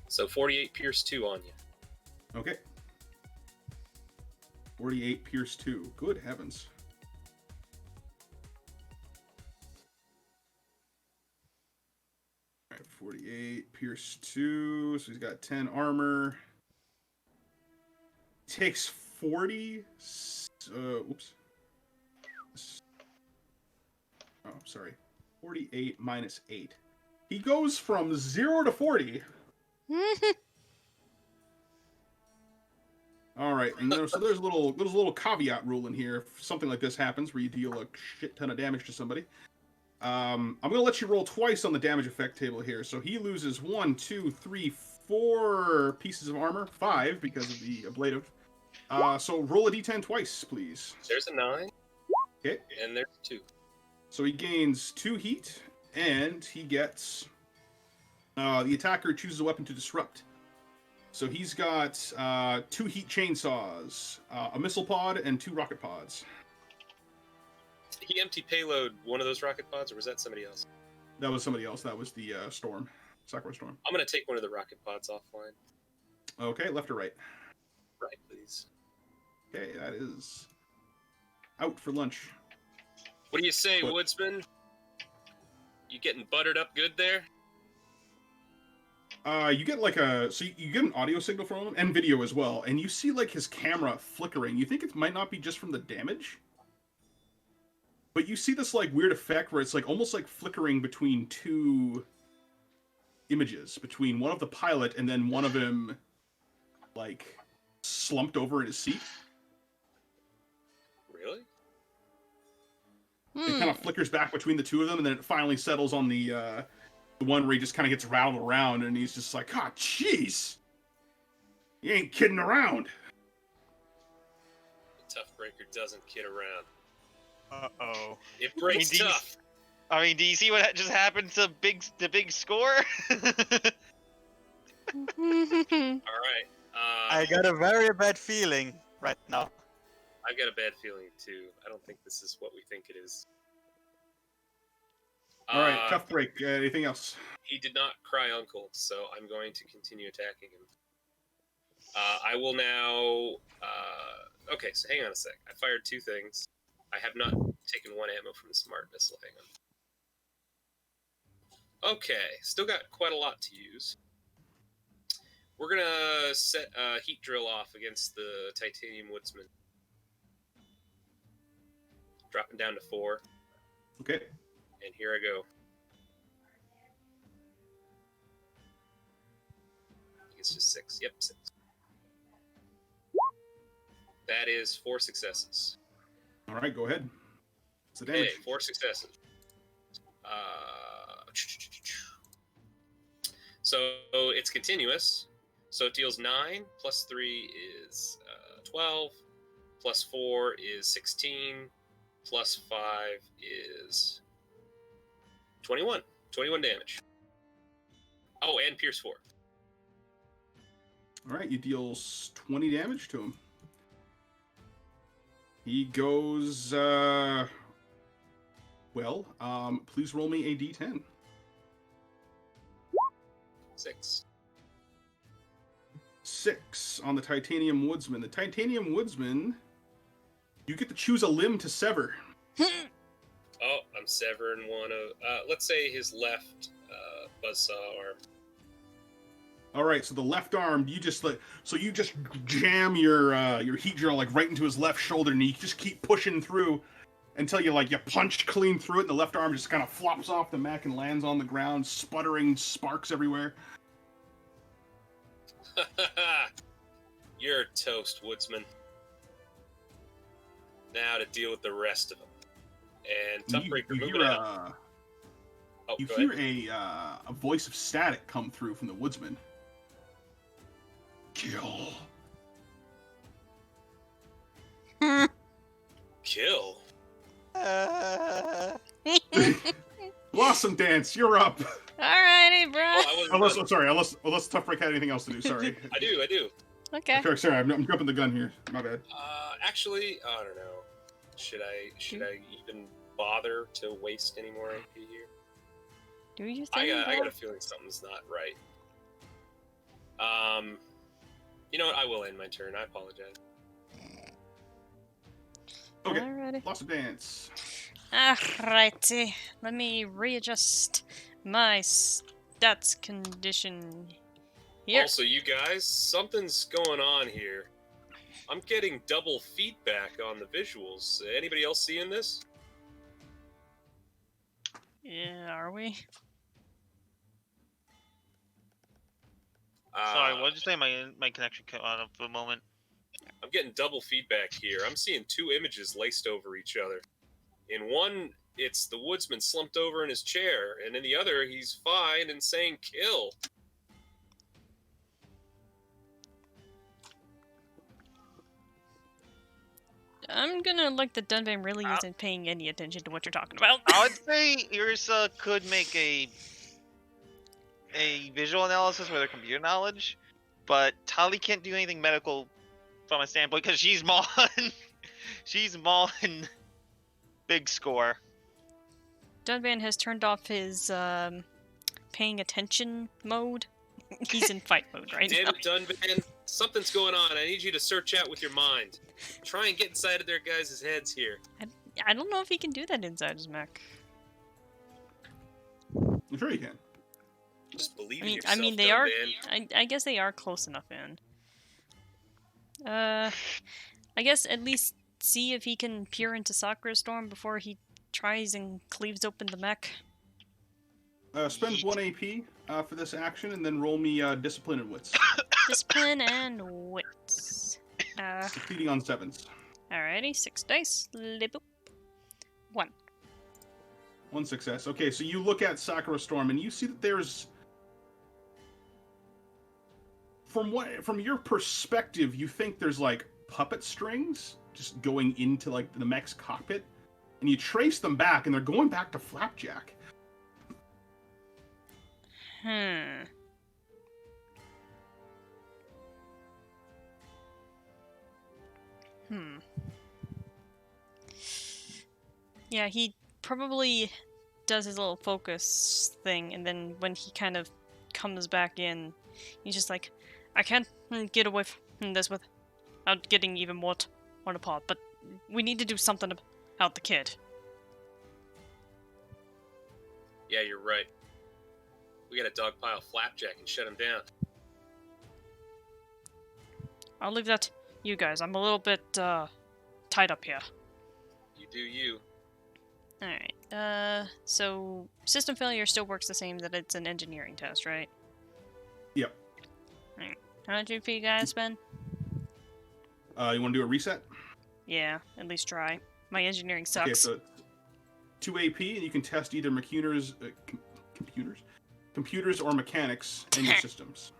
So 48 Pierce 2 on you. Okay. 48 Pierce 2. Good heavens. All right, 48 Pierce 2. So he's got 10 armor. Takes 40. Oops. Oh, sorry. 48 minus 8. He goes from 0 to 40. All right, and so there's a little caveat rule in here. If something like this happens, where you deal a shit ton of damage to somebody, I'm gonna let you roll twice on the damage effect table here. So he loses 1, 2, 3, 4 pieces of armor, 5 because of the ablative. So roll a d10 twice, please. There's a 9. Okay. And there's 2. So he gains 2 heat, and he gets... the attacker chooses a weapon to disrupt. So he's got 2 heat chainsaws, a missile pod, and 2 rocket pods. Did he empty Payload one of those rocket pods, or was that somebody else? That was somebody else. That was the Storm. Sakura Storm. I'm going to take one of the rocket pods offline. Okay, left or right? Right, please. Okay, that is out for lunch. What do you say, Woodsman? You getting buttered up good there? You get you get an audio signal from him and video as well, and you see his camera flickering. You think it might not be just from the damage, but you see this weird effect where it's almost flickering between 2 images, between one of the pilot and then one of him slumped over in his seat. Really? It kind of flickers back between the 2 of them, and then it finally settles on the one where he just kind of gets rattled around, and he's just like, "Ah, oh, jeez, you ain't kidding around." The Toughbreaker doesn't kid around. Uh-oh. It breaks tough. I mean, do you see what just happened to the big score? All right. I got a very bad feeling right now. I've got a bad feeling too. I don't think this is what we think it is. All right, Toughbreak. Anything else? He did not cry uncle, so I'm going to continue attacking him. I will now... okay, so hang on a sec. I fired 2 things. I have not taken 1 ammo from the smart missile. Hang on. Okay, still got quite a lot to use. We're going to set a heat drill off against the Titanium Woodsman. Dropping down to 4. Okay. And here I go. I think it's just 6. Yep, 6. That is 4 successes. All right, go ahead. What's the Okay, damage? 4 successes. So it's continuous. So it deals 9, plus 3 is 12, plus 4 is 16, plus 5 is 21. 21 damage. Oh, and Pierce 4. All right, you deal 20 damage to him. He goes, please roll me a d10. 6. 6 on the Titanium Woodsman. The Titanium Woodsman, you get to choose a limb to sever. Oh, I'm severing one of, let's say his left buzzsaw arm. All right, so the left arm, you just jam your heat drill like right into his left shoulder, and you just keep pushing through until you punch clean through it, and the left arm just kind of flops off the mech and lands on the ground, sputtering sparks everywhere. You're toast, Woodsman. Now to deal with the rest of them. And Toughbreak, moving out. You hear a voice of static come through from the Woodsman. Kill. Kill? Blossom Dance, you're up. Alrighty, bro. Unless Toughbreak had anything else to do. Sorry. I do. Okay. Sorry, I'm jumping the gun here. My bad. Actually, I don't know. Should I even bother to waste any more AP here? Do you think? I got a feeling something's not right. You know what? I will end my turn. I apologize. Okay. Alrighty. Blossom Dance. Alrighty. Let me readjust my stats condition here. Also, you guys, something's going on here. I'm getting double feedback on the visuals. Anybody else seeing this? Yeah, are we? Sorry, what did you say? My connection cut out for a moment. I'm getting double feedback here. I'm seeing 2 images laced over each other. In one, it's the Woodsman slumped over in his chair, and in the other, he's fine and saying kill. I'm gonna look that Dunban really isn't paying any attention to what you're talking about. I would say Ursa could make a visual analysis with her computer knowledge, but Tali can't do anything medical from a standpoint because she's Maulin. She's Maulin. Big score. Dunban has turned off his paying attention mode. He's in fight mode right Damn now. it, Dunban. Something's going on. I need you to search out with your mind. Try and get inside of their guys' heads here. I don't know if he can do that inside his mech. I'm sure you can. Just believe in yourself, I mean, they are. Dunban. I guess they are close enough in. I guess at least see if he can peer into Sakura Storm before he tries and cleaves open the mech. Spend 1 AP for this action, and then roll me Discipline and Wits. Discipline and Wits. Succeeding on 7s. Alrighty, 6 dice. Boop. 1. 1 success. Okay, so you look at Sakura Storm, and you see that there's... From your perspective, you think there's, like, puppet strings just going into, like, the mech's cockpit, and you trace them back, and they're going back to Flapjack. Yeah, he probably does his little focus thing, and then when he kind of comes back in, he's just like, I can't get away from this without getting even more torn apart, but we need to do something about the kid. Yeah, you're right. We gotta dogpile Flapjack and shut him down. I'll leave that to you guys. I'm a little bit tied up here. You do you. Alright, so system failure still works the same, that it's an engineering test, right? Yep. Alright. How much for you guys spend? You want to do a reset? Yeah, at least try. My engineering sucks. Okay, so 2 AP, and you can test either computers or mechanics in your systems.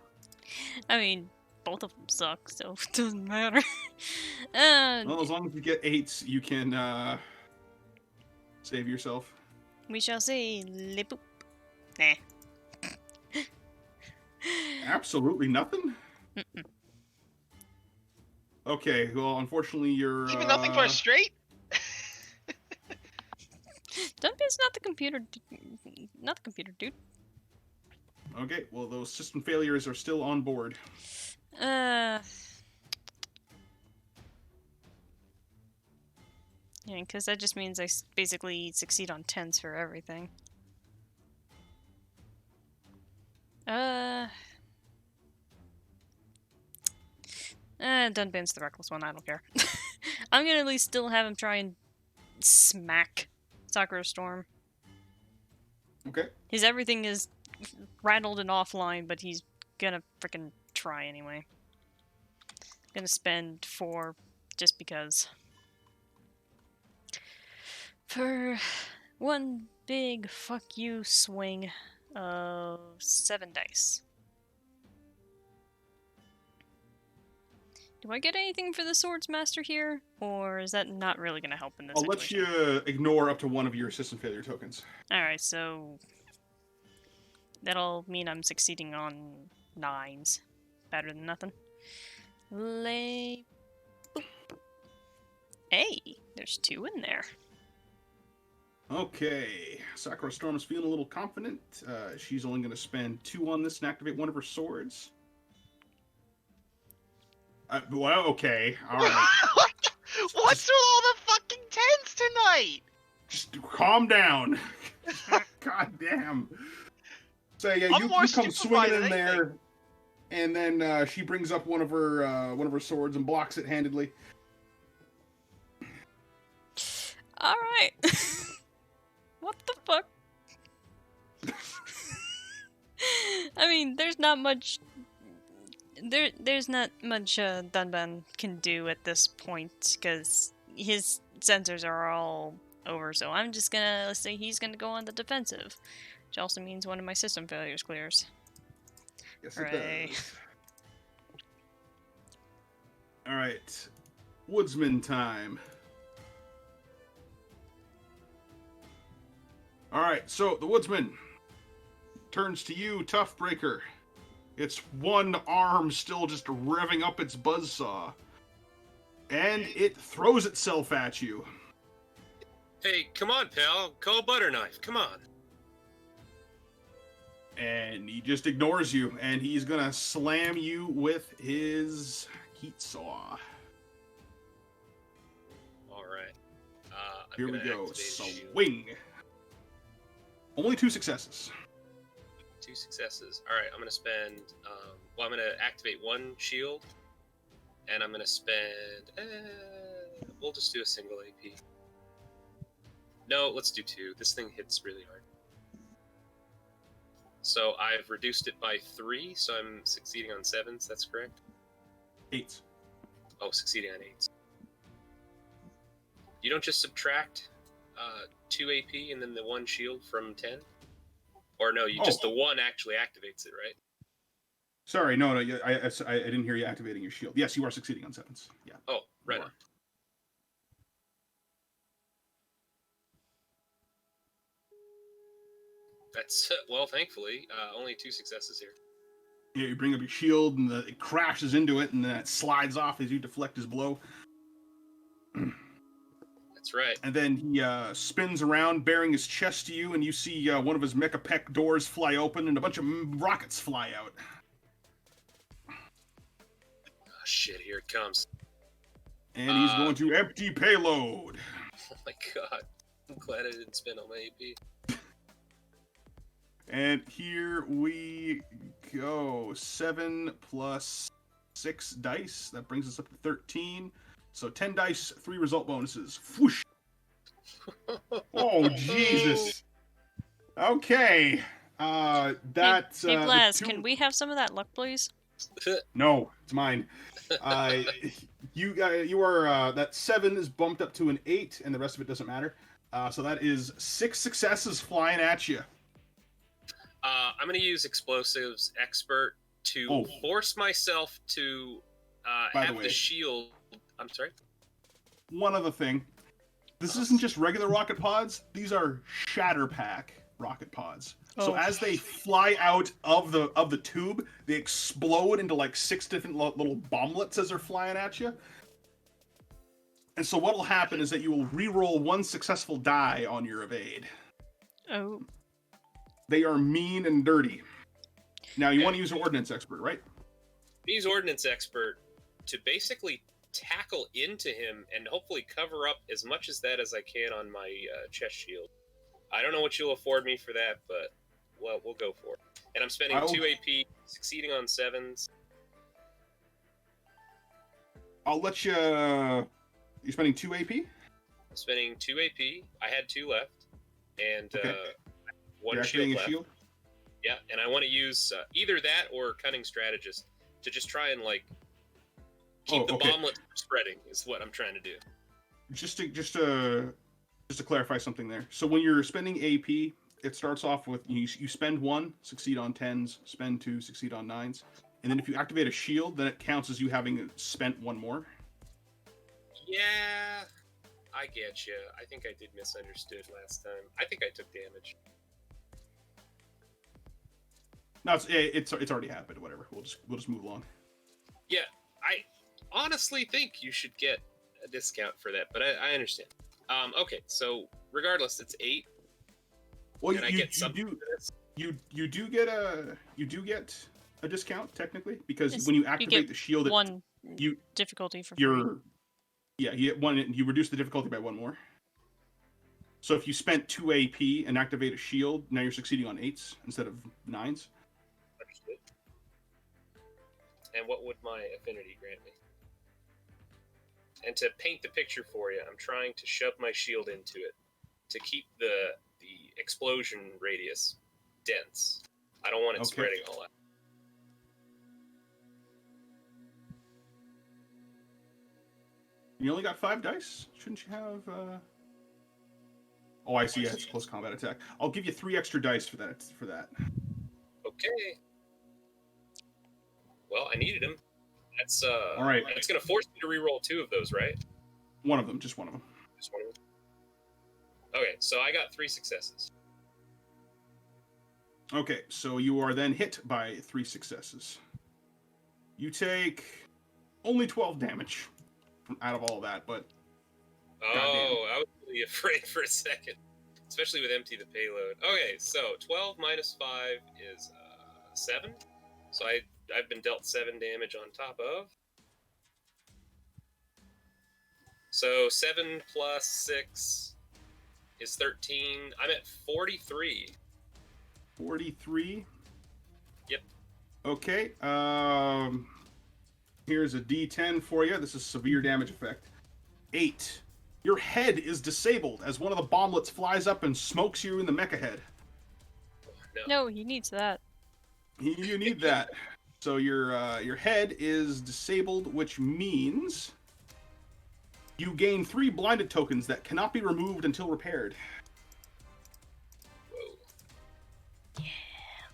I mean, both of them suck, so it doesn't matter. Well, as long as you get 8s, you can save yourself. We shall see. Lip-boop. Nah. Absolutely nothing? Mm-mm. Okay, well, unfortunately, you're... Even nothing for a straight? Dunban's not the computer... Not the computer, dude. Okay, well, those system failures are still on board. Yeah, because that just means I basically succeed on 10s for everything. Dunban's the reckless one, I don't care. I'm gonna at least still have him try and smack Sakura Storm. Okay. His everything is rattled and offline, but he's gonna frickin' try anyway. Gonna spend 4 just because. For one big fuck you swing of 7 dice. Do I get anything for the Swords Master here? Or is that not really going to help in this I'll let you ignore up to 1 of your system failure tokens. Alright, so... that'll mean I'm succeeding on 9s. Better than nothing. Boop. Hey, there's 2 in there. Okay, Sakura Storm is feeling a little confident. She's only going to spend 2 on this and activate 1 of her swords. Well, okay, alright. What's with all the fucking 10s tonight? Just calm down. God damn. So yeah, you come swinging in there, and then she brings up one of her swords and blocks it handedly. All right. What the fuck? I mean, there's not much. There's not much Dunban can do at this point because his sensors are all over. So I'm just gonna say he's gonna go on the defensive, which also means one of my system failures clears. Yes, Hooray. it does. All right, Woodsman time. All right, so the Woodsman turns to you, Toughbreaker. Its one arm still just revving up its buzzsaw. And it throws itself at you. Hey, come on, pal. Call Butterknife. Come on. And he just ignores you, and he's gonna slam you with his heat saw. All right. Here we go. activate shield. Swing. Only 2 successes. 2 successes. All right, I'm gonna spend. I'm gonna activate 1 shield, and I'm gonna spend. We'll just do a single AP. No, let's do 2. This thing hits really hard. So I've reduced it by 3, so I'm succeeding on 7s. That's correct. 8s. Oh, succeeding on 8s. You don't just subtract 2 AP and then the 1 shield from 10? Or no, just the 1 actually activates it, right? Sorry, no, I didn't hear you activating your shield. Yes, you are succeeding on 7s. Yeah. Oh, right on. That's, well, thankfully, only 2 successes here. Yeah, you bring up your shield, and it crashes into it, and then it slides off as you deflect his blow. That's That's right. And then he spins around, bearing his chest to you, and you see one of his mecha peck doors fly open, and a bunch of rockets fly out. Oh, shit, here it comes. And he's going to empty payload. Oh my god. I'm glad I didn't spend all my AP. And here we go. 7 plus 6 dice. That brings us up to 13. So 10 dice, 3 result bonuses. Whoosh. Oh, Jesus. Okay. That's... Hey, Blaz, can we have some of that luck, please? No, it's mine. You are that 7 is bumped up to an 8, and the rest of it doesn't matter. So that is 6 successes flying at you. I'm going to use Explosives Expert to force myself to have the shield. I'm sorry? One other thing. This isn't just regular rocket pods. These are Shatter Pack rocket pods. So as they fly out of the tube, they explode into like 6 different little bomblets as they're flying at you. And so what will happen is that you will re-roll 1 successful die on your evade. Oh. They are mean and dirty. Now, you want to use an Ordnance Expert, right? Use Ordnance Expert to basically tackle into him and hopefully cover up as much as that as I can on my chest shield. I don't know what you'll afford me for that, but well, we'll go for it. And I'm spending 2 AP, succeeding on 7s. I'll let you... You're spending 2 AP? I'm spending 2 AP. I had 2 left. And 1 You're shield activating left. a shield? Yeah, and I want to use either that or Cunning Strategist to just try and, like, keep the bomblet from spreading is what I'm trying to do. Just to clarify something there. So when you're spending AP, it starts off with you spend 1, succeed on 10s, spend 2, succeed on 9s. And then if you activate a shield, then it counts as you having spent 1 more. Yeah, I get you. I think I did misunderstood last time. I think I took damage. No, it's already happened. Whatever. We'll just move along. Yeah, I honestly think you should get a discount for that, but I understand. Okay, so regardless, it's 8. Well, you do get a discount technically because when you activate the shield, difficulty for free. You get 1. You reduce the difficulty by 1 more. So if you spent 2 AP and activate a shield, now you're succeeding on 8s instead of 9s. Understood. And what would my affinity grant me? And to paint the picture for you, I'm trying to shove my shield into it to keep the explosion radius dense. I don't want it spreading all out. You only got 5 dice? Shouldn't you have... Oh, I see. Yeah, it's a close combat attack. I'll give you 3 extra dice for that. Okay. Well, I needed him. That's all right. It's gonna force me to reroll 2 of those, right? One of them, just one of them. Just one of them. Okay, so I got 3 successes. Okay, so you are then hit by 3 successes. You take only 12 damage out of all that, but... Oh, I was really afraid for a second. Especially with empty the payload. Okay, so 12 minus 5 is 7. So I've been dealt 7 damage on top of. So 7 plus 6 is 13. I'm at 43. 43? Yep. Okay, here's a D10 for you. This is severe damage effect. 8. Your head is disabled as one of the bomblets flies up and smokes you in the mecha head. No, he needs that. You need that. So your head is disabled, which means you gain 3 blinded tokens that cannot be removed until repaired. Whoa. Yeah.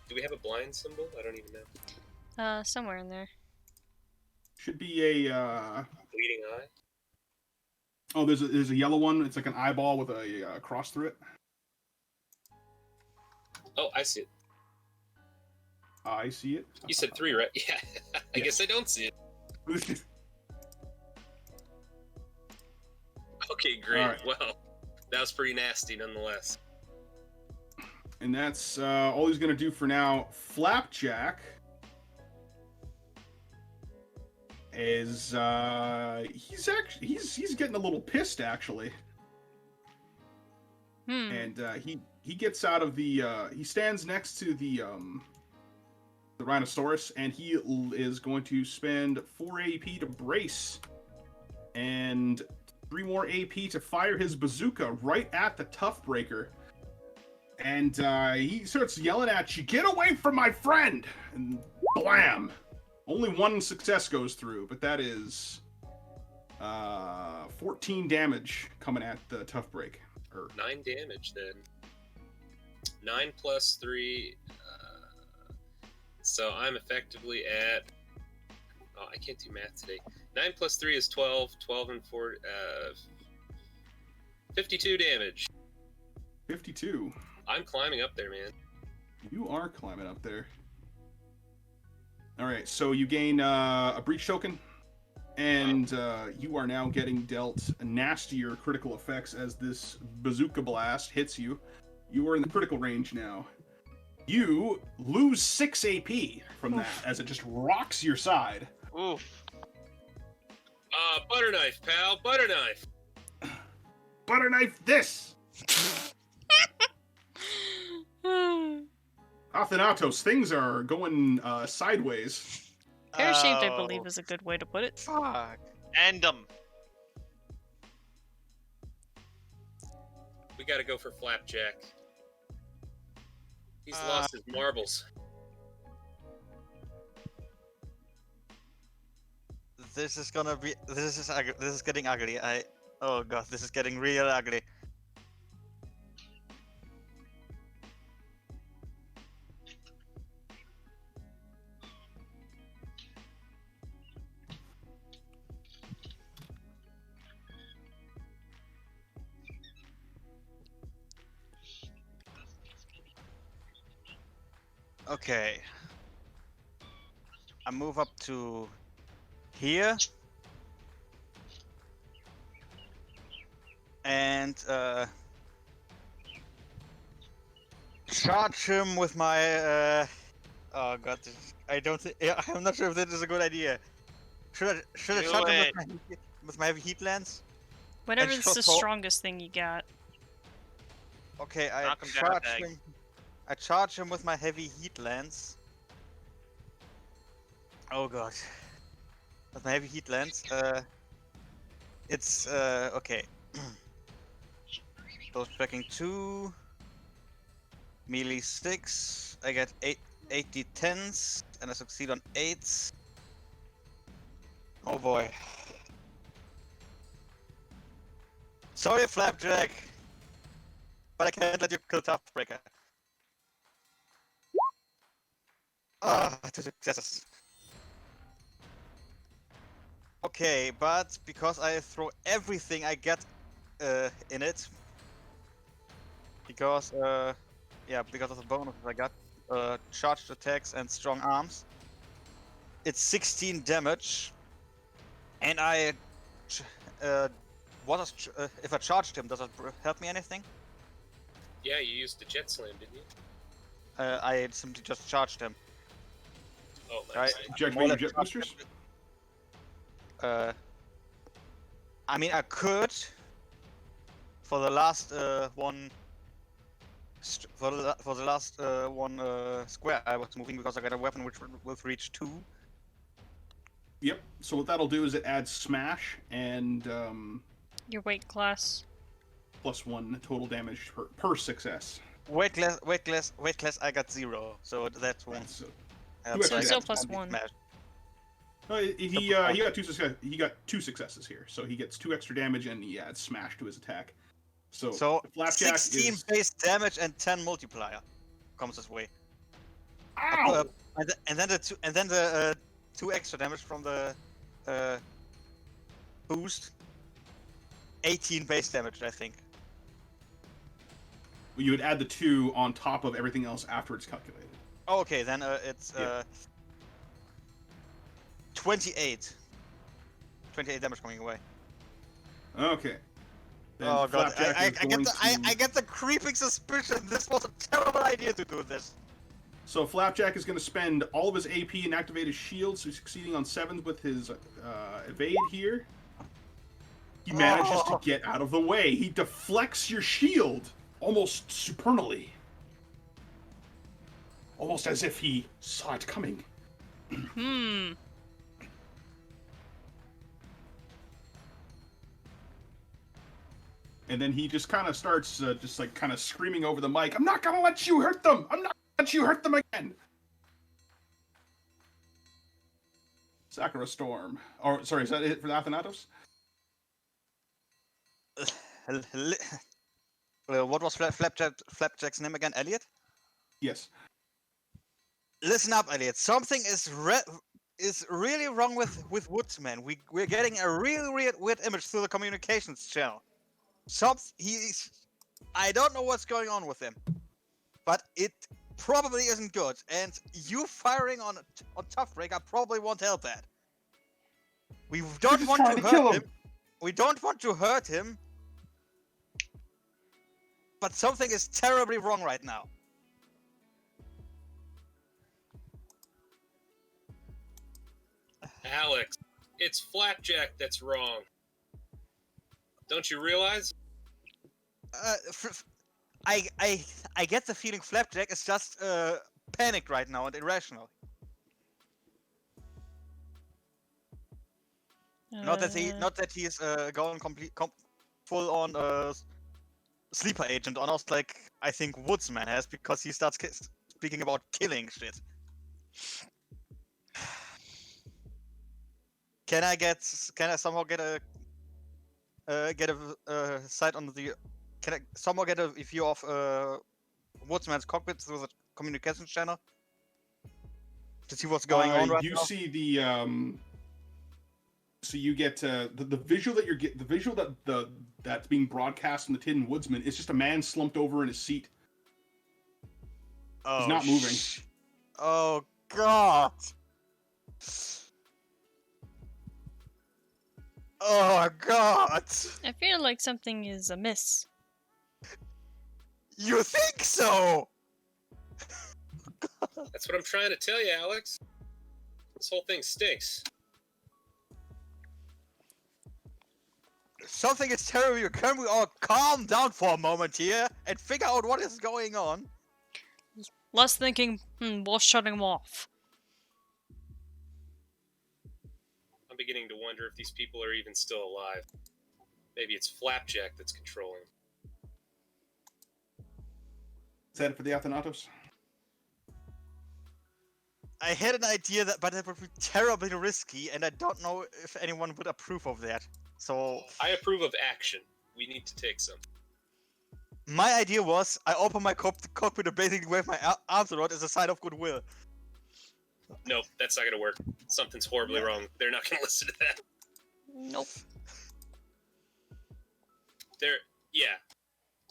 Do we have a blind symbol? I don't even know. Somewhere in there. Should be a bleeding eye. Oh, there's a yellow one. It's like an eyeball with a cross through it. Oh, I see it. I see it. You said 3, right? Yeah. I guess I don't see it. Okay, great. Alright. Well, that was pretty nasty nonetheless. And that's all he's going to do for now. Flapjack is he's getting a little pissed actually. And he gets out of the he stands next to the Rhinoceros, and he is going to spend 4 AP to brace and 3 more AP to fire his bazooka right at the Toughbreaker. And he starts yelling at you, "Get away from my friend!" And blam! Only 1 success goes through, but that is 14 damage coming at the Toughbreak. 9 damage then. 9 plus 3. So I'm effectively at. Oh, I can't do math today. 9 plus 3 is 12. 12 and 4. 52 damage. 52. I'm climbing up there, man. You are climbing up there. Alright, so you gain a breach token, and you are now getting dealt nastier critical effects as this bazooka blast hits you. You are in the critical range now. You lose 6 AP from that as it just rocks your side. Oof. Butter knife, pal. Butter knife. Butter knife this! Athanatos, things are going sideways. Pear-shaped, I believe, is a good way to put it. Fuck. End 'em. We gotta go for Flapjack. He's lost his marbles. This is gonna be. This is getting ugly. Oh god, this is getting real ugly. Okay. I move up to here. And charge him with my oh god, I'm not sure if this is a good idea. Should I Do charge it. him with my heavy heat lance? Whatever's the short- strongest thing you got. Okay, I Knock him down, charge Dag. him. I charge him with my heavy heat lance. Oh god. With my heavy heat lance, it's okay. Those tracking 2, melee 6. I get 8 d10s, and I succeed on 8s. Oh boy. Sorry, Flapjack, but I can't let you kill Toughbreaker. Ah, 2 successes. Okay, but because I throw everything I get in it, because because of the bonuses I got, charged attacks and strong arms, it's 16 damage, and if I charged him, does it help me anything? Yeah, you used the jet slam, didn't you? I simply just charged him. Oh, Right. nice. Object More or your less jet boosters? I mean, I could for the last one. For the last one square I was moving, because I got a weapon which will reach 2. Yep. So what that'll do is it adds smash and Your weight class. +1 total damage per success. Weight class. I got 0, so that won't. So help. So I still got plus only 1. smash. he got 2 success. He got 2 successes here, so he gets 2 extra damage and he adds smash to his attack. So Flapjack 16 is. base damage and 10 multiplier comes this way. Ow! And then the 2 extra damage from the boost. 18 base damage, I think. You would add the 2 on top of everything else after it's calculated. Oh, okay, then it's Yeah. 28. 28 damage coming away. Okay. then Oh god, Flapjack I is going I get the creeping suspicion this was a terrible idea to do this. So Flapjack is going to spend all of his AP and activate his shield, so he's succeeding on 7s with his evade here. He manages to get out of the way. He deflects your shield almost supernally. Almost as if he saw it coming. And then he just kind of starts just like kind of screaming over the mic, "I'm not going to let you hurt them! I'm not going to let you hurt them again!" Sakura Storm. Or, sorry, is that it for the Athanatos? What was Flapjack's name again? Elliot? Yes. Listen up, Elliot. Something is really wrong with Woodsman. We're getting a really weird image through the communications channel. I don't know what's going on with him, but it probably isn't good. And you firing on Toughbreak, I probably won't help that. We don't want to hurt him. We don't want to hurt him. But something is terribly wrong right now. Alex, it's Flapjack that's wrong. Don't you realize? I get the feeling Flapjack is just panicked right now and irrational. Not that he's going full on sleeper agent on us like I think Woodsman has, because he starts speaking about killing shit. Can I somehow get a sight on the? Can I somehow get a view of Woodsman's cockpit through the communication channel to see what's going on right you now? see the so you get the visual that the visual that's being broadcast from the Tin Woodsman is just a man slumped over in his seat. Oh, he's not moving. Oh god. Oh god! I feel like something is amiss. You think so? That's what I'm trying to tell you, Alex. This whole thing stinks. Something is terrible. Can we all calm down for a moment here and figure out what is going on? Less thinking, worth shutting him off. I'm beginning to wonder if these people are even still alive. Maybe it's Flapjack that's controlling them. Is that it for the Athanatos? I had an idea but that would be terribly risky, and I don't know if anyone would approve of that. So I approve of action. We need to take some. my idea was I open my cockpit and basically wave my arms around as a sign of goodwill. Nope, that's not gonna work. Something's horribly wrong. They're not gonna listen to that. Nope. Yeah.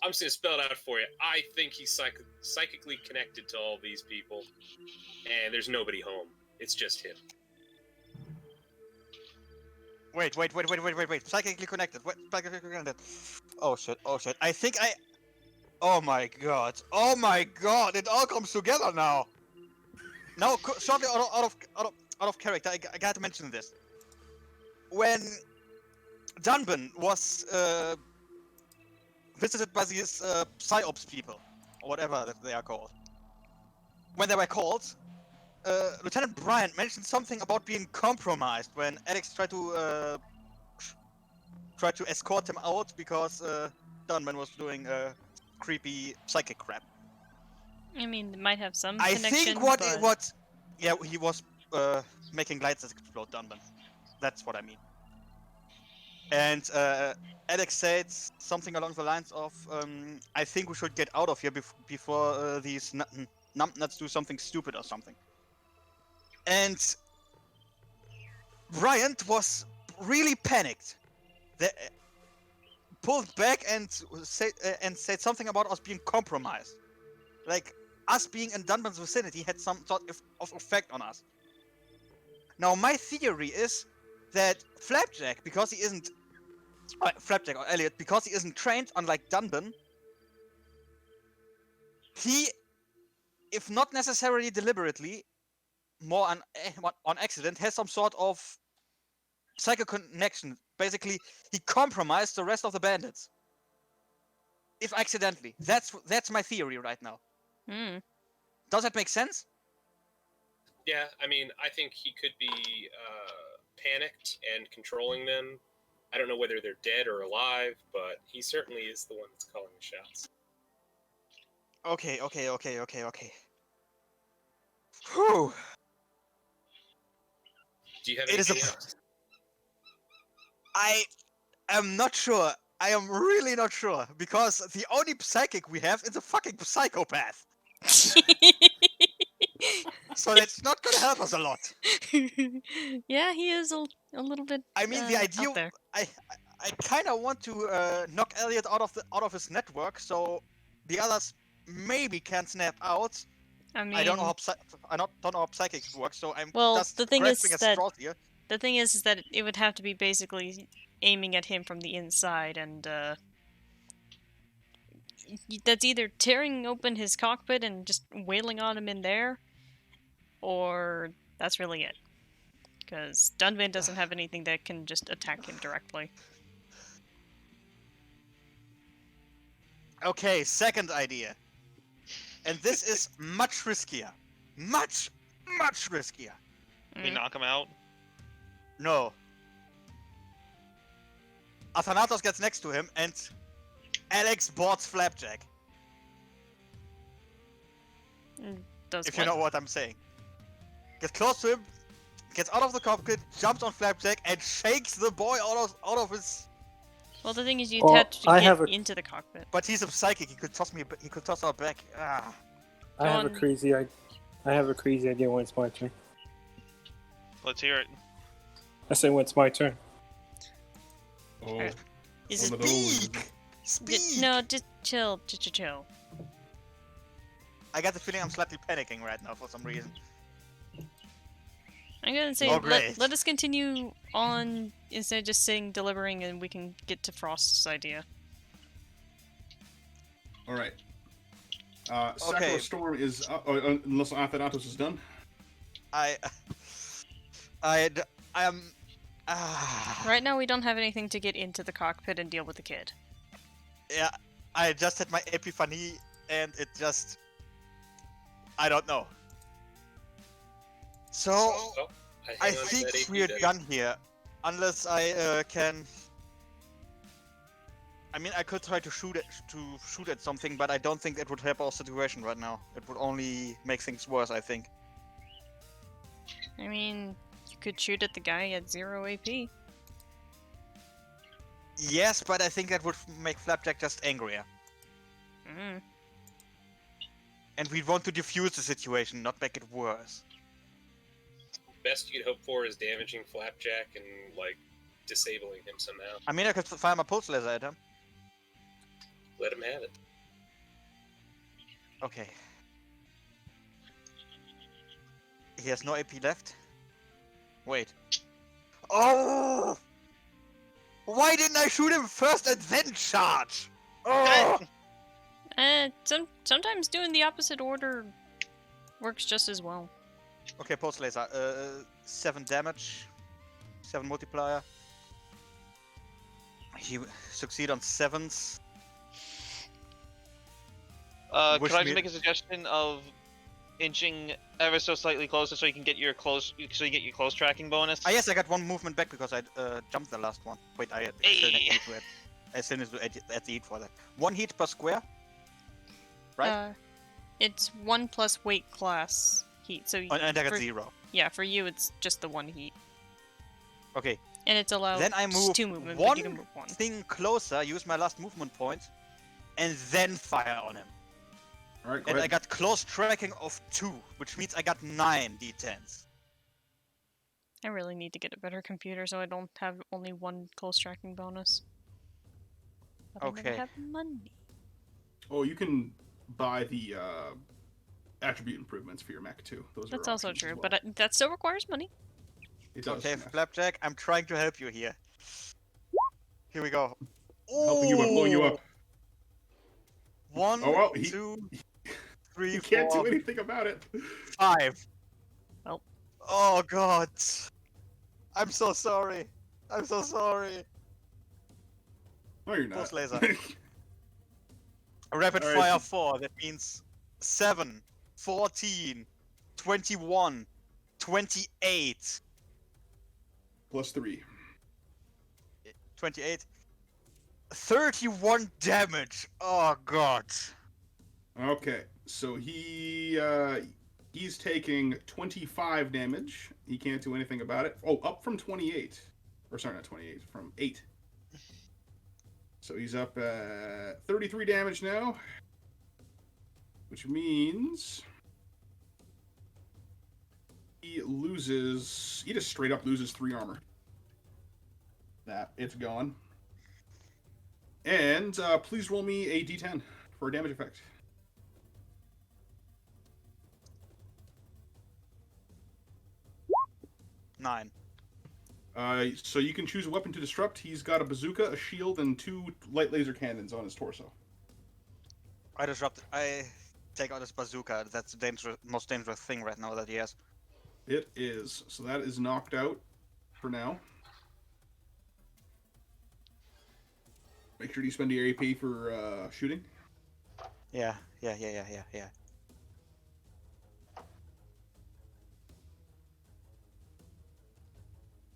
I'm just gonna spell it out for you. I think he's psychically connected to all these people, and there's nobody home. It's just him. Wait. Psychically connected. What? Psychically connected. Oh shit. I think I... Oh my god. It all comes together now. Now, shortly out of character, I gotta mention this. When Dunban was visited by these PsyOps people, or whatever that they are called. When they were called, Lieutenant Bryant mentioned something about being compromised when Alex tried to escort him out because Dunban was doing creepy psychic crap. I mean, it might have some I connection, think he was making lights explode, Dunban. That's what I mean. And Alex said something along the lines of, I think we should get out of here before these numbnuts do something stupid or something. And Bryant was really panicked. They pulled back and said something about us being compromised. Like, us being in Dunban's vicinity had some sort of effect on us. Now, my theory is that Flapjack, because he isn't Flapjack or Elliot, because he isn't trained, unlike Dunban, he, if not necessarily deliberately, more on accident, has some sort of psycho connection. Basically, he compromised the rest of the bandits. If accidentally. That's my theory right now. Hmm. Does that make sense? Yeah, I mean, I think he could be panicked and controlling them. I don't know whether they're dead or alive, but he certainly is the one that's calling the shots. Okay. Whew. Do you have It is anything else? I am not sure. I am really not sure, because the only psychic we have is a fucking psychopath. So that's not gonna help us a lot. Yeah, he is a little bit. I mean, the out idea. there. I kind of want to knock Elliot out of his network, so the others maybe can snap out. I mean, I don't know how don't know how psychics work, so I'm Well, just the thing is grasping at that- straws here. the thing is that it would have to be basically aiming at him from the inside, and that's either tearing open his cockpit and just wailing on him in there, or that's really it. Because Dunban doesn't have anything that can just attack him directly. Okay, second idea. And this is much riskier. Much riskier. We knock him out. No. Athanatos gets next to him and Alex boards Flapjack. Does If you know what I'm saying. Gets close to him, gets out of the cockpit, jumps on Flapjack, and shakes the boy out of his. Well, the thing is, you'd Well, have to I get have a- into the cockpit. But he's a psychic. He could toss our back. Ah. I have Go a on. crazy idea when it's my turn. Let's hear it. I say when it's my turn. Oh, Alright. Is one it of those. Speak. Speak. No, just chill, chill. I got the feeling I'm slightly panicking right now for some reason. I'm gonna say Oh, great. let us continue on instead of just saying delivering, and we can get to Frost's idea. All right. Sakura Storm is unless Athanatos is done. I am. Right now, we don't have anything to get into the cockpit and deal with the kid. Yeah, I just had my epiphany, and it just. I don't know. So, Well, I hang on to think that AP we're then. done here. Unless I can. I mean, I could try to shoot at something, but I don't think that would help our situation right now. It would only make things worse, I think. I mean, you could shoot at the guy at 0 AP. Yes, but I think that would make Flapjack just angrier. Mm. And we'd want to defuse the situation, not make it worse. Best you could hope for is damaging Flapjack and, like, disabling him somehow. I mean, I could fire my pulse laser at him. Let him have it. Okay. He has no AP left. Wait. Oh! Why didn't I shoot him first and then charge? Oh! Sometimes doing the opposite order works just as well. Okay, pulse laser. 7 damage. 7 multiplier. He succeed on 7s. Could Wish I me- just make a suggestion of inching ever so slightly closer so you can get your close tracking bonus? Ah, yes, I got 1 movement back because I jumped the last one. Wait, I still Hey. need to it. I still need to add the heat for that. 1 heat per square. Right? It's 1 plus weight class heat. So and I got for- 0. yeah, for you it's just the 1 heat, Okay. and it's allowed Then I move 2 movement, but you can move 1. thing closer, use my last movement point, and then fire on him. All right, go And I ahead. got close tracking of 2, which means I got 9 d10s. I really need to get a better computer so I don't have only 1 close tracking bonus. But I Okay. never have money. Oh, you can buy the attribute improvements for your mech too. Those That's are also options as true, well. but that still requires money. It does, Okay, yeah. Flapjack, I'm trying to help you here. Here we go. Helping you up, blowing you up. 1, Oh, well, 2, 3, He can't 4, do anything about it. 5. Oh. Oh god. I'm so sorry. I'm so sorry. No, you're not. Pulse laser. A rapid All right, fire so- 4. That means 7, 14, 21, 28. Plus 3. 28. 31 damage. Oh god. Okay, so he's taking 25 damage. He can't do anything about it. Oh, up from 28. Or sorry, not 28, from 8. So he's up 33 damage now. Which means he just straight up loses 3 armor. It's gone. And please roll me a d10 for a damage effect. 9. So you can choose a weapon to disrupt. He's got a bazooka, a shield, and 2 light laser cannons on his torso. I disrupt. I take out his bazooka. That's the most dangerous thing right now that he has. It is. So that is knocked out for now. Make sure you spend your AP for shooting. Yeah.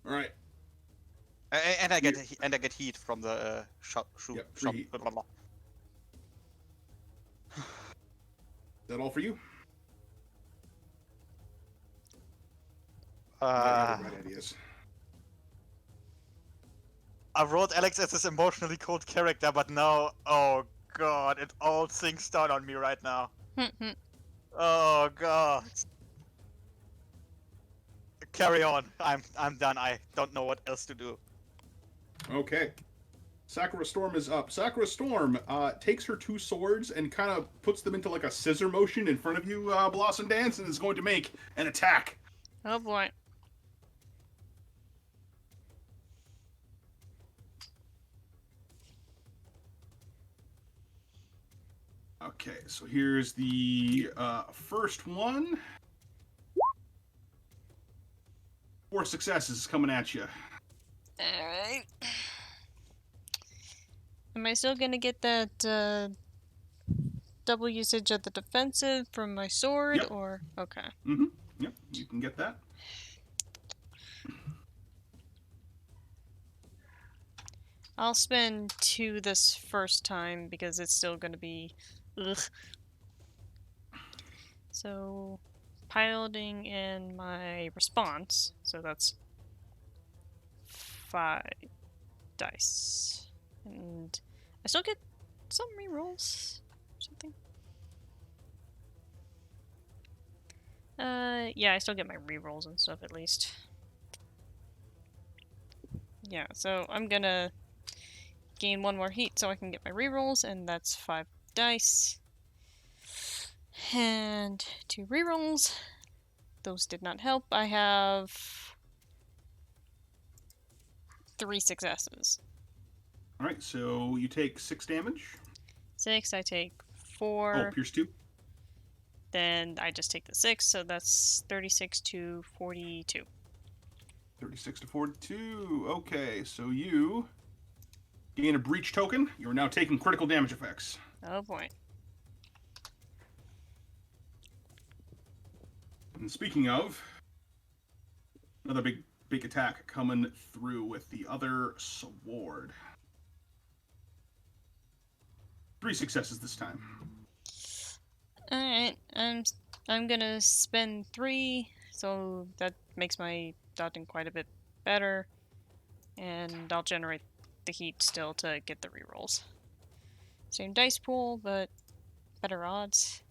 All right. And I get heat from the shop. Yep, free heat. Blah, blah, blah. Is that all for you? Yeah, you have right ideas. I wrote Alex as this emotionally cold character, but now, oh god, it all sinks down on me right now. Oh god. Carry on. I'm done. I don't know what else to do. Okay. Sakura Storm is up. Sakura Storm takes her 2 swords and kind of puts them into like a scissor motion in front of you, Blossom Dance, and is going to make an attack. Oh boy. Okay, so here's the first one. 4 successes coming at you. Alright. Am I still gonna get that double usage of the defensive from my sword, Yep. or okay? Mm-hmm. Yep, you can get that. I'll spend 2 this first time because it's still gonna be ugh. So piloting and my response, so that's 5 dice. And I still get some rerolls or something. Yeah, I still get my rerolls and stuff at least. Yeah, so I'm gonna gain 1 more heat so I can get my rerolls, and that's 5 dice. And 2 rerolls. Those did not help. I have 3 successes. All right, so you take 6 damage. 6, I take 4. Oh, pierce 2. Then I just take the 6, so that's 36 to 42. 36 to 42. Okay, so you gain a breach token. You are now taking critical damage effects. Oh boy. And speaking of, another big attack coming through with the other sword. 3 successes this time. Alright, I'm gonna spend 3, so that makes my dodging quite a bit better. And I'll generate the heat still to get the rerolls. Same dice pool, but better odds.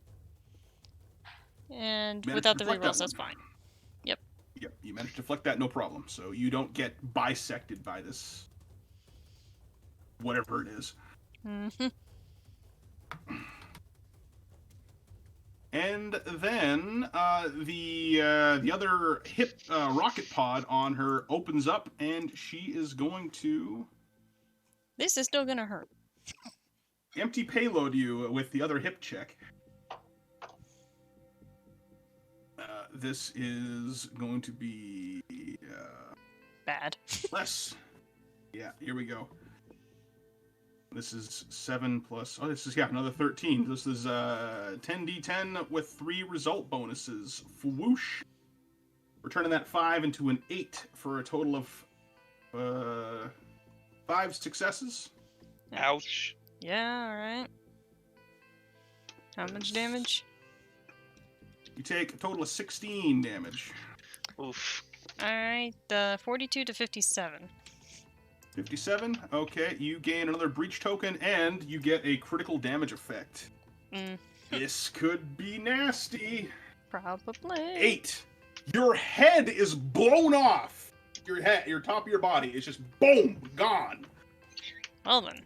And Managed without to the deflect rerolls, that that's one. fine. Yep. Yep, you managed to deflect that, no problem. So you don't get bisected by this, whatever it is. Mm-hmm. And then the other hip rocket pod on her opens up, and she is going to This is still gonna hurt. Empty payload you with the other hip check. This is going to be Bad. less. Yeah, here we go. This is 7 plus. Oh, this is another 13. This is 10d10 with 3 result bonuses. Whoosh. We're turning that 5 into an 8 for a total of 5 successes. Ouch. Yeah, alright. How much damage? You take a total of 16 damage. Oof. Alright, 42 to 57. 57. Okay, you gain another breach token, and you get a critical damage effect. This could be nasty. Probably. 8. Your head is blown off. Your top of your body is just boom, gone. Well then.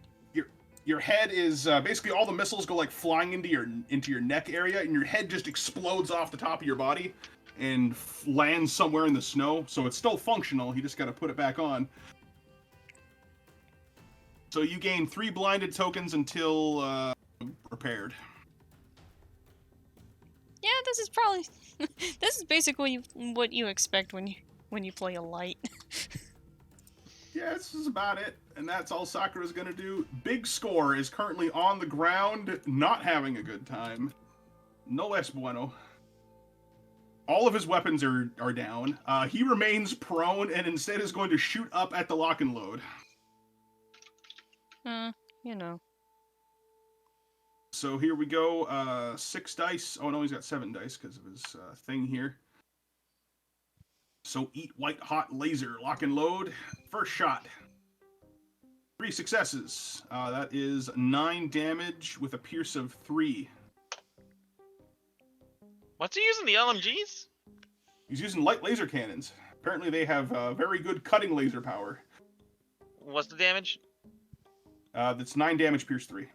Your head is basically all the missiles go like flying into your neck area, and your head just explodes off the top of your body and lands somewhere in the snow. So it's still functional. You just got to put it back on. So you gain 3 blinded tokens until repaired. Yeah, this is probably this is basically what you expect when you play a light. Yeah, this is about it. And that's all Sakura's gonna do. Big Score is currently on the ground, not having a good time. No less bueno. All of his weapons are down. He remains prone and instead is going to shoot up at the lock and load. You know. So here we go. 6 dice. Oh no, he's got 7 dice because of his thing here. So eat white hot laser, lock and load. First shot. 3 successes. That is 9 damage with a pierce of 3. What's he using? The LMGs? He's using light laser cannons. Apparently they have very good cutting laser power. What's the damage? That's 9 damage, pierce 3.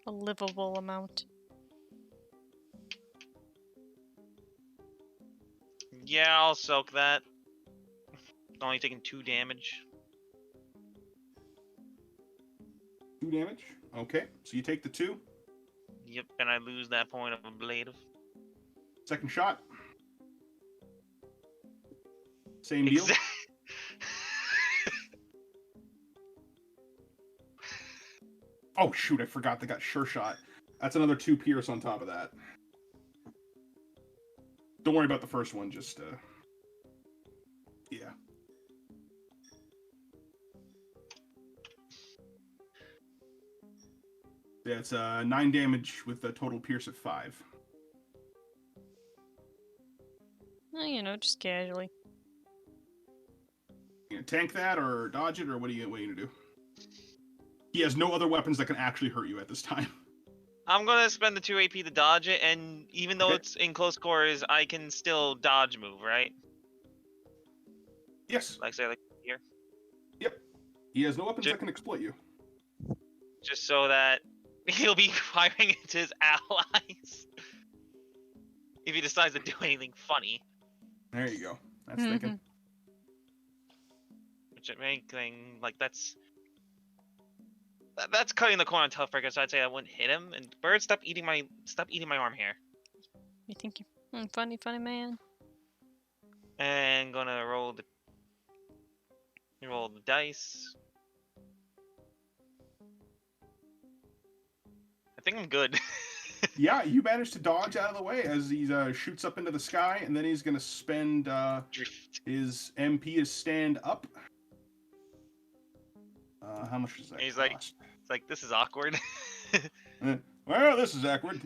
A livable amount. Yeah, I'll soak that. Only taking 2 damage. 2 damage? Okay, so you take the 2. Yep, and I lose that point of ablative. Second shot. Same deal. Oh shoot, I forgot they got sure shot. That's another 2 pierce on top of that. Don't worry about the first one, just yeah. Yeah, it's 9 damage with a total pierce of 5. Well, you know, just casually. You gonna tank that or dodge it, or what are you gonna do? He has no other weapons that can actually hurt you at this time. I'm gonna spend the 2 AP to dodge it, and even though Okay. it's in close quarters, I can still dodge move, right? Yes. Like say, like here. Yep. He has no weapons that can exploit you. Just so that he'll be firing into his allies if he decides to do anything funny. There you go. That's thinking. Which I think like that's cutting the corner on Toughbreak, so I'd say I wouldn't hit him. And Bird, stop eating my arm hair. You think you're funny man? And gonna roll the dice. I think I'm good. Yeah, you managed to dodge out of the way as he shoots up into the sky, and then he's gonna spend his MP to stand up. How much does that He's cost? like, this is awkward. Well, this is awkward.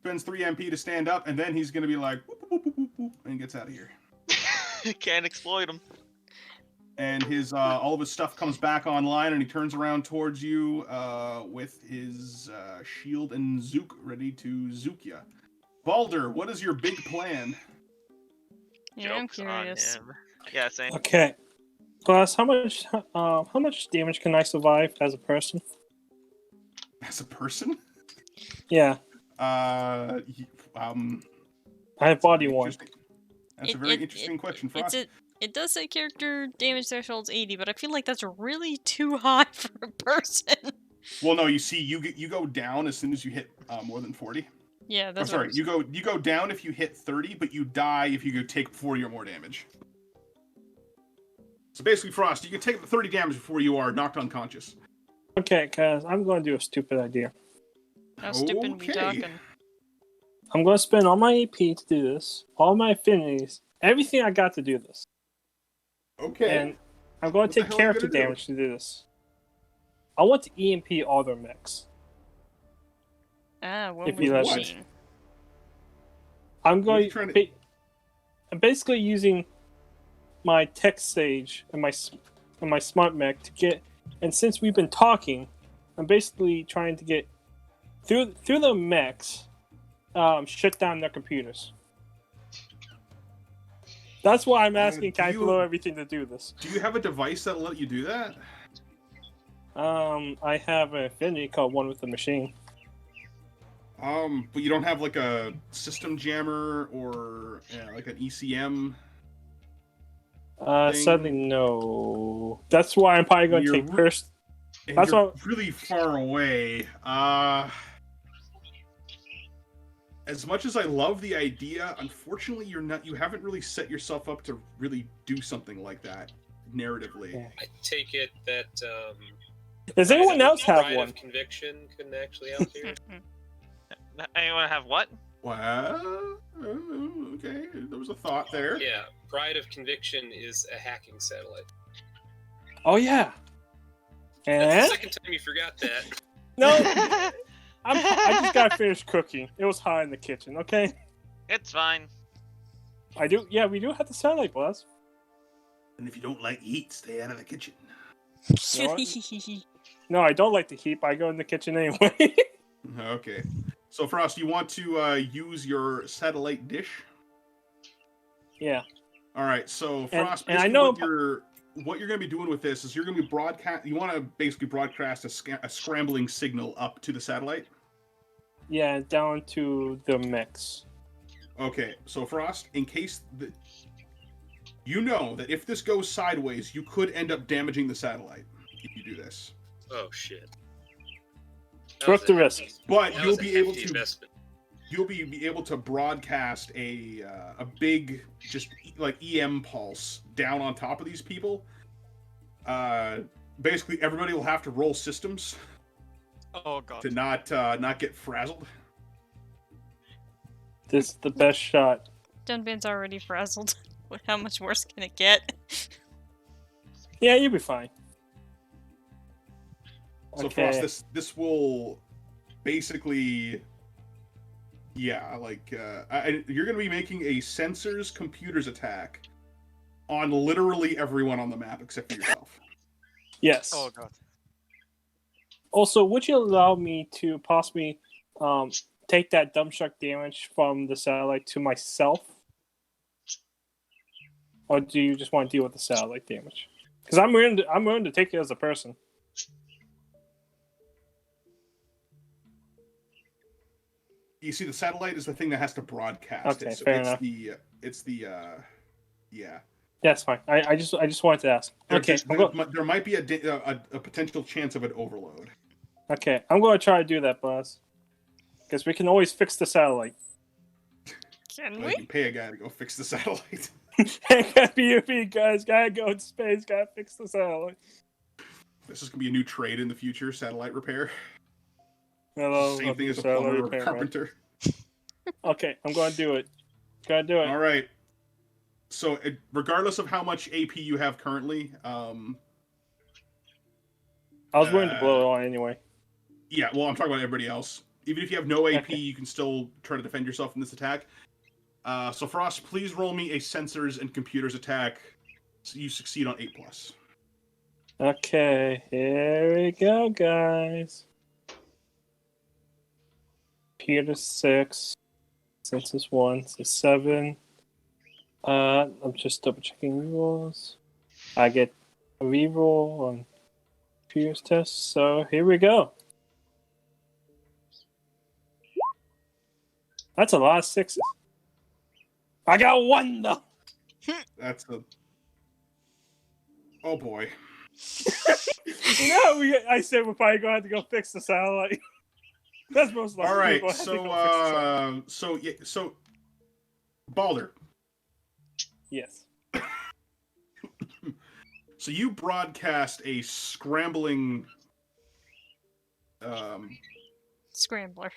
Spends 3 MP to stand up, and then he's gonna be like, whoop, whoop, whoop, whoop, whoop, and gets out of here. Can't exploit him. And his all of his stuff comes back online, and he turns around towards you with his shield and Zook ready to zook ya. Balder, what is your big plan? Yeah, I'm Joke's on curious. him. Yeah, same. Okay. Plus, how much damage can I survive as a person? As a person? Yeah, I I have body one. That's a very interesting question for us. It does say character damage threshold's 80, but I feel like that's really too high for a person. Well, no, you see, you go down as soon as you hit more than 40. Yeah, I'm that's sorry, what you go down if you hit 30, but you die if you go take 40 or more damage. So basically, Frost, you can take the 30 damage before you are knocked unconscious. Okay, guys, I'm going to do a stupid idea. How stupid we talking? I'm going to spend all my AP to do this, all my affinities, everything I got to do this. Okay. And I'm going What to the take hell are you character gonna do? damage to do this. I want to EMP all their mechs. Ah, what If was you the let me. machine? I'm What are you going trying to- I'm basically using my tech sage and my smart mech to get, and since we've been talking, I'm basically trying to get through the mechs, shut down their computers. That's why I'm asking, can I blow everything to do this? Do you have a device that'll let you do that? I have an affinity called One with the Machine. But you don't have like a system jammer or like an ECM. Thing? Sadly, no. That's why I'm probably going to You're take first. And That's you're what- really far away. As much as I love the idea, unfortunately, you haven't really set yourself up to really do something like that narratively. Yeah. I take it that Does anyone else have pride one? of conviction can actually help here. Anyone have what? Well, okay, there was a thought there. Yeah, pride of conviction is a hacking satellite. Oh yeah. That's And the second time you forgot that. no, I just got finished cooking. It was hot in the kitchen. Okay. It's fine. I do. Yeah, we do have the satellite bus. And if you don't like heat, stay out of the kitchen. No, I don't like the heat. But I go in the kitchen anyway. Okay. So, Frost, you want to use your satellite dish? Yeah. All right. So, And- Frost, and I basically know- what you're going to be doing with this is you're going to be broadcast. You want to basically broadcast a scrambling signal up to the satellite. Yeah, down to the mix. Okay. So, Frost, in case you know that if this goes sideways, you could end up damaging the satellite if you do this. Oh shit. It's worth the risk. But That you'll was a be able hefty to. investment. You'll be able to broadcast a big just like EM pulse down on top of these people. Basically, everybody will have to roll systems Oh god. to not get frazzled. This is the best shot. Dunban's already frazzled. How much worse can it get? Yeah, you'll be fine. So Okay. Frost, this will basically, yeah, like you're gonna be making a sensors computers attack on literally everyone on the map except for yourself. Yes. Oh god. Also, would you allow me to possibly take that dump truck damage from the satellite to myself? Or do you just want to deal with the satellite damage? Because I'm willing to take it as a person. You see, the satellite is the thing that has to broadcast Okay, it. So fair it's the yeah. That's fine. I just wanted to ask. Okay, There might be a potential chance of an overload. okay, I'm going to try to do that, boss. Because we can always fix the satellite. Can Like, we? you pay a guy to go fix the satellite. PvP guys, gotta go to space, gotta fix the satellite. This is gonna be a new trade in the future: satellite repair. Hello, Same welcome thing to as a satellite plumber or repair, man. carpenter. Okay, I'm going to do it. Gotta do it. All right. So, regardless of how much AP you have currently, I was willing to blow it on anyway. yeah. Well, I'm talking about everybody else. Even if you have no AP, Okay. you can still try to defend yourself in this attack. So, Frost, please roll me a sensors and computers attack. So you succeed on 8+. Okay, here we go, guys. Computer 6. Census 1. So 7. I'm just double checking rerolls. I get a reroll on computers test. So here we go. That's a lot of 6s. I got 1 though. That's Oh boy. I said we're probably going to have to go fix the satellite. That's most likely. All right, we'll have to go fix the satellite. so Balder. Yes. So you broadcast a scrambling Scrambler.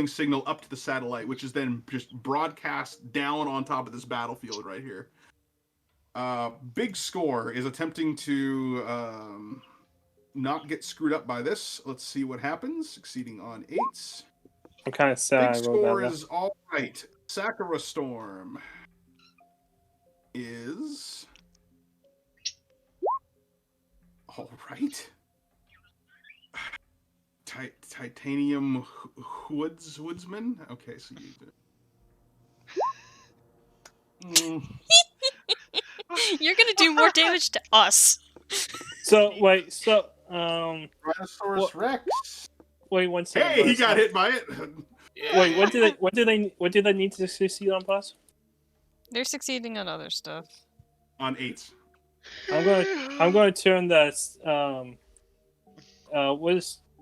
signal up to the satellite, which is then just broadcast down on top of this battlefield right here. Big Score is attempting to not get screwed up by this. Let's see what happens. Succeeding on 8s. I'm kind of sad. Big Score is all right. Sakura Storm is all right. Titanium Woodsman. Okay, so you. You're gonna do more damage to us. So wait. Rhinoceros Rex. Wait 1 second. Hey, he got hit by it. Yeah. Wait, what do they need to succeed on, Plus? They're succeeding on other stuff. On 8s. I'm going to turn that.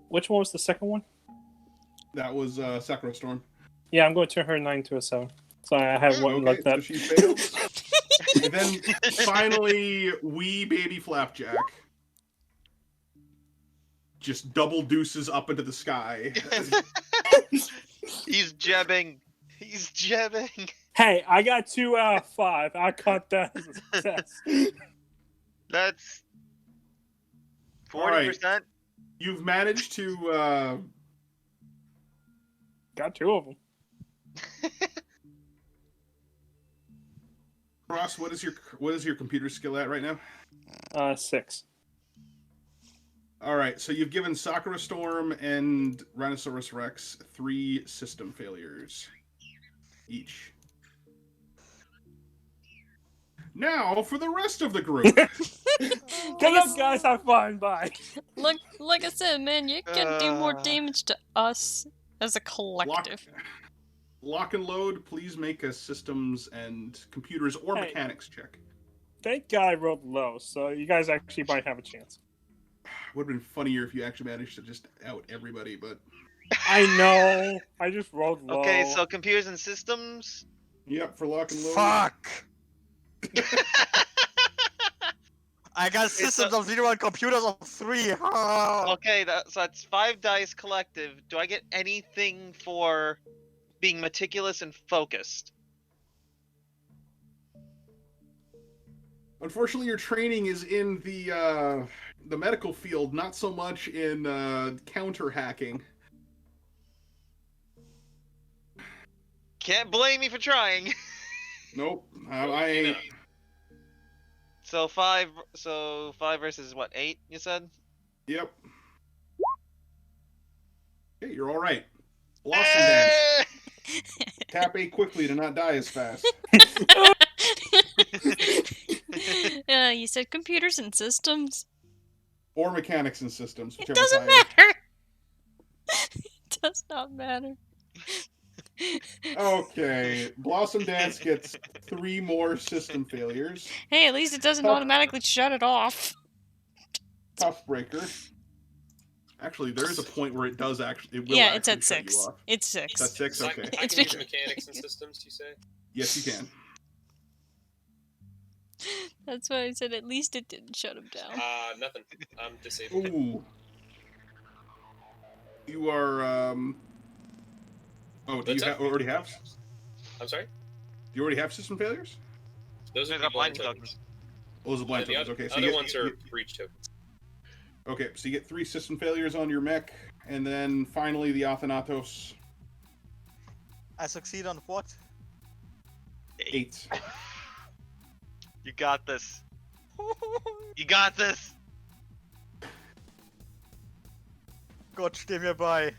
Which one was the second one? That was Sakura Storm. Yeah, I'm going to turn her 9 to a 7. So I have one like that. So she fails. And then finally, wee baby Flapjack just double deuces up into the sky. He's jebbing. He's jebbing. Hey, I got 2 out of 5. I caught that as a success. That's 40%. Alright. You've managed to Got 2 of them. Cross. What is your computer skill at right now? 6. All right, so you've given Sakura Storm and Rhinoceros Rex 3 system failures each. Now for the rest of the group. Good luck, guys. Have fun. Bye. Look, like I said, man, you can do more damage to us as a collective. Lock and load. Please make a systems and computers or mechanics check. Thank God I rolled low, so you guys actually might have a chance. Would have been funnier if you actually managed to just out everybody, but I know. I just rolled low. Okay, so computers and systems. Yep, for lock and load. Fuck! I got systems of 0 and computers of 3. Okay, so that's 5 dice collective. Do I get anything for being meticulous and focused? Unfortunately, your training is in the medical field, not so much in counter hacking. Can't blame me for trying. Nope, I ain't. So 5 versus what, 8, you said? Yep. Okay, you're all right. Blossom dance. Tap A quickly to not die as fast. You said computers and systems. Or mechanics and systems. It doesn't matter. It does not matter. Okay, Blossom Dance gets 3 more system failures. Hey, at least it doesn't automatically shut it off. Toughbreaker. Actually, there is a point where it does actually. It will Yeah, it's actually at shut you 6. off. It's 6. That's 6. So Okay. I can use mechanics and systems, you say? Yes, you can. That's why I said at least it didn't shut him down. Nothing. I'm disabled. Ooh. You are. Oh, do you already have? I'm sorry? Do you already have system failures? Those are They're the blind blind tokens. Oh, those are blind The tokens. Okay, so other you ones are breach tokens. Okay, so you get 3 system failures on your mech, and then finally the Athanatos. I succeed on what? 8. You got this. You got this. Gott, steh mir bei.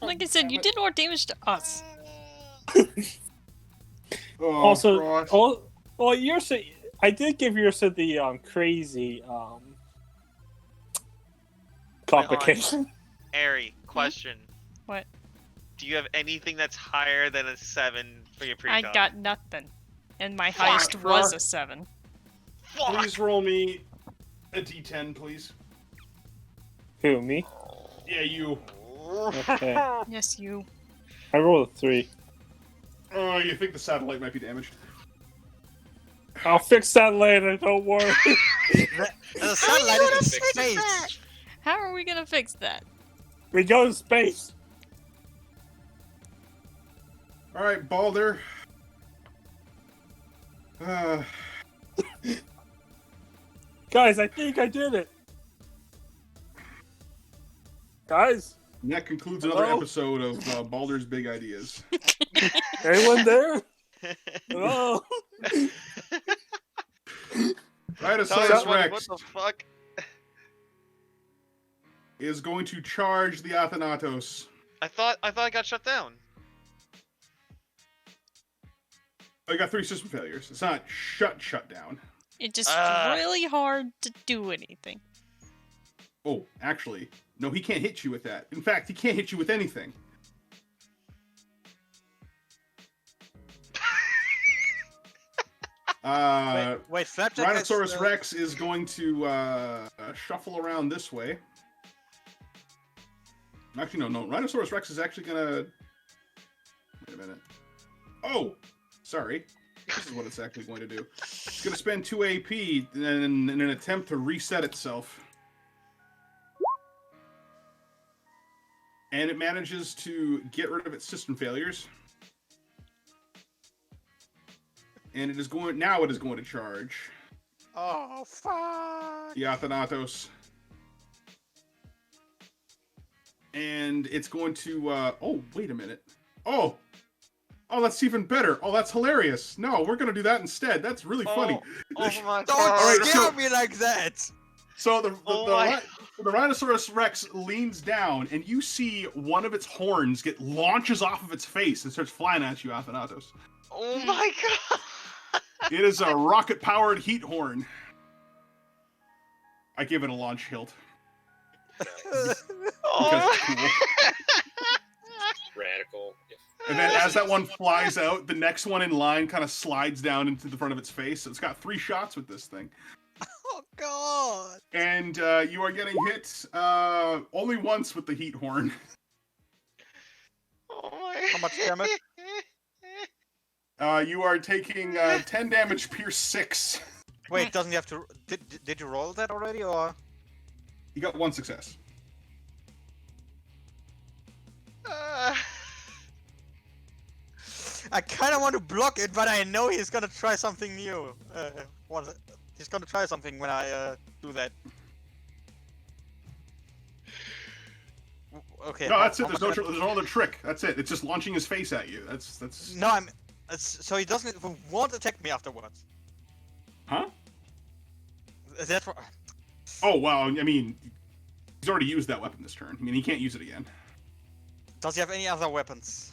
Like I said, you did more damage to us. Oh, Also, gosh. Ursa, I did give Ursa the crazy complication. Ari, question. What? Do you have anything that's higher than a 7 for your precon? I got nothing. And my highest was a 7. Fuck! Please roll me a d10, please. Who, me? Yeah, you. Okay. Yes, you. I rolled a 3. Oh, you think the satellite might be damaged? I'll fix that later, don't worry. The satellite is in fix it? space. How are we gonna fix that? We go to space. Alright, Balder. Guys, I think I did it. Guys, And that concludes another Hello? episode of Baldur's Big Ideas. anyone there? Hello? Rhinoceros What Rex the fuck? is going to charge the Athanatos. I thought I got shut down. I got 3 system failures. It's not shut down. It's just Ah. really hard to do anything. Oh, actually, no, he can't hit you with that. In fact, he can't hit you with anything. Wait, Flapjack Rhinoceros is, Rex is going to shuffle around this way. Actually, no. Rhinoceros Rex is actually gonna... Wait a minute. Oh! Sorry. This is what it's actually going to do. It's gonna spend 2 AP in an attempt to reset itself. And it manages to get rid of its system failures. And it is going... Now it is going to charge Oh, fuck. the Athanatos. And it's going to, oh, wait a minute. Oh, that's even better. Oh, that's hilarious. No, we're going to do that instead. That's really funny. Oh my Don't god. Alright, scare so- me like that. So the Rhinoceros Rex leans down, and you see one of its horns launches off of its face and starts flying at you, Athanatos. Oh my god. It is a rocket-powered heat horn. I give it a launch hilt. Because it's cool. Radical. Yeah. And then as that one flies out, the next one in line kind of slides down into the front of its face. So it's got 3 shots with this thing. Oh, God. And you are getting hit only once with the heat horn. Oh my. How much damage? You are taking 10 damage, pierce 6. Wait, doesn't he have to... Did you roll that already, or...? You got 1 success. I kind of want to block it, but I know he's gonna try something new. He's gonna try something when I do that. Okay. No, that's it. how There's much no other trick. That's it. It's just launching his face at you. That's. No, so he doesn't won't attack me afterwards. Huh? Is that what... Oh well, I mean, he's already used that weapon this turn. I mean, he can't use it again. Does he have any other weapons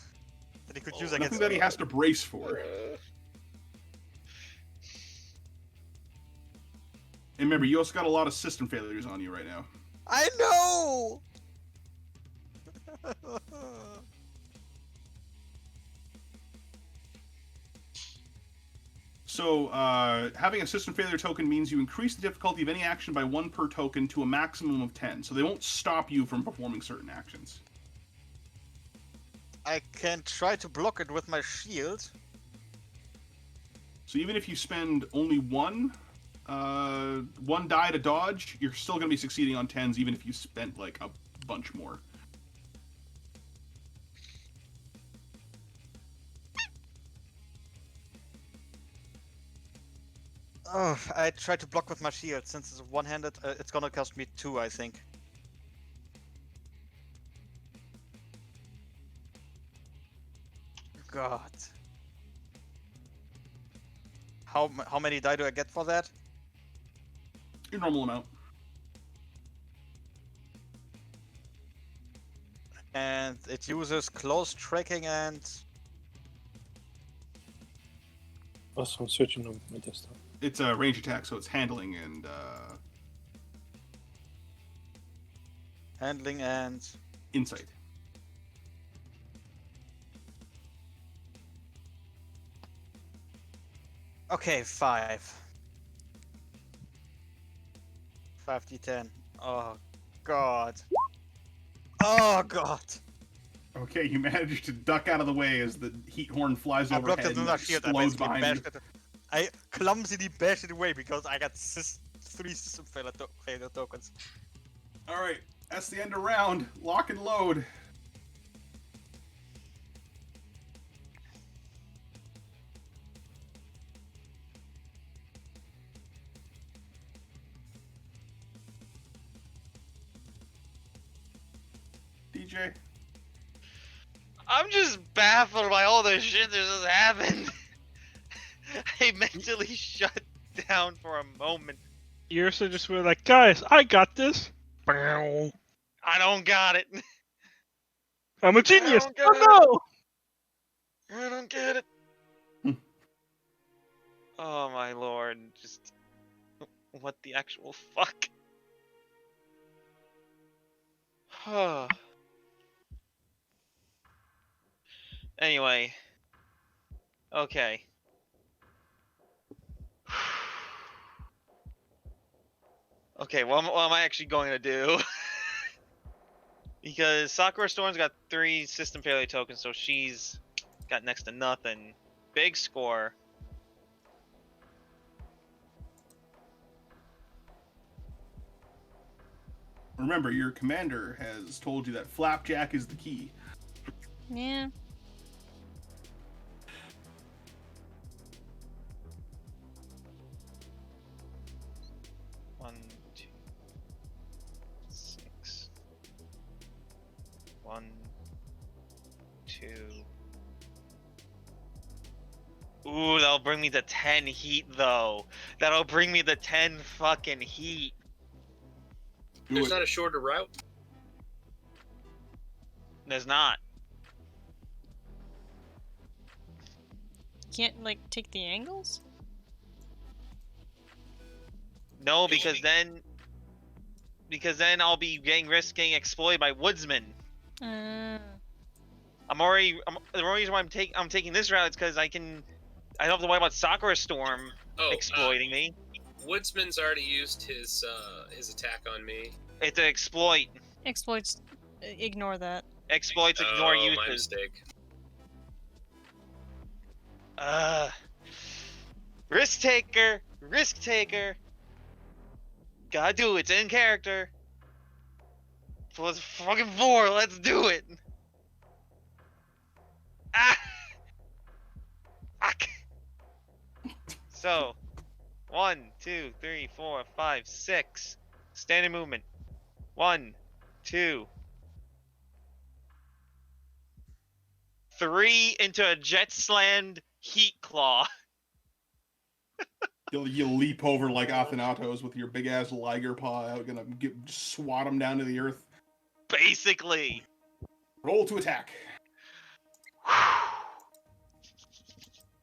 that he could use Nothing against that he has to brace for. And remember, you also got a lot of system failures on you right now. I know. So, having a system failure token means you increase the difficulty of any action by 1 per token to a maximum of 10. So they won't stop you from performing certain actions. I can try to block it with my shield. So even if you spend only one die to dodge, you're still going to be succeeding on 10s, even if you spent like a bunch more. Oh, I tried to block with my shield. Since it's one-handed, it's gonna cost me 2, I think. God. How many die do I get for that? Your normal amount. And it uses close tracking and... Also, I'm searching on my desktop. It's a range attack, so it's handling and handling and... insight. Okay, 5. 5d10. Oh, God. Oh, God. Okay, you managed to duck out of the way as the heat horn flies I blocked overhead it with and my shield. I explodes basically behind you. bashed it. I clumsily bashed it away because I got 3 system failure tokens. Alright, that's the end of round. Lock and load. DJ? I'm just baffled by all the shit that just happened. I mentally shut down for a moment. You're so just were like, guys, I got this. Bow. I don't got it. I'm a genius. don't get it. Oh I don't get it. Hmm. Oh my lord, just what the actual fuck? Anyway. Okay. Okay, what am I actually going to do? Because Sakura Storm's got 3 system failure tokens, so she's got next to nothing. Big score. Remember, your commander has told you that Flapjack is the key. Yeah. One, 2, 6. 1, 2. Ooh, that'll bring me to 10 heat though. That'll bring me to 10 fucking heat. There's not a shorter route. There's not. Can't, like, take the angles? No, because then I'll be risking exploited by woodsmen. The reason why I'm taking this route is because I don't have to worry about Sakura Storm exploiting me. Woodsman's already used his attack on me. It's an exploit. Exploits, ignore that. Exploits ignore my uses. mistake. Risk taker. Gotta do it. It's in character. Plus fucking 4. Let's do it. Ah. Fuck. So, 1, 2, 3, 4, 5, 6. Standard movement. 1, 2, 3 into a jet slammed heat claw. You'll leap over like Athanatos with your big ass liger paw out, gonna swat him down to the earth. Basically. Roll to attack.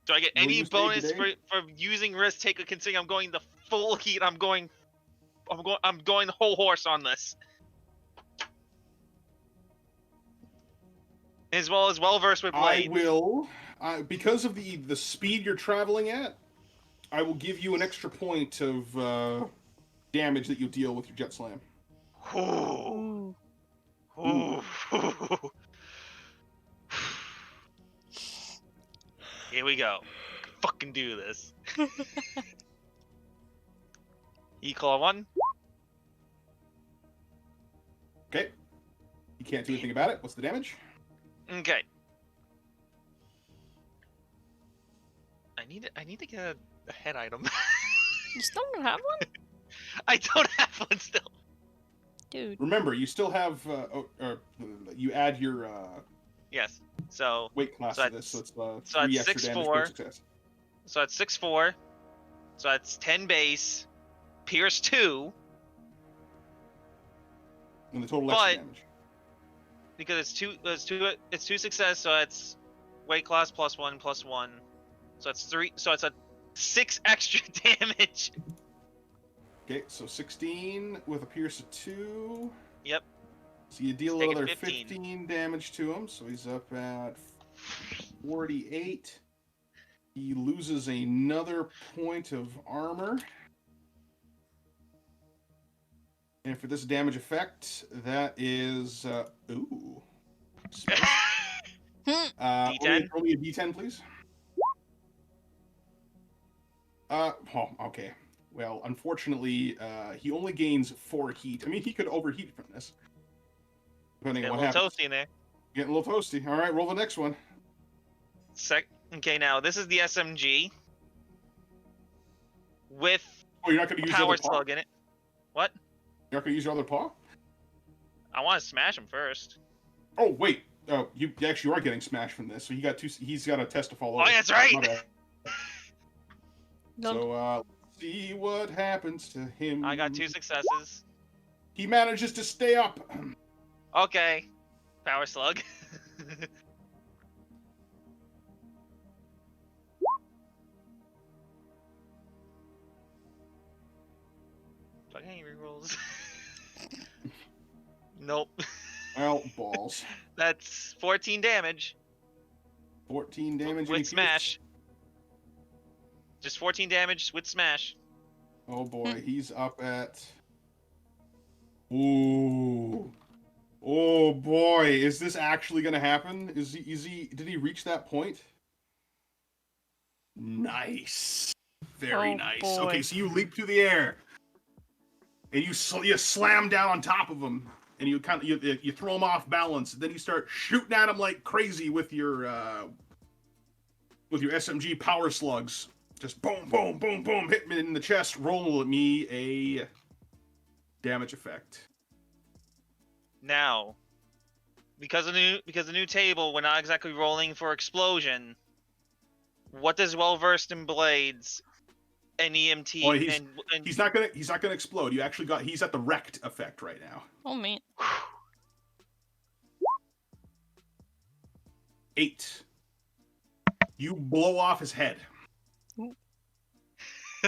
Do I get Will any you save bonus the day? for using risk taker considering I'm going the full heat? I'm going the whole horse on this. As well as well versed with blades. I will, because of the speed you're traveling at, I will give you an extra point of damage that you deal with your jet slam. Ooh. Ooh. Ooh. Here we go. Fucking do this. E-claw 1. Okay. You can't do anything about it. What's the damage? Okay. I need to get a head item. You still don't have one? I don't have one still. Dude. Remember, you still have, you add your Yes. So weight class so to this, so it's so 3 that's extra damage 6-4. per success. So that's 6-4. So that's 10 base. Pierce 2. And the total extra But- damage. Because it's 2 success, so it's weight class +1 +1. So it's 3. So it's a 6 extra damage. Okay, so 16 with a pierce of 2. Yep. So you deal Take it another 15. 15 damage to him, so he's up at 48. He loses another point of armor. And for this damage effect, that is ooh. D10? Roll me a D10, please. Oh, okay. Well, unfortunately, he only gains 4 heat. I mean, he could overheat from this. Depending Get a on what little happens. toasty in there. Getting a little toasty. All right, roll the next one. Okay, now this is the SMG with Oh, you're not going to use your power other paw? slug in it. What? You're not going to use your other paw? I want to smash him first. Oh, wait. Oh, you actually are getting smashed from this. So he got 2. He's got a test to fall over. Oh, that's right. My bad. No. So, let's see what happens to him. I got 2 successes. He manages to stay up. Okay. Power slug. Fucking rerolls. Nope. Well, balls. That's 14 damage 14 damage. with smash. Just 14 damage with smash. Oh boy, he's up at. Ooh. Oh boy, is this actually gonna happen? Is he? Did he reach that point? Nice. Very Oh, nice. boy. Okay, so you leap through the air, and you slam down on top of him, and you you throw him off balance. Then you start shooting at him like crazy with your SMG power slugs. Just boom, boom, boom, boom, hit me in the chest. Roll me a damage effect. Now, because the new table, we're not exactly rolling for explosion. What does well versed in blades and EMT Oh, and he's not gonna explode. He's at the wrecked effect right now. Oh man. 8. You blow off his head.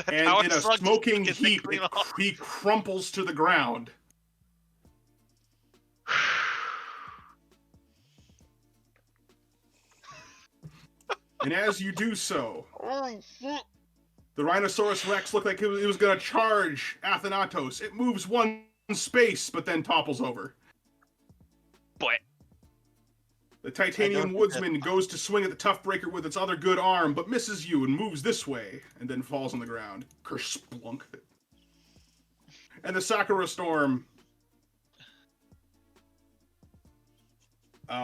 And Power in a slug smoking just gets heap, clean off. he crumples to the ground. And as you do so, the Rhinoceros Rex looked like it was going to charge Athanatos. It moves one space, but then topples over. But The Titanium Woodsman goes to swing at the Toughbreaker with its other good arm, but misses you and moves this way, and then falls on the ground. Kersplunk. And the Sakura Storm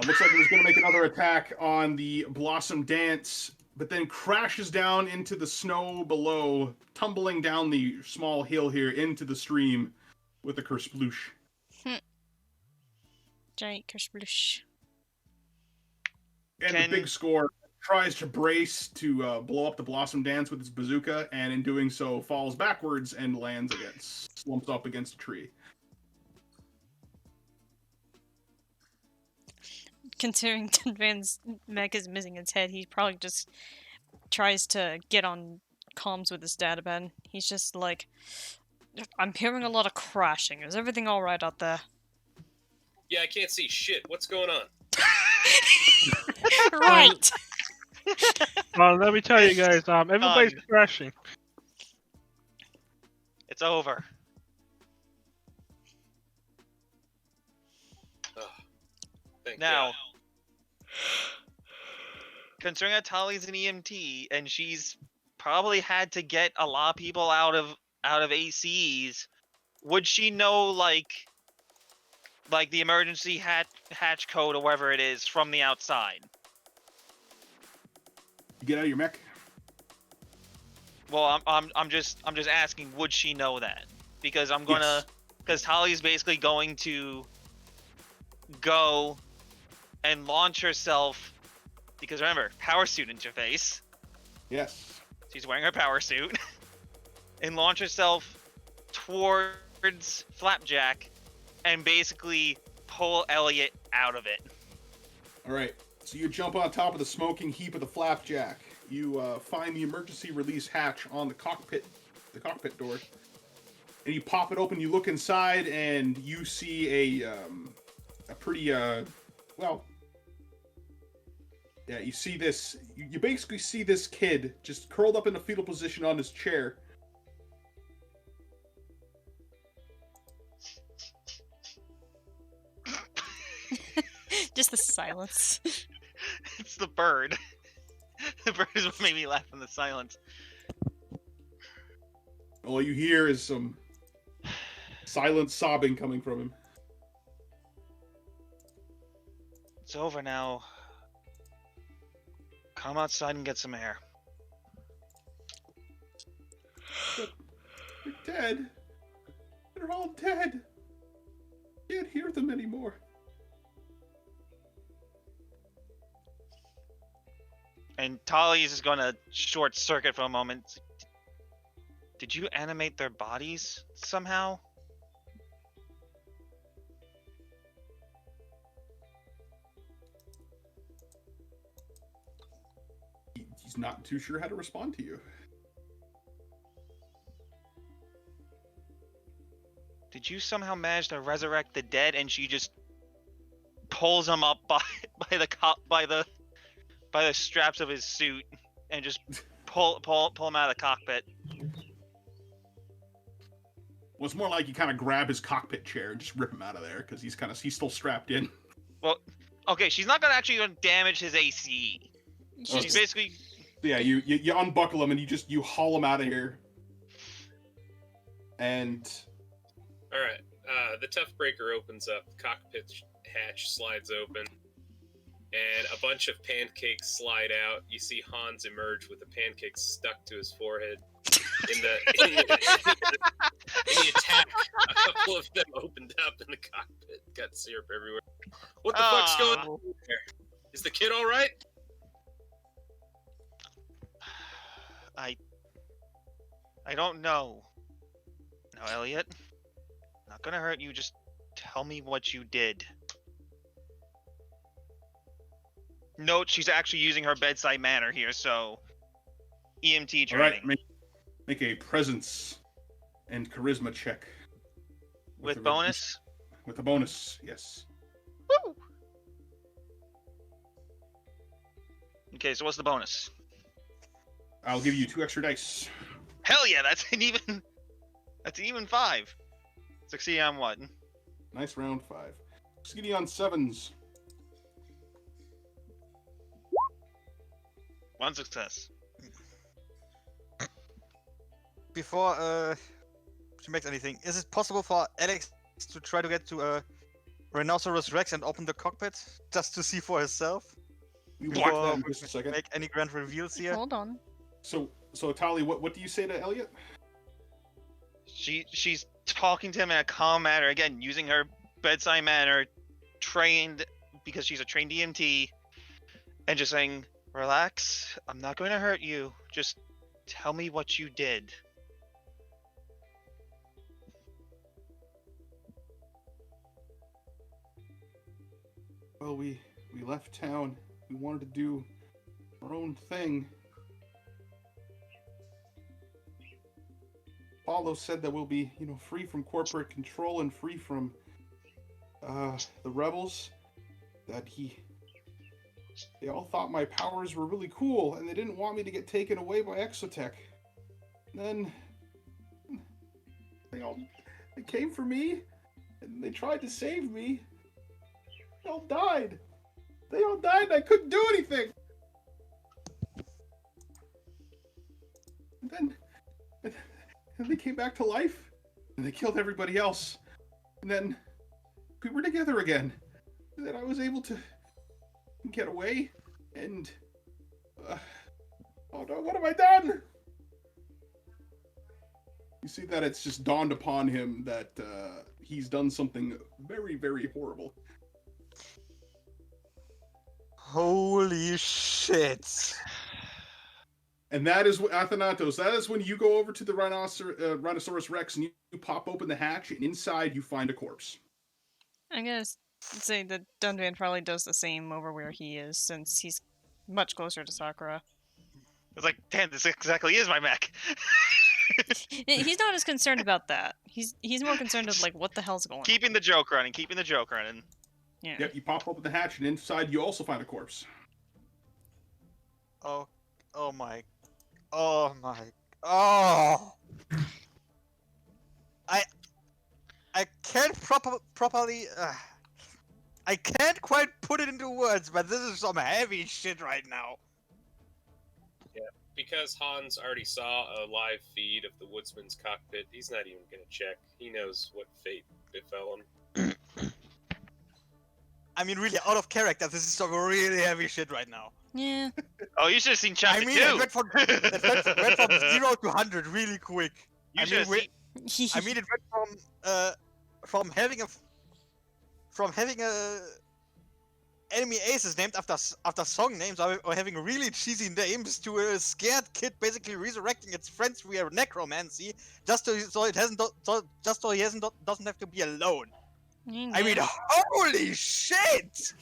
looks like it was going to make another attack on the Blossom Dance, but then crashes down into the snow below, tumbling down the small hill here into the stream with a Kersploosh. Giant Kersploosh. And the big score tries to brace to blow up the Blossom Dance with its bazooka, and in doing so falls backwards and slumps up against a tree. Considering Dunvan's mech is missing its head, he probably just tries to get on comms with his dad again. He's just like, I'm hearing a lot of crashing. Is everything alright out there? Yeah, I can't see shit. What's going on? Right! Let me tell you guys, everybody's crashing. it's over. Thank Now, God. considering that Tali's an EMT and she's probably had to get a lot of people out of ACs, would she know like the emergency hatch code or whatever it is from the outside? You get out of your mech. Well, I'm just asking, would she know that? Because because Tali's basically going to go and launch herself, because remember, power suit interface. Yes. She's wearing her power suit. And launch herself towards Flapjack and basically pull Elliot out of it. All right. So you jump on top of the smoking heap of the Flapjack. You find the emergency release hatch on the cockpit door, and you pop it open. You look inside, and you see a pretty well. Yeah, you see this. You basically see this kid just curled up in a fetal position on his chair. Just the silence. It's the bird. The bird is what made me laugh in the silence. All you hear is some silent sobbing coming from him. It's over now. Come outside and get some air. But they're dead. They're all dead. Can't hear them anymore. And Tali's is gonna short circuit for a moment. Did you animate their bodies somehow? He's not too sure how to respond to you. Did you somehow manage to resurrect the dead? And she just pulls him up by the straps of his suit and just pull him out of the cockpit. Well, it's more like you kind of grab his cockpit chair and just rip him out of there because he's still strapped in. Well, okay, she's not gonna damage his AC. She's basically. Yeah, you unbuckle him and you haul him out of here. And All right. The Toughbreaker opens up. The cockpit hatch slides open, and a bunch of pancakes slide out. You see Hans emerge with the pancakes stuck to his forehead. In the attack, a couple of them opened up in the cockpit. Got syrup everywhere. What the fuck's going on there? Is the kid all right? I don't know. No, Elliot. Not gonna hurt you. Just tell me what you did. Note she's actually using her bedside manner here, so EMT training. all right, make a presence and charisma check. With bonus? With a bonus, yes. Woo! Okay, so what's the bonus? I'll give you 2 extra dice. Hell yeah, that's an even 5. Succeed on what? Nice round 5. Succeeding on 7s. 1 success. Before she makes anything, is it possible for Alex to try to get to Rhinoceros Rex and open the cockpit just to see for herself? We will watch that in just a second. Make any grand reveals here? Hold on. So Tali, what do you say to Elliot? She's talking to him in a calm manner, again, using her bedside manner, trained because she's a trained EMT, and just saying, relax, I'm not going to hurt you, just tell me what you did. Well, we left town. We wanted to do our own thing. Paulo said that we'll be, free from corporate control and free from the rebels. That they all thought my powers were really cool, and they didn't want me to get taken away by Exotech. And then they came for me, and they tried to save me. They all died. And I couldn't do anything. And they came back to life, and they killed everybody else. And then we were together again. And then I was able to get away, and oh no, what have I done? You see that it's just dawned upon him that he's done something very, very horrible. Holy shit. And that is Athanatos. That is when you go over to the Rhinoceros Rex and you pop open the hatch, and inside you find a corpse. I guess say that Dundvan probably does the same over where he is, since he's much closer to Sakura. It's like, damn, this exactly is my mech. He's not as concerned about that. He's more concerned with, like, what the hell's going on. Keeping the joke running. Yeah. Yep, you pop open the hatch, and inside you also find a corpse. Oh, oh my, oh my, oh! I can't properly. I can't quite put it into words, but this is some heavy shit right now. Because Hans already saw a live feed of the Woodsman's cockpit, he's not even gonna check. He knows what fate befell him. I mean, really, out of character, this is some really heavy shit right now. Yeah. Oh, you should have seen chapter I mean, 2. it went from 0 to 100 really quick. You should have seen. I mean, it went from having a enemy aces named after song names or having really cheesy names to a scared kid basically resurrecting its friends via necromancy just so he doesn't have to be alone. I mean, holy shit!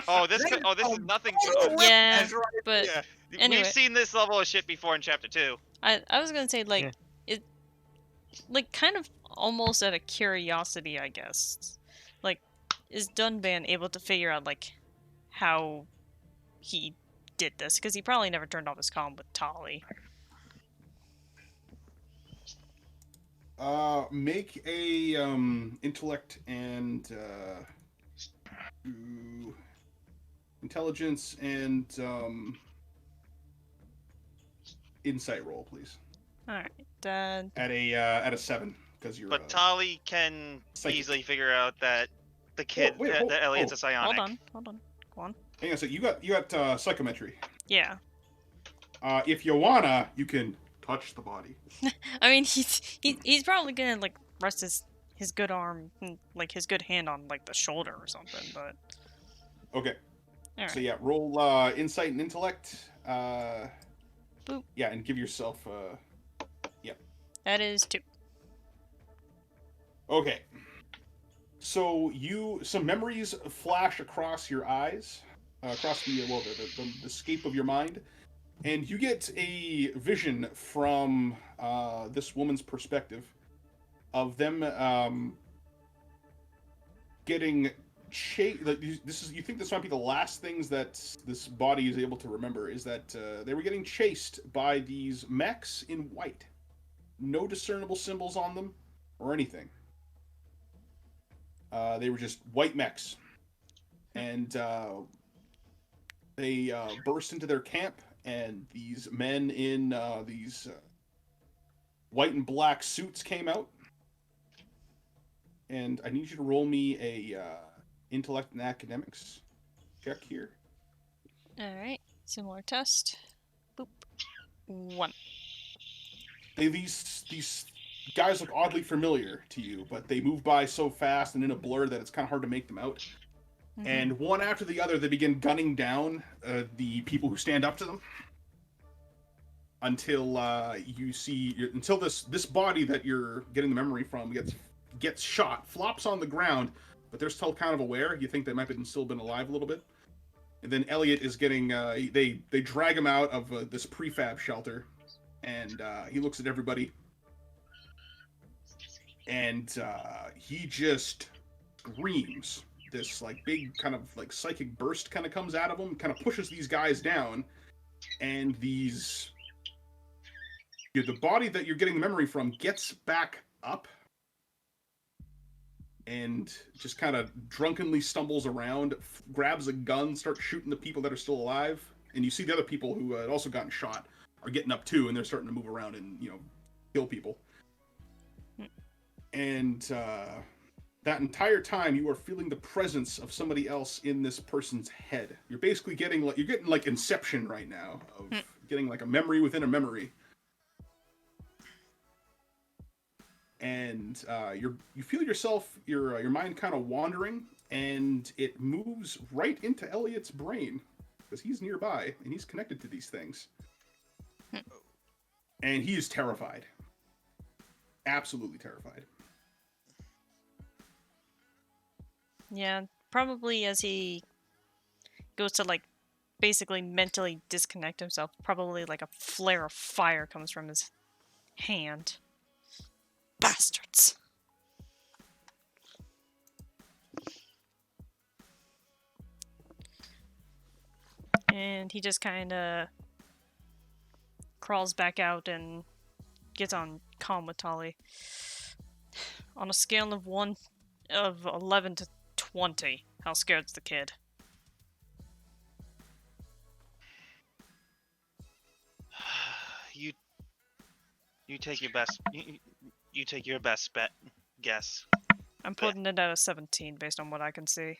Oh, this is nothing. Yeah, Right but here. anyway. We've seen this level of shit before in chapter 2. I was gonna say, like, it, like, kind of almost out of curiosity, I guess. Like, is Dunban able to figure out, like, how he did this? Because he probably never turned off his comm with Tali. Make a intellect and intelligence and insight roll, please. All right, Dad. At a 7, because you're. But Tali can psychic. easily figure out that the kid, that Elliot's a psionic. Hold on. Go on. Hang on a sec. You got psychometry. Yeah. If you wanna, you can touch the body. I mean, he's probably gonna, like, rest his good arm, like, his good hand on, like, the shoulder or something, but... Okay. All right. So yeah, roll insight and intellect. Boop. Yeah, and give yourself. That is 2. Okay. So some memories flash across your eyes, across the scape of your mind, and you get a vision from this woman's perspective of them getting chased. You think this might be the last things that this body is able to remember, is that they were getting chased by these mechs in white. No discernible symbols on them or anything. They were just white mechs. And they burst into their camp, and these men in these white and black suits came out. And I need you to roll me a intellect and academics check here. Alright, similar test. Boop. 1. These guys look oddly familiar to you, but they move by so fast and in a blur that it's kind of hard to make them out. Mm-hmm. And one after the other, they begin gunning down the people who stand up to them until this body that you're getting the memory from gets shot, flops on the ground, but they're still kind of aware. You think they might have still been alive a little bit. And then Elliot is getting they drag him out of this prefab shelter. And he looks at everybody, and he just screams. This like big kind of like psychic burst kind of comes out of him, kind of pushes these guys down, and the body that you're getting the memory from gets back up, and just kind of drunkenly stumbles around, grabs a gun, starts shooting the people that are still alive, and you see the other people who had also gotten shot are getting up too, and they're starting to move around and, kill people. And that entire time, you are feeling the presence of somebody else in this person's head. You're basically getting like Inception right now, of getting like a memory within a memory. And you feel yourself, your mind kind of wandering, and it moves right into Elliot's brain, because he's nearby and he's connected to these things. And he is terrified. Absolutely terrified. Yeah, probably as he goes to, like, basically mentally disconnect himself, probably like a flare of fire comes from his hand. Bastards! And And he just kind of crawls back out and gets on calm with Tali. On a scale of 11 to 20, how scared's the kid? You take your best. You take your best bet. Guess. I'm putting it at a 17 based on what I can see.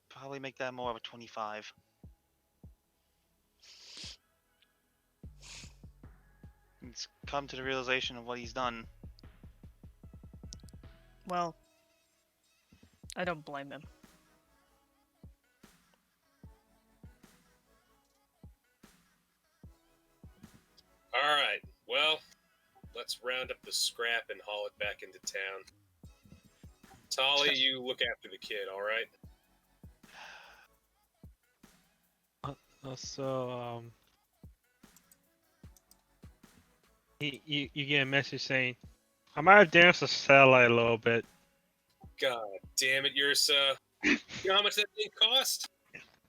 Probably make that more of a 25. He's come to the realization of what he's done. Well, I don't blame him. All right. Well, let's round up the scrap and haul it back into town. Tali, you look after the kid, all right? So, you get a message saying, I might have damaged the satellite a little bit. God damn it, Ursa. You know how much that thing cost?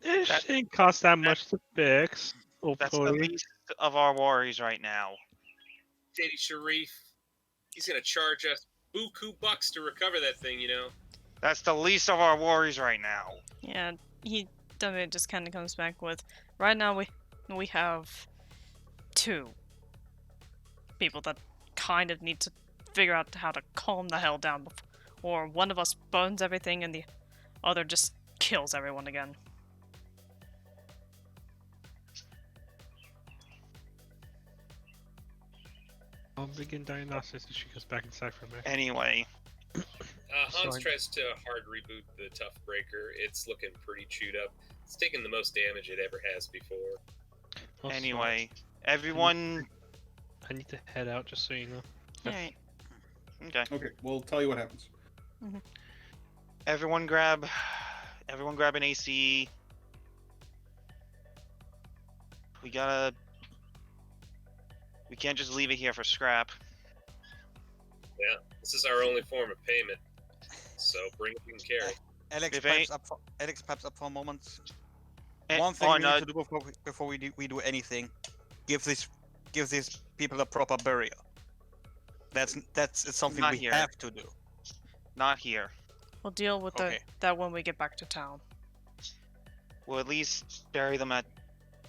It shouldn't cost that much to fix. That's the Hopefully. least of our worries right now. Shady Sharif. He's gonna charge us buku bucks to recover that thing, you know? That's the least of our worries right now. Yeah, it just kind of comes back with, right now we have 2 people that kind of need to figure out how to calm the hell down, or one of us burns everything and the other just kills everyone again. I'll begin diagnostics and she goes back inside for a minute. Anyway. Hans Sorry. tries to hard reboot the Toughbreaker. It's looking pretty chewed up. It's taken the most damage it ever has before. Also, Anyway, everyone. I need to head out just so you know. Alright. Okay. Okay, we'll tell you what happens. Everyone grab an AC. We can't just leave it here for scrap. Yeah, this is our only form of payment. So bring what you can carry. Alex If pipes up for a moment. Eh, One thing oh, we no, need to do before we do anything, give these people a proper burial. It's something Not we here. have to do. Not here. We'll deal with Okay. that when we get back to town. We'll at least bury them at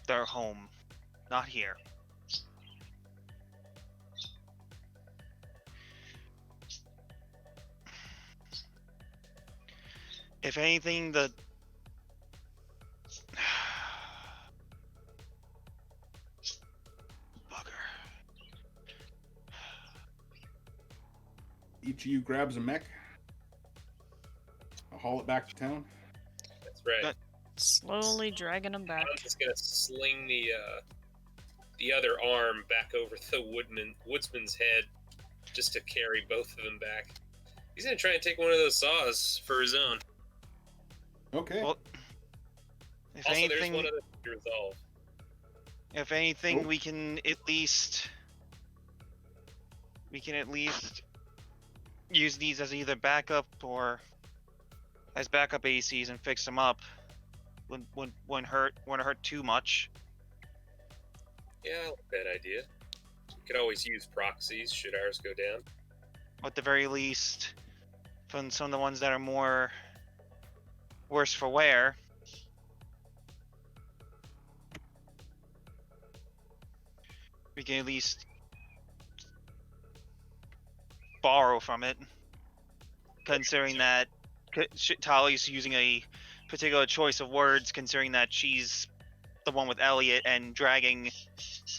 their home. Not here. If anything, the bugger. Each of you grabs a mech. I'll haul it back to town. That's right. Slowly dragging them back. Hans is gonna sling the other arm back over the woodsman's head just to carry both of them back. He's gonna try and take one of those saws for his own. Okay. Well, if Also, anything, there's one other thing to resolve. if anything, Oh. we can at least use these as either backup or as backup ACs and fix them up when hurt too much. Yeah, bad idea. We could always use proxies should ours go down. At the very least, from some of the ones that are more worse for wear. We can at least borrow from it, considering that Tali's using a particular choice of words, considering that she's the one with Elliot and dragging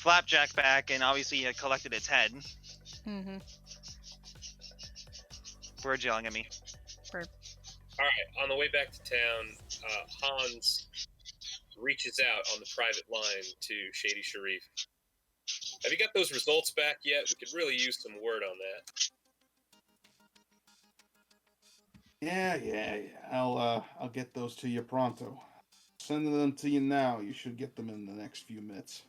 Flapjack back, and obviously had collected its head. Mm-hmm. Bird yelling at me. Alright, on the way back to town, Hans reaches out on the private line to Shady Sharif. Have you got those results back yet? We could really use some word on that. Yeah. I'll get those to you pronto. Sending them to you now. You should get them in the next few minutes.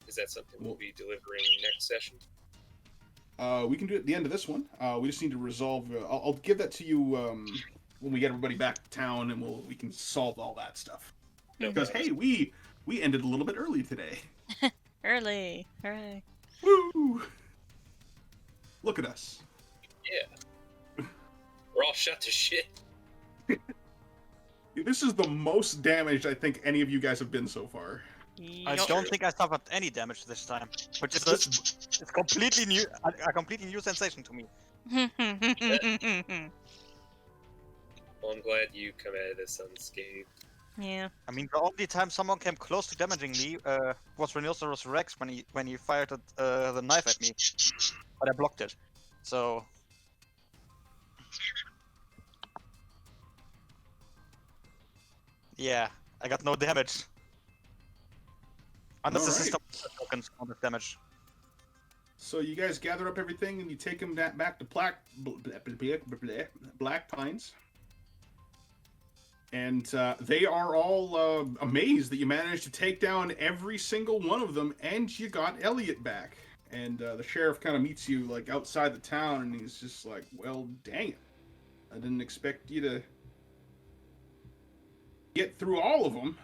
Is that something we'll be delivering next session? We can do it at the end of this one. We just need to resolve. I'll give that to you when we get everybody back to town, and we can solve all that stuff. Because hey, we ended a little bit early today. Early, hooray! Woo! Look at us. Yeah. We're all shot to shit. This is the most damaged I think any of you guys have been so far. I don't think I suffered any damage this time, which is it's completely new, a completely new sensation to me. Well, I'm glad you come out of this unscathed. Yeah. I mean, the only time someone came close to damaging me was Rhinoceros Rex when he fired the knife at me, but I blocked it. So. Yeah, I got no damage. Unless the system tokens on the damage. So you guys gather up everything and you take them back to Black Pines. And they are all amazed that you managed to take down every single one of them, and you got Elliot back. And the sheriff kind of meets you like outside the town, and he's just like, "Well, dang it! I didn't expect you to get through all of them,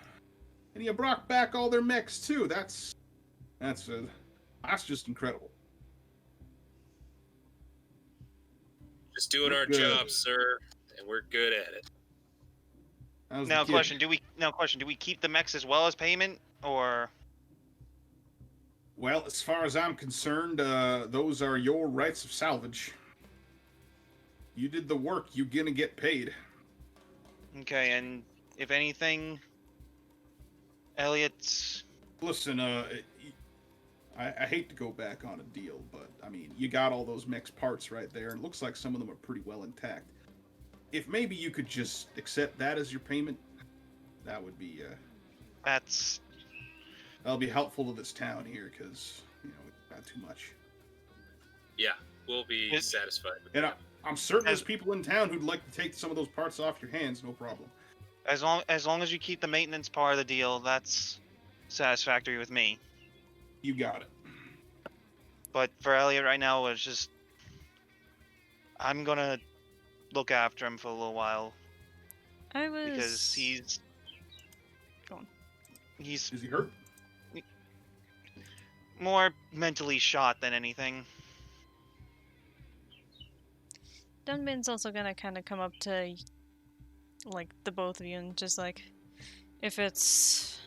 and you brought back all their mechs too. That's just incredible." Just doing our job, sir, and we're good at it. Now, question: Do we keep the mechs as well as payment, or? Well, as far as I'm concerned, those are your rights of salvage. You did the work. You're gonna get paid. Okay, and if anything, Elliot's. Listen, I hate to go back on a deal, but I mean, you got all those mixed parts right there, and it looks like some of them are pretty well intact. If maybe you could just accept that as your payment, that would be that'll be helpful to this town here, because we've got too much. Yeah, we'll be satisfied with and that. I'm certain there's people in town who'd like to take some of those parts off your hands, no problem. As long as you keep the maintenance part of the deal, that's satisfactory with me. You got it. But for Elliot right now, it's just I'm gonna look after him for a little while. Because he's. Go on. Is he hurt? More mentally shot than anything. Dunban's also gonna kind of come up to, like, the both of you and just like, if it's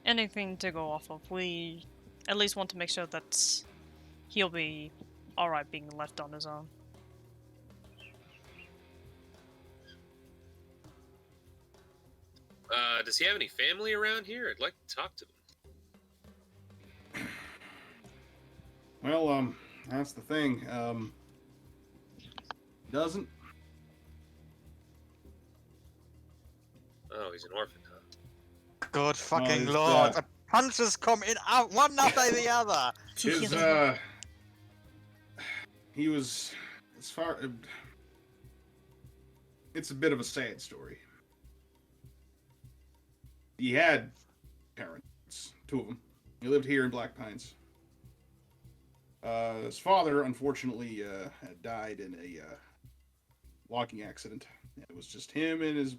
anything to go off of, we at least want to make sure that he'll be alright being left on his own. Does he have any family around here? I'd like to talk to them. Well, that's the thing. Doesn't. Oh, he's an orphan, huh? Good fucking lord! The punches come in out one after the other. He was as far. It's a bit of a sad story. He had parents, two of them. He lived here in Black Pines. His father, unfortunately, had died in a logging accident. It was just him and his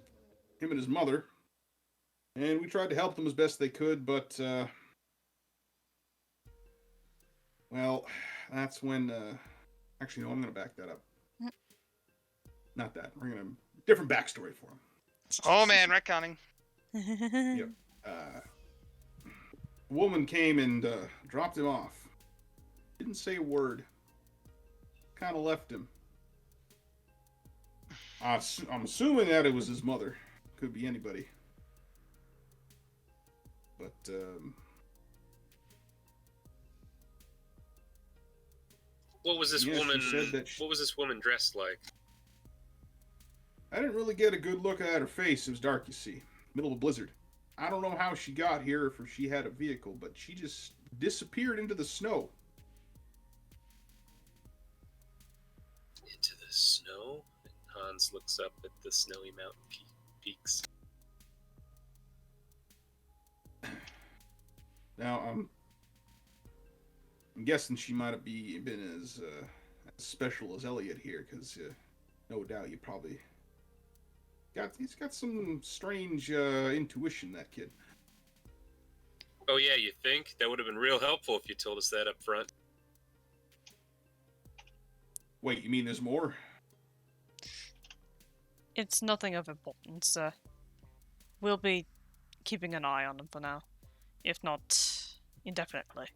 mother, and we tried to help them as best they could. But well, that's when. Actually, no, I'm going to back that up. Not that. We're going to different backstory for him. Oh man, retconning. Yep. A woman came and dropped him off. Didn't say a word. Kind of left him. I'm assuming that it was his mother. Could be anybody. But what was this woman? What was this woman dressed like? I didn't really get a good look at her face. It was dark, you see. Middle of a blizzard. I don't know how she got here, or if she had a vehicle, but she just disappeared into the snow. Into the snow? And Hans looks up at the snowy mountain peaks. Now, I'm guessing she might have been as special as Elliot here, because no doubt you probably he's got some strange intuition, that kid. Oh yeah, you think? That would have been real helpful if you told us that up front. Wait, you mean there's more? It's nothing of importance. We'll be keeping an eye on him for now, if not indefinitely.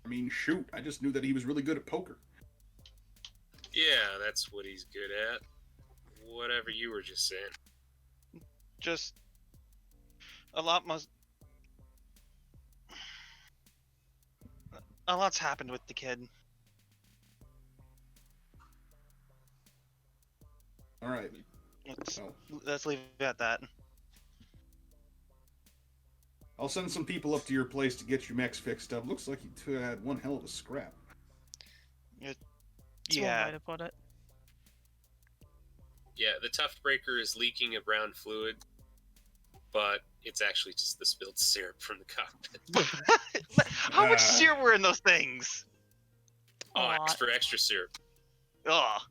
I mean, shoot, I just knew that he was really good at poker. Yeah, that's what he's good at. Whatever you were just saying. Just a lot's happened with the kid. All right. Let's leave it at that. I'll send some people up to your place to get your mechs fixed up. Looks like you two had one hell of a scrap. It's Yeah. one way to put it. Yeah, the Toughbreaker is leaking a brown fluid, but it's actually just the spilled syrup from the cockpit. How much syrup were in those things? Oh, Aw. extra syrup. Ugh.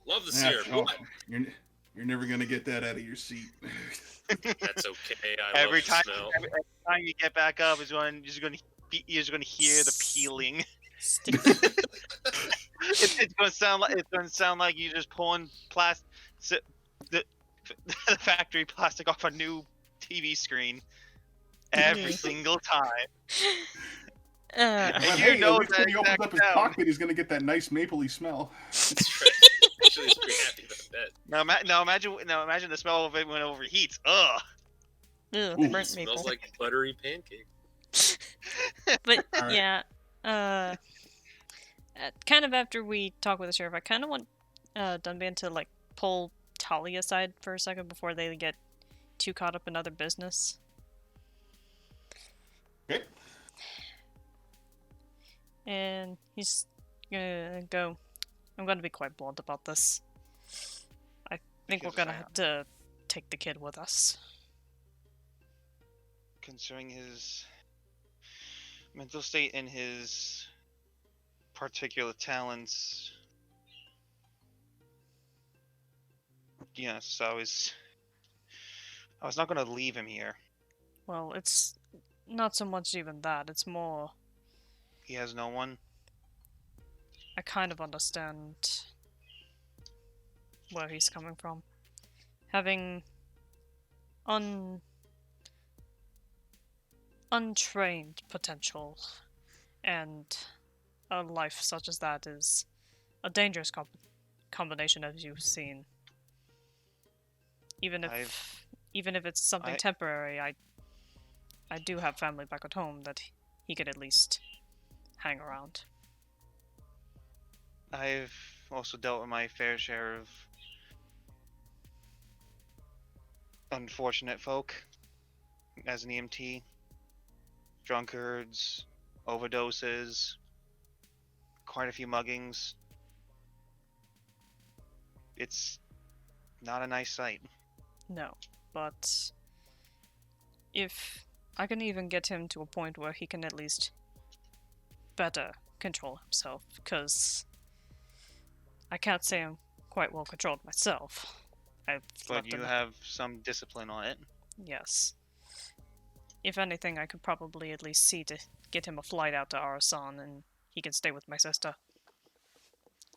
Love the Ah, syrup. oh, What? you're never gonna get that out of your seat. That's okay. I Every love time, the smell. every time you get back up, you're going to hear the peeling. Sticky. It's going to sound like you're just pulling the factory plastic off a new TV screen every Yeah. single time. But And hey, know at least when that he opens exact up his sound. cockpit, he's gonna get that nice mapley smell. That's right. Actually, he's pretty happy about that. Now imagine the smell of it when it overheats. Ugh. Ugh, Ooh, burnt Smells maple. like buttery pancake. But All right. yeah, kind of after we talk with the sheriff, I kind of want Dunban to like pull Talia aside for a second before they get too caught up in other business. Okay. And he's gonna go. I'm gonna be quite blunt about this. I think we're Yes, gonna I have to take the kid with us. Considering his mental state and his particular talents. Yes, I was not going to leave him here. Well, it's not so much even that. It's more He has no one. I kind of understand where he's coming from. Having untrained potential and a life such as that is a dangerous combination, as you've seen. Even if it's something temporary, I do have family back at home that he could at least hang around. I've also dealt with my fair share of unfortunate folk as an EMT. Drunkards, overdoses, quite a few muggings. It's not a nice sight. No, but if I can even get him to a point where he can at least better control himself, because I can't say I'm quite well controlled myself. But you have some discipline on it. Yes. If anything, I could probably at least see to get him a flight out to Arasan, and he can stay with my sister.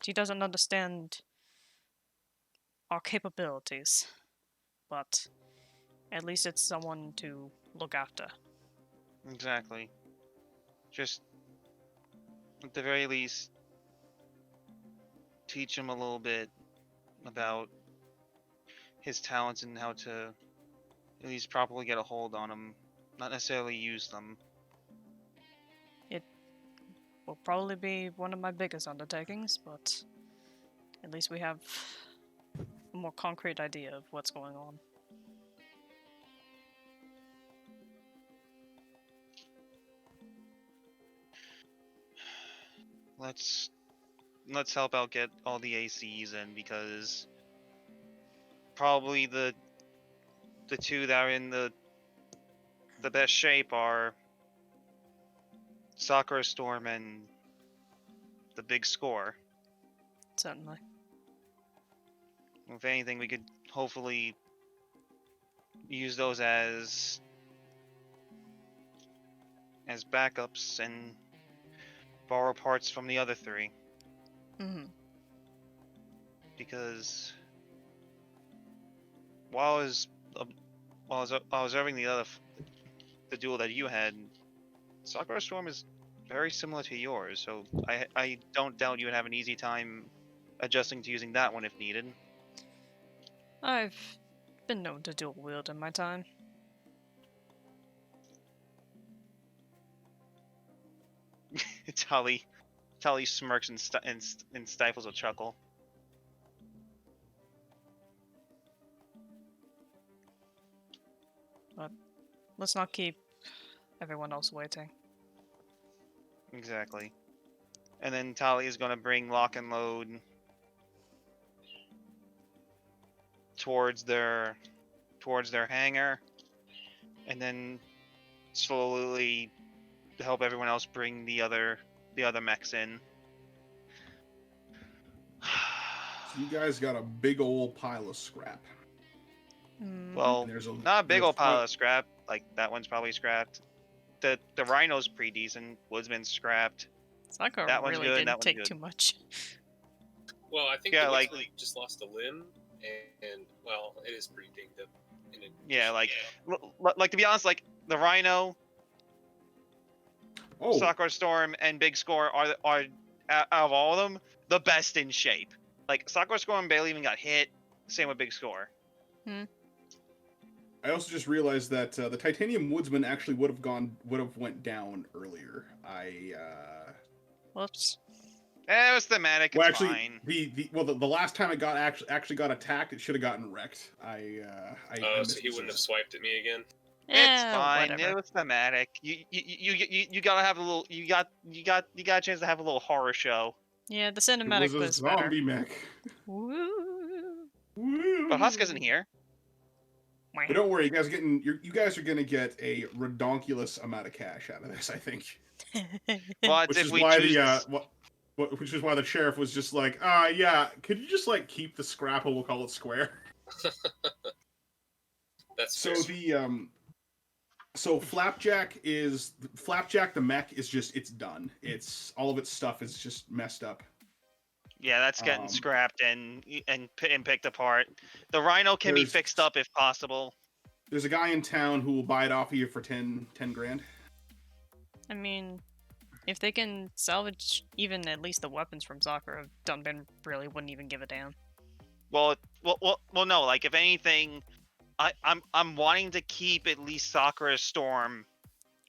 She doesn't understand our capabilities, but at least it's someone to look after. Exactly. Just, at the very least, teach him a little bit about his talents and how to at least properly get a hold on them, not necessarily use them. It will probably be one of my biggest undertakings, but at least we have a more concrete idea of what's going on. Let's help out get all the ACs in, because probably the two that are in the best shape are Sakura Storm and the big score. Certainly. If anything, we could hopefully use those as backups and borrow parts from the other three. Mm-hmm. Because while I was observing the duel that you had, Sakura Storm is very similar to yours, so I don't doubt you would have an easy time adjusting to using that one if needed. I've been known to dual wield in my time. Tali smirks and stifles a chuckle. But let's not keep everyone else waiting. Exactly. And then Tali is going to bring Lock and Load towards their hangar, and then slowly help everyone else bring the other mechs in. So you guys got a big old pile of scrap. Well, And there's not a big old pile front- of scrap. Like that one's probably scrapped. The Rhino's pretty decent. Woodsman's scrapped. Sakura That one's really good, that didn't one's take good. too much. Well, I think Yeah, the like- Woodsman just lost a limb, and well, it is pretty dinged up. In addition, Yeah, like like to be honest, like the Rhino, Oh, Sakura Storm, and Big Score are out of all of them the best in shape. Like Sakura Storm barely even got hit. Same with Big Score. I also just realized that the Titanium Woodsman actually would have went down earlier. Whoops. It was thematic. It's Well, actually, fine. the last time it got actually got attacked, it should have gotten wrecked. I so missed he wouldn't have swiped at me again. It's Eh, fine. whatever. It was thematic. You gotta have a little. You got a chance to have a little horror show. Yeah, the It cinematic was a was better. zombie mech. Woo. Woo. But Husk isn't here. But don't worry, you guys are gonna get a redonkulous amount of cash out of this, I think. Well, it's Which if is we why choose. which is why the sheriff was just like, yeah, could you just like keep the scrap and we'll call it square? That's So fair. Flapjack the mech is just it's done. It's all of its stuff is just messed up. Yeah, that's getting Um, scrapped and picked apart. The Rhino can be There's- fixed up if possible. There's a guy in town who will buy it off of you for 10 grand. I mean, if they can salvage even at least the weapons from Sakura, Dunban really wouldn't even give a damn. Well, no. Like if anything, I'm wanting to keep at least Sakura Storm.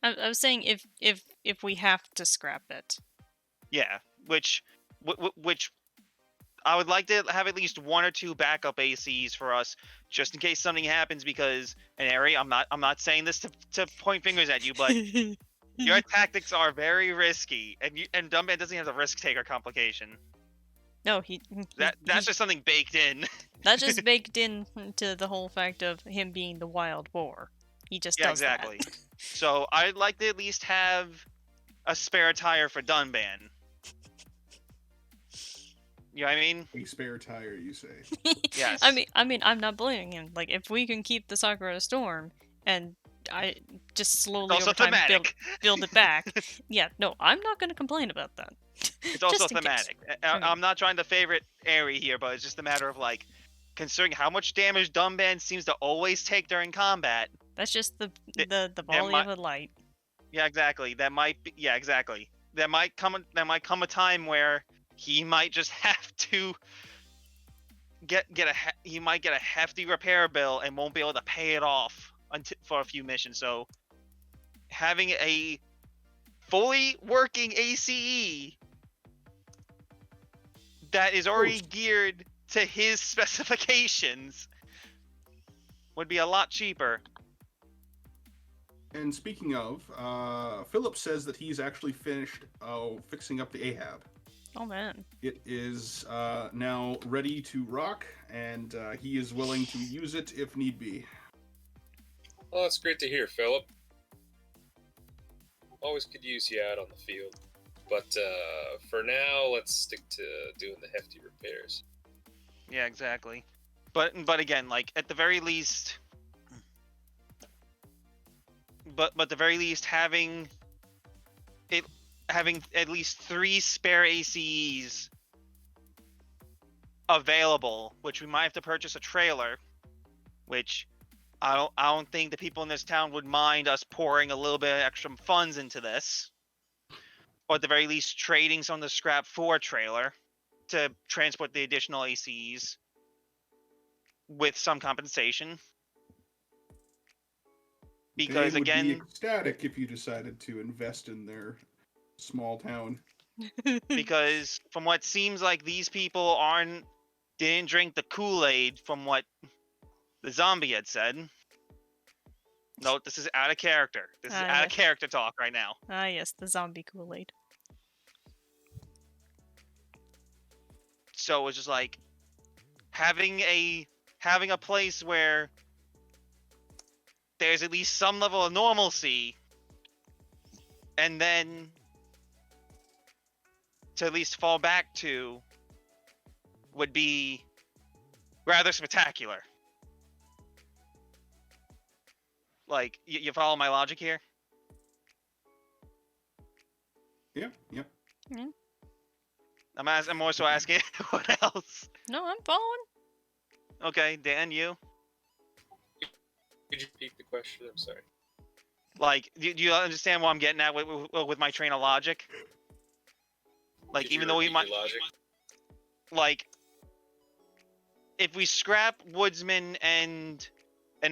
I was saying if we have to scrap it. Yeah, which I would like to have at least one or two backup ACs for us, just in case something happens. Because, and Ari, I'm not saying this to point fingers at you, but your tactics are very risky, and Dumban doesn't have the risk taker complication. No, That's just something baked in. that's just baked into the whole fact of him being the wild boar. He just Yeah, does exactly. that. So I'd like to at least have a spare tire for Dunban. You know what I mean? A spare tire, you say? Yes. I mean, I'm not blaming him. Like, if we can keep the Sakura Storm and I just slowly also over time thematic. build it back, yeah, no, I'm not going to complain about that. It's also Just in case. thematic. I mean- I'm not trying to favorite Airy here, but it's just a matter of like, considering how much damage Dumban seems to always take during combat. That's just the There volley might- of a light. Yeah, exactly. That might be. Yeah, exactly. There might come a time where he might just have to he might get a hefty repair bill and won't be able to pay it off for a few missions. So having a fully working ACE that is already geared to his specifications would be a lot cheaper. And speaking of, Philip says that he's actually finished fixing up the Ahab. Oh man. It is now ready to rock, and he is willing to use it if need be. Well, that's great to hear, Philip. Always could use you out on the field. But for now, let's stick to doing the hefty repairs. Yeah, exactly. But again, like at the very least, but the very least having at least 3 spare ACEs available, which we might have to purchase a trailer, which I don't think the people in this town would mind us pouring a little bit of extra funds into this. Or at the very least trading some of the scrap for a trailer to transport the additional ACEs with some compensation. Because they would again, be ecstatic if you decided to invest in their small town. because from what seems like these people didn't drink the Kool-Aid from what the zombie had said. No, this is out of character. This is out of character talk right now. Ah, yes, the zombie Kool-Aid. So it's just like having a place where there's at least some level of normalcy, and then to at least fall back to would be rather spectacular. Like, you follow my logic here? Yeah, yeah. I'm more so asking what else. No, I'm following. Okay, Dan, you? Could you repeat the question? I'm sorry. Like, do you understand what I'm getting at with my train of logic? Like, Could you even though we repeat might, your logic? like, if we scrap Woodsman and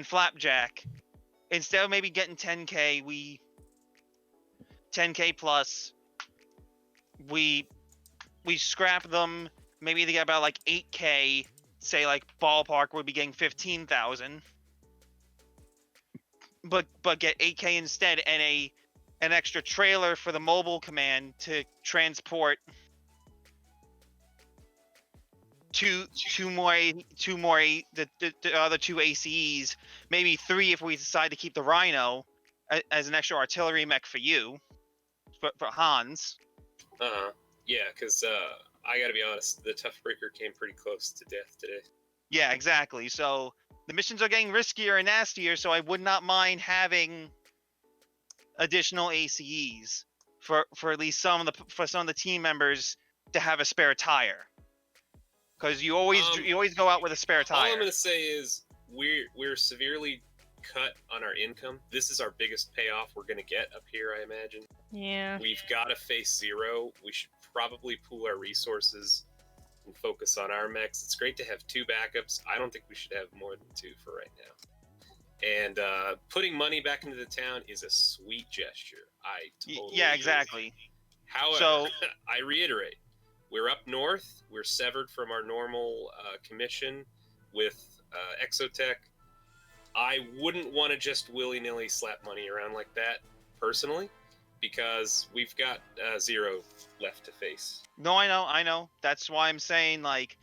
Flapjack, instead of maybe getting 10K, 10K plus, we scrap them. Maybe they get about like 8K. Say like ballpark would be getting 15,000. But get 8K instead, and an extra trailer for the mobile command to transport two more the other 2 ACEs, maybe 3 if we decide to keep the Rhino as an extra artillery mech for you, for Hans. Yeah, because I gotta be honest, the Toughbreaker came pretty close to death today. Yeah, exactly. So the missions are getting riskier and nastier, so I would not mind having additional ACEs for at least some of the team members to have a spare tire. Because you always go out with a spare tire. All I'm gonna say is we're severely cut on our income. This is our biggest payoff we're gonna get up here, I imagine. Yeah. We've got to face zero. We should probably pool our resources and focus on our mechs. It's great to have 2 backups. I don't think we should have more than 2 for right now. And putting money back into the town is a sweet gesture. I totally Yeah, exactly. However, So I reiterate, we're up north. We're severed from our normal commission with Exotech. I wouldn't want to just willy-nilly slap money around like that, personally, because we've got 0 left to face. No, I know. That's why I'm saying, like,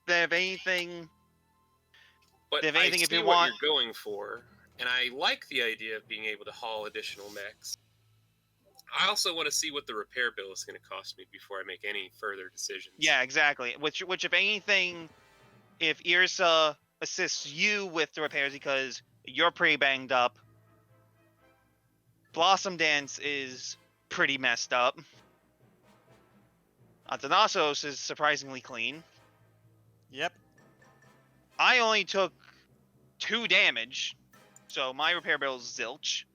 if anything, But if I anything, see if you what want, you're going for, and I like the idea of being able to haul additional mechs. I also want to see what the repair bill is going to cost me before I make any further decisions. yeah, exactly. Which if anything, if Irsa assists you with the repairs because you're pretty banged up, Blossom Dance is pretty messed up. Athanasos is surprisingly clean. Yep. I only took 2 damage, so my repair bill is zilch.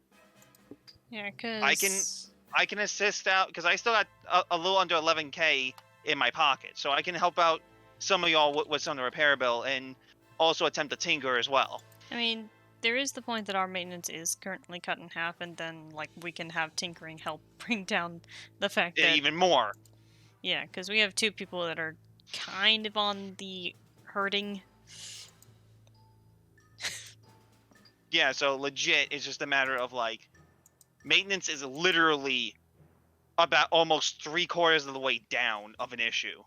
Yeah, because I can assist out because I still got a little under 11K in my pocket, so I can help out some of y'all with some of the repair bill and also attempt to tinker as well. I mean, there is the point that our maintenance is currently cut in half, and then like we can have tinkering help bring down the fact that Even more. yeah, because we have 2 people that are kind of on the hurting. Yeah, so legit, it's just a matter of like maintenance is literally about almost 3/4 of the way down of an issue.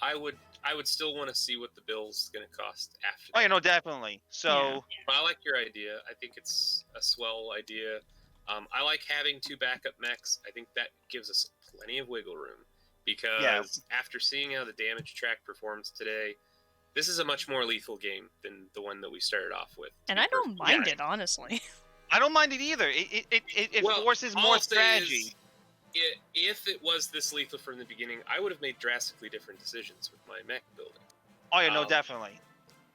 I would still want to see what the build's going to cost after. Oh, yeah, no, definitely. So, But I like your idea. I think it's a swell idea. I like having 2 backup mechs. I think that gives us plenty of wiggle room. Because after seeing how the damage track performs today, this is a much more lethal game than the one that we started off with. And I don't mind it, honestly. I don't mind it either. It forces all more I'll say strategy. is, if it was this lethal from the beginning, I would have made drastically different decisions with my mech building. Oh, yeah, no, definitely.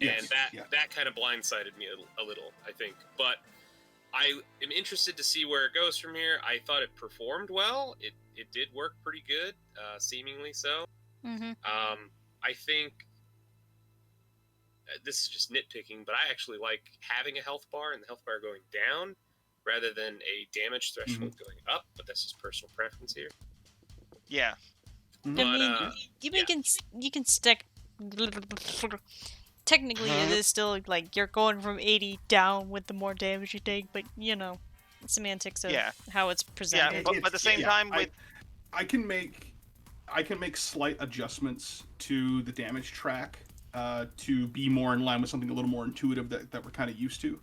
And that kind of blindsided me a little, I think. But I am interested to see where it goes from here. I thought it performed well. It did work pretty good, seemingly so. Mm-hmm. I think this is just nitpicking, but I actually like having a health bar and the health bar going down rather than a damage threshold going up. But that's just personal preference here. Yeah. But, I mean, you can stick. Technically, it is still like you're going from 80 down with the more damage you take, but you know, semantics of how it's presented. Yeah, but at the same time, with I can make slight adjustments to the damage track to be more in line with something a little more intuitive that we're kind of used to,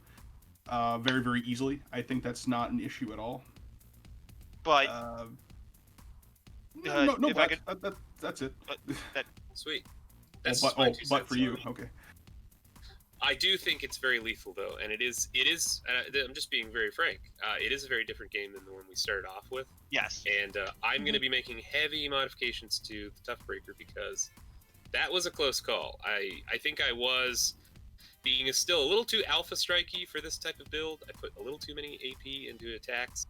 very, very easily. I think that's not an issue at all. But that's it. Sweet. But for you, okay. I do think it's very lethal, though, and it is. I'm just being very frank. It is a very different game than the one we started off with. Yes. And I'm going to be making heavy modifications to the Toughbreaker because that was a close call. I think I was being still a little too alpha strikey for this type of build. I put a little too many AP into attacks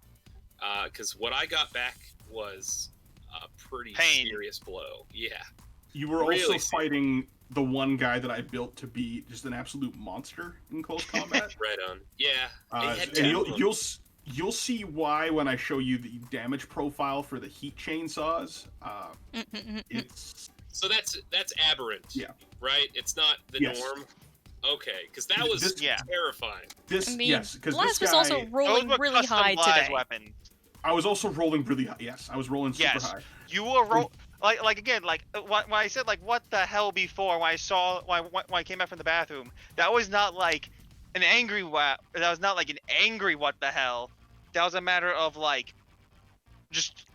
because what I got back was a pretty serious blow. Yeah. You were also fighting the one guy that I built to be just an absolute monster in close combat. Right on. Yeah. And you'll see why when I show you the damage profile for the heat chainsaws. It's so that's aberrant. Yeah. Right. It's not the norm. Okay, because that was terrifying. Blast was also rolling really high today. Weapon. I was also rolling really high. Yes, I was rolling super high. You were again, when I said what the hell before when I came out from the bathroom, that was not like an angry that was not like an angry what the hell. That was a matter of just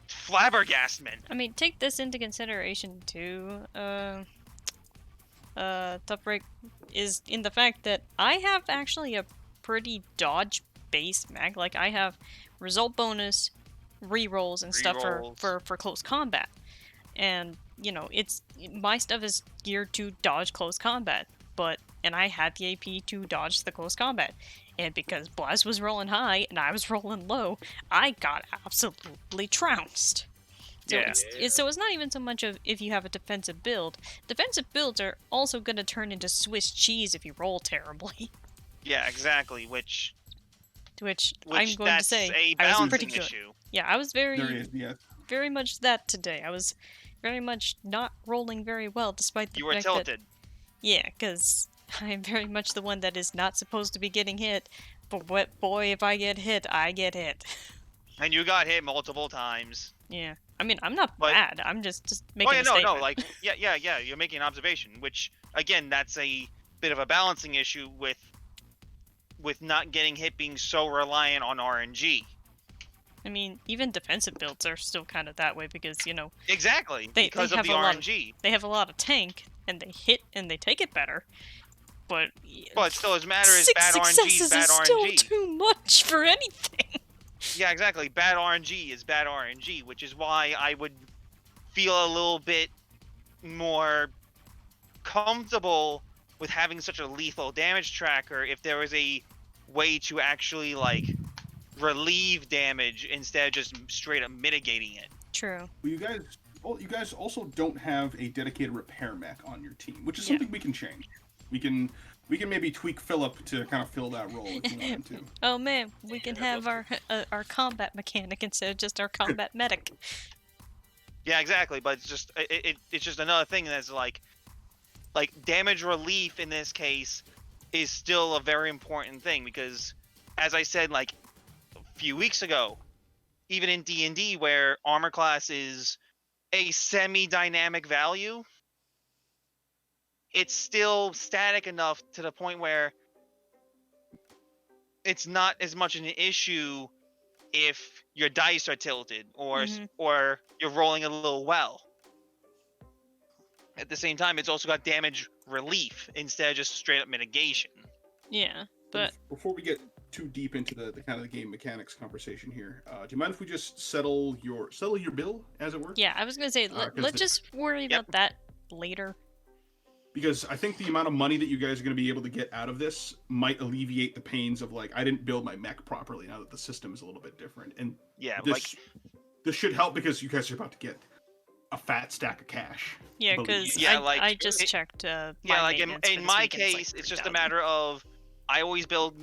flabbergastment. I mean, take this into consideration too. Toughbreak is in the fact that I have actually a pretty dodge-based mech. Like I have result bonus, rerolls and stuff for close combat. And, you know, my stuff is geared to dodge close combat, and I had the AP to dodge the close combat. And because Blaz was rolling high and I was rolling low, I got absolutely trounced. So it's not even so much of if you have a defensive build. Defensive builds are also going to turn into Swiss cheese if you roll terribly. Yeah, exactly, which I'm going to say I was pretty good. Issue. Yeah, I was very much that today. I was very much not rolling very well, despite the fact tilted. Because I'm very much the one that is not supposed to be getting hit. But boy, if I get hit, I get hit. And you got hit multiple times. Yeah, I mean, I'm not bad. I'm just making a statement. You're making an observation, which again, that's a bit of a balancing issue with not getting hit being so reliant on RNG. I mean, even defensive builds are still kind of that way because, you know... Exactly, because of the RNG. They have a lot of tank, and they hit and they take it better. But still, as matter is bad RNG is bad RNG. Still too much for anything. Yeah, exactly. Bad RNG is bad RNG, which is why I would feel a little bit more comfortable with having such a lethal damage tracker if there was a way to actually, relieve damage instead of just straight up mitigating it. True. Well, you guys also don't have a dedicated repair mech on your team, which is something we can change. We can maybe tweak Philip to kind of fill that role if you want him to. Oh man, we can have our combat mechanic instead of just our combat medic. Yeah, exactly. But it's just another thing that's like damage relief in this case is still a very important thing because, as I said, a few weeks ago, even in D&D where armor class is a semi-dynamic value, it's still static enough to the point where it's not as much an issue if your dice are tilted or or you're rolling a little well. At the same time, it's also got damage relief instead of just straight up mitigation. Yeah, but before we get too deep into the kind of the game mechanics conversation here, do you mind if we just settle your bill, as it were? yeah, I was gonna say let's just worry about that later. Because I think the amount of money that you guys are going to be able to get out of this might alleviate the pains of like, I didn't build my mech properly now that the system is a little bit different. And yeah, this should help because you guys are about to get a fat stack of cash. Yeah, because I just checked. In my case, it's just a matter of I always build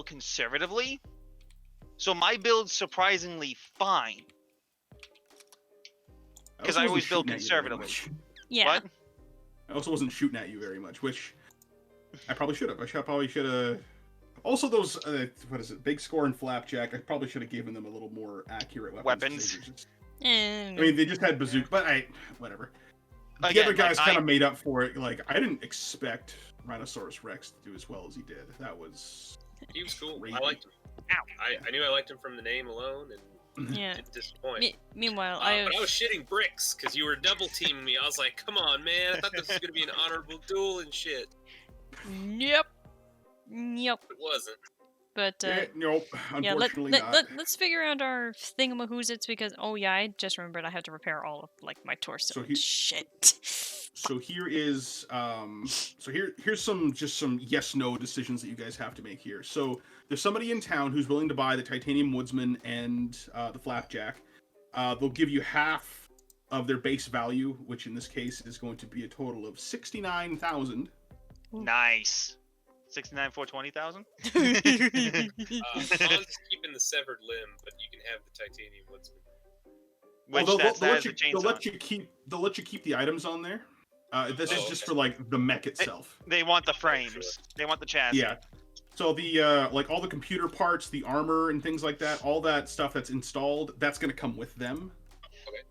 conservatively, so my build's surprisingly fine because I always build conservatively. Yeah. What? I also wasn't shooting at you very much, which I probably should have. Probably should have. Also, those Big Score and Flapjack. I probably should have given them a little more accurate weapons. I mean, they just had bazooka, but whatever. Again, the other guys kind of made up for it. Like, I didn't expect Rhinoceros Rex to do as well as he did. He was cool. Crazy. I liked him. I knew I liked him from the name alone, and didn't disappoint. Meanwhile, but I was shitting bricks because you were double teaming me. I was like, come on, man! I thought this was gonna be an honorable duel and shit. Yep. It wasn't. But nope. Unfortunately, not. Let's figure out our thingamahoozits because I just remembered I had to repair all of like my torso. So shit. So here is here's some yes/no decisions that you guys have to make here. So there's somebody in town who's willing to buy the Titanium Woodsman and the Flapjack. They'll give you half of their base value, which in this case is going to be a total of 69,000. Nice. 69 for 20,000. Hans is keeping the severed limb, but you can have the Titanium Woodsman. They'll let you keep the items on there. This is just for like the mech itself. They want the frames. They want the chassis. Yeah. So the like all the computer parts, the armor and things like that, all that stuff that's installed, that's gonna come with them. Okay.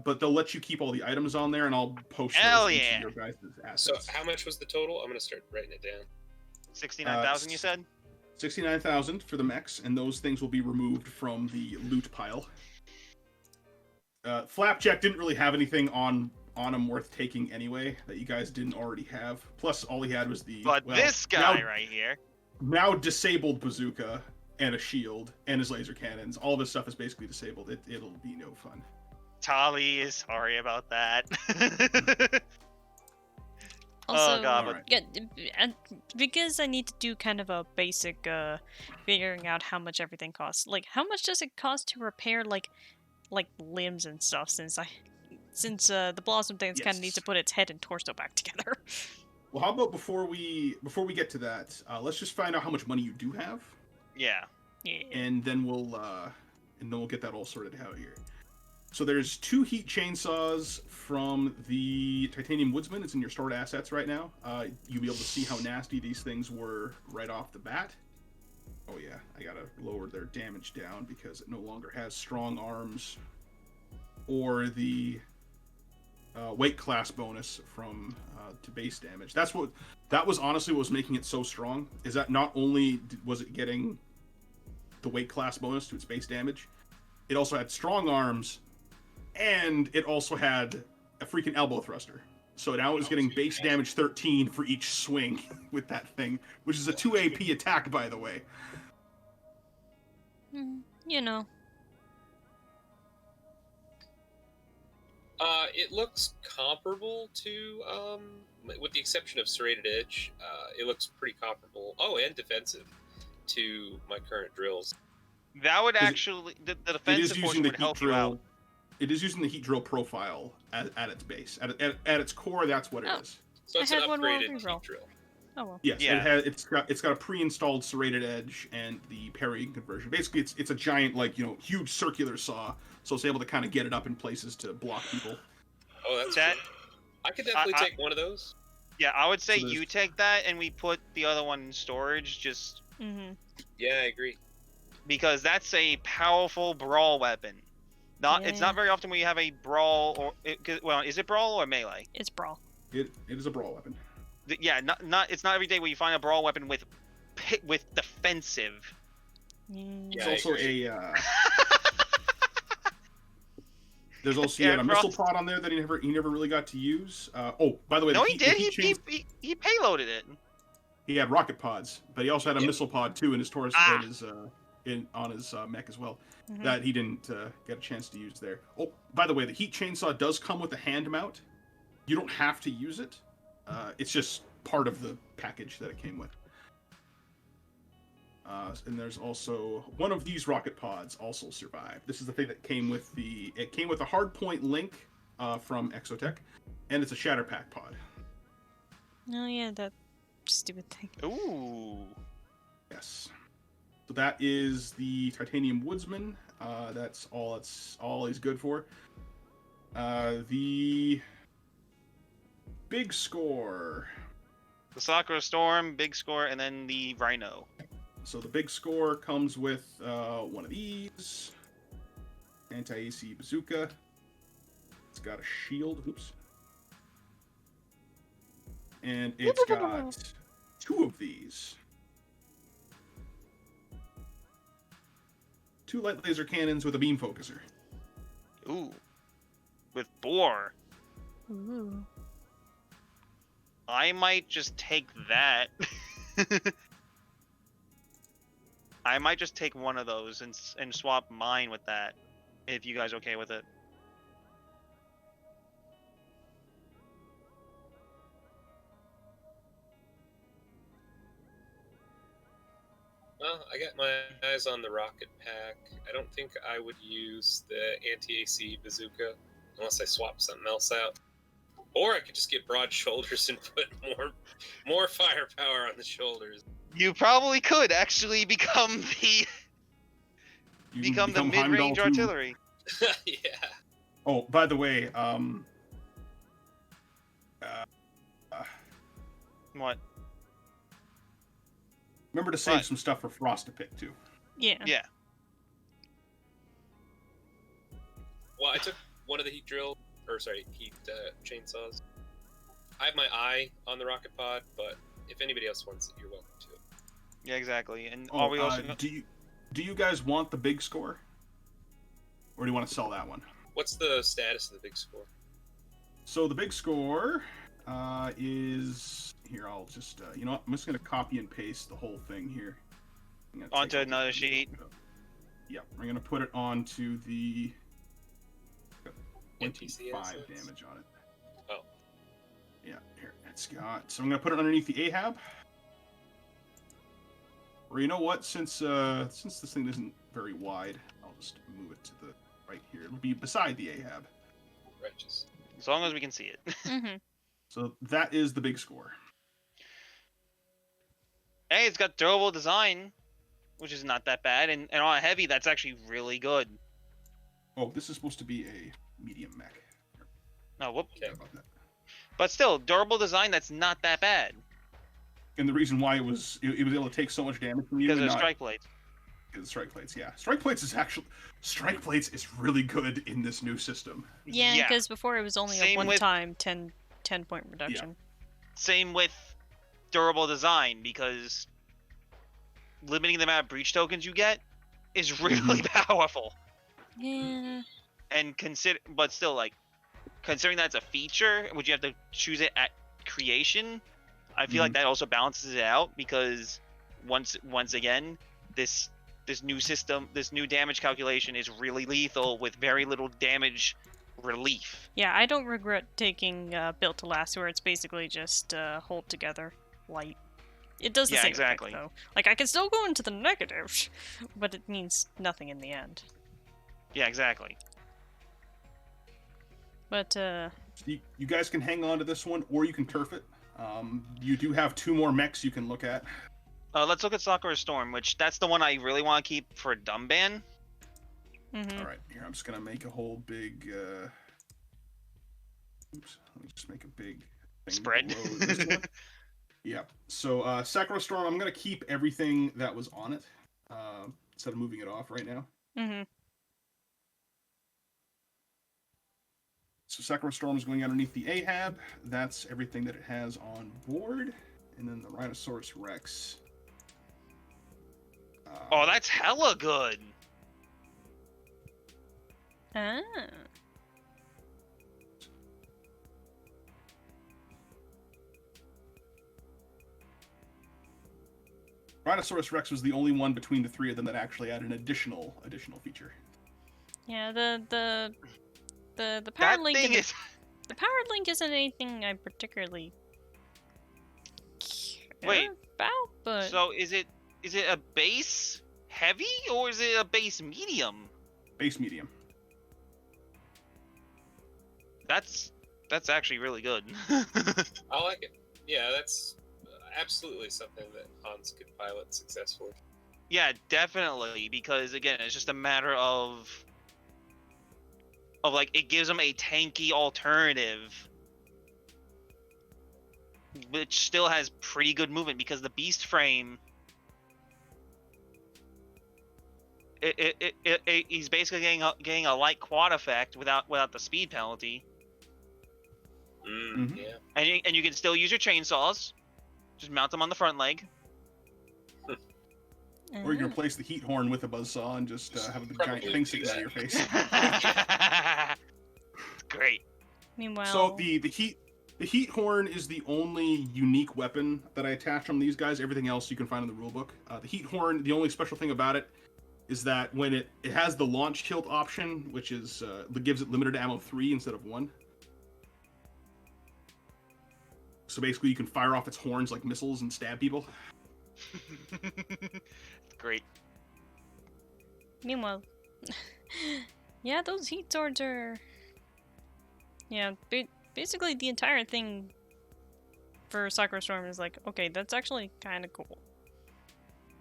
But they'll let you keep all the items on there, and I'll post those into your guys' assets. So how much was the total? I'm gonna start writing it down. 69,000, you said? 69,000 for the mechs, and those things will be removed from the loot pile. Flapjack didn't really have anything on him worth taking anyway that you guys didn't already have. Plus, all he had was this guy right here. Now disabled bazooka and a shield and his laser cannons. All of his stuff is basically disabled. It'll be no fun. Tali is sorry about that. Also, oh god, and because I need to do kind of a basic figuring out how much everything costs. Like, how much does it cost to repair like limbs and stuff? Since the Blossom Dance kind of needs to put its head and torso back together. Well, how about before we get to that, let's just find out how much money you do have. Yeah. And then we'll get that all sorted out here. So there's 2 heat chainsaws from the Titanium Woodsman. It's in your stored assets right now. You'll be able to see how nasty these things were right off the bat. Oh yeah, I gotta lower their damage down because it no longer has strong arms or the weight class bonus from to base damage. That was honestly what was making it so strong. Is that not only was it getting the weight class bonus to its base damage, it also had strong arms. And it also had a freaking elbow thruster. So now it's getting base damage 13 for each swing with that thing, which is a 2 AP attack, by the way. You know. It looks comparable to, with the exception of Serrated Edge, it looks pretty comparable. Oh, and defensive to my current drills. That would actually, the defensive portion would help you out. It is using the heat drill profile at its base. At its core, that's what it is. So it's an upgraded heat drill. Oh well. Yes, yeah. It's got a pre-installed serrated edge and the parrying conversion. Basically, it's a giant huge circular saw, so it's able to kind of get it up in places to block people. Oh, that's that. I could definitely take one of those. Yeah, I would say you take that, and we put the other one in storage. Just. Yeah, I agree. Because that's a powerful brawl weapon. It's not very often when you have a brawl is it brawl or melee? It's brawl. It is a brawl weapon. Yeah, not it's not every day where you find a brawl weapon with defensive. It's Yeah, I also agree. There's also Yeah, a missile pod on there that he never really got to use. Oh, by the way, No, the he did. heat chains- He payloaded it. he had rocket pods, but he also had a Yeah. missile pod too in his torso, Ah. on his mech as well. Mhm. That he didn't get a chance to use there. Oh, by the way, the heat chainsaw does come with a hand mount. You don't have to use it. It's just part of the package that it came with. And there's also one of these rocket pods also survived. This is the thing that came with the hardpoint link from Exotech, and it's a shatter pack pod. Oh yeah, that stupid thing. Ooh. Yes. So that is the Titanium Woodsman. That's all he's good for. The big score. The Sakura Storm, big score, and then the Rhino. So the big score comes with one of these. Anti-AC bazooka. It's got a shield. Oops. And it's got 2 of these. 2 light laser cannons with a beam focuser. Ooh. With bore. Ooh. I might just take that. I might just take one of those and swap mine with that, if you guys okay with it. Well, I got my eyes on the rocket pack. I don't think I would use the anti-AC bazooka unless I swap something else out. Or I could just get broad shoulders and put more firepower on the shoulders. You probably could actually become You the become mid-range Heimdall too. artillery. Yeah. Oh, by the way, What? remember to save What? some stuff for Frost to pick too. Yeah. Yeah. Well, I took one of the heat chainsaws. I have my eye on the rocket pod, but if anybody else wants it, you're welcome to. Yeah, exactly. And Oh, are we also do you guys want the big score, or do you want to sell that one? What's the status of the big score? So the big score is here. I'll just you know what? I'm just gonna copy and paste the whole thing here. I'm gonna onto take out another the- sheet? Yeah, we're gonna put it onto the NPC 25 assets? damage on it. Oh. Yeah, here it's got. So I'm gonna put it underneath the Ahab. Or you know what? Since this thing isn't very wide, I'll just move it to the right here. It'll be beside the Ahab. Righteous. As long as we can see it. Mm-hmm. So that is the big score. Hey, it's got durable design, which is not that bad, and on a heavy, that's actually really good. Oh, this is supposed to be a medium mech. Oh, whoop. Okay. Sorry about that. But still, durable design, that's not that bad And the reason why it was able to take so much damage from you because and of not strike plates. because of strike plates. Yeah, strike plates is really good in this new system. Yeah, because before it was only Same a with- one-time 10 point reduction. Same with durable design, because limiting the amount of breach tokens you get is really powerful. Yeah. And but still, like, considering that's a feature, would you have to choose it at creation? I feel like that also balances it out, because once again, this new system, this new damage calculation is really lethal with very little damage relief. Yeah, I don't regret taking Built to Last, where it's basically just hold together light. It does the Yeah, same exactly. effect, though. Like, I can still go into the negative, but it means nothing in the end. Yeah, exactly. But, You guys can hang on to this one, or you can turf it. You do have 2 more mechs you can look at. Let's look at Sakura Storm, which that's the one I really want to keep for dumb ban. mhm. All right, here I'm just gonna make a whole big. Oops, let me just make a big thing Spread. below this one. Yeah. So Sakura Storm, I'm gonna keep everything that was on it instead of moving it off right now. Mhm. So Sakura Storm is going underneath the Ahab. That's everything that it has on board. And then the Rhinoceros Rex. Oh, that's hella good. Ah. Rhinoceros Rex was the only one between the three of them that actually had an additional feature. Yeah, the powered That link thing is. the powered link isn't anything I particularly care Wait. about, but So is it a base heavy or is it a base medium? Base medium. That's actually really good. I like it. Yeah, that's absolutely something that Hans could pilot successfully. Yeah, definitely, because again, it's just a matter of like it gives them a tanky alternative, which still has pretty good movement because the beast frame. He's basically getting a light quad effect without the speed penalty, Mhm. Yeah. and you can still use your chainsaws, just mount them on the front leg. Or you can replace the heat horn with a buzzsaw and just have the giant Probably thing do sticking out of your face. Great. meanwhile, So the heat horn is the only unique weapon that I attach on these guys. Everything else you can find in the rulebook. The heat horn, the only special thing about it is that when it has the launch tilt option, which is that gives it limited ammo 3 instead of 1. So basically, you can fire off its horns like missiles and stab people. Great. meanwhile, yeah, those heat swords are. Yeah, basically the entire thing for Sakura Storm is like, okay, that's actually kind of cool.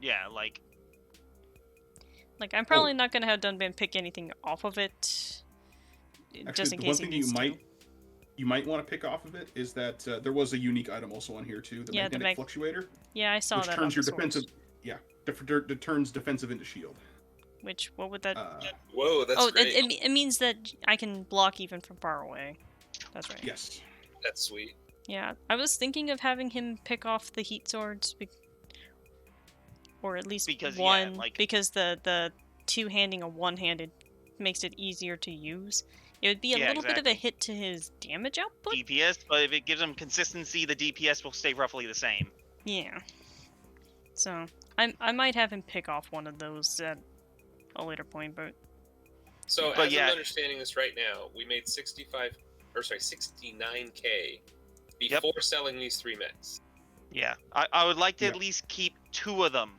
Yeah, like Like, I'm probably not gonna have Dunban pick anything off of it, just Actually, in the case one he thing needs to. you might want to pick off of it is that there was a unique item also on here too, the Yeah, the magnetic fluctuator, Yeah, I saw which that. turns on your the swords. defensive. Yeah, turns defensive into shield. Which, what would that? Whoa, that's Oh, great. it means that I can block even from far away. That's right. Yes. That's sweet. Yeah, I was thinking of having him pick off the heat swords, or at least Because, yeah, one, like- because the two-handing a one-handed makes it easier to use. It would be a Yeah, little bit of a exactly. hit to his damage output. DPS, but if it gives him consistency, the DPS will stay roughly the same. Yeah. So I might have him pick off one of those at a later point, but So But as yeah. I'm understanding this right now, we made 69K Yep. before selling these 3 mechs. Yeah, I would like to at Yeah. least keep 2 of them,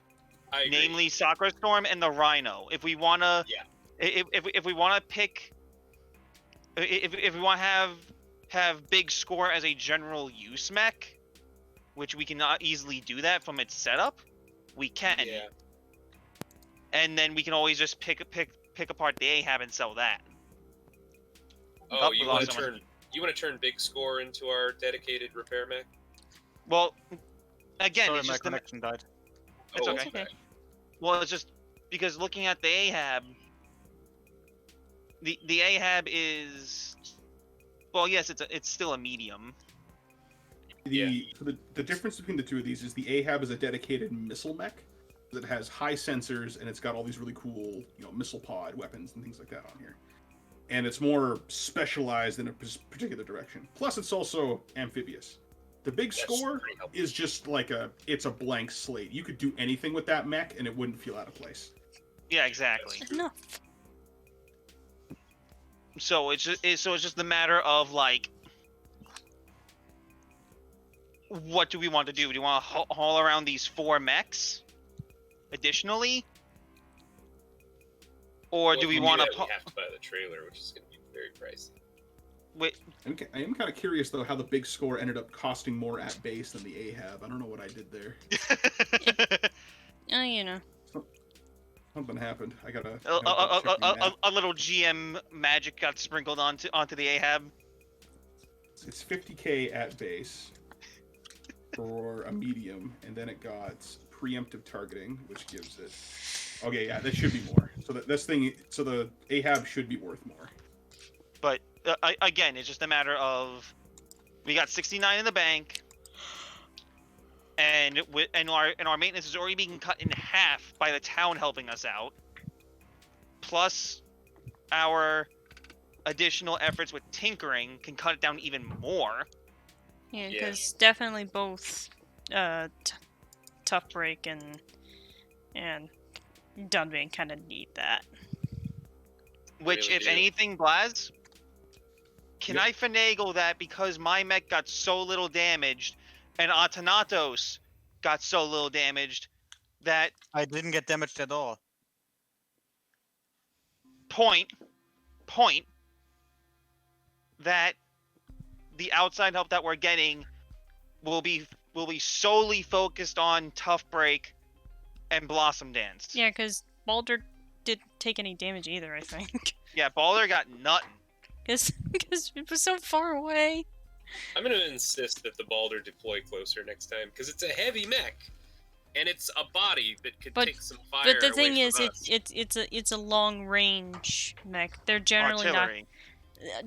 I agree. namely Sakura Storm and the Rhino. If we wanna, Yeah. if we wanna pick, if we want to have Big Score as a general use mech, which we cannot easily do that from its setup, we can. Yeah. And then we can always just pick apart the Ahab and sell that. Oh, we you lost want to someone. turn Big Score into our dedicated repair mech? Well, again, Sorry, it's my just connection died. It's Oh, okay. okay. Well, it's just because looking at the Ahab, the Ahab is, well, yes, it's still a medium. So the difference between the two of these is the Ahab is a dedicated missile mech that has high sensors and it's got all these really cool, missile pod weapons and things like that on here. And it's more specialized in a particular direction. Plus, it's also amphibious. The Big That's Score pretty helpful. is just like it's a blank slate. You could do anything with that mech and it wouldn't feel out of place. Yeah, exactly. enough. So it's just a matter of like, what do we want to do? Do you want to haul around these 4 mechs additionally, or do we want to? to? We have to buy the trailer, which is going to be very pricey. Wait, I am kind of curious though how the Big Score ended up costing more at base than the Ahab. I don't know what I did there. Something happened. I gotta. a little GM magic got sprinkled onto the Ahab. It's 50K at base for a medium, and then it got preemptive targeting, which gives it. Okay, yeah, that should be more. So the Ahab should be worth more. But again, it's just a matter of we got 69 in the bank, and our maintenance is already being cut in half by the town helping us out, plus our additional efforts with tinkering can cut it down even more. Yeah, Yeah. because definitely both Toughbreak and Dunban kind of need that. Which, Really if do. anything, Blaz, can Yep. I finagle that because my mech got so little damaged and Atanatos got so little damaged that I didn't get damaged at all. point that the outside help that we're getting will be solely focused on Toughbreak and Blossom Dance. Yeah, because Baldur didn't take any damage either, I think. Yeah, Baldur got nothing. Because it was so far away. I'm gonna insist that the Baldur deploy closer next time because it's a heavy mech, and it's a body that could But- take some fire. But the away thing from is, us. it's a long range mech. They're generally Artillery. not.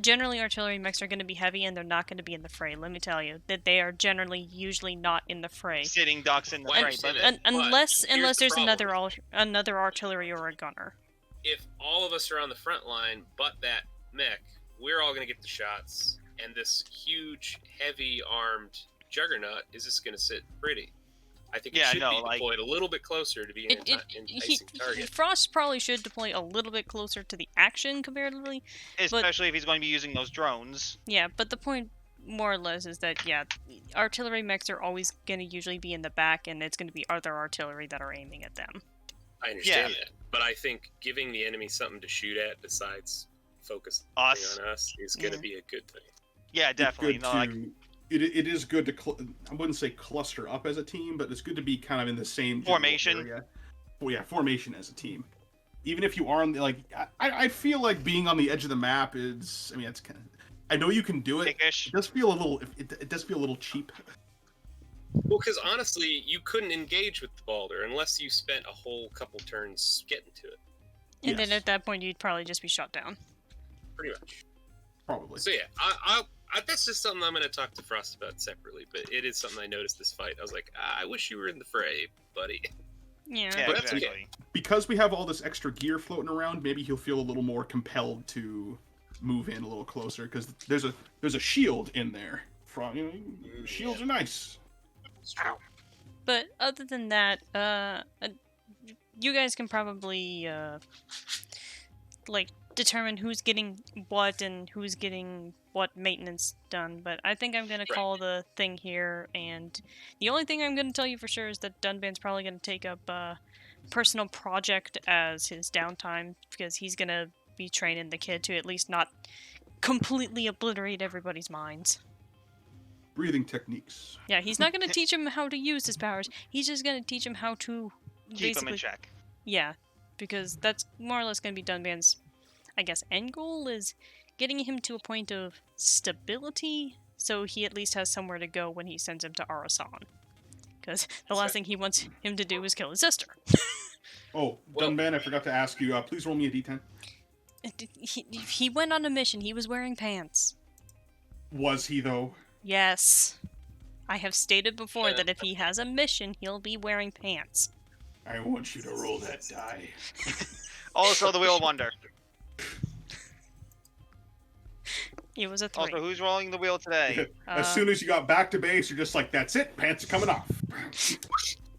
Generally, artillery mechs are going to be heavy, and they're not going to be in the fray. Let me tell you that they are generally usually not in the fray, Sitting ducks in the Well, I fray. understand But that. unless here's the there's problem. another artillery or a gunner. If all of us are on the front line, but that mech, we're all gonna get the shots, and this huge, heavy-armed juggernaut is just gonna sit pretty. I think it Yeah, should no, be like- deployed a little bit closer to be an enticing target. Frost probably should deploy a little bit closer to the action comparatively. especially if he's going to be using those drones. Yeah, but the point more or less is that artillery mechs are always going to usually be in the back, and it's going to be other artillery that are aiming at them. I understand that, but I think giving the enemy something to shoot at besides focusing Us. on us is gonna Yeah. be a good thing. Yeah, It's definitely. good No, like, to- it is good to I wouldn't say cluster up as a team, but it's good to be kind of in the same general Formation. area. Well, yeah, formation as a team. Even if you are on the, like, I feel like being on the edge of the map is. I mean, it's kind of. I know you can do it. dickish. It does feel a little. It does feel a little cheap. Well, because honestly, you couldn't engage with the Baldur unless you spent a whole couple turns getting to it. And then Yes. at that point, you'd probably just be shot down. Pretty much. Probably. So yeah, I that's just something I'm gonna talk to Frost about separately. But it is something I noticed this fight. I was like, I wish you were in the fray, buddy. Yeah. Yeah, But that's okay. exactly. Because we have all this extra gear floating around, maybe he'll feel a little more compelled to move in a little closer because there's a shield in there. Shields are nice. It's true. But other than that, you guys can probably like determine who's getting what and who's getting what maintenance done. But I think I'm gonna call the thing here, and the only thing I'm gonna tell you for sure is that Dunban's probably gonna take up personal project as his downtime because he's gonna be training the kid to at least not completely obliterate everybody's minds. Breathing techniques. Yeah, he's not going to teach him how to use his powers. He's just going to teach him how to Keep him in check. Yeah, because that's more or less going to be Dunban's, I guess, end goal is getting him to a point of stability so he at least has somewhere to go when he sends him to AriZonia. Because the last thing he wants him to do is kill his sister. Oh, Well- Dunban, I forgot to ask you. Please roll me a d10. He went on a mission. He was wearing pants. Was he though? Yes. I have stated before Yeah. that if he has a mission, he'll be wearing pants. I want you to roll that die. Also, the Wheel of Wonder. It was a 3. Also, who's rolling the wheel today? As soon as you got back to base, you're just like, "That's it. Pants are coming off."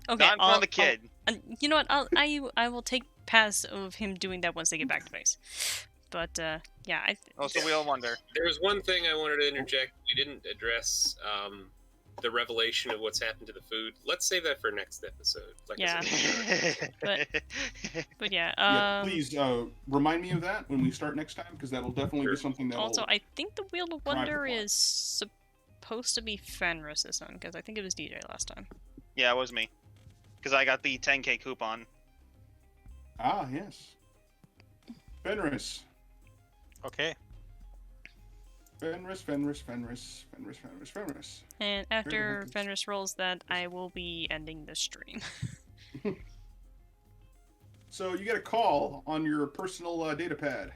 Okay, Not in front of the kid. You know what? I will take pass of him doing that once they get back to base. But yeah, Also, Wheel of Wonder. There's one thing I wanted to interject. We didn't address the revelation of what's happened to the food. Let's save that for next episode. Like Yeah. I said, but yeah. Yeah, please remind me of that when we start next time, because that'll definitely Sure. be something that. Also, I think the Wheel of drive the Wonder plot. is supposed to be Fenris' son because I think it was DJ last time. Yeah, it was me. Because I got the 10K coupon. Yes. Fenris. Okay. Fenris. And after good. Fenris rolls that, I will be ending the stream. So you get a call on your personal data pad.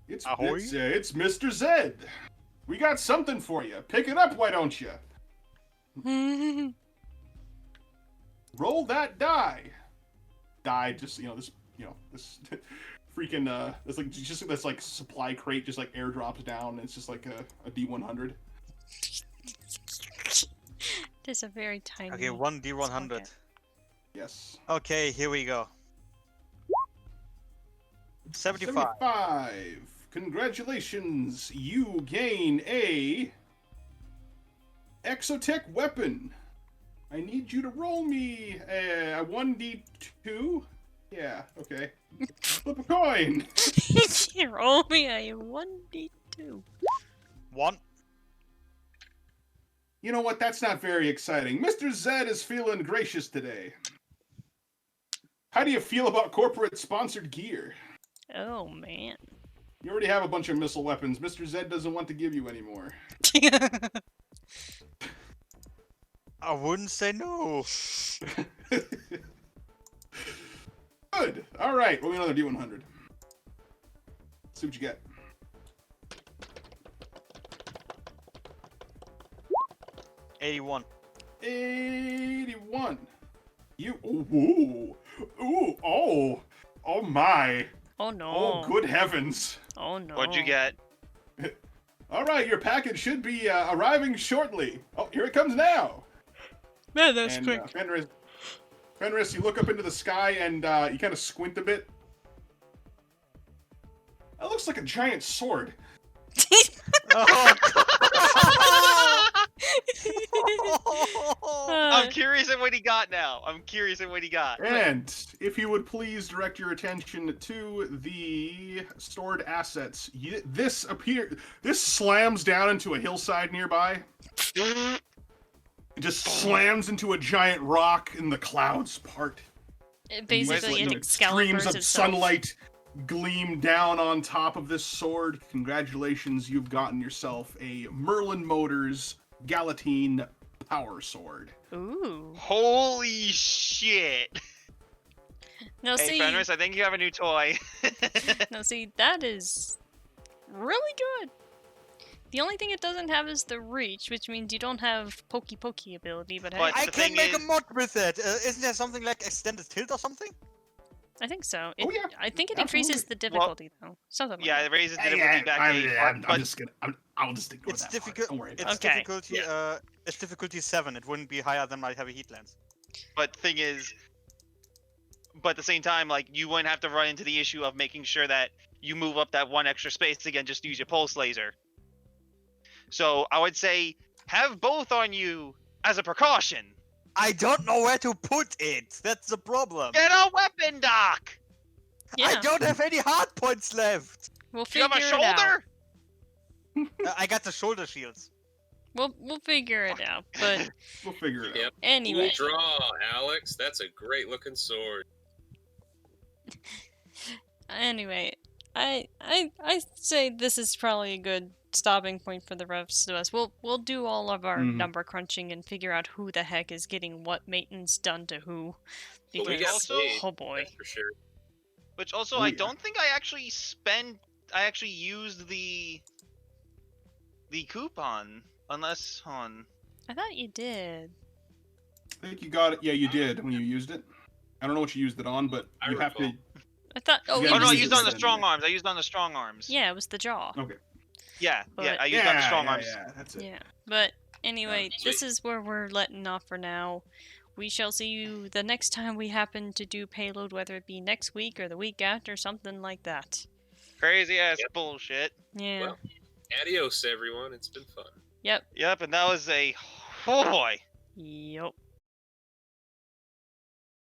It's Ahoy. it's Mr. Zed. We got something for you. Pick it up, why don't you? Roll that die. Die, just this freaking this like supply crate just like airdrops down. And it's just like a D100. There's a very tiny. Okay, 1d100. pocket. Yes. Okay, here we go. 75. 75. Congratulations. You gain a Exotech weapon. I need you to roll me a 1d2. Yeah, okay. Flip a coin. Roll me a 1d2. 1. You know what? That's not very exciting. Mr. Zed is feeling gracious today. How do you feel about corporate sponsored gear? Oh man. You already have a bunch of missile weapons. Mr. Zed doesn't want to give you any more. I wouldn't say no. Good. All right. Roll me another D100. See what you get. 81. 81. You. Ooh. Oh my. Oh no. Oh, good heavens. Oh no. What'd you get? All right, your package should be arriving shortly. Oh, here it comes now. Man, that's And quick. Fenris, you look up into the sky and you kind of squint a bit. That looks like a giant sword. Oh, I'm curious at what he got now. I'm curious at what he got. And if you would please direct your attention to the stored assets. This slams down into a hillside nearby. It just slams into a giant rock and the clouds part. Basically, it Streams Excalibur's of itself. sunlight gleam down on top of this sword. Congratulations, you've gotten yourself a Merlin Motors Galatine Power Sword. Ooh. Holy shit! Now Hey, see, Fenris, I think you have a new toy. now see, that is really good. The only thing it doesn't have is the reach, which means you don't have pokey ability. But hey, But I the can thing make a is- mod with it. Isn't there something like extended tilt or something? I think so. Oh, yeah, I think it increases the difficulty though. Something like Yeah, that. it raises the difficulty back to 8. I'll just ignore It's that difficult. part. Don't worry about It's it. Okay. difficulty. It's difficulty 7. It wouldn't be higher than my heavy heat lens. But the thing is, but at the same time, like, you wouldn't have to run into the issue of making sure that you move up that one extra space again just to use your pulse laser. So I would say have both on you as a precaution. I don't know where to put it. That's the problem. Get a weapon dock. Yeah, I don't have any hard points left. we'll Do you figure have a it out. shoulder? I got the shoulder shields. We'll figure it out. But We'll figure it out. Yep. anyway, Cool draw, Alex. That's a great looking sword. I say this is probably a good stopping point for the rest of us. We'll do all of our Mhm. number crunching and figure out who the heck is getting what maintenance done to who. But we Because got also- paid, oh boy, that's for sure. Which also, Oh, I yeah. don't think I actually used the coupon, unless on. I thought you did. I think you got it. Yeah, you did when you used it. I don't know what you used it on, but I you have to. recall. I thought. Oh, Yeah, Oh it no, I was, used on the then, strong yeah. arms. I used on the strong arms. yeah, it was the jaw. Okay. Yeah, But- I used on the strong arms. Yeah, that's it. Yeah, but anyway, Sweet. this is where we're letting off for now. We shall see you the next time we happen to do Payload, whether it be next week or the week after, something like that. Crazy ass Yep. bullshit. Yeah. Well. Adios, everyone. It's been fun. Yep. Yep, and that was a oh boy. Yup.